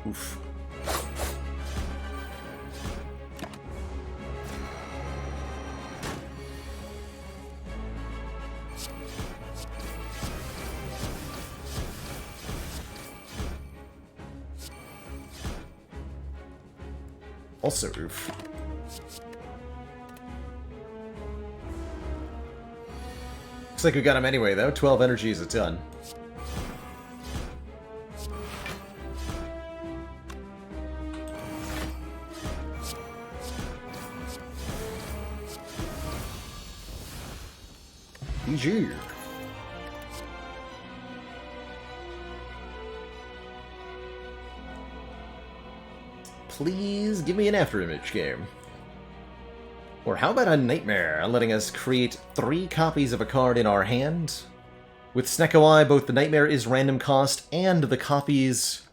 Oof. Also Oof. Looks like we got him anyway, though. 12 energy is a ton. GG. Please give me an afterimage game. Or how about a Nightmare, letting us create 3 copies of a card in our hand? With Snecko Eye, both the Nightmare is random cost, and the copies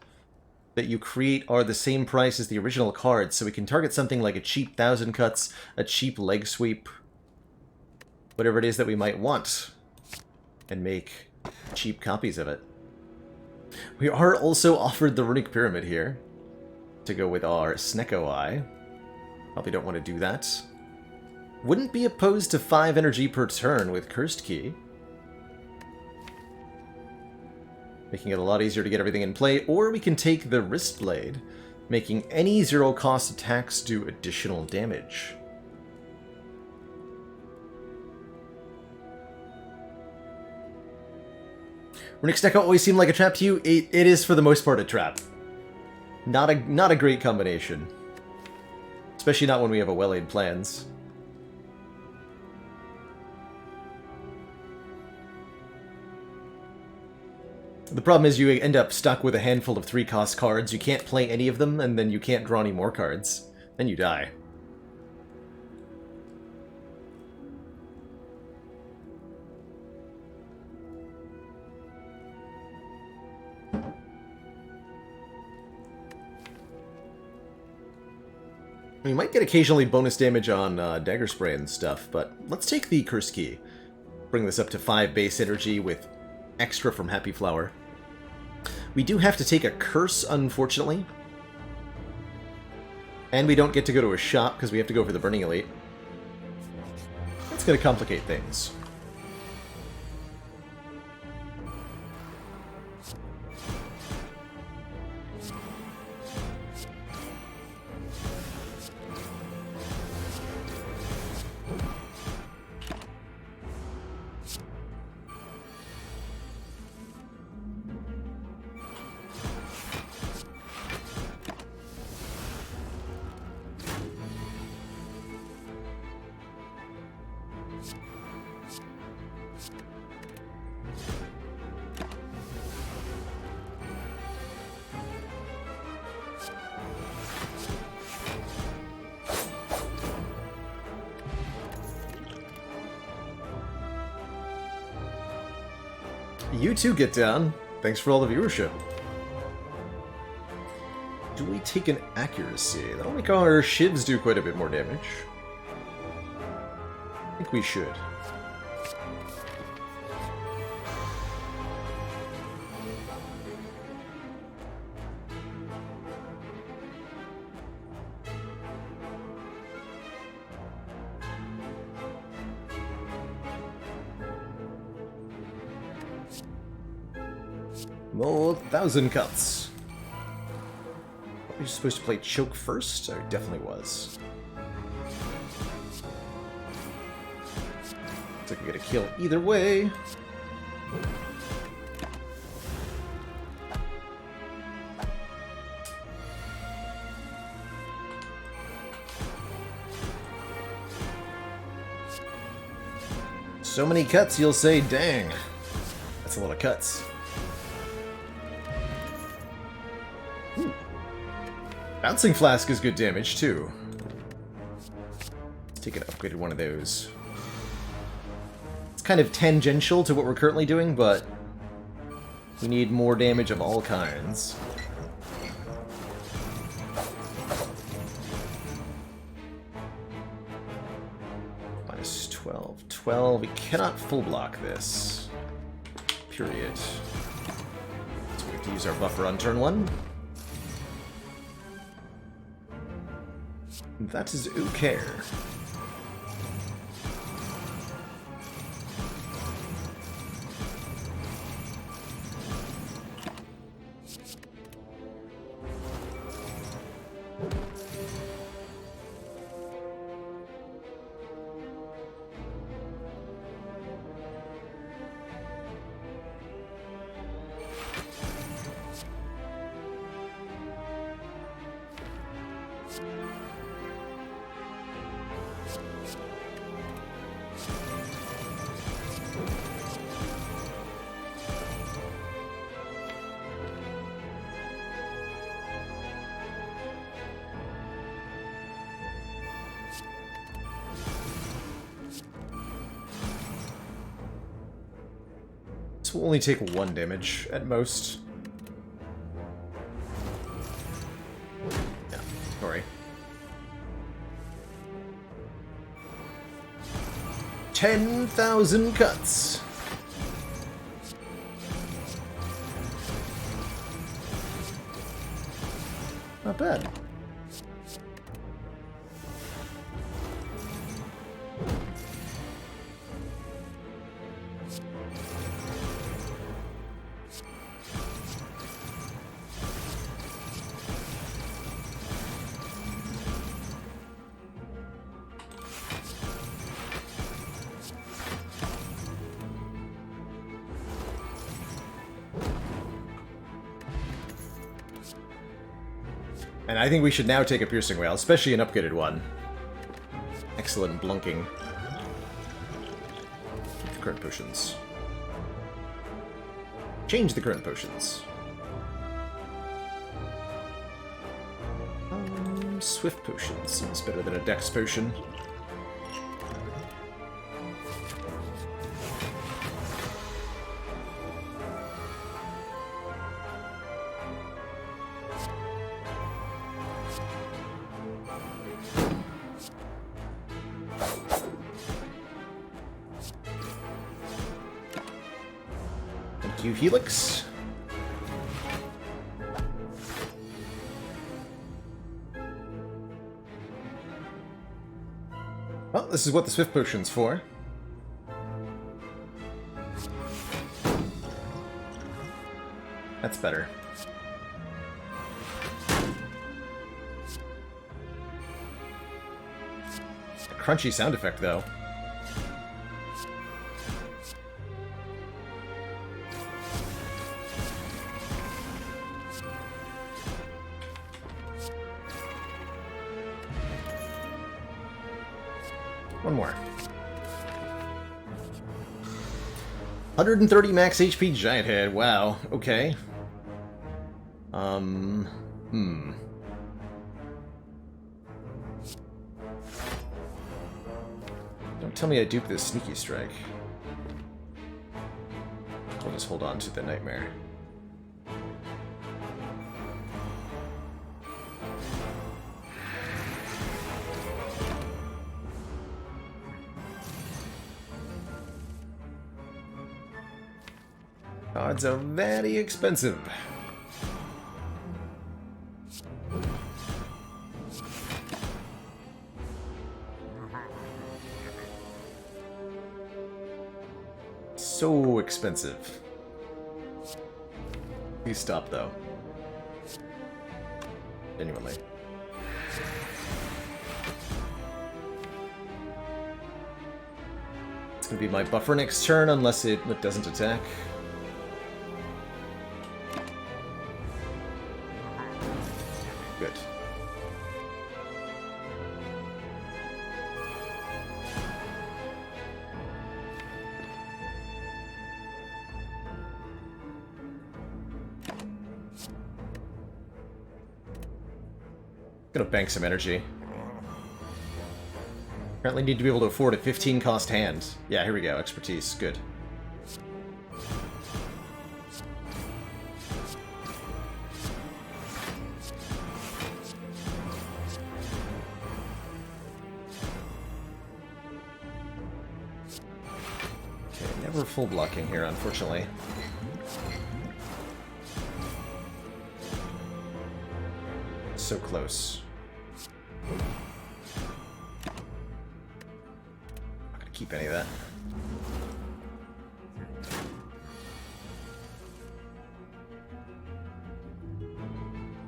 that you create are the same price as the original card, so we can target something like a cheap 1000 Cuts, a cheap Leg Sweep, whatever it is that we might want, and make cheap copies of it. We are also offered the Runic Pyramid here, to go with our Snecko Eye. Probably don't want to do that. Wouldn't be opposed to 5 energy per turn with Cursed Key. Making it a lot easier to get everything in play, or we can take the Wrist Blade, making any 0-cost attacks do additional damage. Runic Snecko always seemed like a trap to you. It is for the most part a trap. Not a great combination. Especially not when we have a well-laid plans. The problem is you end up stuck with a handful of 3-cost cards, you can't play any of them, and then you can't draw any more cards. Then you die. You might get occasionally bonus damage on Dagger Spray and stuff, but let's take the Curse Key. Bring this up to 5 base energy with extra from Happy Flower. We do have to take a Curse, unfortunately. And we don't get to go to a shop because we have to go for the Burning Elite. That's going to complicate things. You too, Get Down. Thanks for all the viewership. Do we take an Accuracy? That'll make our Shivs do quite a bit more damage. I think we should. More 1000 Cuts. Were you supposed to play Choke first? I definitely was. Looks like we get a kill either way. So many cuts, you'll say, dang. That's a lot of cuts. Bouncing Flask is good damage, too. Let's take an upgraded one of those. It's kind of tangential to what we're currently doing, but we need more damage of all kinds. Minus 12. 12. We cannot full block this. Period. So we have to use our buffer on turn 1. That is okay. This will only take 1 damage at most. Yeah, sorry. 10,000 cuts. Not bad. And I think we should now take a Piercing Wail, especially an upgraded one. Excellent blunking. Keep the current potions. Change the current potions. Swift potion seems better than a Dex potion. Thank you, Helix. Well, this is what the Swift Potion's for. That's better. A crunchy sound effect, though. One more. 130 max HP Giant Head. Wow. Okay. Don't tell me I dupe this Sneaky Strike. I'll just hold on to the Nightmare. Cards are very expensive. So expensive. Please stop, though. Genuinely. It's gonna be my buffer next turn unless it doesn't attack. Good. Gonna bank some energy. Apparently need to be able to afford a 15 cost hand. Yeah, here we go. Expertise. Good. Okay, never full blocking here, unfortunately. So close. Not gonna keep any of that.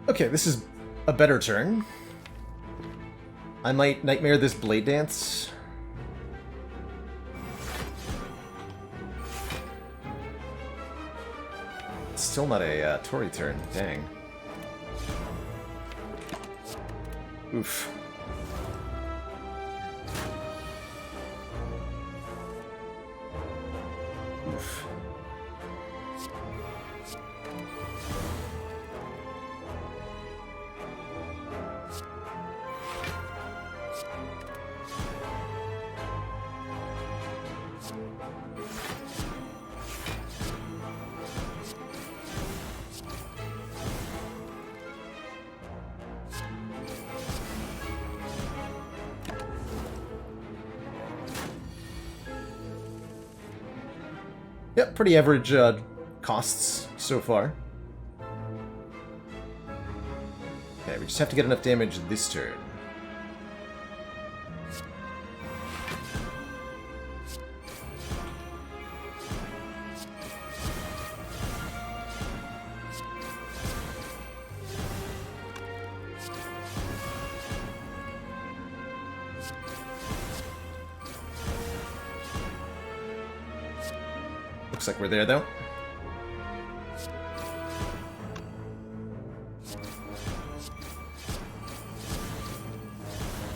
Okay, this is a better turn. I might Nightmare this Blade Dance. Still not a Tory turn, dang. Oof. Oof. Yep, pretty average costs so far. Okay, we just have to get enough damage this turn. Looks like we're there, though.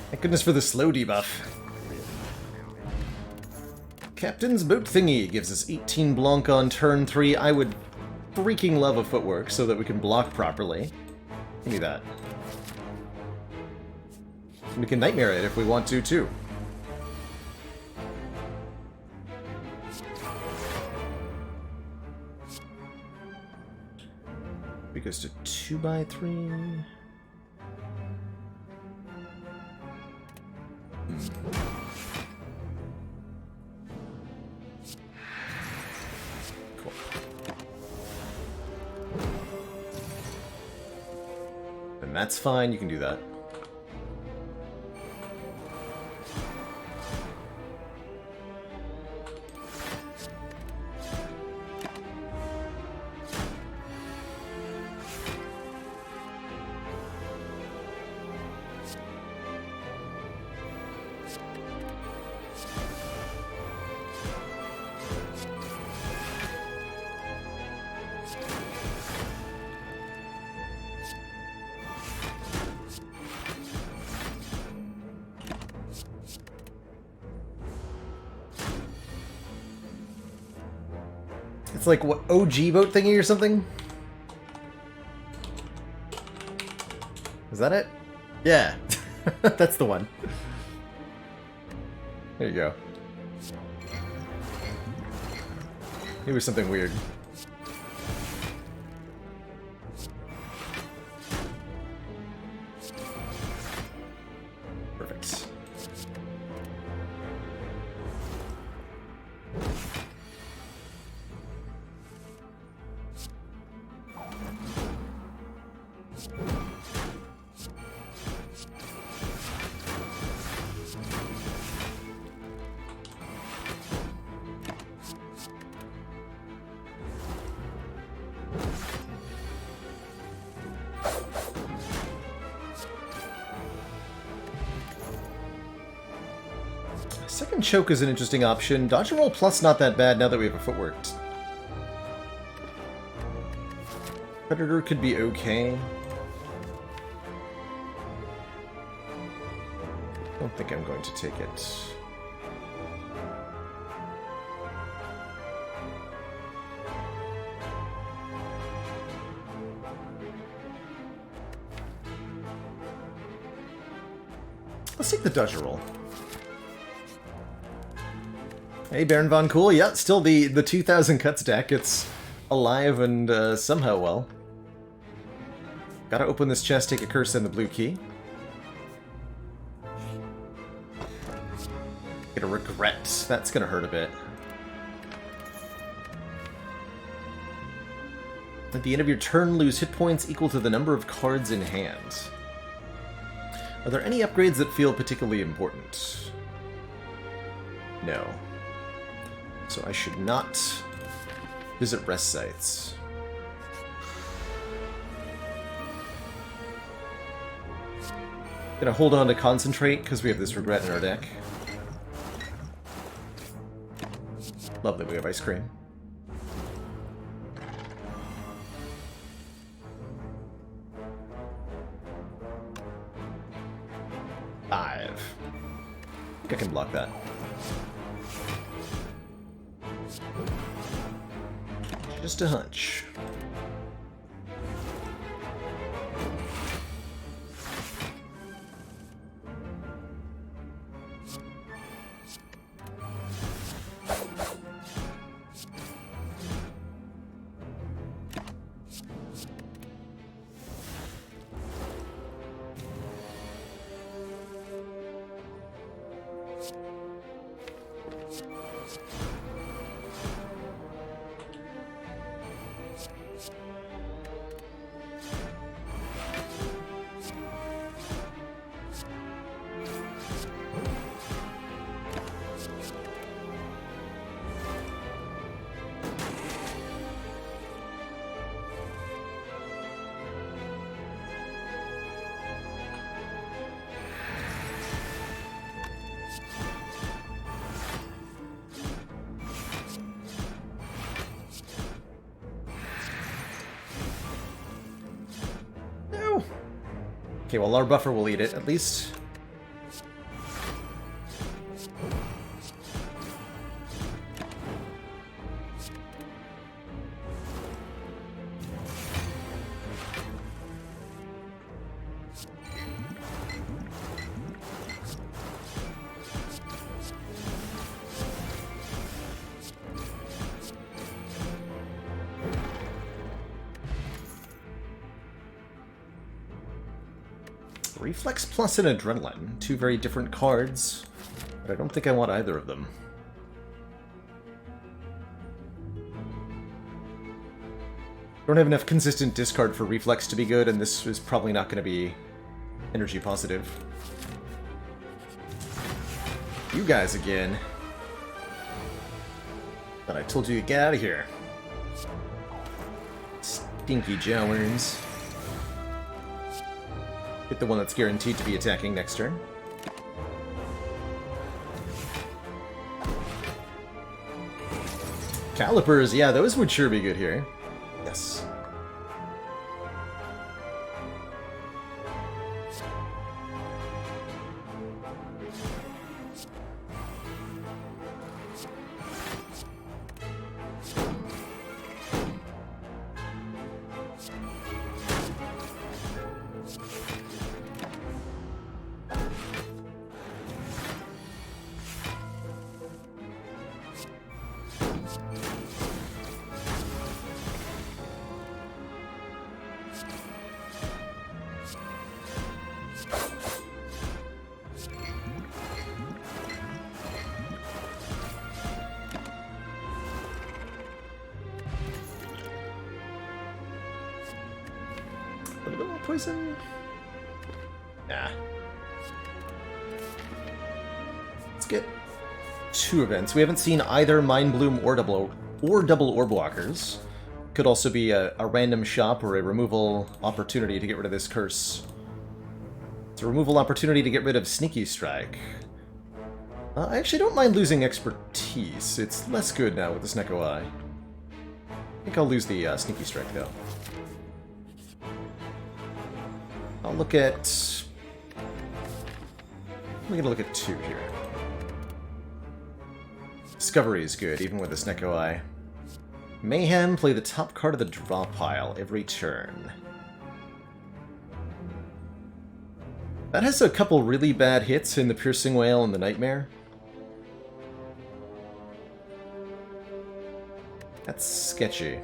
Thank goodness for the slow debuff. Captain's Boat Thingy gives us 18 Blanc on turn 3. I would freaking love a footwork so that we can block properly. Give me that. We can Nightmare it if we want to, too. It goes to 2x3. Cool. And that's fine, you can do that. It's like, what, OG boat thingy or something? Is that it? Yeah. That's the one. There you go. It was something weird. Perfect. Second choke is an interesting option. Dodge and roll plus not that bad now that we have a footwork. Predator could be okay. I don't think I'm going to take it. Let's take the dodge roll. Hey, Baron Von Cool. Yeah, still the 2000 cuts deck. It's alive and somehow well. Gotta open this chest, take a curse, and the blue key. Get a regret. That's gonna hurt a bit. At the end of your turn, lose hit points equal to the number of cards in hand. Are there any upgrades that feel particularly important? No. So I should not visit rest sites. Gonna hold on to concentrate because we have this regret in our deck. Love that we have ice cream. 5. I think I can block that. Just a hunch. Okay, well, our buffer will eat it, at least. Reflex Plus and Adrenaline. 2 very different cards, but I don't think I want either of them. Don't have enough consistent discard for Reflex to be good, and this is probably not going to be energy positive. You guys again. But I told you to get out of here. Stinky Jowers. Hit the one that's guaranteed to be attacking next turn. Calipers, yeah, those would sure be good here. Yes. A little more poison? Nah. Let's get 2 events. We haven't seen either Mind Bloom or double orb walkers. Could also be a random shop or a removal opportunity to get rid of this curse. It's a removal opportunity to get rid of Sneaky Strike. I actually don't mind losing expertise. It's less good now with the Snecko Eye. I think I'll lose the Sneaky Strike though. I'll look at... I'm gonna look at 2 here. Discovery is good, even with the Snecko Eye. Mayhem, play the top card of the draw pile every turn. That has a couple really bad hits in the Piercing Wail and the Nightmare. That's sketchy.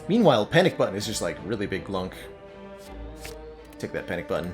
Meanwhile, Panic Button is just like really big glunk. Take that Panic Button.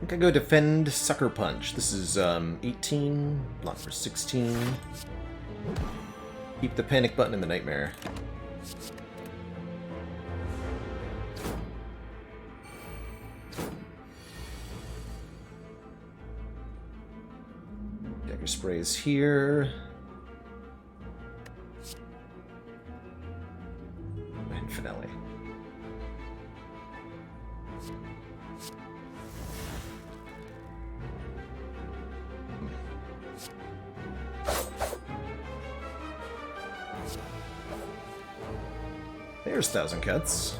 think I go defend Sucker Punch. This is 18, block for 16. Keep the panic button in the nightmare. Dagger sprays here. And finale. There's 1,000 Cuts.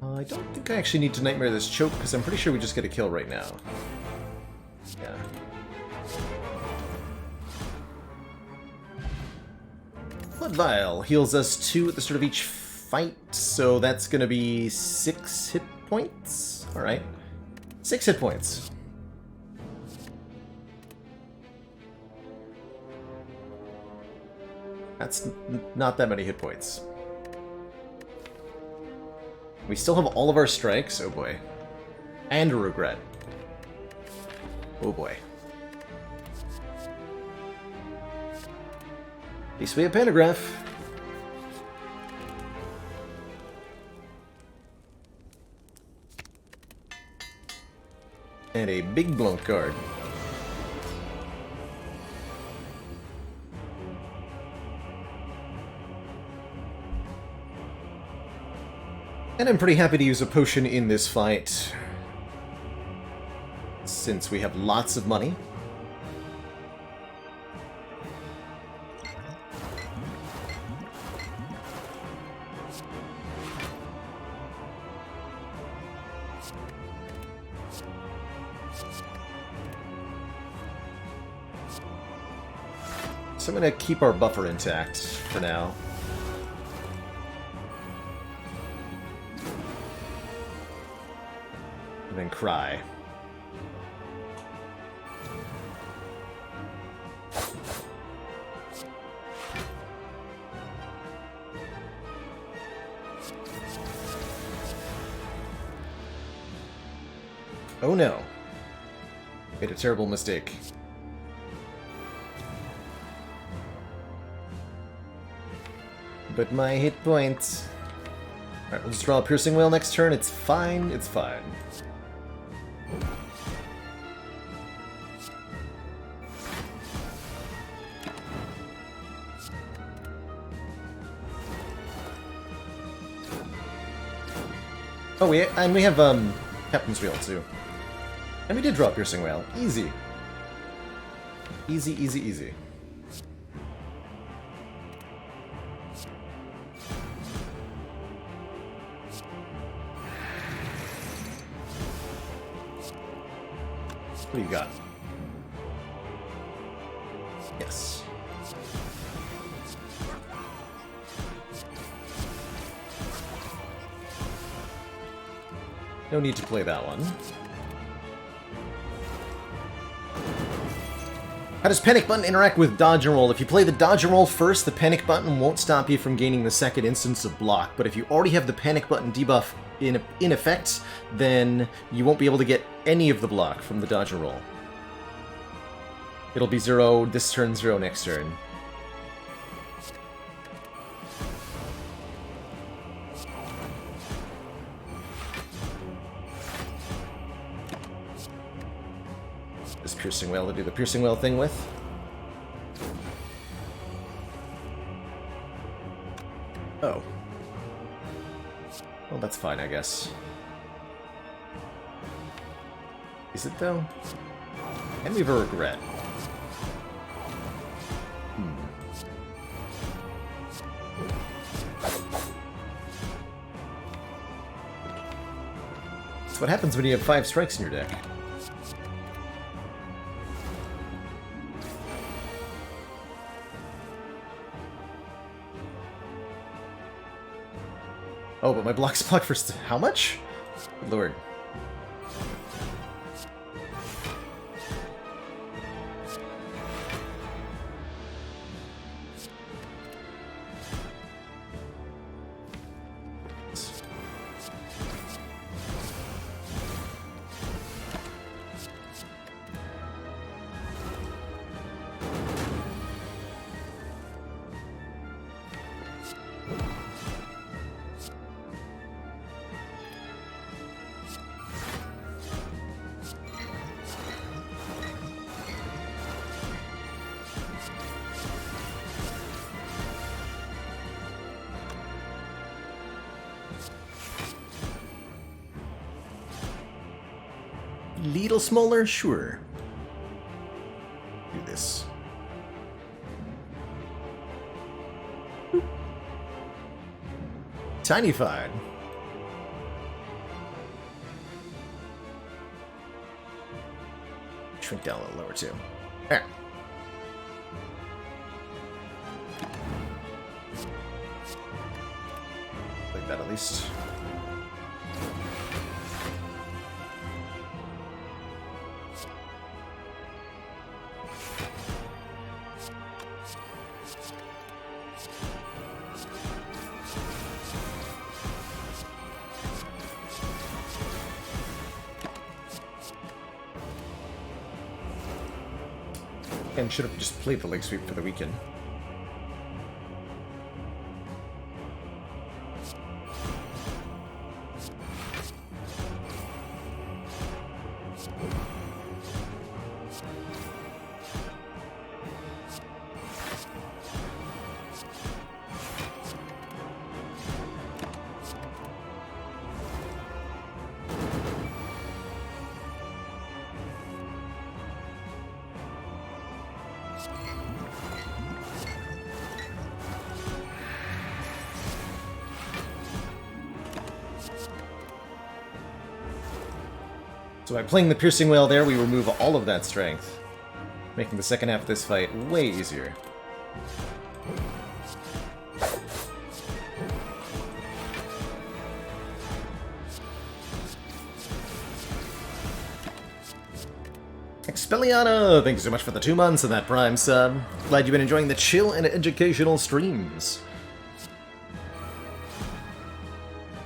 I don't think I actually need to Nightmare this choke, because I'm pretty sure we just get a kill right now. Yeah. Blood Vial heals us 2 at the start of each fight, so that's going to be 6 hit points? Alright. 6 hit points. That's not that many hit points. We still have all of our strikes. Oh boy. And a regret. Oh boy. At least we have Pantograph. And a big blunt card. And I'm pretty happy to use a potion in this fight, since we have lots of money. So I'm going to keep our buffer intact for now. And then cry. Oh no. Made a terrible mistake. But my hit points. Alright, we'll just draw a Piercing Wail next turn. It's fine, it's fine. Oh, we have Captain's Wheel too, and we did draw Piercing Wail. Easy, easy, easy, easy. What do you got? Yes. No need to play that one. How does panic button interact with dodge and roll? If you play the dodge and roll first, the panic button won't stop you from gaining the second instance of block. But if you already have the panic button debuff in effect, then you won't be able to get any of the block from the dodge and roll. It'll be 0 this turn, 0 next turn. This piercing whale to do the piercing whale thing with. Oh. Well, that's fine, I guess. Is it, though? And we have a regret. That's what happens when you have 5 strikes in your deck. Oh, but my block's blocked for how much? Good Lord. Little smaller? Sure. Do this. Tiny fine. Shrink down a little lower too. There. Like that at least. And should have just played the leg sweep for the weekend. So by playing the Piercing Whale there, we remove all of that strength, making the second half of this fight way easier. Expelliarmus, thank you so much for the 2 months and that Prime sub. Glad you've been enjoying the chill and educational streams.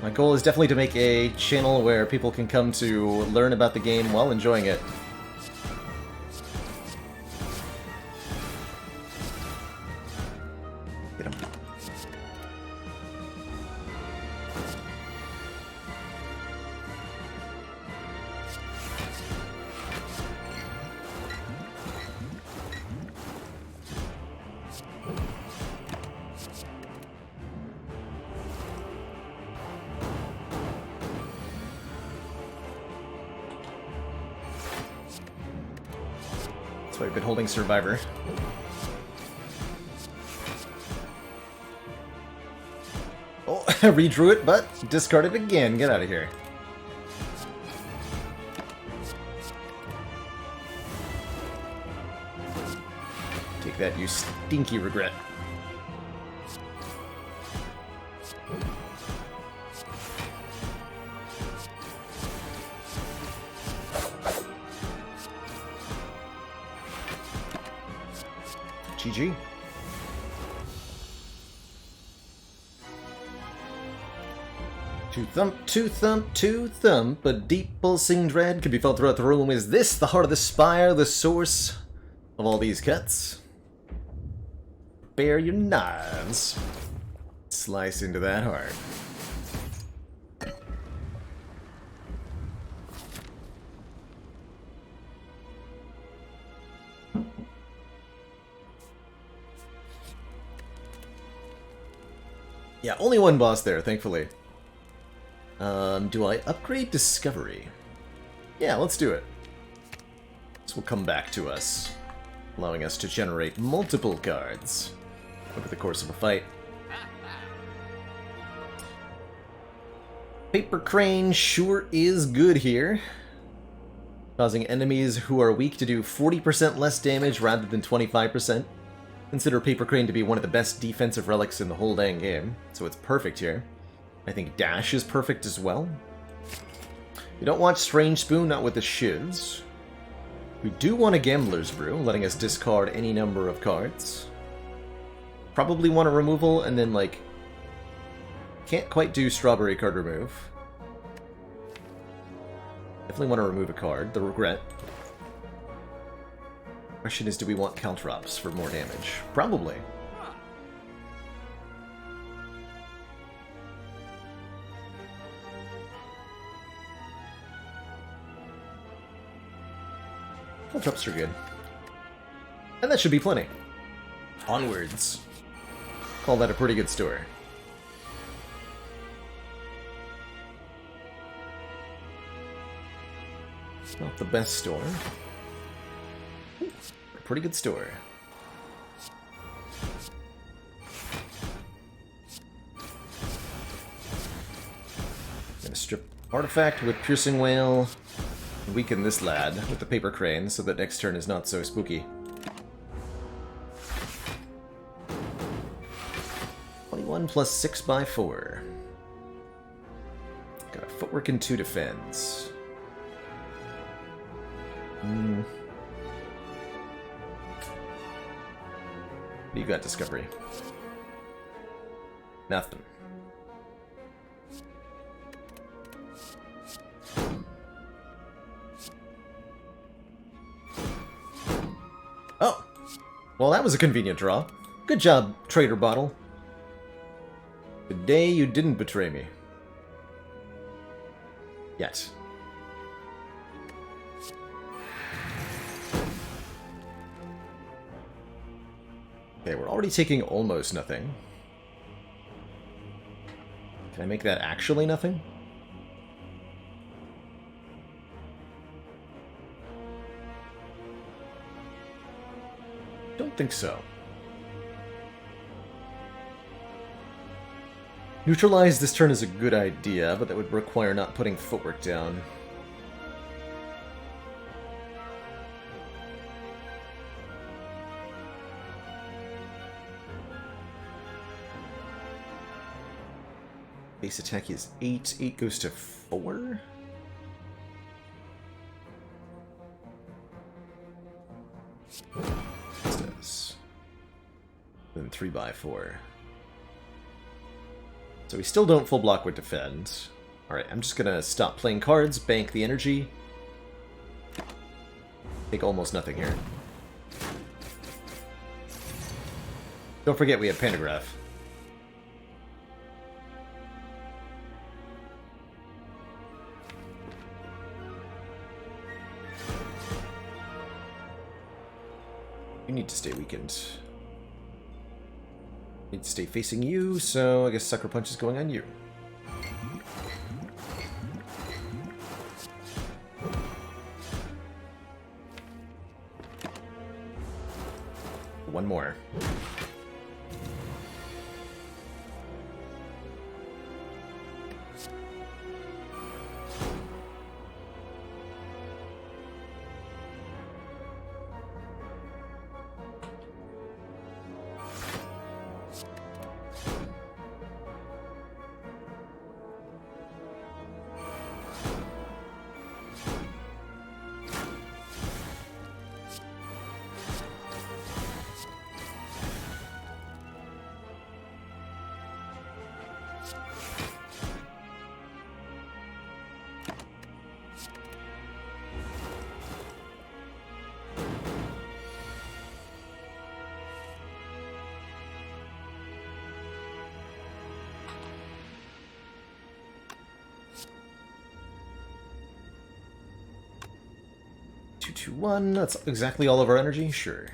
My goal is definitely to make a channel where people can come to learn about the game while enjoying it. Get him. That's why I've been holding Survivor. Oh, I redrew it, but discard it again. Get out of here. Take that, you stinky regret. GG. Two thump, a deep pulsing dread can be felt throughout the room. Is this the heart of the spire, the source of all these cuts? Bare your knives. Slice into that heart. Yeah, only one boss there, thankfully. Do I upgrade Discovery? Yeah, let's do it. This will come back to us, allowing us to generate multiple cards over the course of a fight. Paper Crane sure is good here, causing enemies who are weak to do 40% less damage rather than 25%. Consider Paper Crane to be one of the best defensive relics in the whole dang game, so it's perfect here. I think Dash is perfect as well. We don't want Strange Spoon, not with the shivs. We do want a Gambler's Brew, letting us discard any number of cards. Probably want a removal, and then, like, can't quite do Strawberry card remove. Definitely want to remove a card, the Regret. Question is, do we want Caltrops for more damage? Probably. Caltrops are good. And that should be plenty. Onwards. Call that a pretty good store. It's not the best store. A pretty good store. Gonna strip Artifact with Piercing Whale. Weaken this lad with the Paper Crane so that next turn is not so spooky. 21 plus 6x4. Got a Footwork and 2 defense. What do you got, Discovery? Nothing. Oh! Well, that was a convenient draw. Good job, Trader Bottle. The day you didn't betray me. Yet. Okay, we're already taking almost nothing. Can I make that actually nothing? Don't think so. Neutralize this turn is a good idea, but that would require not putting Footwork down. Base attack is 8. 8 goes to 4? This does. Then 3x4. So we still don't full block with defend. Alright, I'm just gonna stop playing cards, bank the energy. Take almost nothing here. Don't forget we have Pantograph. You need to stay weakened. Need to stay facing you, so I guess Sucker Punch is going on you. One more. 221, that's exactly all of our energy? Sure.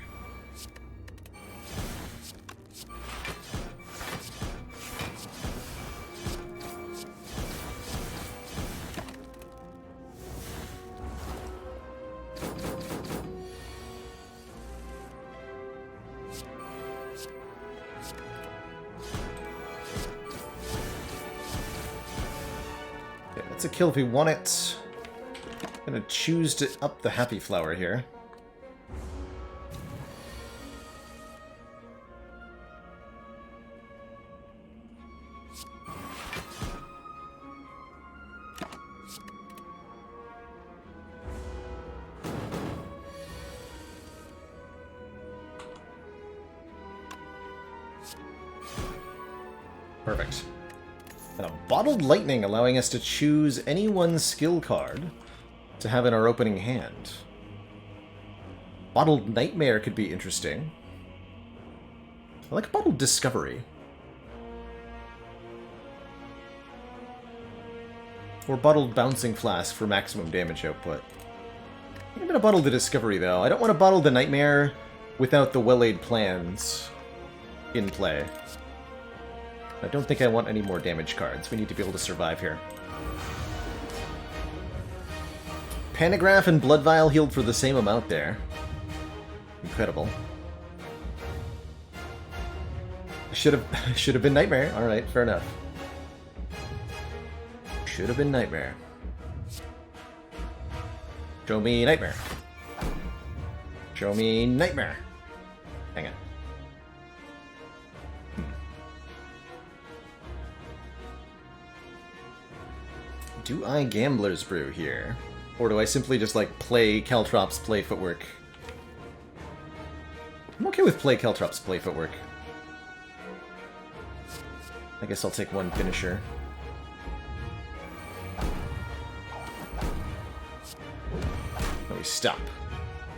Okay, that's a kill if we want it. I'm gonna choose to up the Happy Flower here. Perfect. And a Bottled Lightning, allowing us to choose any one skill card to have in our opening hand. Bottled Nightmare could be interesting. I like Bottled Discovery. Or Bottled Bouncing Flask for maximum damage output. I'm gonna bottle the Discovery, though. I don't want to bottle the Nightmare without the well-laid plans in play. I don't think I want any more damage cards. We need to be able to survive here. Panagraph and Blood Vial healed for the same amount there. Incredible. Should have been Nightmare. All right, fair enough. Should have been Nightmare. Show me Nightmare. Show me Nightmare. Hang on. Do I Gambler's Brew here? Or do I simply just, like, play Caltrops, play Footwork? I'm okay with play Caltrops, play Footwork. I guess I'll take one finisher. Let me stop.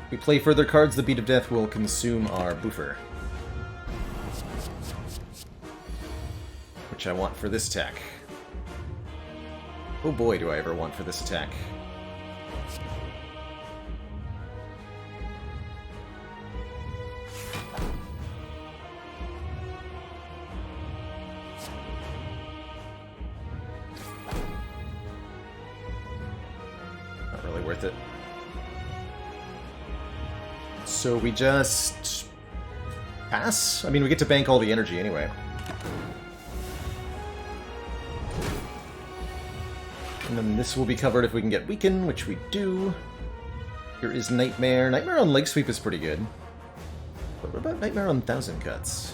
If we play further cards, the Beat of Death will consume our buffer. Which I want for this attack. Oh boy, do I ever want for this attack. Not really worth it. So we just pass? I mean, we get to bank all the energy anyway. And then this will be covered if we can get Weaken, which we do. Here is Nightmare. Nightmare on Leg Sweep is pretty good. But what about Nightmare on Thousand Cuts?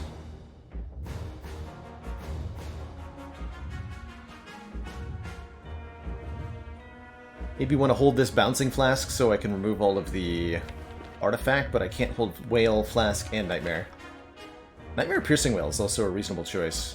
Maybe want to hold this Bouncing Flask so I can remove all of the artifact, but I can't hold Whale, Flask, and Nightmare. Nightmare Piercing Whale is also a reasonable choice.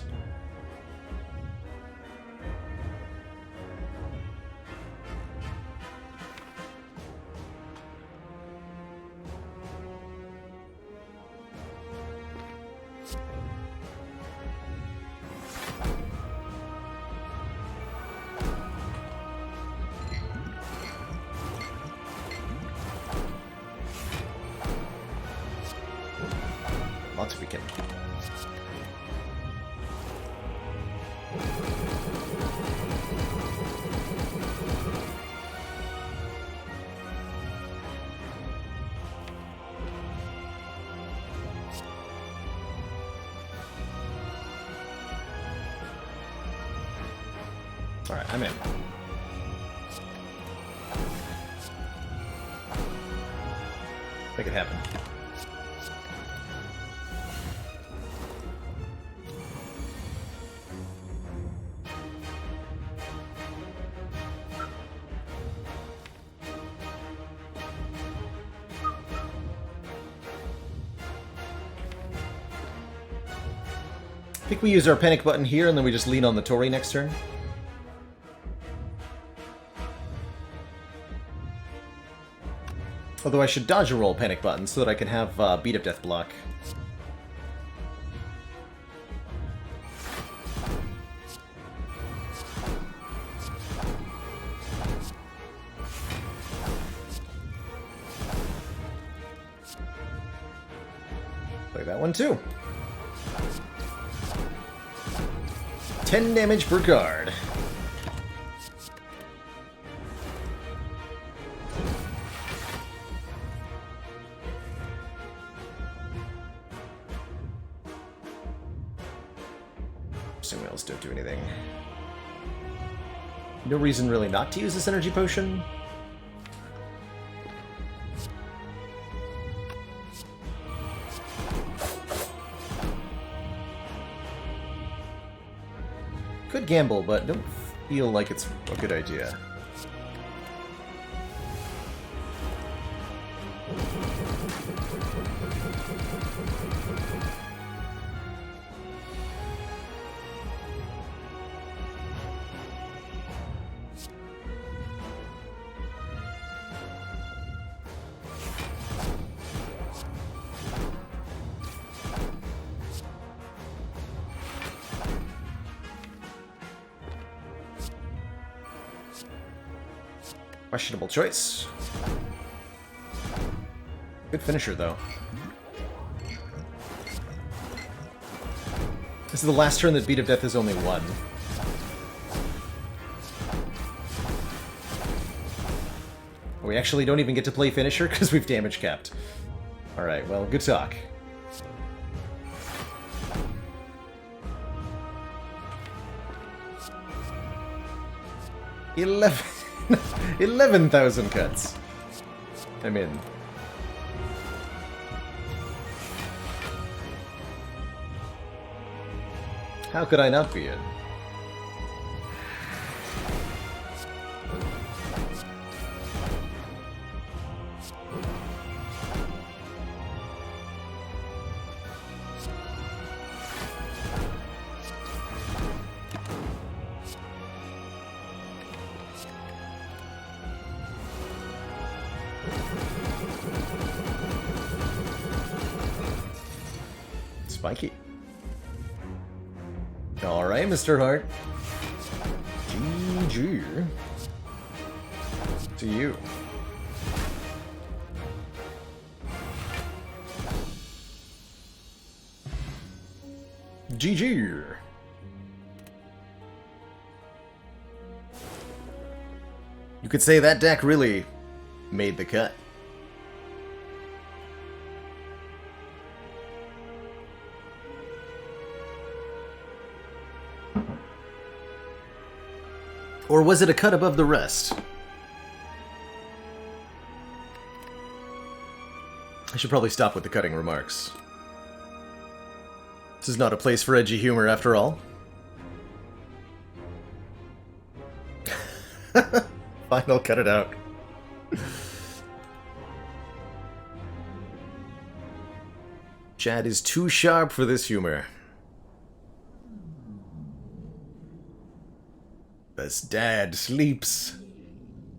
Lots of Weaken. Alright, I'm in. Make it happen. I think we use our panic button here, and then we just lean on the Torii next turn. Although I should dodge a roll panic button so that I can have Beat of Death block. Play that one too. 10 damage per card. Assuming else don't do anything. No reason really not to use this energy potion. Could gamble, but don't feel like it's a good idea. Questionable choice. Good finisher, though. This is the last turn that Beat of Death is only one. We actually don't even get to play finisher because we've damage capped. Alright, well, good talk. $11,000 cuts. I'm in. How could I not be in? Spiky. Alright, Mr. Hart. GG. To you. GG. You could say that deck really made the cut. Or was it a cut above the rest? I should probably stop with the cutting remarks. This is not a place for edgy humor, after all. Fine, I'll cut it out. Chad is too sharp for this humor. As Dad sleeps,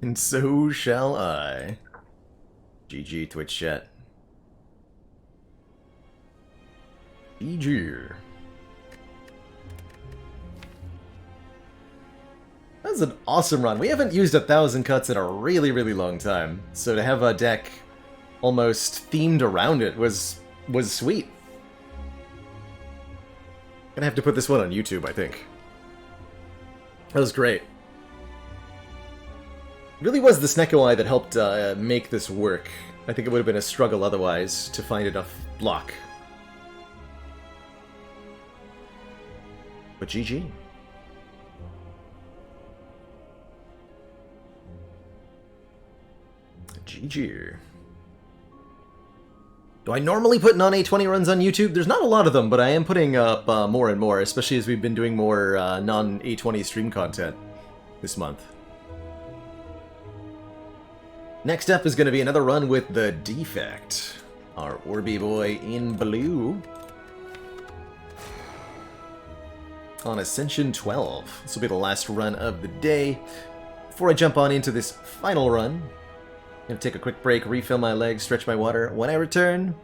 and so shall I. GG, Twitch chat. GG. That was an awesome run. We haven't used 1,000 cuts in a really, really long time. So to have a deck almost themed around it was sweet. Gonna have to put this one on YouTube, I think. That was great. It really was the Snecko Eye that helped make this work. I think it would have been a struggle otherwise to find enough block. But GG. GG. Do I normally put non-A20 runs on YouTube? There's not a lot of them, but I am putting up more and more, especially as we've been doing more non-A20 stream content this month. Next up is going to be another run with the Defect, our Orby boy in blue. On Ascension 12. This will be the last run of the day. Before I jump on into this final run, I'm going to take a quick break, refill my legs, stretch my water. When I return,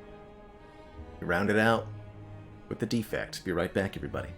we round it out with the Defect. Be right back, everybody.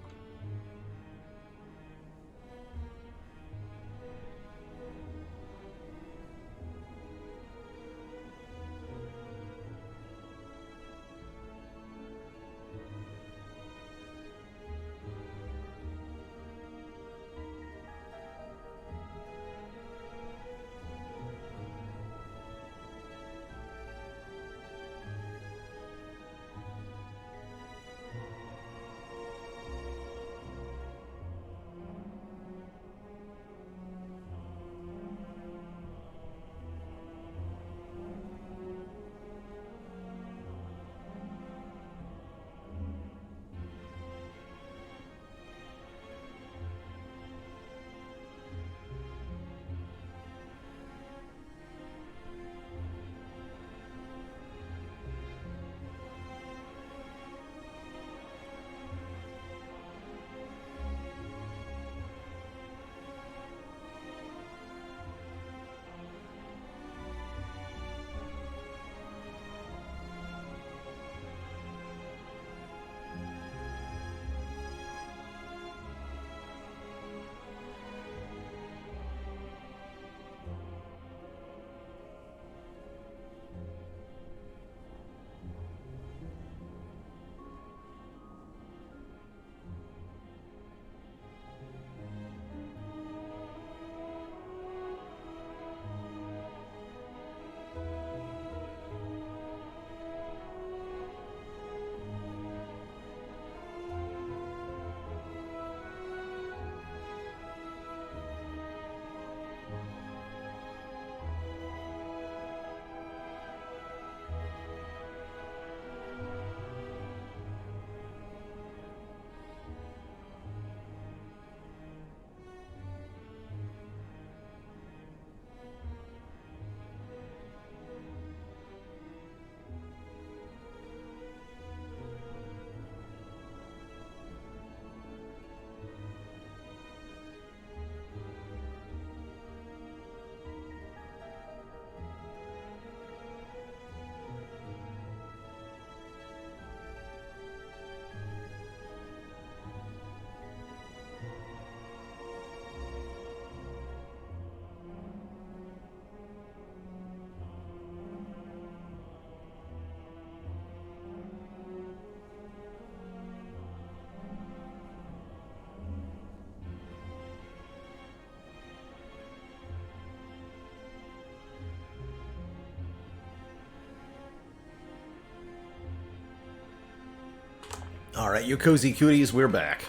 Alright, you cozy cuties, we're back.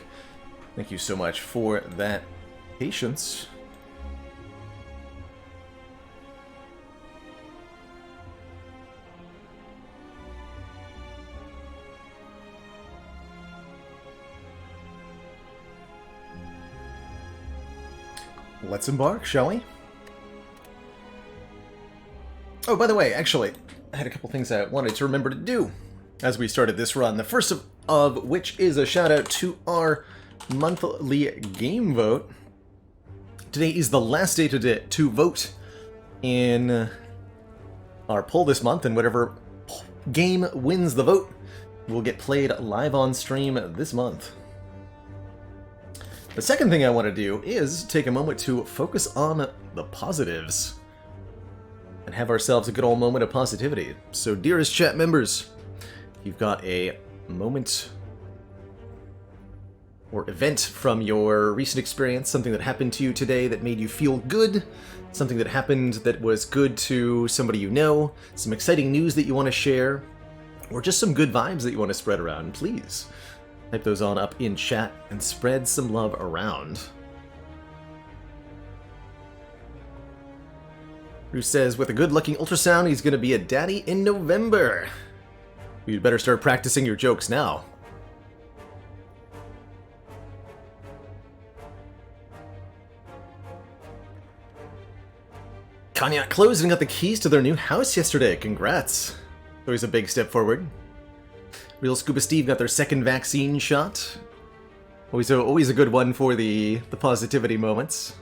Thank you so much for that patience. Let's embark, shall we? Oh, by the way, actually, I had a couple things I wanted to remember to do as we started this run. The first of which is a shout out to our monthly game vote. Today is the last day to vote in our poll this month, and whatever game wins the vote will get played live on stream this month. The second thing I want to do is take a moment to focus on the positives and have ourselves a good old moment of positivity. So, dearest chat members, if you've got a moment or event from your recent experience, something that happened to you today that made you feel good, something that happened that was good to somebody you know, some exciting news that you want to share, or just some good vibes that you want to spread around, please type those on up in chat and spread some love around. Bruce says, with a good-looking ultrasound, he's going to be a daddy in November. You'd better start practicing your jokes now. Cognac closed and got the keys to their new house yesterday. Congrats. Always a big step forward. Real Scuba Steve got their second vaccine shot. Always a good one for the positivity moments.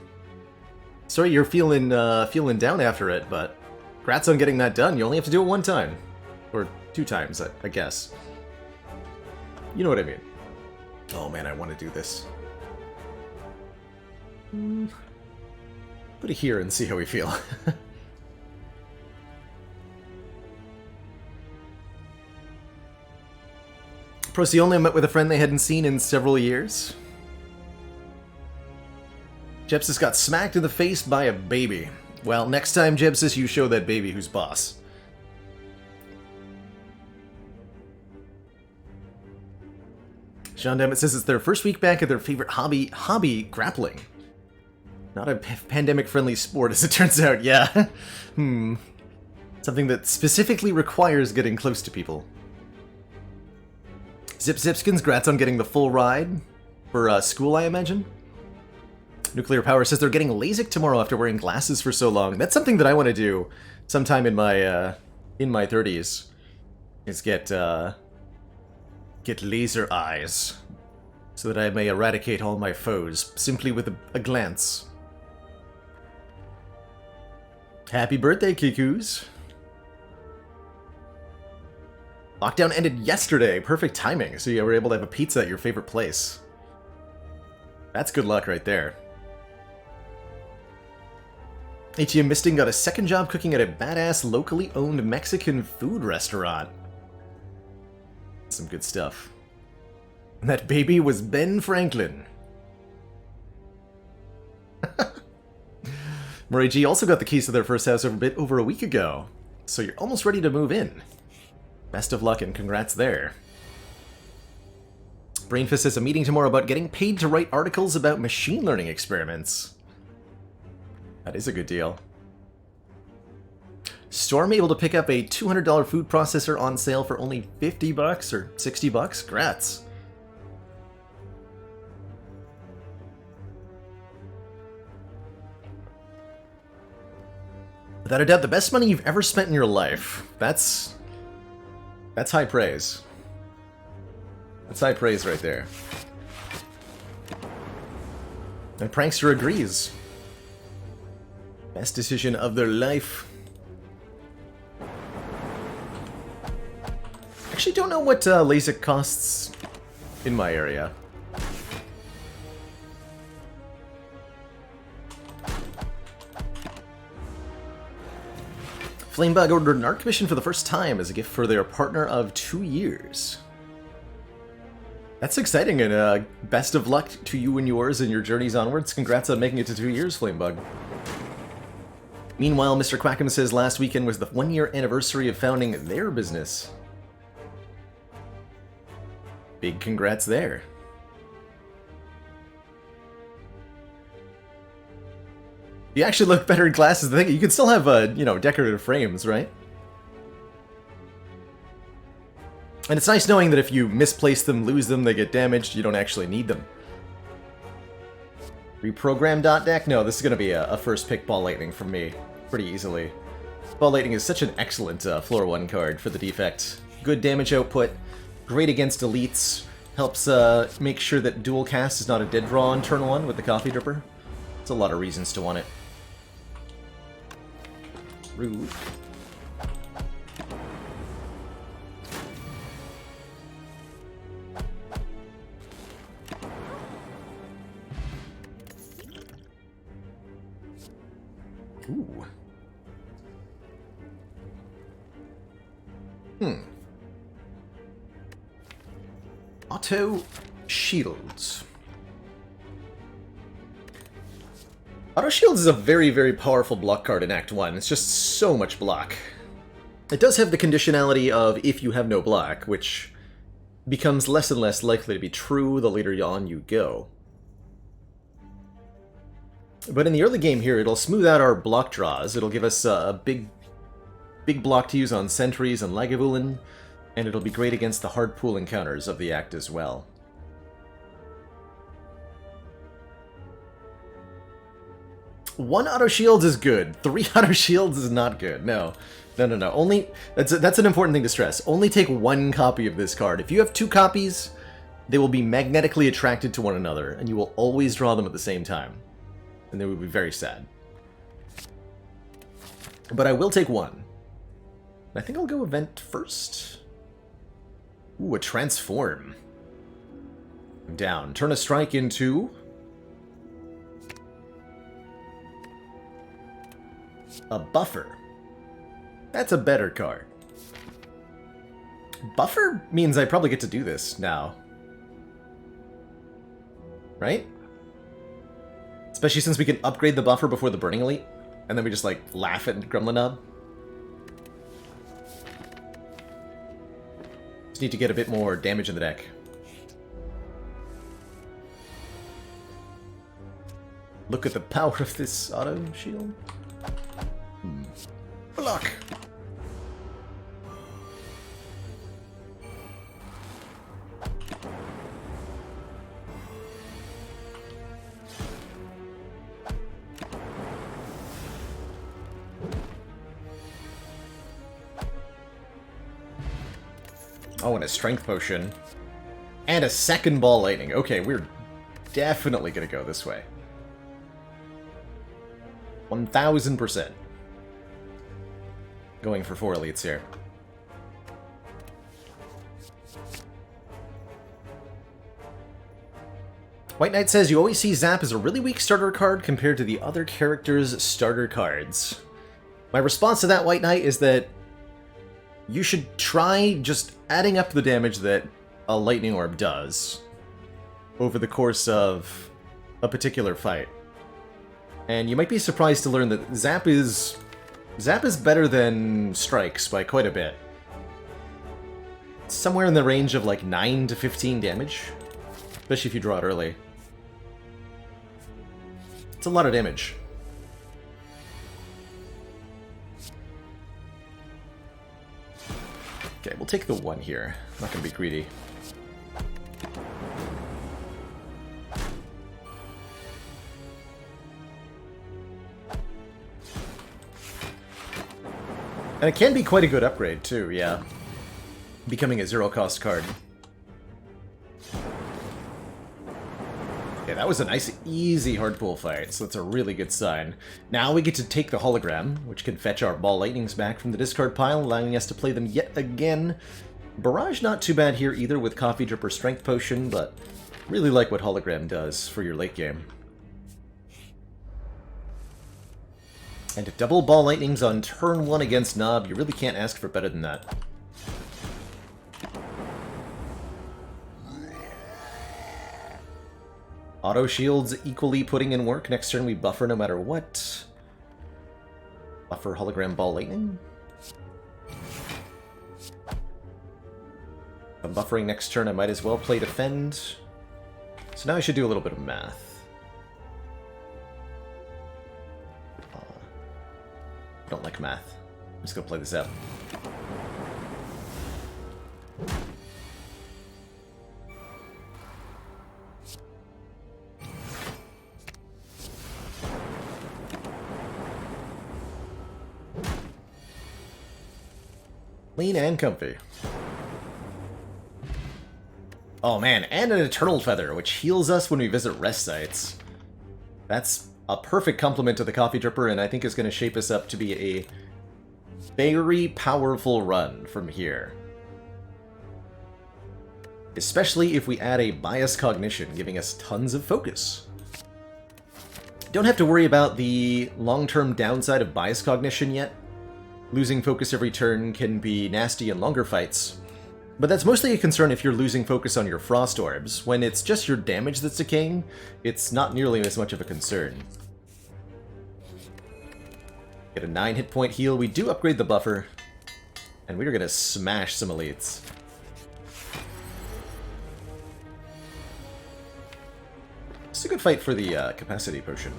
Sorry you're feeling down after it, but congrats on getting that done. You only have to do it one time. Or 2 times, I guess. You know what I mean. Oh man, I want to do this. Put it here and see how we feel. Procyon met with a friend they hadn't seen in several years. Jepsis got smacked in the face by a baby. Well, next time, Jepsis, you show that baby who's boss. Sean Dammit says it's their first week back at their favorite hobby, grappling. Not a pandemic-friendly sport, as it turns out, yeah. Something that specifically requires getting close to people. Zip Zipskins, grats on getting the full ride for school, I imagine. Nuclear Power says they're getting LASIK tomorrow after wearing glasses for so long. That's something that I want to do sometime in my 30s. Is get laser eyes so that I may eradicate all my foes simply with a glance. Happy birthday, Kikus! Lockdown ended yesterday. Perfect timing. So you were able to have a pizza at your favorite place. That's good luck right there. ATM Misting got a second job cooking at a badass locally owned Mexican food restaurant. Some good stuff. And that baby was Ben Franklin. Murray G also got the keys to their first house over a week ago. So you're almost ready to move in. Best of luck and congrats there. Brainfist says a meeting tomorrow about getting paid to write articles about machine learning experiments. That is a good deal. Storm able to pick up a $200 food processor on sale for only $50 or $60. Grats. Without a doubt, the best money you've ever spent in your life. That's high praise. That's high praise right there. And Prankster agrees. Best decision of their life. Actually, don't know what LASIK costs in my area. Flamebug ordered an art commission for the first time as a gift for their partner of 2 years. That's exciting, and best of luck to you and yours and your journeys onwards. Congrats on making it to 2 years, Flamebug. Meanwhile, Mr. Quackham says last weekend was the 1-year anniversary of founding their business. Big congrats there. You actually look better in glasses. The thing, you can still have, you know, decorative frames, right? And it's nice knowing that if you misplace them, lose them, they get damaged, you don't actually need them. Reprogram dot deck? No, this is going to be a first pick Ball Lightning from me, pretty easily. Ball Lightning is such an excellent floor 1 card for the defect. Good damage output, great against elites, helps make sure that dual cast is not a dead draw on turn 1 with the Coffee Dripper. It's a lot of reasons to want it. Rude. Ooh. Auto Shields. Auto Shields is a very, very powerful block card in Act 1. It's just so much block. It does have the conditionality of if you have no block, which becomes less and less likely to be true the later on you go. But in the early game here, it'll smooth out our block draws. It'll give us a big block to use on Sentries and Lagavulin, and it'll be great against the hard pool encounters of the Act as well. One auto shields is good. 3 auto shields is not good. No. No. Only that's an important thing to stress. Only take 1 copy of this card. If you have 2 copies, they will be magnetically attracted to one another, and you will always draw them at the same time. And they would be very sad. But I will take 1. I think I'll go event first. Ooh, a transform. Down. Turn a strike into a buffer. That's a better card. Buffer means I probably get to do this now. Right? Especially since we can upgrade the buffer before the Burning Elite, and then we just, like, laugh at Gremlin. Just need to get a bit more damage in the deck. Look at the power of this auto shield. Block! Oh, and a strength potion. And a second Ball Lightning. Okay, we're definitely gonna go this way. 1000%. Going for 4 elites here. White Knight says, you always see Zap as a really weak starter card compared to the other characters' starter cards. My response to that, White Knight, is that you should try just adding up the damage that a Lightning Orb does over the course of a particular fight. And you might be surprised to learn that Zap is better than Strikes by quite a bit. Somewhere in the range of like 9 to 15 damage, especially if you draw it early. It's a lot of damage. Okay, we'll take the 1 here. I'm not gonna be greedy. And it can be quite a good upgrade, too, yeah. Becoming a zero-cost card. Okay, that was a nice, easy hard pool fight, so that's a really good sign. Now we get to take the hologram, which can fetch our Ball Lightnings back from the discard pile, allowing us to play them yet again. Barrage not too bad here either with Coffee Dripper Strength Potion, but really like what hologram does for your late game. And double Ball Lightnings on turn 1 against Nob, you really can't ask for better than that. Auto shields equally putting in work. Next turn we buffer no matter what. Buffer hologram Ball Lightning. I'm buffering next turn, I might as well play defend. So now I should do a little bit of math. Don't like math. I'm just gonna play this out. Lean and comfy. Oh man, and an Eternal Feather, which heals us when we visit rest sites. That's a perfect complement to the Coffee Dripper, and I think is going to shape us up to be a very powerful run from here. Especially if we add a Bias Cognition, giving us tons of focus. Don't have to worry about the long-term downside of Bias Cognition yet. Losing focus every turn can be nasty in longer fights, but that's mostly a concern if you're losing focus on your Frost Orbs. When it's just your damage that's decaying, it's not nearly as much of a concern. Get a 9 hit point heal, we do upgrade the buffer, and we're gonna smash some elites. It's a good fight for the capacity potion.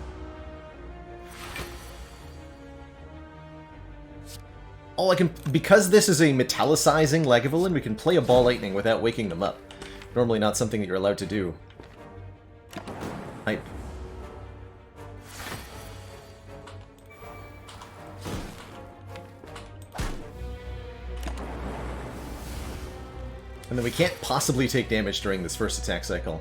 Oh, I can, because this is a metallicizing Lagavulin, we can play a Ball Lightning without waking them up. Normally not something that you're allowed to do. Hype. And then we can't possibly take damage during this first attack cycle.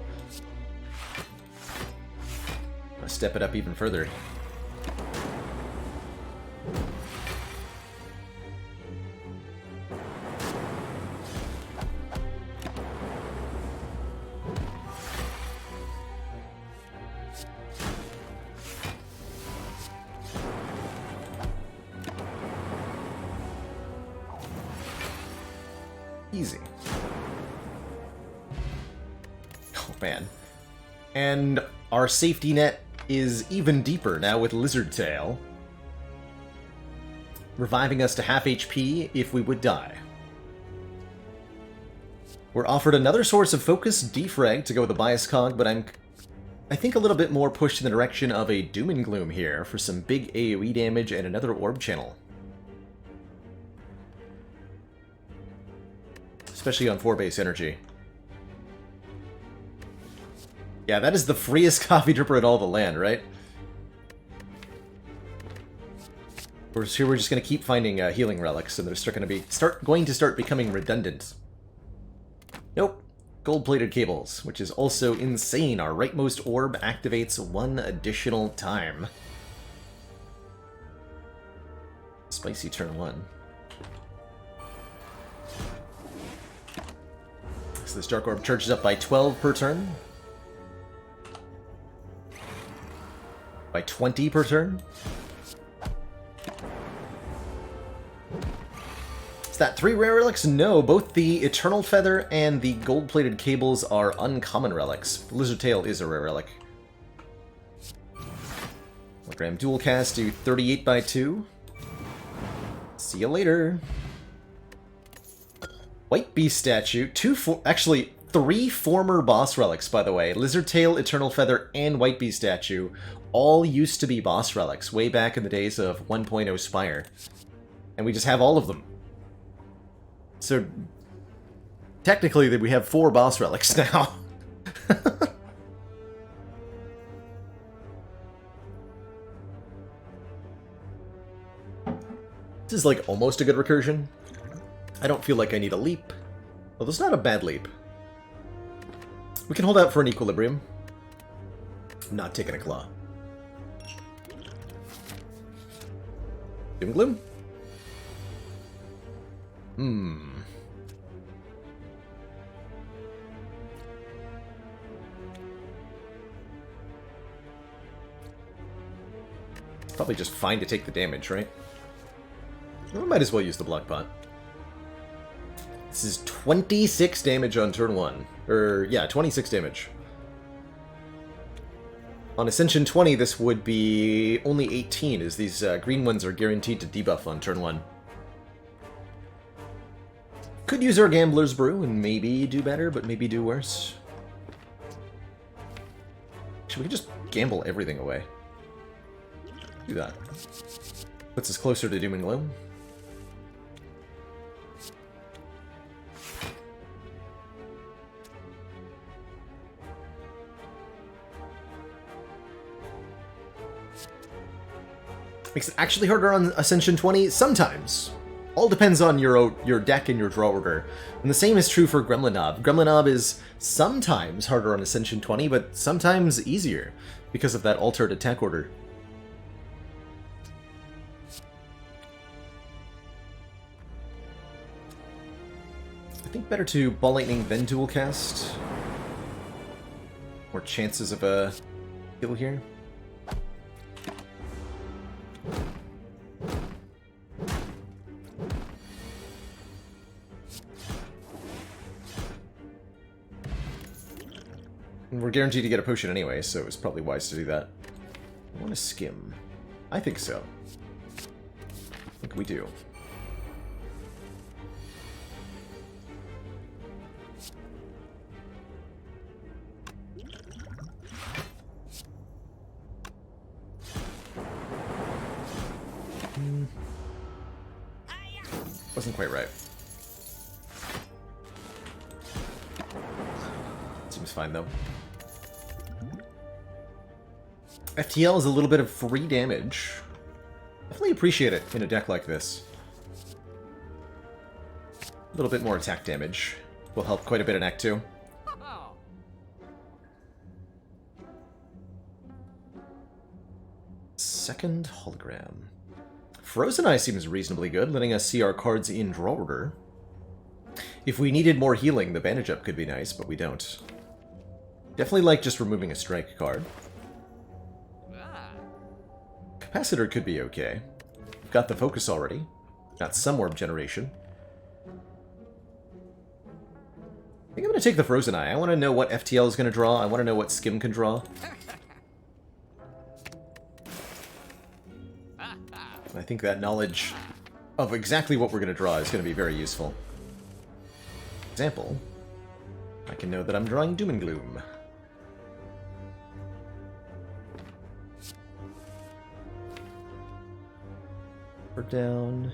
Let's step it up even further. Easy. Oh man. And our safety net is even deeper now with Lizard Tail, reviving us to half HP if we would die. We're offered another source of focus, Defrag, to go with the Bias Cog, but I think a little bit more pushed in the direction of a Doom and Gloom here for some big AoE damage and another Orb Channel. Especially on 4-base energy. Yeah, that is the freest Coffee Dripper in all the land, right? We're just going to keep finding healing relics, and they're going to start becoming redundant. Nope. Gold-plated cables, which is also insane. Our rightmost orb activates 1 additional time. Spicy turn 1. So this Dark Orb charges up by 12 per turn. By 20 per turn. Is that 3 rare relics? No, both the Eternal Feather and the gold-plated cables are uncommon relics. Lizard Tail is a rare relic. Hologram Dual Cast do 38 by 2. See you later. White Beast statue, actually 3 former boss relics, by the way. Lizard Tail, Eternal Feather, and White Beast statue all used to be boss relics way back in the days of 1.0 Spire. And we just have all of them. So, technically, we have 4 boss relics now. This is like almost a good recursion. I don't feel like I need a leap. Well, that's not a bad leap. We can hold out for an equilibrium. I'm not taking a claw. Doom Gloom? Probably just fine to take the damage, right? We might as well use the block pot. This is 26 damage on turn 1. Yeah, 26 damage. On Ascension 20, this would be only 18, as these green ones are guaranteed to debuff on turn 1. Could use our Gambler's Brew and maybe do better, but maybe do worse. Actually, we could just gamble everything away. Do that. Puts us closer to Doom and Gloom. Makes it actually harder on Ascension 20? Sometimes. All depends on your deck and your draw order. And the same is true for Gremlin Knob. Gremlin Knob is sometimes harder on Ascension 20, but sometimes easier because of that altered attack order. I think better to Ball Lightning then Dual Cast. More chances of a kill here. We're guaranteed to get a potion anyway, so it's probably wise to do that. I want to skim. I think so. I think we do. Wasn't quite right. Seems fine though. FTL is a little bit of free damage. Definitely appreciate it in a deck like this. A little bit more attack damage will help quite a bit in Act 2. Second hologram. Frozen Eye seems reasonably good, letting us see our cards in draw order. If we needed more healing, the Bandage Up could be nice, but we don't. Definitely like just removing a strike card. Capacitor could be okay. We've got the focus already. Got some Orb Generation. I think I'm going to take the Frozen Eye. I want to know what FTL is going to draw. I want to know what Skim can draw. And I think that knowledge of exactly what we're going to draw is going to be very useful. For example, I can know that I'm drawing Doom and Gloom. We're down.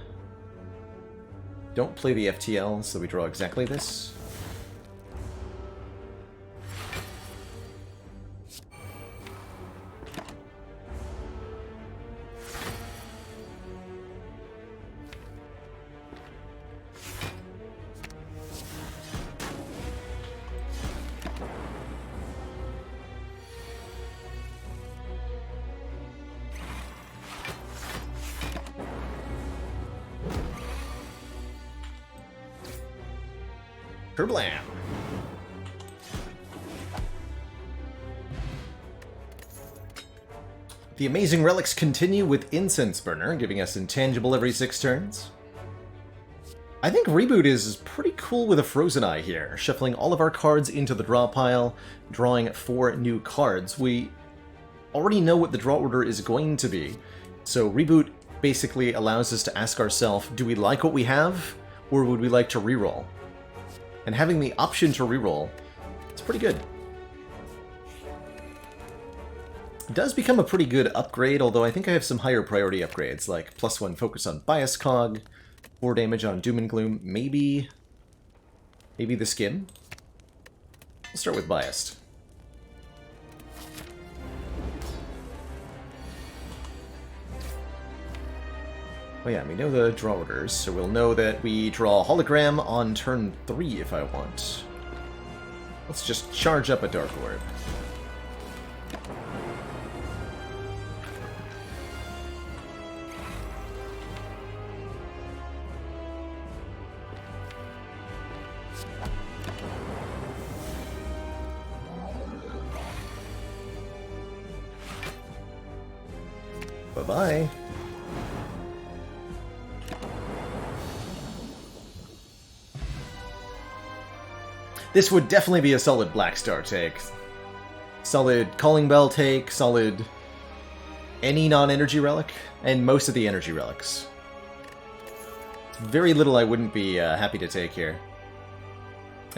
Don't play the FTL, so we draw exactly this. Kerblam! The amazing relics continue with Incense Burner, giving us intangible every 6 turns. I think Reboot is pretty cool with a Frozen Eye here, shuffling all of our cards into the draw pile, drawing 4 new cards. We already know what the draw order is going to be, so Reboot basically allows us to ask ourselves, do we like what we have, or would we like to reroll? And having the option to reroll, it's pretty good. It does become a pretty good upgrade, although I think I have some higher priority upgrades, like +1 focus on Bias Cog, 4 damage on Doom and Gloom, maybe the Skim. We'll start with Biased. Oh yeah, we know the draw orders, so we'll know that we draw Hologram on turn 3 if I want. Let's just charge up a Dark Orb. Bye-bye. This would definitely be a solid Black Star take. Solid Calling Bell take, solid any non-energy relic, and most of the energy relics. Very little I wouldn't be happy to take here.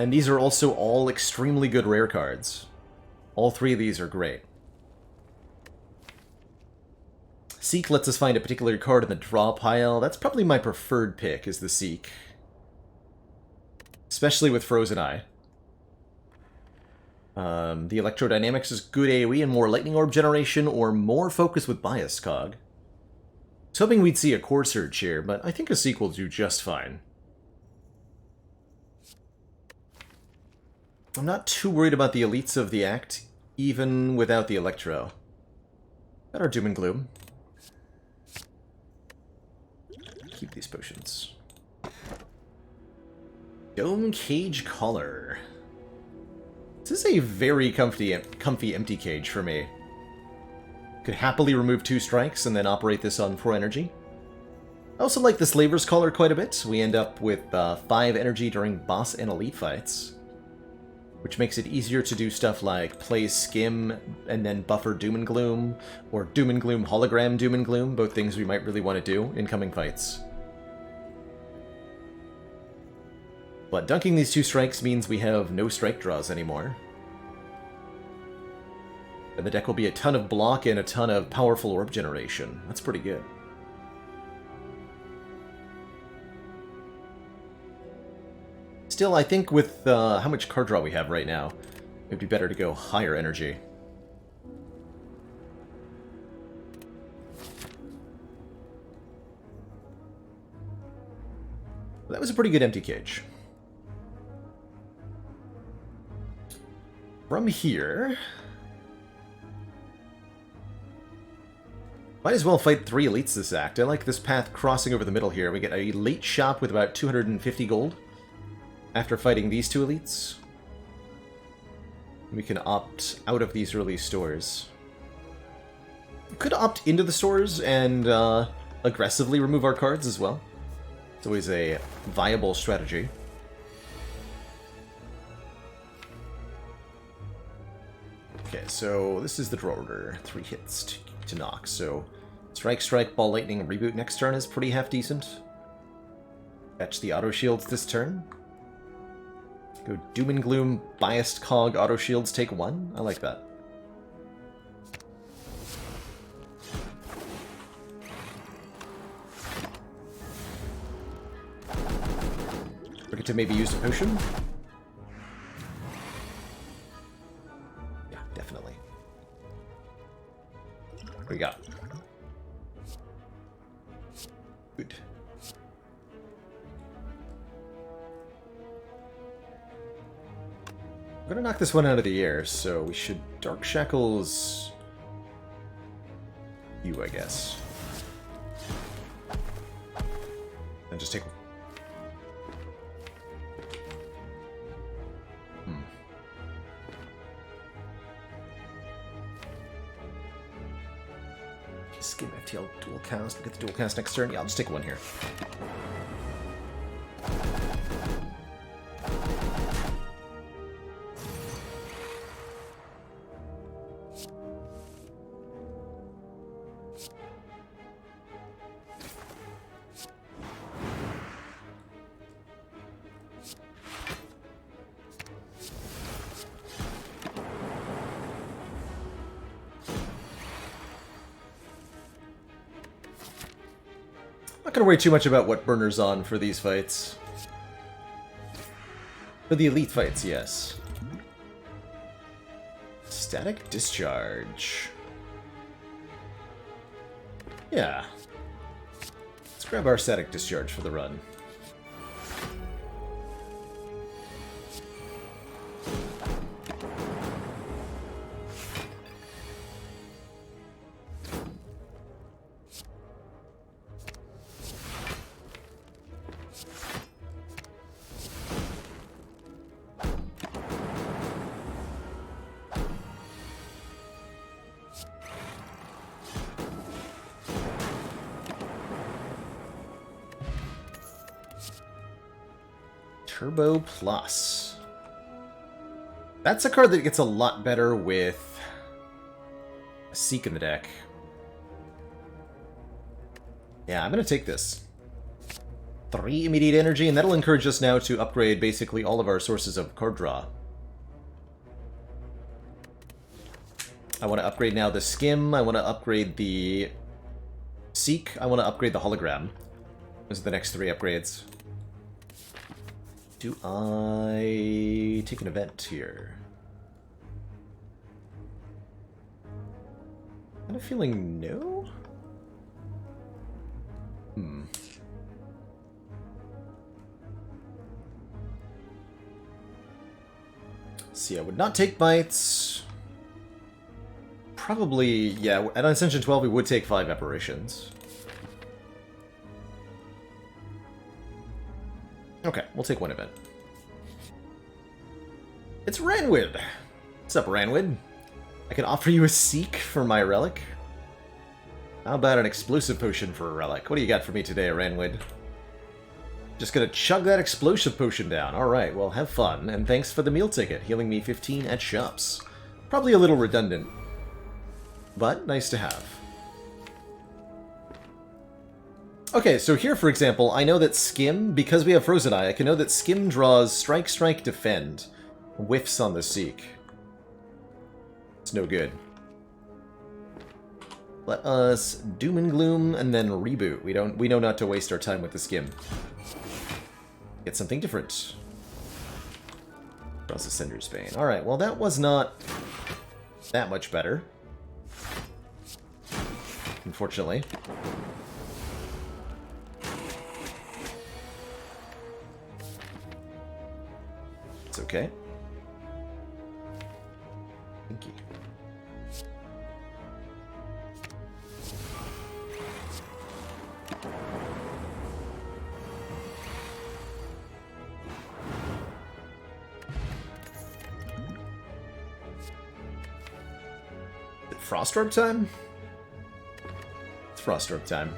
And these are also all extremely good rare cards. All three of these are great. Seek lets us find a particular card in the draw pile. That's probably my preferred pick, is the Seek. Especially with Frozen Eye. The Electrodynamics is good AoE and more Lightning Orb generation, or more focus with Bias Cog. I was hoping we'd see a Core Surge here, but I think a Seek will do just fine. I'm not too worried about the elites of the Act, even without the Electro. Got our Doom and Gloom. Keep these potions. Dome Cage Collar. This is a very comfy empty cage for me. Could happily remove 2 strikes and then operate this on 4 energy. I also like the Slaver's Collar quite a bit. We end up with 5 energy during boss and elite fights, which makes it easier to do stuff like play Skim and then buffer Doom and Gloom, or Doom and Gloom hologram Doom and Gloom, both things we might really want to do in coming fights. But dunking these 2 strikes means we have no strike draws anymore. And the deck will be a ton of block and a ton of powerful orb generation. That's pretty good. Still, I think with how much card draw we have right now, it'd be better to go higher energy. Well, that was a pretty good empty cage. From here, might as well fight 3 elites this act. I like this path crossing over the middle here. We get a late shop with about 250 gold after fighting these 2 elites. We can opt out of these early stores. We could opt into the stores and aggressively remove our cards as well. It's always a viable strategy. Okay, so this is the draw order. 3 hits to knock. So strike, strike, ball, lightning, reboot next turn is pretty half decent. Fetch the auto shields this turn. Go Doom and Gloom, biased cog, auto shields take 1. I like that. Forget to maybe use a potion. Definitely. What do we got? Good. I'm gonna knock this one out of the air, so we should Dark Shackles you, I guess. And just take... Skim FTL dual cast. We'll get the dual cast next turn. Yeah, I'll just take 1 here. Not gonna worry too much about what burner's on for these fights. For the elite fights, yes. Static Discharge. Yeah. Let's grab our Static Discharge for the run. Turbo Plus. That's a card that gets a lot better with a Seek in the deck. Yeah, I'm gonna take this. 3 immediate energy, and that'll encourage us now to upgrade basically all of our sources of card draw. I want to upgrade now the Skim, I want to upgrade the Seek, I want to upgrade the Hologram. Those are the next 3 upgrades. Do I take an event here? I'm kind of feeling no? See, I would not take bites. Probably, yeah, at Ascension 12 we would take 5 apparitions. Okay, we'll take 1 event. It's Ranwid! What's up, Ranwid? I can offer you a Seek for my relic. How about an explosive potion for a relic? What do you got for me today, Ranwid? Just gonna chug that explosive potion down. Alright, well, have fun, and thanks for the meal ticket, healing me 15 at shops. Probably a little redundant, but nice to have. Okay, so here, for example, I know that Skim, because we have Frozen Eye, I can know that Skim draws Strike, Strike, Defend. Whiffs on the Seek. It's no good. Let us Doom and Gloom and then reboot. We know not to waste our time with the Skim. Get something different. Draws a Cinder's Bane. Alright, well that was not that much better. Unfortunately. It's okay. Thank you. Is it Frost Orb time? It's Frost Orb time.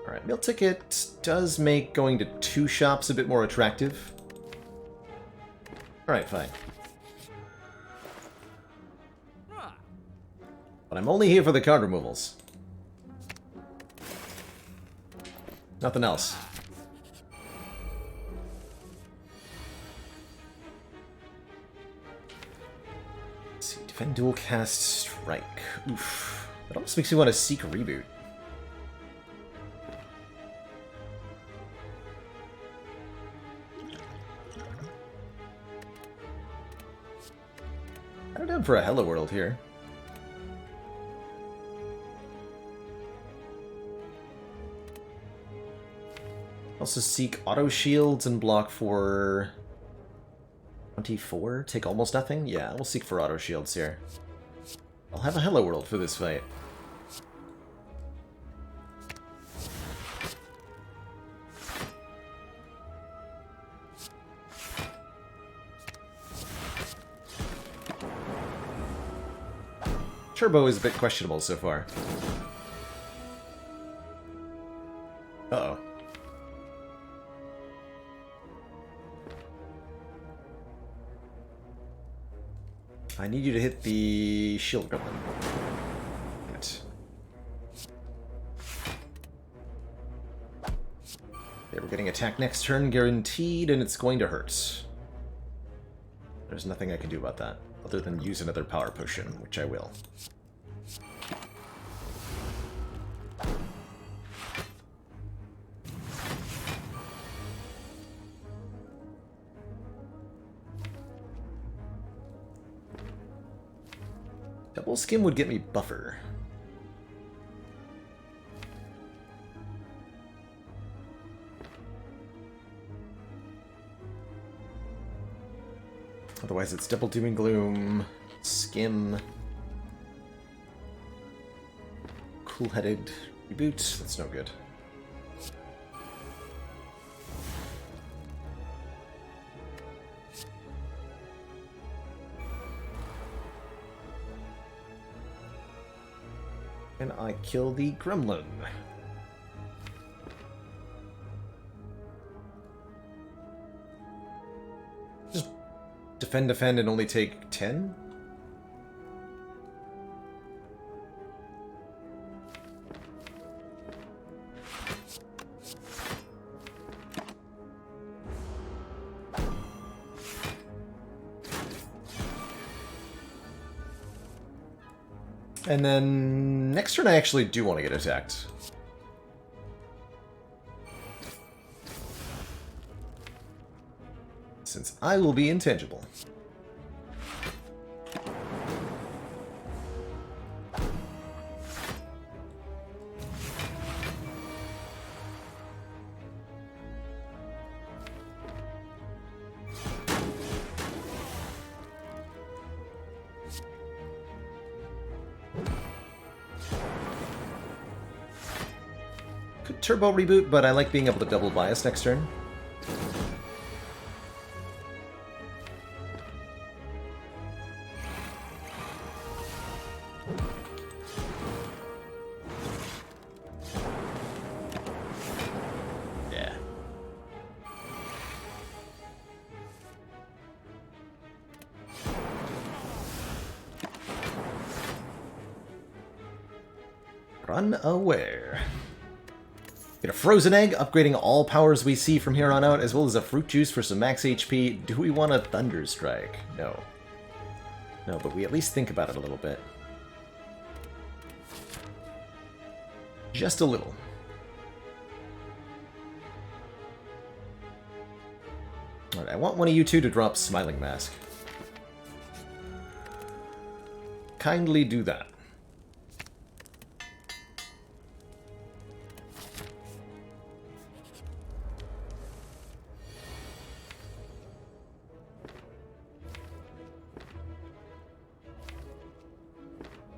Alright, meal ticket does make going to 2 shops a bit more attractive. Alright, fine. But I'm only here for the card removals. Nothing else. Let's see, defend, dual cast, strike. Oof. That almost makes me want to Seek a reboot. I'm down for a Hello World here. Also Seek auto shields and block for 24. Take almost nothing? Yeah, we'll Seek for auto shields here. I'll have a Hello World for this fight. Turbo is a bit questionable so far. Uh-oh. I need you to hit the shield gremlin. Right. Okay, we're getting attack next turn guaranteed, and it's going to hurt. There's nothing I can do about that, other than use another power potion, which I will. Double Skim would get me buffer. Otherwise it's double Doom and Gloom, Skim, Cool-Headed, Reboot, that's no good. And I kill the gremlin. Just defend, and only take 10? And then next turn I actually do want to get attacked. Since I will be intangible. Could turbo reboot, but I like being able to double bias next turn. Yeah. Run away. Get a frozen egg, upgrading all powers we see from here on out, as well as a fruit juice for some max HP. Do we want a Thunder Strike? No. No, but we at least think about it a little bit. Just a little. Alright, I want one of you two to drop Smiling Mask. Kindly do that.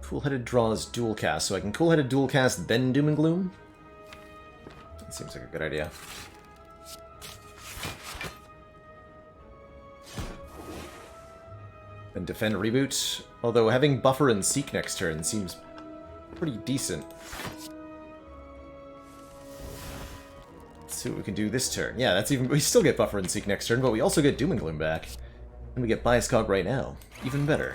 Cool-Headed draws dual cast, so I can Cool-Headed dual cast, then Doom and Gloom? That seems like a good idea. Then Defend Reboot, although having Buffer and Seek next turn seems pretty decent. Let's see what we can do this turn. Yeah, that's even... we still get Buffer and Seek next turn, but we also get Doom and Gloom back. And we get Bias Cog right now. Even better.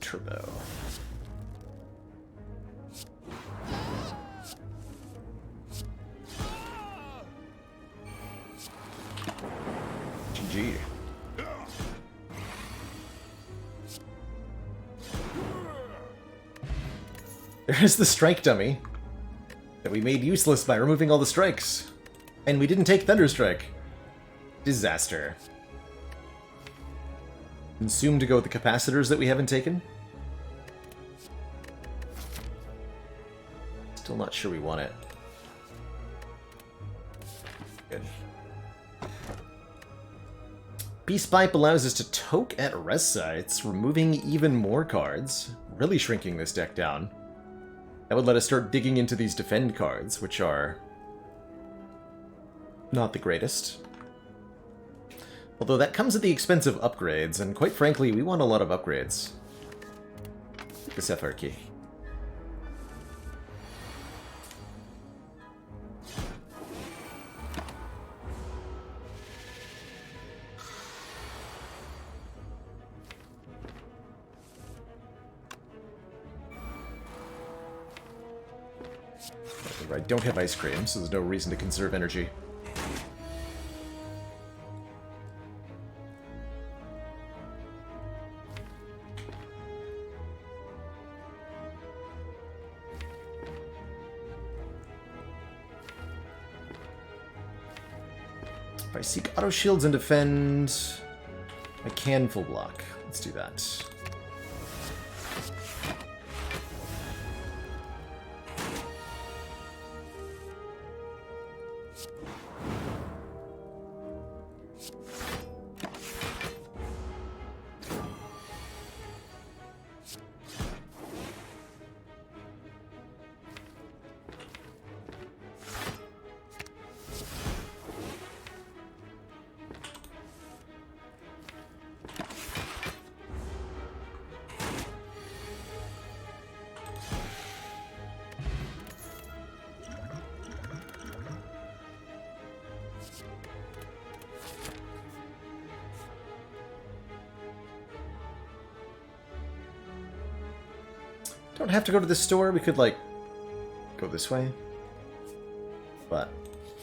Turbo. GG. There's the strike dummy that we made useless by removing all the strikes. And we didn't take Thunderstrike. Disaster. Consume to go with the capacitors that we haven't taken. Still not sure we want it. Good. Beast Pipe allows us to toke at res sites, removing even more cards, really shrinking this deck down. That would let us start digging into these defend cards, which are not the greatest. Although that comes at the expense of upgrades, and quite frankly, we want a lot of upgrades. This FR key. I don't have ice cream, so there's no reason to conserve energy. If I seek auto shields and defend, I can full block. Let's do that. Don't have to go to the store. We could, like, go this way. But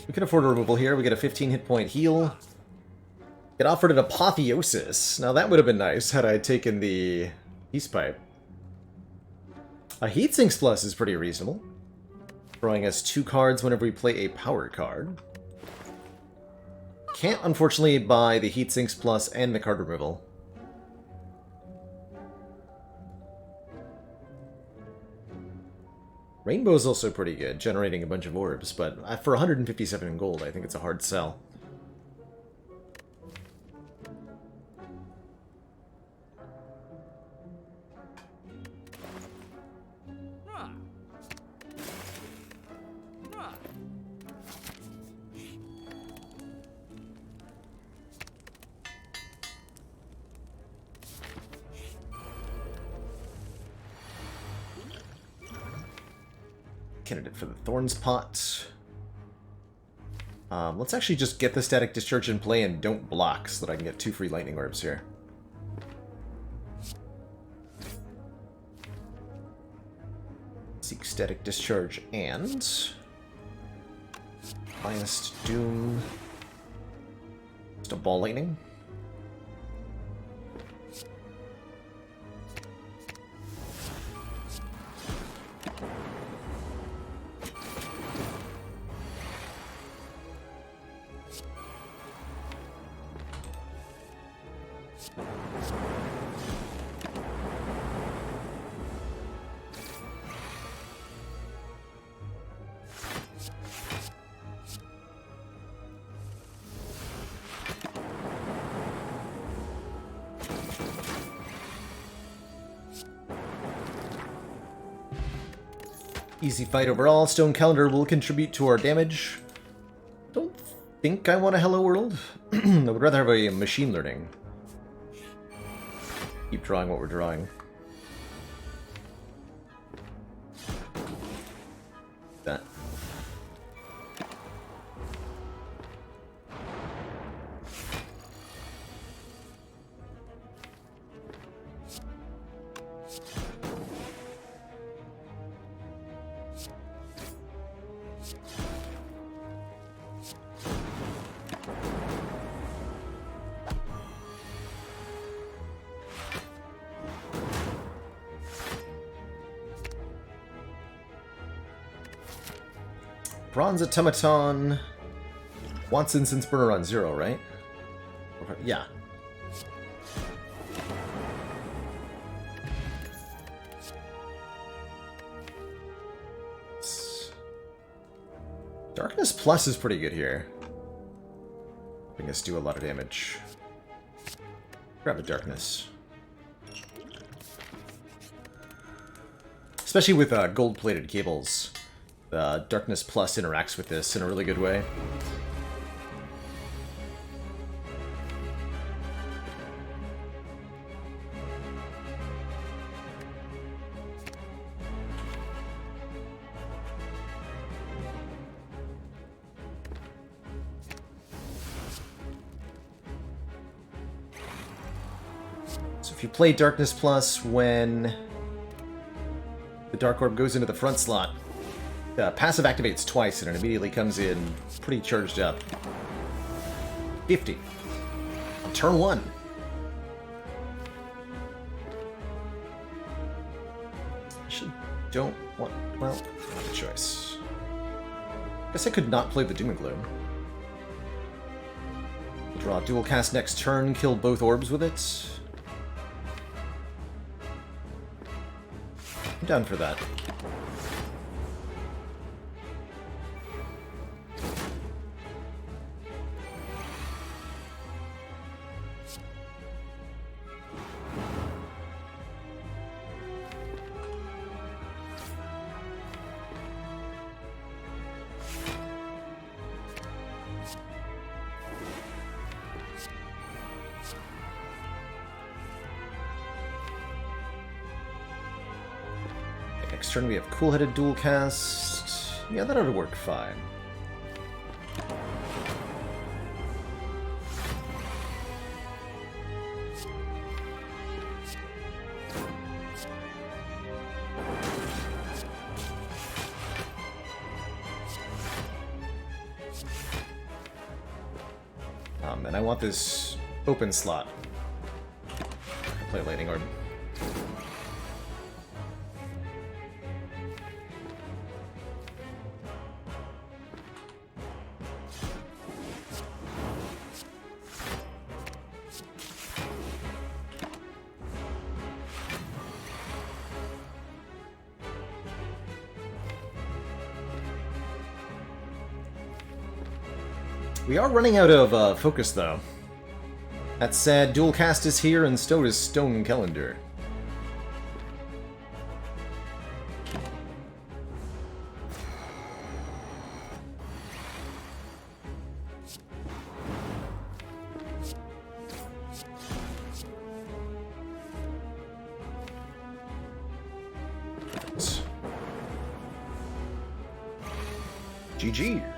we can afford a removal here. We get a 15 hit point heal. Get offered an Apotheosis. Now that would have been nice had I taken the Peace Pipe. A Heatsinks Plus is pretty reasonable. Throwing us 2 cards whenever we play a power card. Can't, unfortunately, buy the Heatsinks Plus and the card removal. Rainbow's also pretty good, generating a bunch of orbs, but for 157 in gold, I think it's a hard sell. Candidate for the Thorns Pot. Let's actually just get the Static Discharge in play and don't block so that I can get 2 free Lightning Orbs here. Seek Static Discharge and... Biased Doom. Just a Ball Lightning. Easy fight overall. Stone Calendar will contribute to our damage. Don't think I want a Hello World. I would rather have a Machine Learning. Keep drawing what we're drawing. That. Bronze Automaton. Wants Incense Burner on 0, right? Yeah. Darkness Plus is pretty good here. Helping us do a lot of damage. Grab a Darkness. Especially with gold-plated cables. Darkness Plus interacts with this in a really good way. So if you play Darkness Plus when the Dark Orb goes into the front slot, passive activates twice and it immediately comes in pretty charged up. 50. On turn 1. Actually, don't want... well, good choice. Guess I could not play the Doom and Gloom. Draw dual cast next turn, kill both orbs with it. I'm down for that. Next turn we have Cool-Headed Dual Cast. Yeah, that ought to work fine. And I want this open slot. Play Lightning Orb. We are running out of focus, though. That said, Dual Cast is here, and so is Stone Calendar. GG.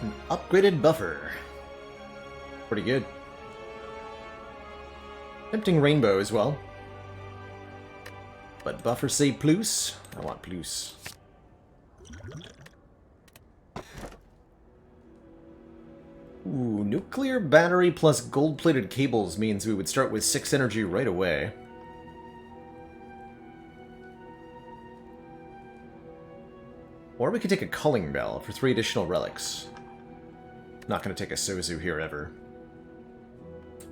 An upgraded buffer. Pretty good. Tempting rainbow as well. But buffer say plus. I want plus. Ooh, nuclear battery plus gold-plated cables means we would start with 6 energy right away. Or we could take a Culling Bell for 3 additional relics. Not gonna take a Sozu here ever.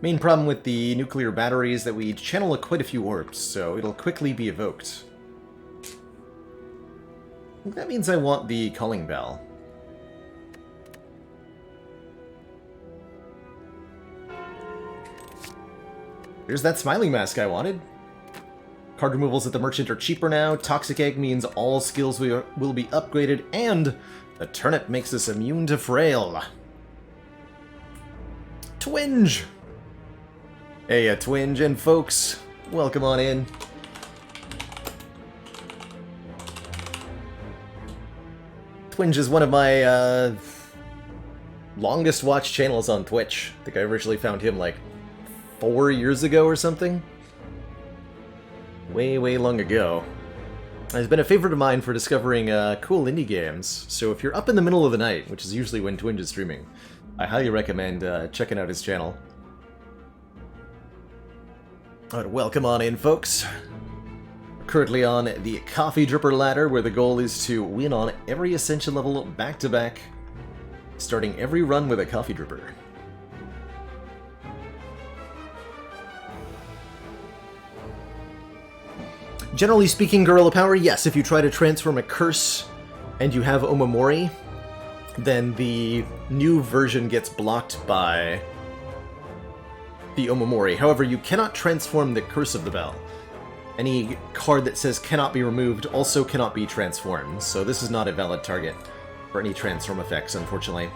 Main problem with the nuclear battery is that we channel quite a few orbs, so it'll quickly be evoked. That means I want the Culling Bell. Here's that smiling mask I wanted. Card removals at the merchant are cheaper now. Toxic Egg means all skills will be upgraded, and the turnip makes us immune to frail. Twinge! Hey, Twinge and folks, welcome on in. Twinge is one of my longest watched channels on Twitch. I think I originally found him like 4 years ago or something. Way, way long ago. He's been a favorite of mine for discovering cool indie games, so if you're up in the middle of the night, which is usually when Twinge is streaming, I highly recommend checking out his channel. Alright, welcome on in, folks. We're currently on the Coffee Dripper ladder, where the goal is to win on every Ascension level back-to-back, starting every run with a Coffee Dripper. Generally speaking, Gorilla Power, yes, if you try to transform a curse and you have Omamori, then the new version gets blocked by the Omamori. However, you cannot transform the Curse of the Bell. Any card that says cannot be removed also cannot be transformed, so this is not a valid target for any transform effects, unfortunately.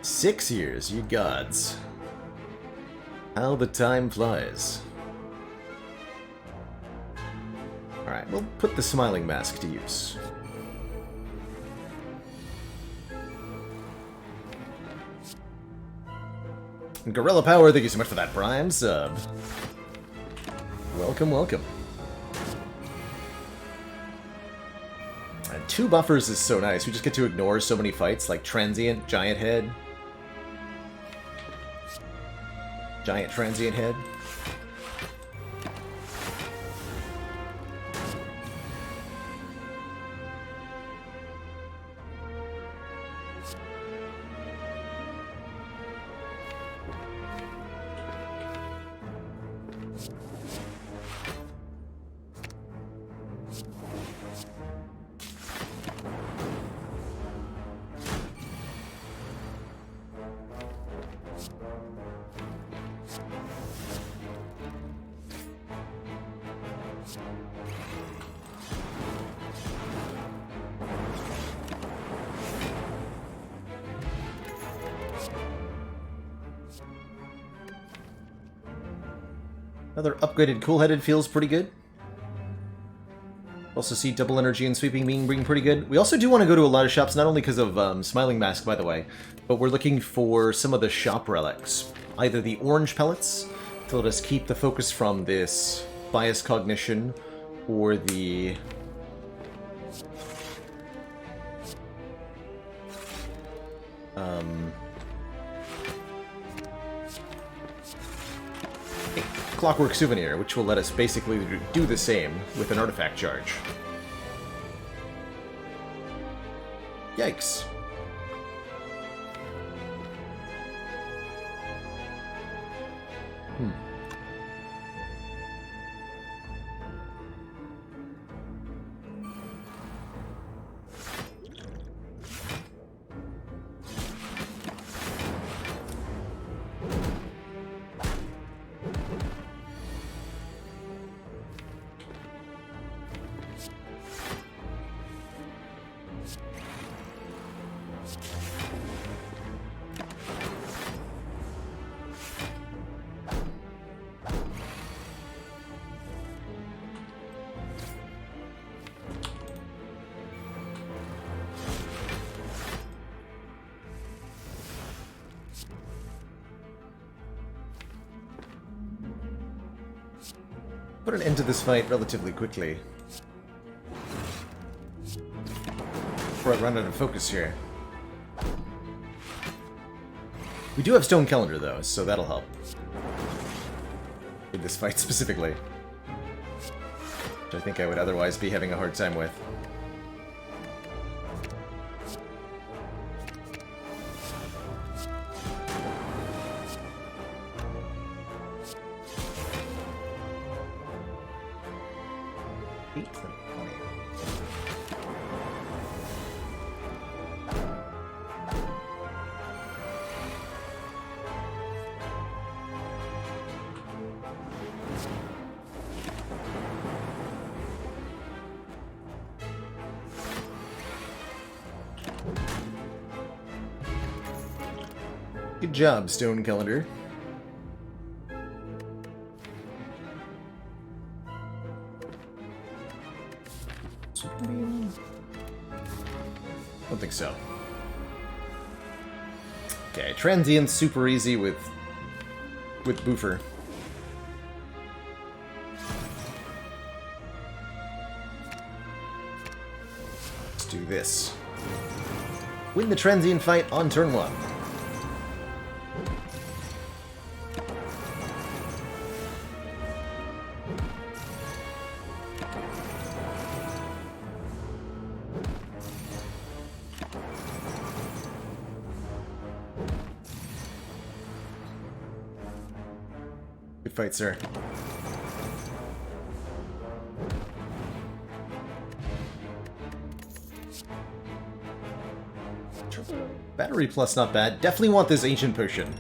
6 years, you gods. How the time flies. Alright, we'll put the Smiling Mask to use. And Gorilla Power, thank you so much for that Prime sub. Welcome, welcome. And 2 buffers is so nice. We just get to ignore so many fights, like Transient, Giant Head. Giant Transient Head. Another upgraded Cool-Headed feels pretty good. Also see double energy and sweeping being pretty good. We also do want to go to a lot of shops, not only because of Smiling Mask, by the way, but we're looking for some of the shop relics. Either the orange pellets, to let us keep the focus from this bias cognition, or the... Clockwork Souvenir, which will let us basically do the same with an artifact charge. Yikes. Put an end to this fight relatively quickly. Before I run out of focus here. We do have Stone Calendar though, so that'll help. In this fight specifically. Which I think I would otherwise be having a hard time with. Good job, Stone Calendar. Don't think so. Okay, Transient's super easy with Boofer. Let's do this. Win the Transient fight on turn 1. Good fight, sir. Battery plus not bad. Definitely want this Ancient Potion.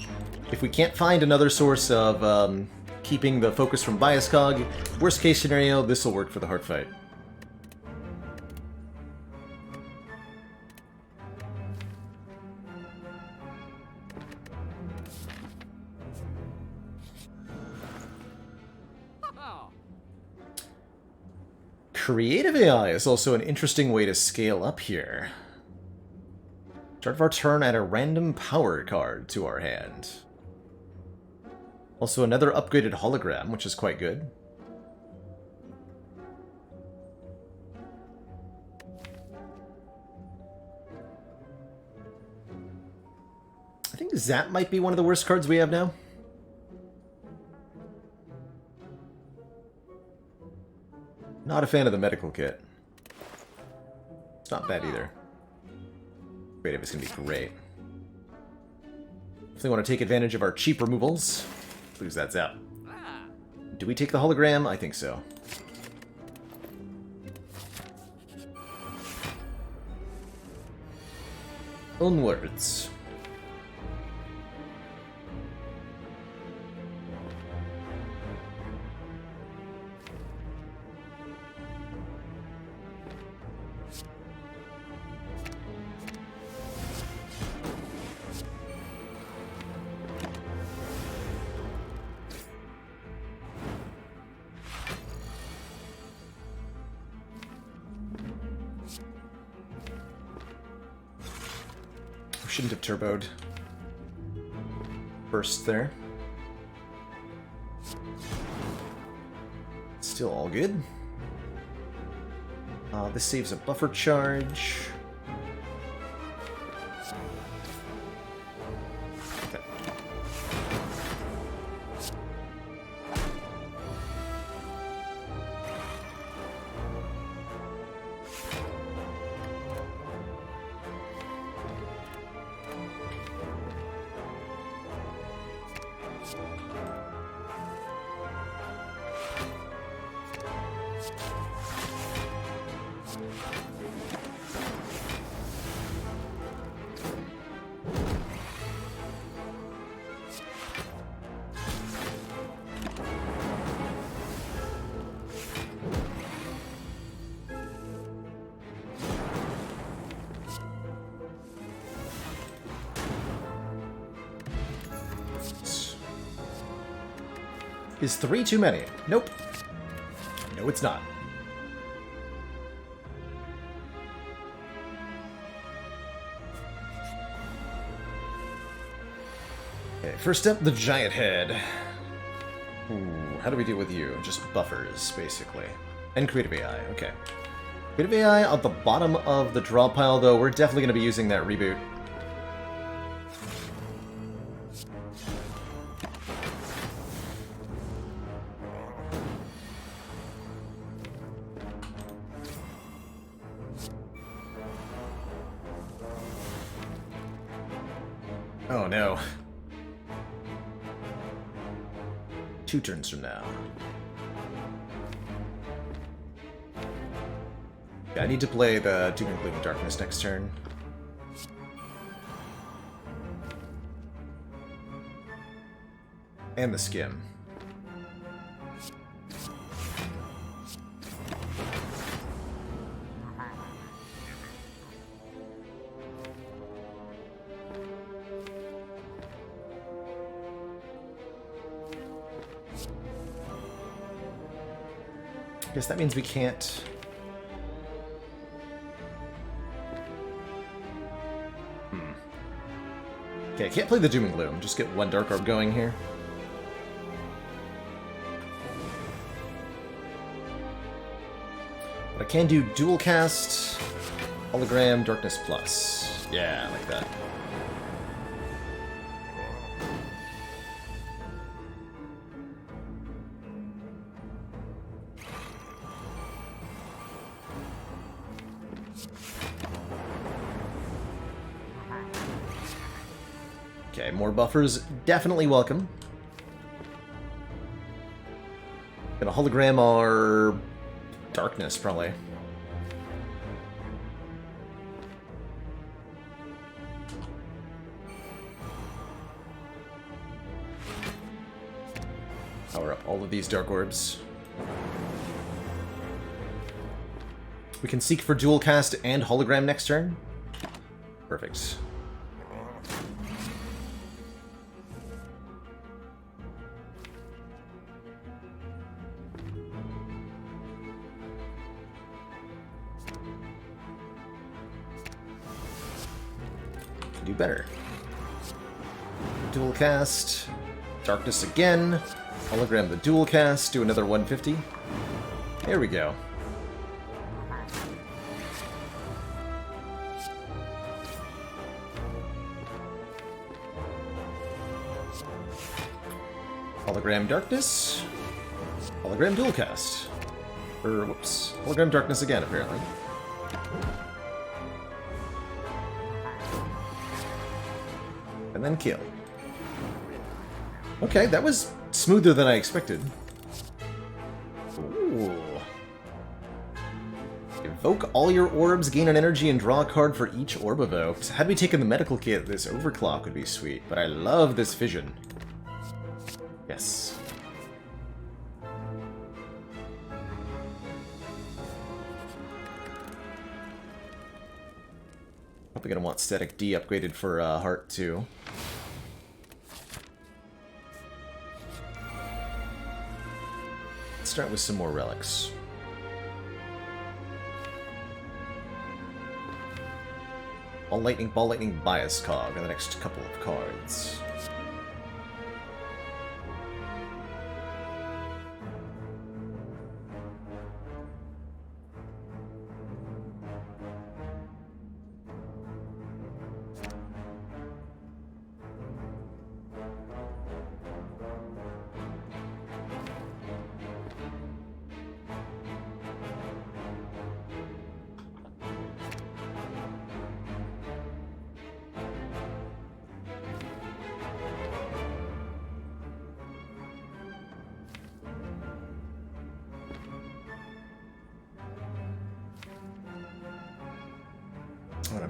If we can't find another source of keeping the focus from Bias Cog, worst case scenario, this will work for the heart fight. Creative AI is also an interesting way to scale up here. Start of our turn, add a random power card to our hand. Also another upgraded hologram, which is quite good. I think Zap might be one of the worst cards we have now. Not a fan of the medical kit. It's not bad either. Creative is going to be great. If they want to take advantage of our cheap removals, lose that Zap. Do we take the hologram? I think so. Onwards. Shouldn't have turboed first there. Still all good. This saves a buffer charge. Okay. Is 3 too many? Nope. No, it's not. Okay, first up, the giant head. Ooh, how do we deal with you? Just buffers, basically. And creative AI, okay. Creative AI at the bottom of the draw pile, though. We're definitely going to be using that reboot. Oh no. 2 turns from now. Yeah, I need to play the Doom and Gloom Darkness next turn. And the Skim. Guess that means we can't... Okay, I can't play the Doom and Gloom. Just get 1 Dark Orb going here. But I can do Dual Cast, Hologram, Darkness Plus. Yeah, I like that. Okay, more buffers, definitely welcome. Gonna hologram our darkness, probably. Power up all of these dark orbs. We can seek for dual cast and hologram next turn. Perfect. Do better. Dual cast, darkness again, hologram the dual cast, do another 150. There we go. Hologram darkness, hologram dual cast. Or, whoops, hologram darkness again, apparently. And then kill. Okay, that was smoother than I expected. Ooh. Evoke all your orbs, gain an energy, and draw a card for each orb evoked. Had we taken the medical kit, this overclock would be sweet, but I love this vision. Yes. Probably gonna want Static D upgraded for Heart too. Let's start with some more relics. Ball Lightning Bias Cog on the next couple of cards.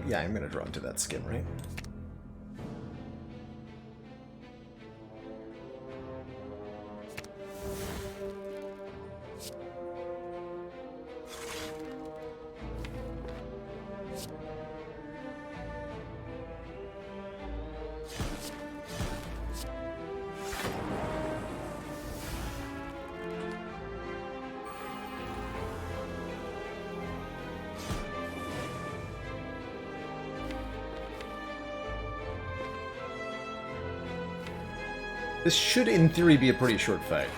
Yeah, I'm gonna draw into that skin, right? This should, in theory, be a pretty short fight.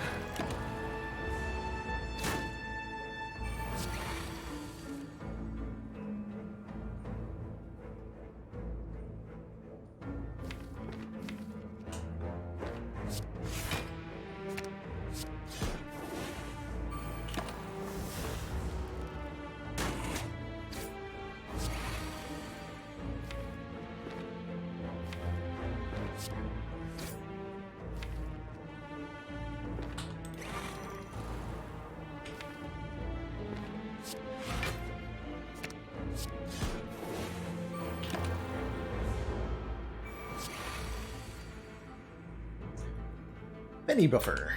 Benny Buffer.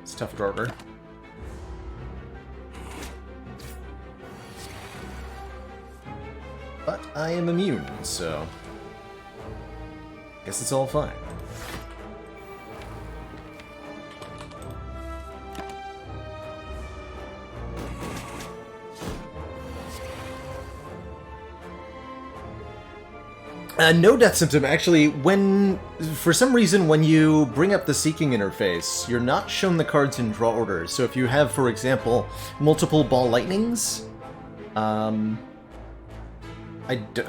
It's a tough drawer. But I am immune, so guess it's all fine. No death symptom. Actually, for some reason, when you bring up the Seeking interface, you're not shown the cards in draw order. So if you have, for example, multiple Ball Lightnings, I'm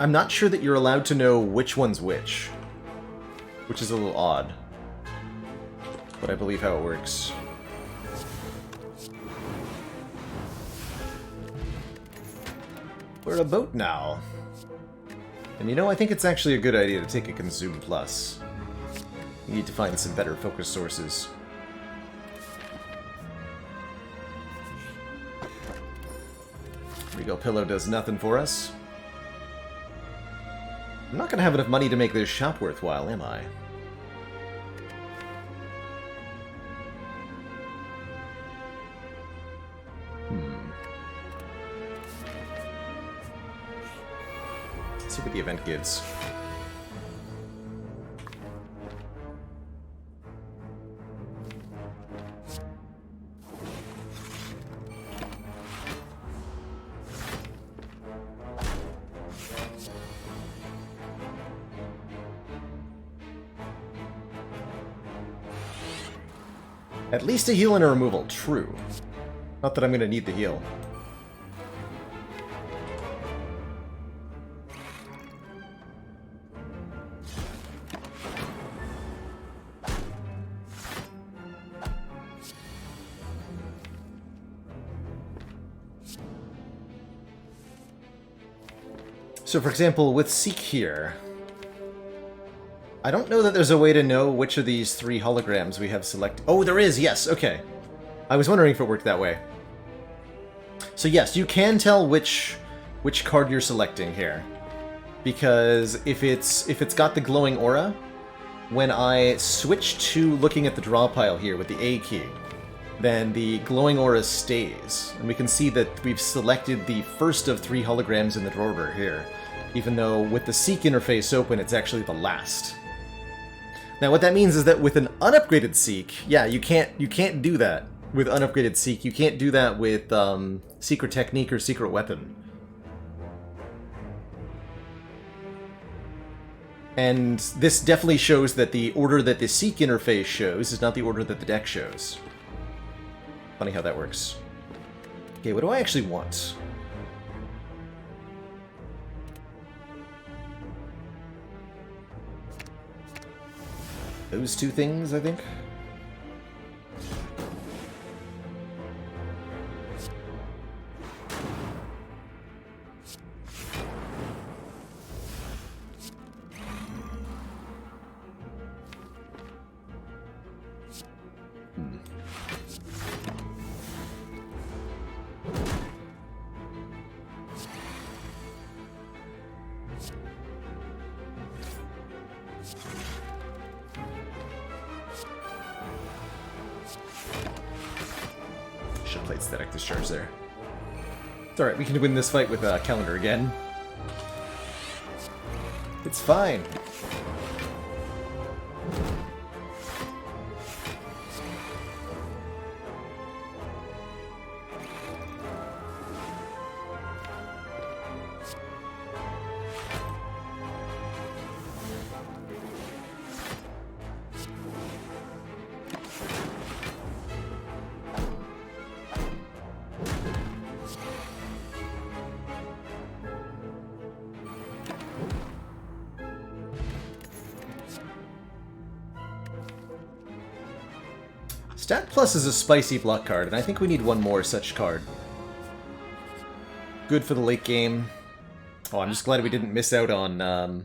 not sure that you're allowed to know which one's which is a little odd. But I believe how it works. We're in a boat now. And you know, I think it's actually a good idea to take a Consume Plus. You need to find some better focus sources. Regal Pillow does nothing for us. I'm not gonna have enough money to make this shop worthwhile, am I? See what the event gives. At least a heal and a removal, true. Not that I'm gonna need the heal. So, for example, with Seek here, I don't know that there's a way to know which of these 3 holograms we have selected. Oh, there is! Yes, okay. I was wondering if it worked that way. So yes, you can tell which card you're selecting here. Because if it's got the glowing aura, when I switch to looking at the draw pile here with the A key, then the glowing aura stays. And we can see that we've selected the first of 3 holograms in the draw order here, even though with the Seek interface open, it's actually the last. Now what that means is that with an unupgraded Seek, yeah, you can't do that with unupgraded Seek. You can't do that with Secret Technique or Secret Weapon. And this definitely shows that the order that the Seek interface shows is not the order that the deck shows. Funny how that works. Okay, what do I actually want? Those two things, I think. Should have played Static Discharge there. It's alright, we can win this fight with Calendar again. It's fine. Stat Plus is a spicy block card, and I think we need one more such card. Good for the late game. Oh, I'm just glad we didn't miss out on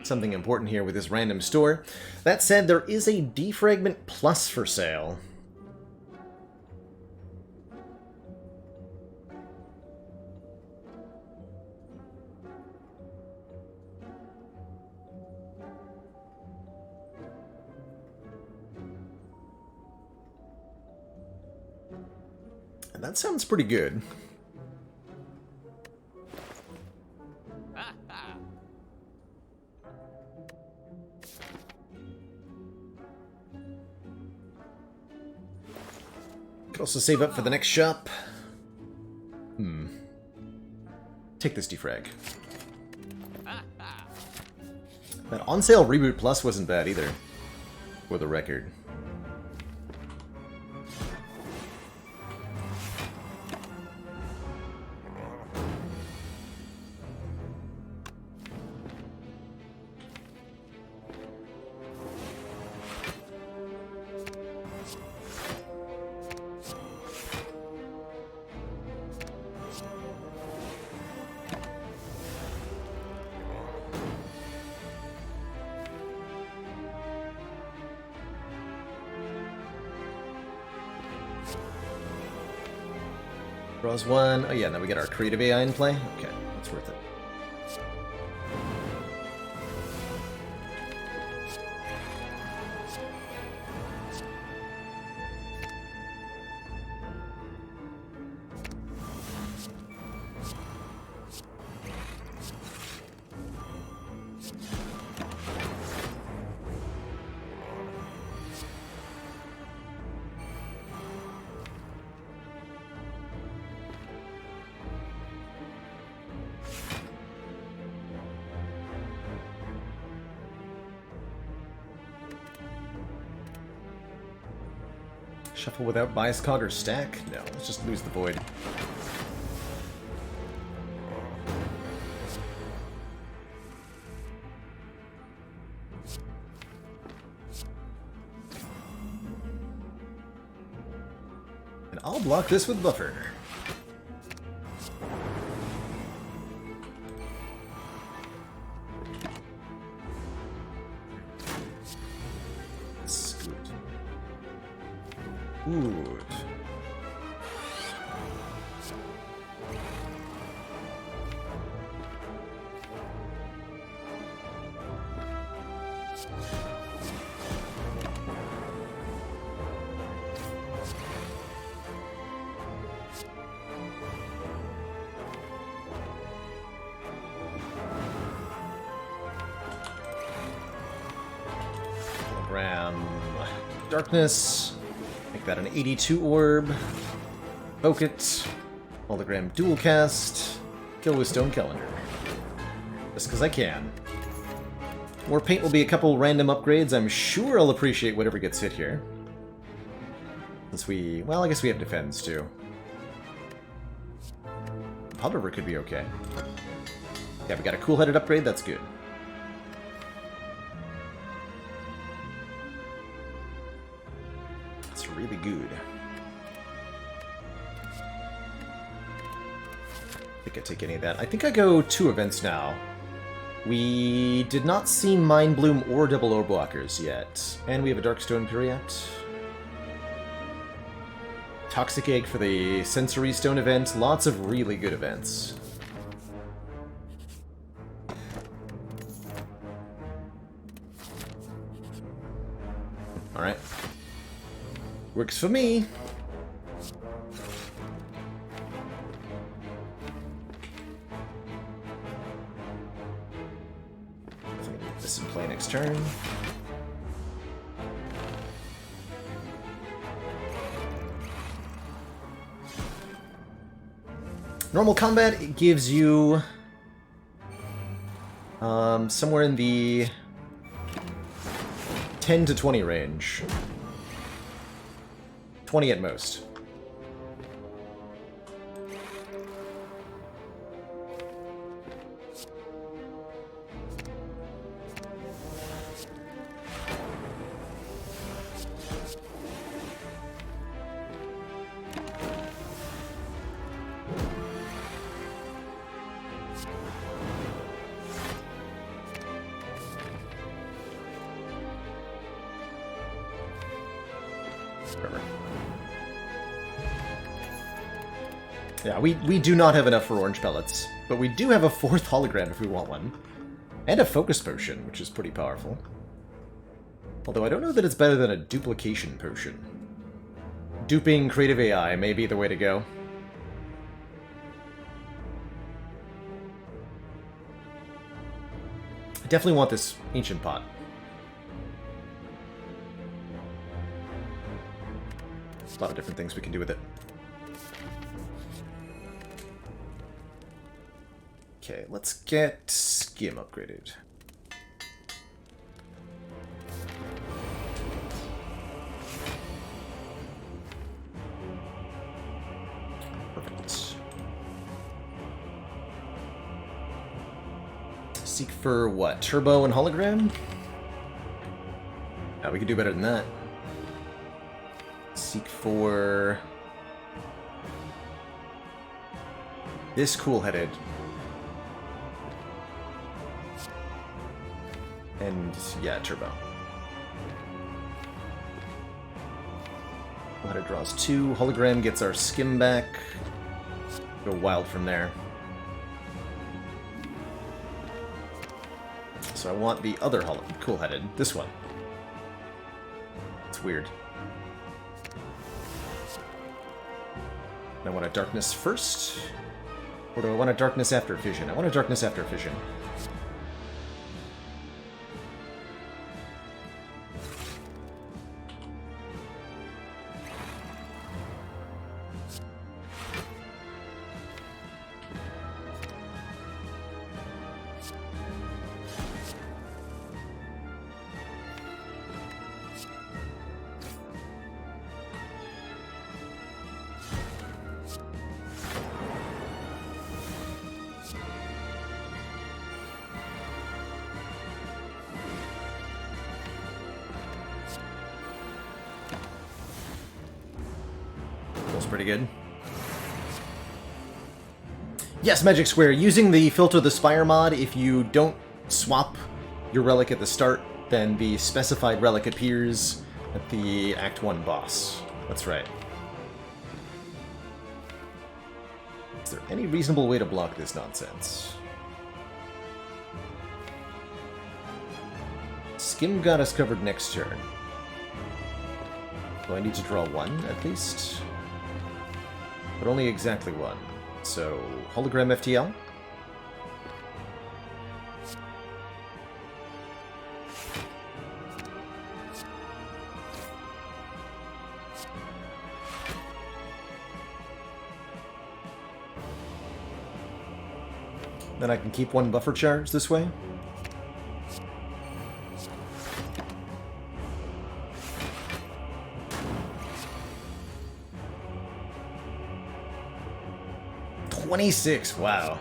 something important here with this random store. That said, there is a Defragment Plus for sale. And that sounds pretty good. Could also save up for the next shop. Take this defrag. That on sale Reboot Plus wasn't bad either, for the record. Draws one. Oh yeah, now we get our creative AI in play. Okay, that's worth it. Shuffle without bias cog or stack? No, let's just lose the void. And I'll block this with buffer. Good. Darkness. Make that an 82 orb. Evoke it. Hologram dual cast. Kill with Stone Calendar. Just because I can. More paint will be a couple random upgrades. I'm sure I'll appreciate whatever gets hit here. Since we... well, I guess we have defense, too. Pod River could be okay. Yeah, we got a cool-headed upgrade. That's good. That's really good. I think I take any of that. I think I go 2 events now. We did not see Mind Bloom or Double Orb Walkers yet. And we have a Darkstone Periapt. Toxic Egg for the Sensory Stone event. Lots of really good events. Alright. Works for me. This in play next turn. Normal combat, it gives you somewhere in the 10 to 20 range. 20 at most. Yeah, we do not have enough for orange pellets, but we do have a 4th hologram if we want one. And a focus potion, which is pretty powerful. Although I don't know that it's better than a duplication potion. Duping creative AI may be the way to go. I definitely want this ancient pot. A lot of different things we can do with it. Okay, let's get Skim upgraded. Perfect. Seek for what? Turbo and hologram? Yeah, we can do better than that. Seek for this cool-headed. And, yeah, turbo. Cool-headed draws 2. Hologram gets our skim back. Go wild from there. So I want the other cool-headed. This one. It's weird. I want a darkness first? Or do I want a darkness after fission? I want a darkness after fission. Pretty good. Yes, Magic Square. Using the Filter the Spire mod, if you don't swap your relic at the start, then the specified relic appears at the Act 1 boss. That's right. Is there any reasonable way to block this nonsense? Skim got us covered next turn. Do I need to draw 1, at least? But only exactly 1. So, hologram FTL? Then I can keep one buffer charge this way. $26, wow.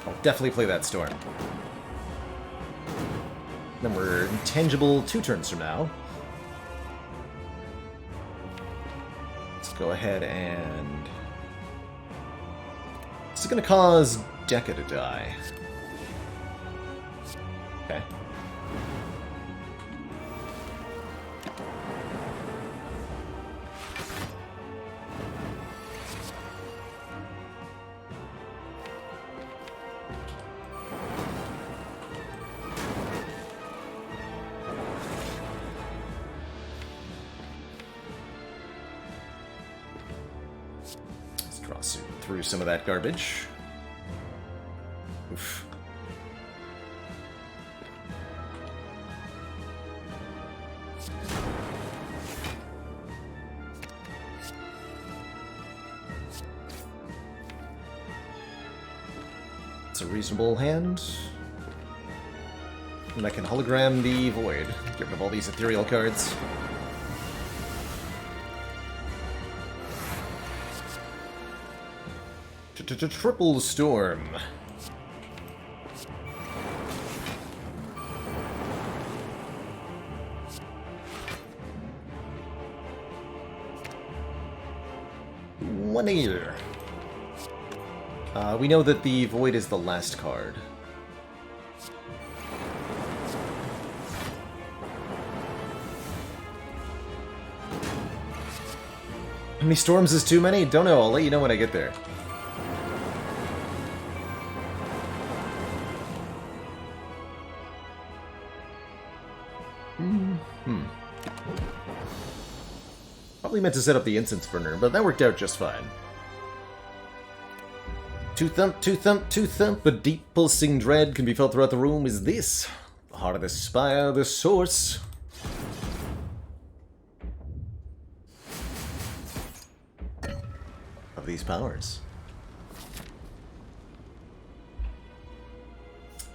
I'll definitely play that Storm. Then we're intangible 2 turns from now. Let's go ahead and... This is going to cause Deca to die. Okay. Through some of that garbage. Oof. It's a reasonable hand. And I can hologram the Void. Get rid of all these ethereal cards. Triple Storm. One year. We know that the Void is the last card. How many storms is too many? Don't know. I'll let you know when I get there. Probably meant to set up the incense burner, but that worked out just fine. Two thump, two thump, two thump, a deep pulsing dread can be felt throughout the room. Is this the heart of the Spire, the source? Of these powers.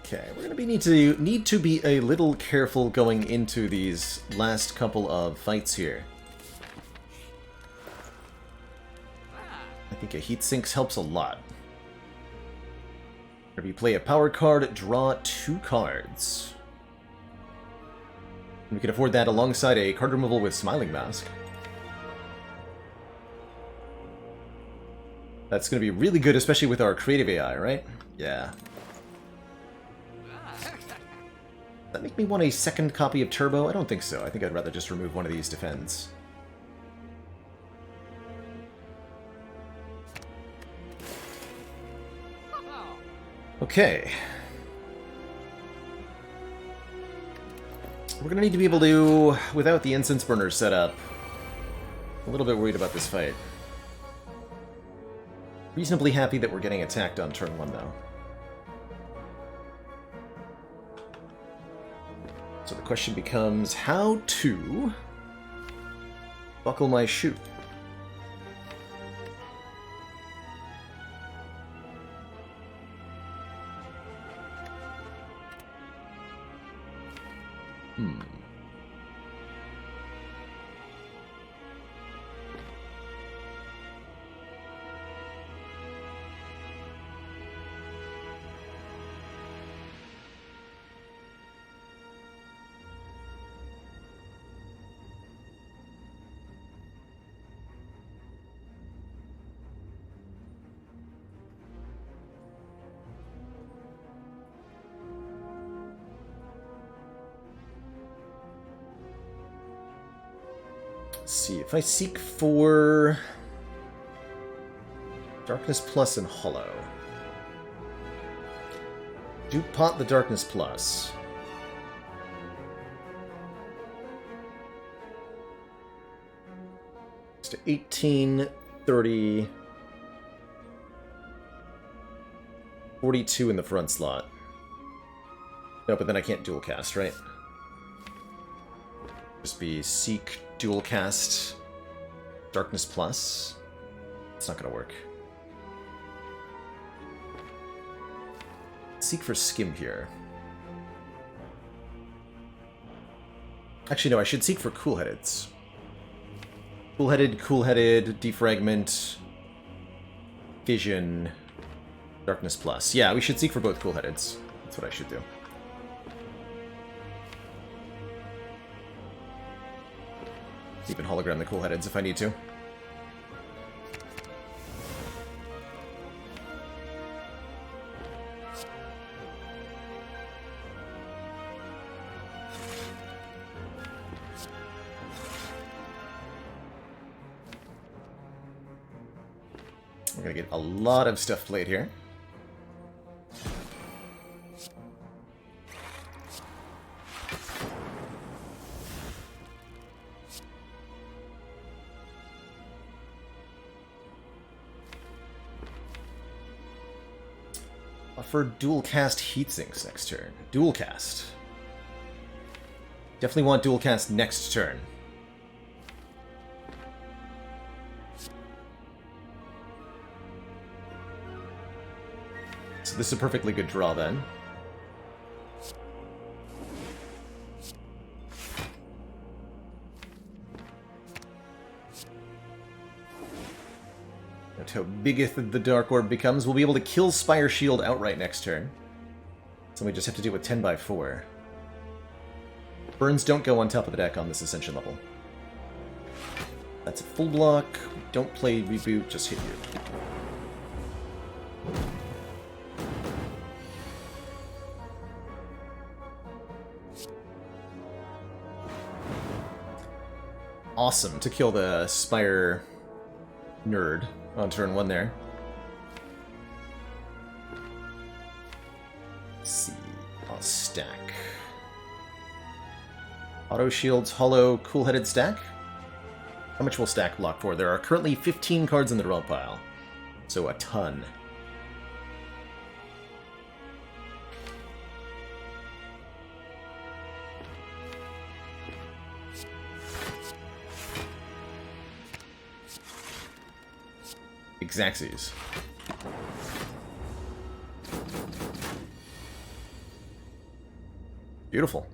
Okay, we're gonna need to be a little careful going into these last couple of fights here. I think a heat sinks helps a lot. If you play a power card, draw 2 cards. We can afford that alongside a card removal with Smiling Mask. That's going to be really good, especially with our creative AI, right? Yeah. Does that make me want a second copy of Turbo? I don't think so. I think I'd rather just remove one of these defends. Okay. We're gonna need to be able to, without the incense burner set up. A little bit worried about this fight. Reasonably happy that we're getting attacked on turn 1, though. So the question becomes how to buckle my shoe. Let's see, if I seek for Darkness Plus and Hollow. Do pot the Darkness Plus. It's to 18, 30, 42 in the front slot. No, but then I can't dual cast, right? Just be seek, dual cast, Darkness Plus. It's not gonna work. seek for skim here. Actually, no, I should seek for cool-headeds. Cool-headed, defragment, vision, darkness plus. Yeah, we should seek for both cool-headeds. That's what I should do. Even hologram the cool-headeds if I need to. We're gonna get a lot of stuff played here. For dual cast heatsinks next turn. Dual cast. Definitely want dual cast next turn. So this is a perfectly good draw then. Note how bigeth the Dark Orb becomes. We'll be able to kill Spire Shield outright next turn. So we just have to deal with 10 by 4. Burns don't go on top of the deck on this Ascension level. That's a full block. Don't play Reboot, just hit you. Awesome to kill the Spire nerd on turn 1 there. Let's see. I'll stack. Auto shields, hollow, cool-headed stack. How much will stack block for? There are currently 15 cards in the draw pile, so a ton. Xaxes. Beautiful.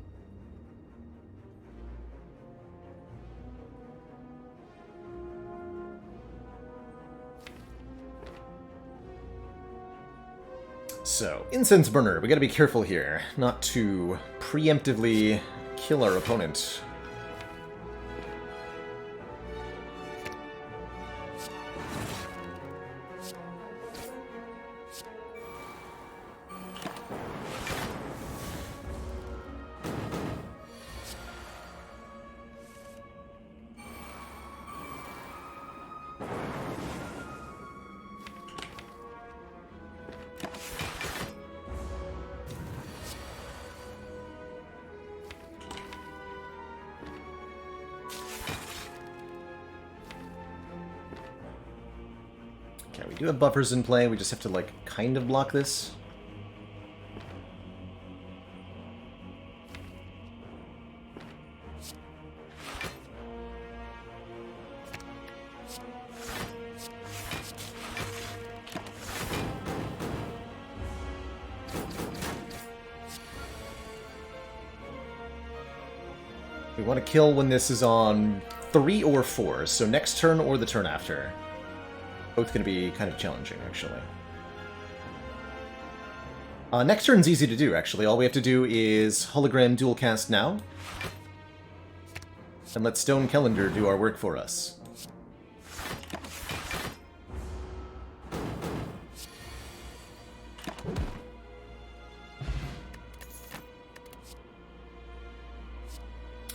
So, Incense Burner. We gotta be careful here, not to preemptively kill our opponent. Okay, we do have buffers in play, we just have to, like, kind of block this. We want to kill when this is on 3 or 4, so next turn or the turn after. Both going to be kind of challenging, actually. Next turn's easy to do, actually. All we have to do is hologram dual cast now. And let Stone Calendar do our work for us.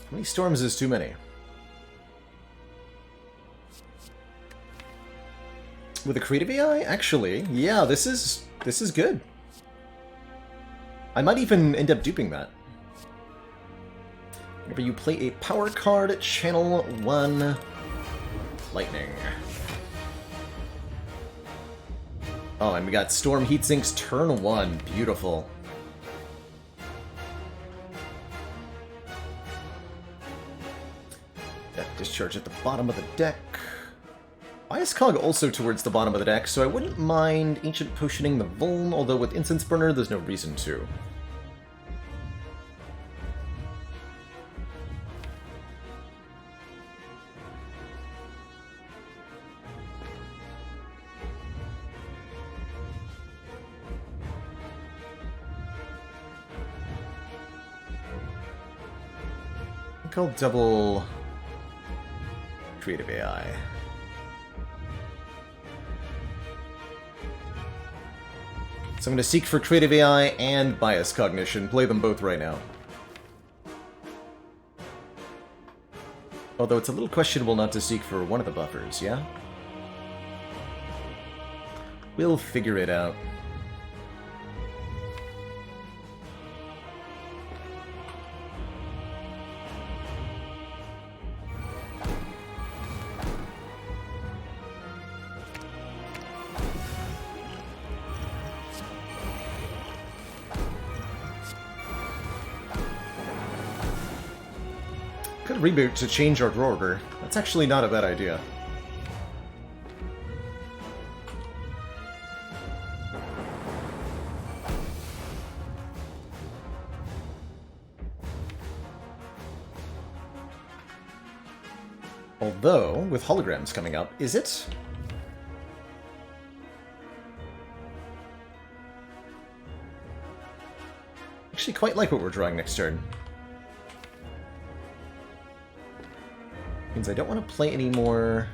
How many storms is too many? With a creative AI? Actually, yeah, this is good. I might even end up duping that. Whenever you play a power card, channel 1 lightning. Oh, and we got Storm Heatsinks turn 1. Beautiful. Got Discharge at the bottom of the deck. Bias Cog also towards the bottom of the deck, so I wouldn't mind Ancient Potioning the Vuln, although with Incense Burner there's no reason to. I think I'll double Creative AI. So I'm going to seek for Creative AI and Bias Cognition. Play them both right now. Although it's a little questionable not to seek for one of the buffers, yeah? We'll figure it out. Could reboot to change our draw order. That's actually not a bad idea. Although, with holograms coming up, is it? Actually quite like what we're drawing next turn. Means I don't want to play any more...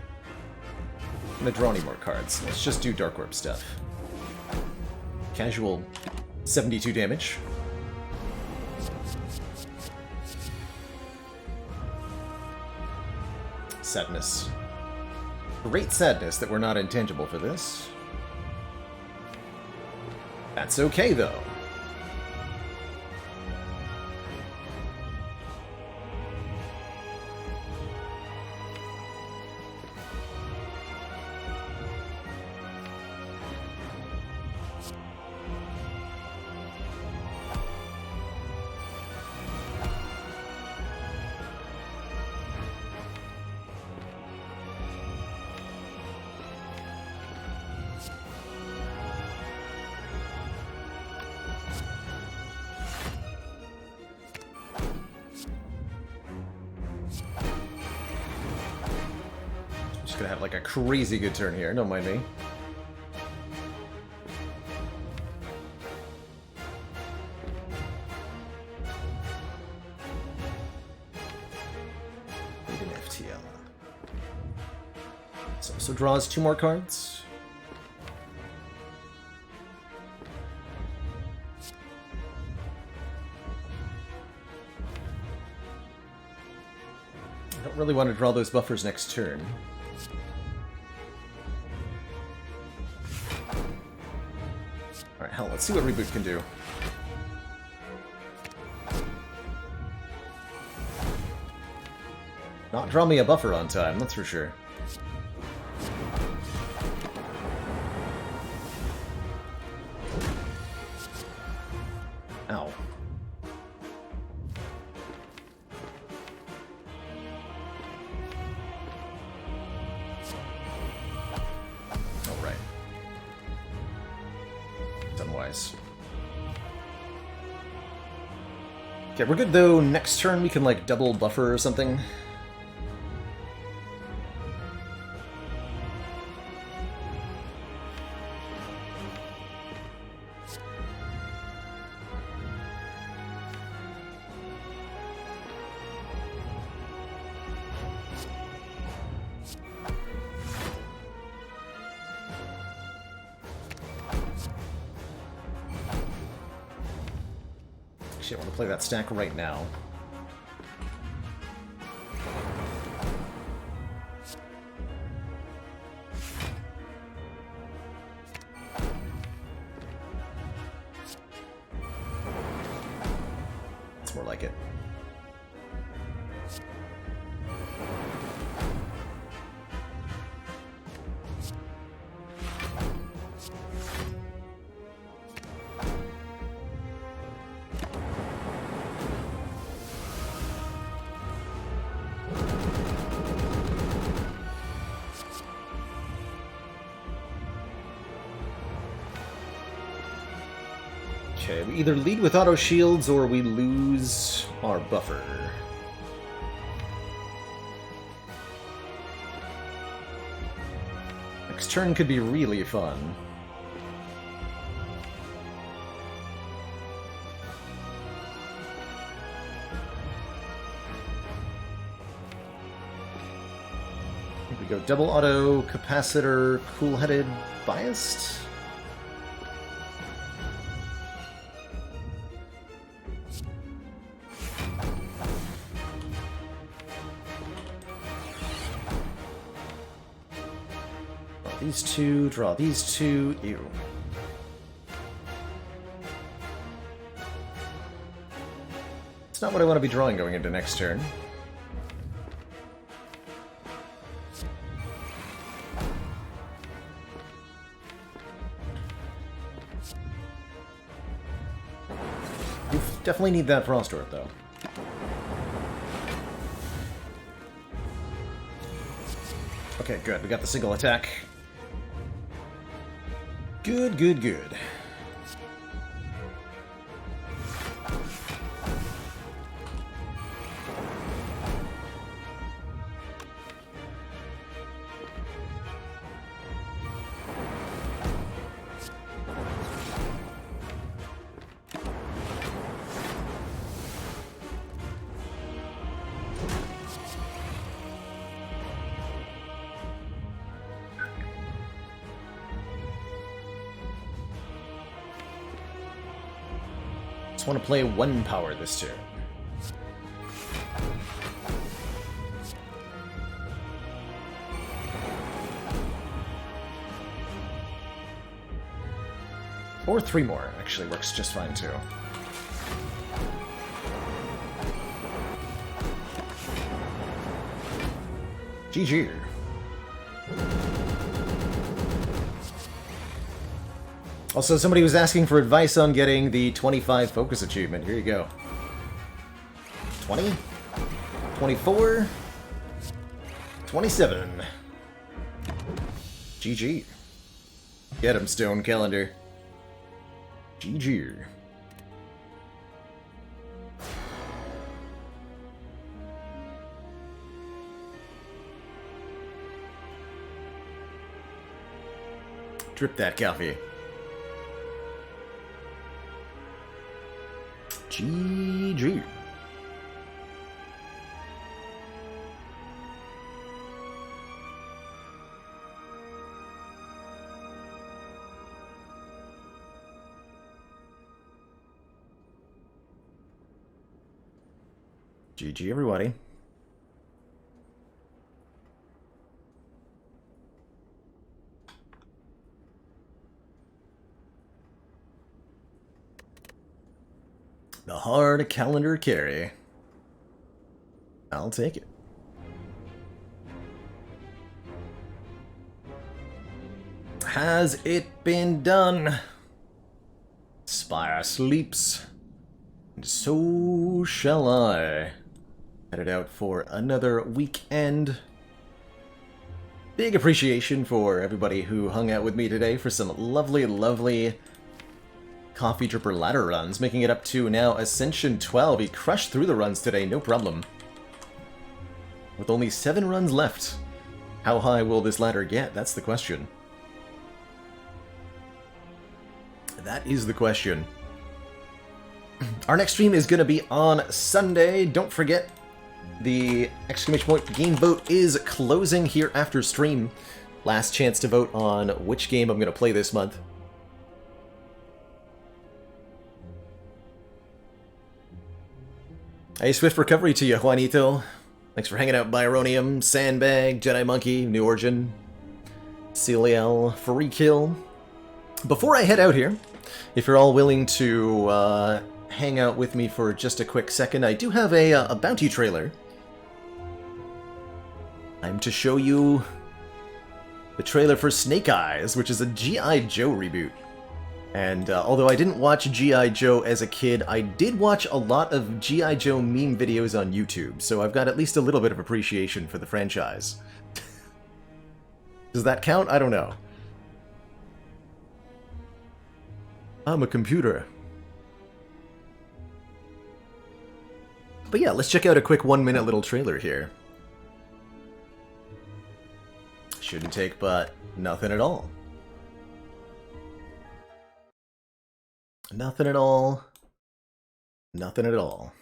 I'm going to draw any more cards. Let's just do Dark Orb stuff. Casual 72 damage. Sadness. Great sadness that we're not intangible for this. That's okay, though. Gonna have like a crazy good turn here, don't mind me. Need an FTL. So draws 2 more cards. I don't really want to draw those buffers next turn. Hell, let's see what Reboot can do. Not draw me a buffer on time, that's for sure. Ow. Alright. Unwise. Okay, we're good though. Next turn we can like double buffer or something. Actually, I want to play that stack right now. It's more like it. Okay, we either lead with auto shields or we lose our buffer. Next turn could be really fun. Here we go, double auto, capacitor, cool-headed, biased? These two, draw these two, ew. It's not what I want to be drawing going into next turn. You definitely need that Frost Orb, though. Okay, good. We got the single attack. Good, good, good. Just want to play one power this turn. Or three more, actually works just fine too. GG. Also, somebody was asking for advice on getting the 25 focus achievement. Here you go. 20? 24? 27. GG. Get him, Stone Calendar. GG. Drip that coffee. GG. GG, everybody. The hard calendar carry. I'll take it. Has it been done? Spire sleeps, and so shall I. Headed out for another weekend. Big appreciation for everybody who hung out with me today for some lovely, lovely Coffee Dripper ladder runs, making it up to now Ascension 12. He crushed through the runs today, no problem. With only 7 runs left, how high will this ladder get? That's the question. That is the question. Our next stream is going to be on Sunday. Don't forget, the exclamation point game vote is closing here after stream. Last chance to vote on which game I'm going to play this month. Hey, swift recovery to you, Juanito. Thanks for hanging out, Byronium, Sandbag, Jedi Monkey, New Origin, Celiel, Free Kill. Before I head out here, if you're all willing to hang out with me for just a quick second, I do have a bounty trailer. I'm to show you the trailer for Snake Eyes, which is a G.I. Joe reboot. And although I didn't watch G.I. Joe as a kid, I did watch a lot of G.I. Joe meme videos on YouTube, so I've got at least a little bit of appreciation for the franchise. Does that count? I don't know. I'm a computer. But yeah, let's check out a quick 1-minute little trailer here. Shouldn't take but nothing at all. Nothing at all. Nothing at all.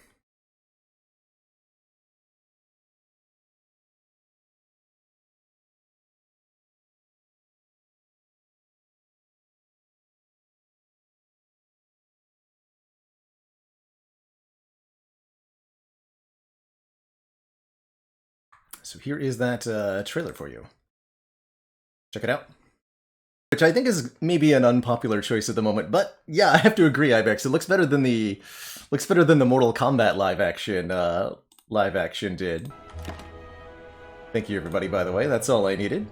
So here is that trailer for you. Check it out. Which I think is maybe an unpopular choice at the moment, but yeah, I have to agree, Ibex. It looks better than the Mortal Kombat live action did. Thank you, everybody. By the way, that's all I needed.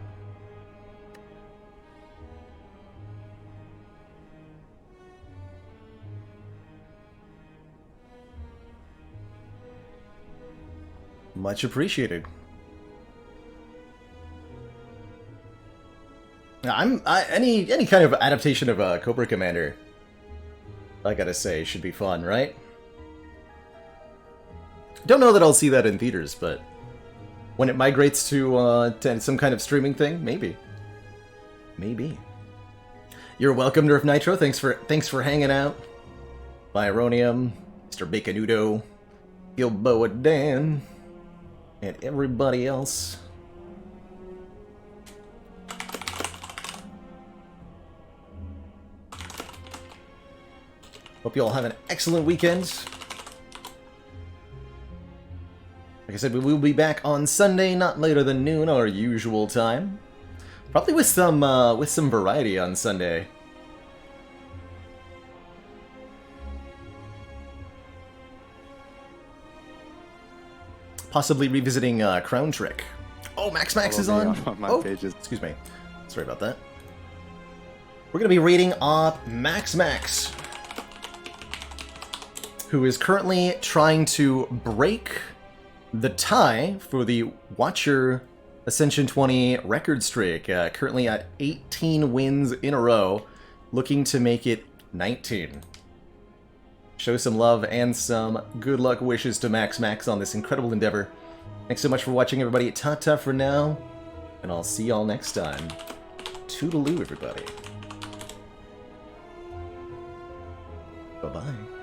Much appreciated. Any kind of adaptation of Cobra Commander, I gotta say, should be fun, right? Don't know that I'll see that in theaters, but when it migrates to some kind of streaming thing, maybe. Maybe. You're welcome, Nerf Nitro. Thanks for hanging out. Byronium, Mr. Baconudo, Gilboa Dan, and everybody else. Hope you all have an excellent weekend. Like I said, we will be back on Sunday, not later than noon, our usual time. Probably with some variety on Sunday. Possibly revisiting Crown Trick. Oh, Max is on my pages. Excuse me. Sorry about that. We're going to be reading off Max, who is currently trying to break the tie for the Watcher Ascension 20 record streak. Currently at 18 wins in a row, looking to make it 19. Show some love and some good luck wishes to Max on this incredible endeavor. Thanks so much for watching, everybody. Ta-ta for now, and I'll see y'all next time. Toodaloo, everybody. Bye-bye.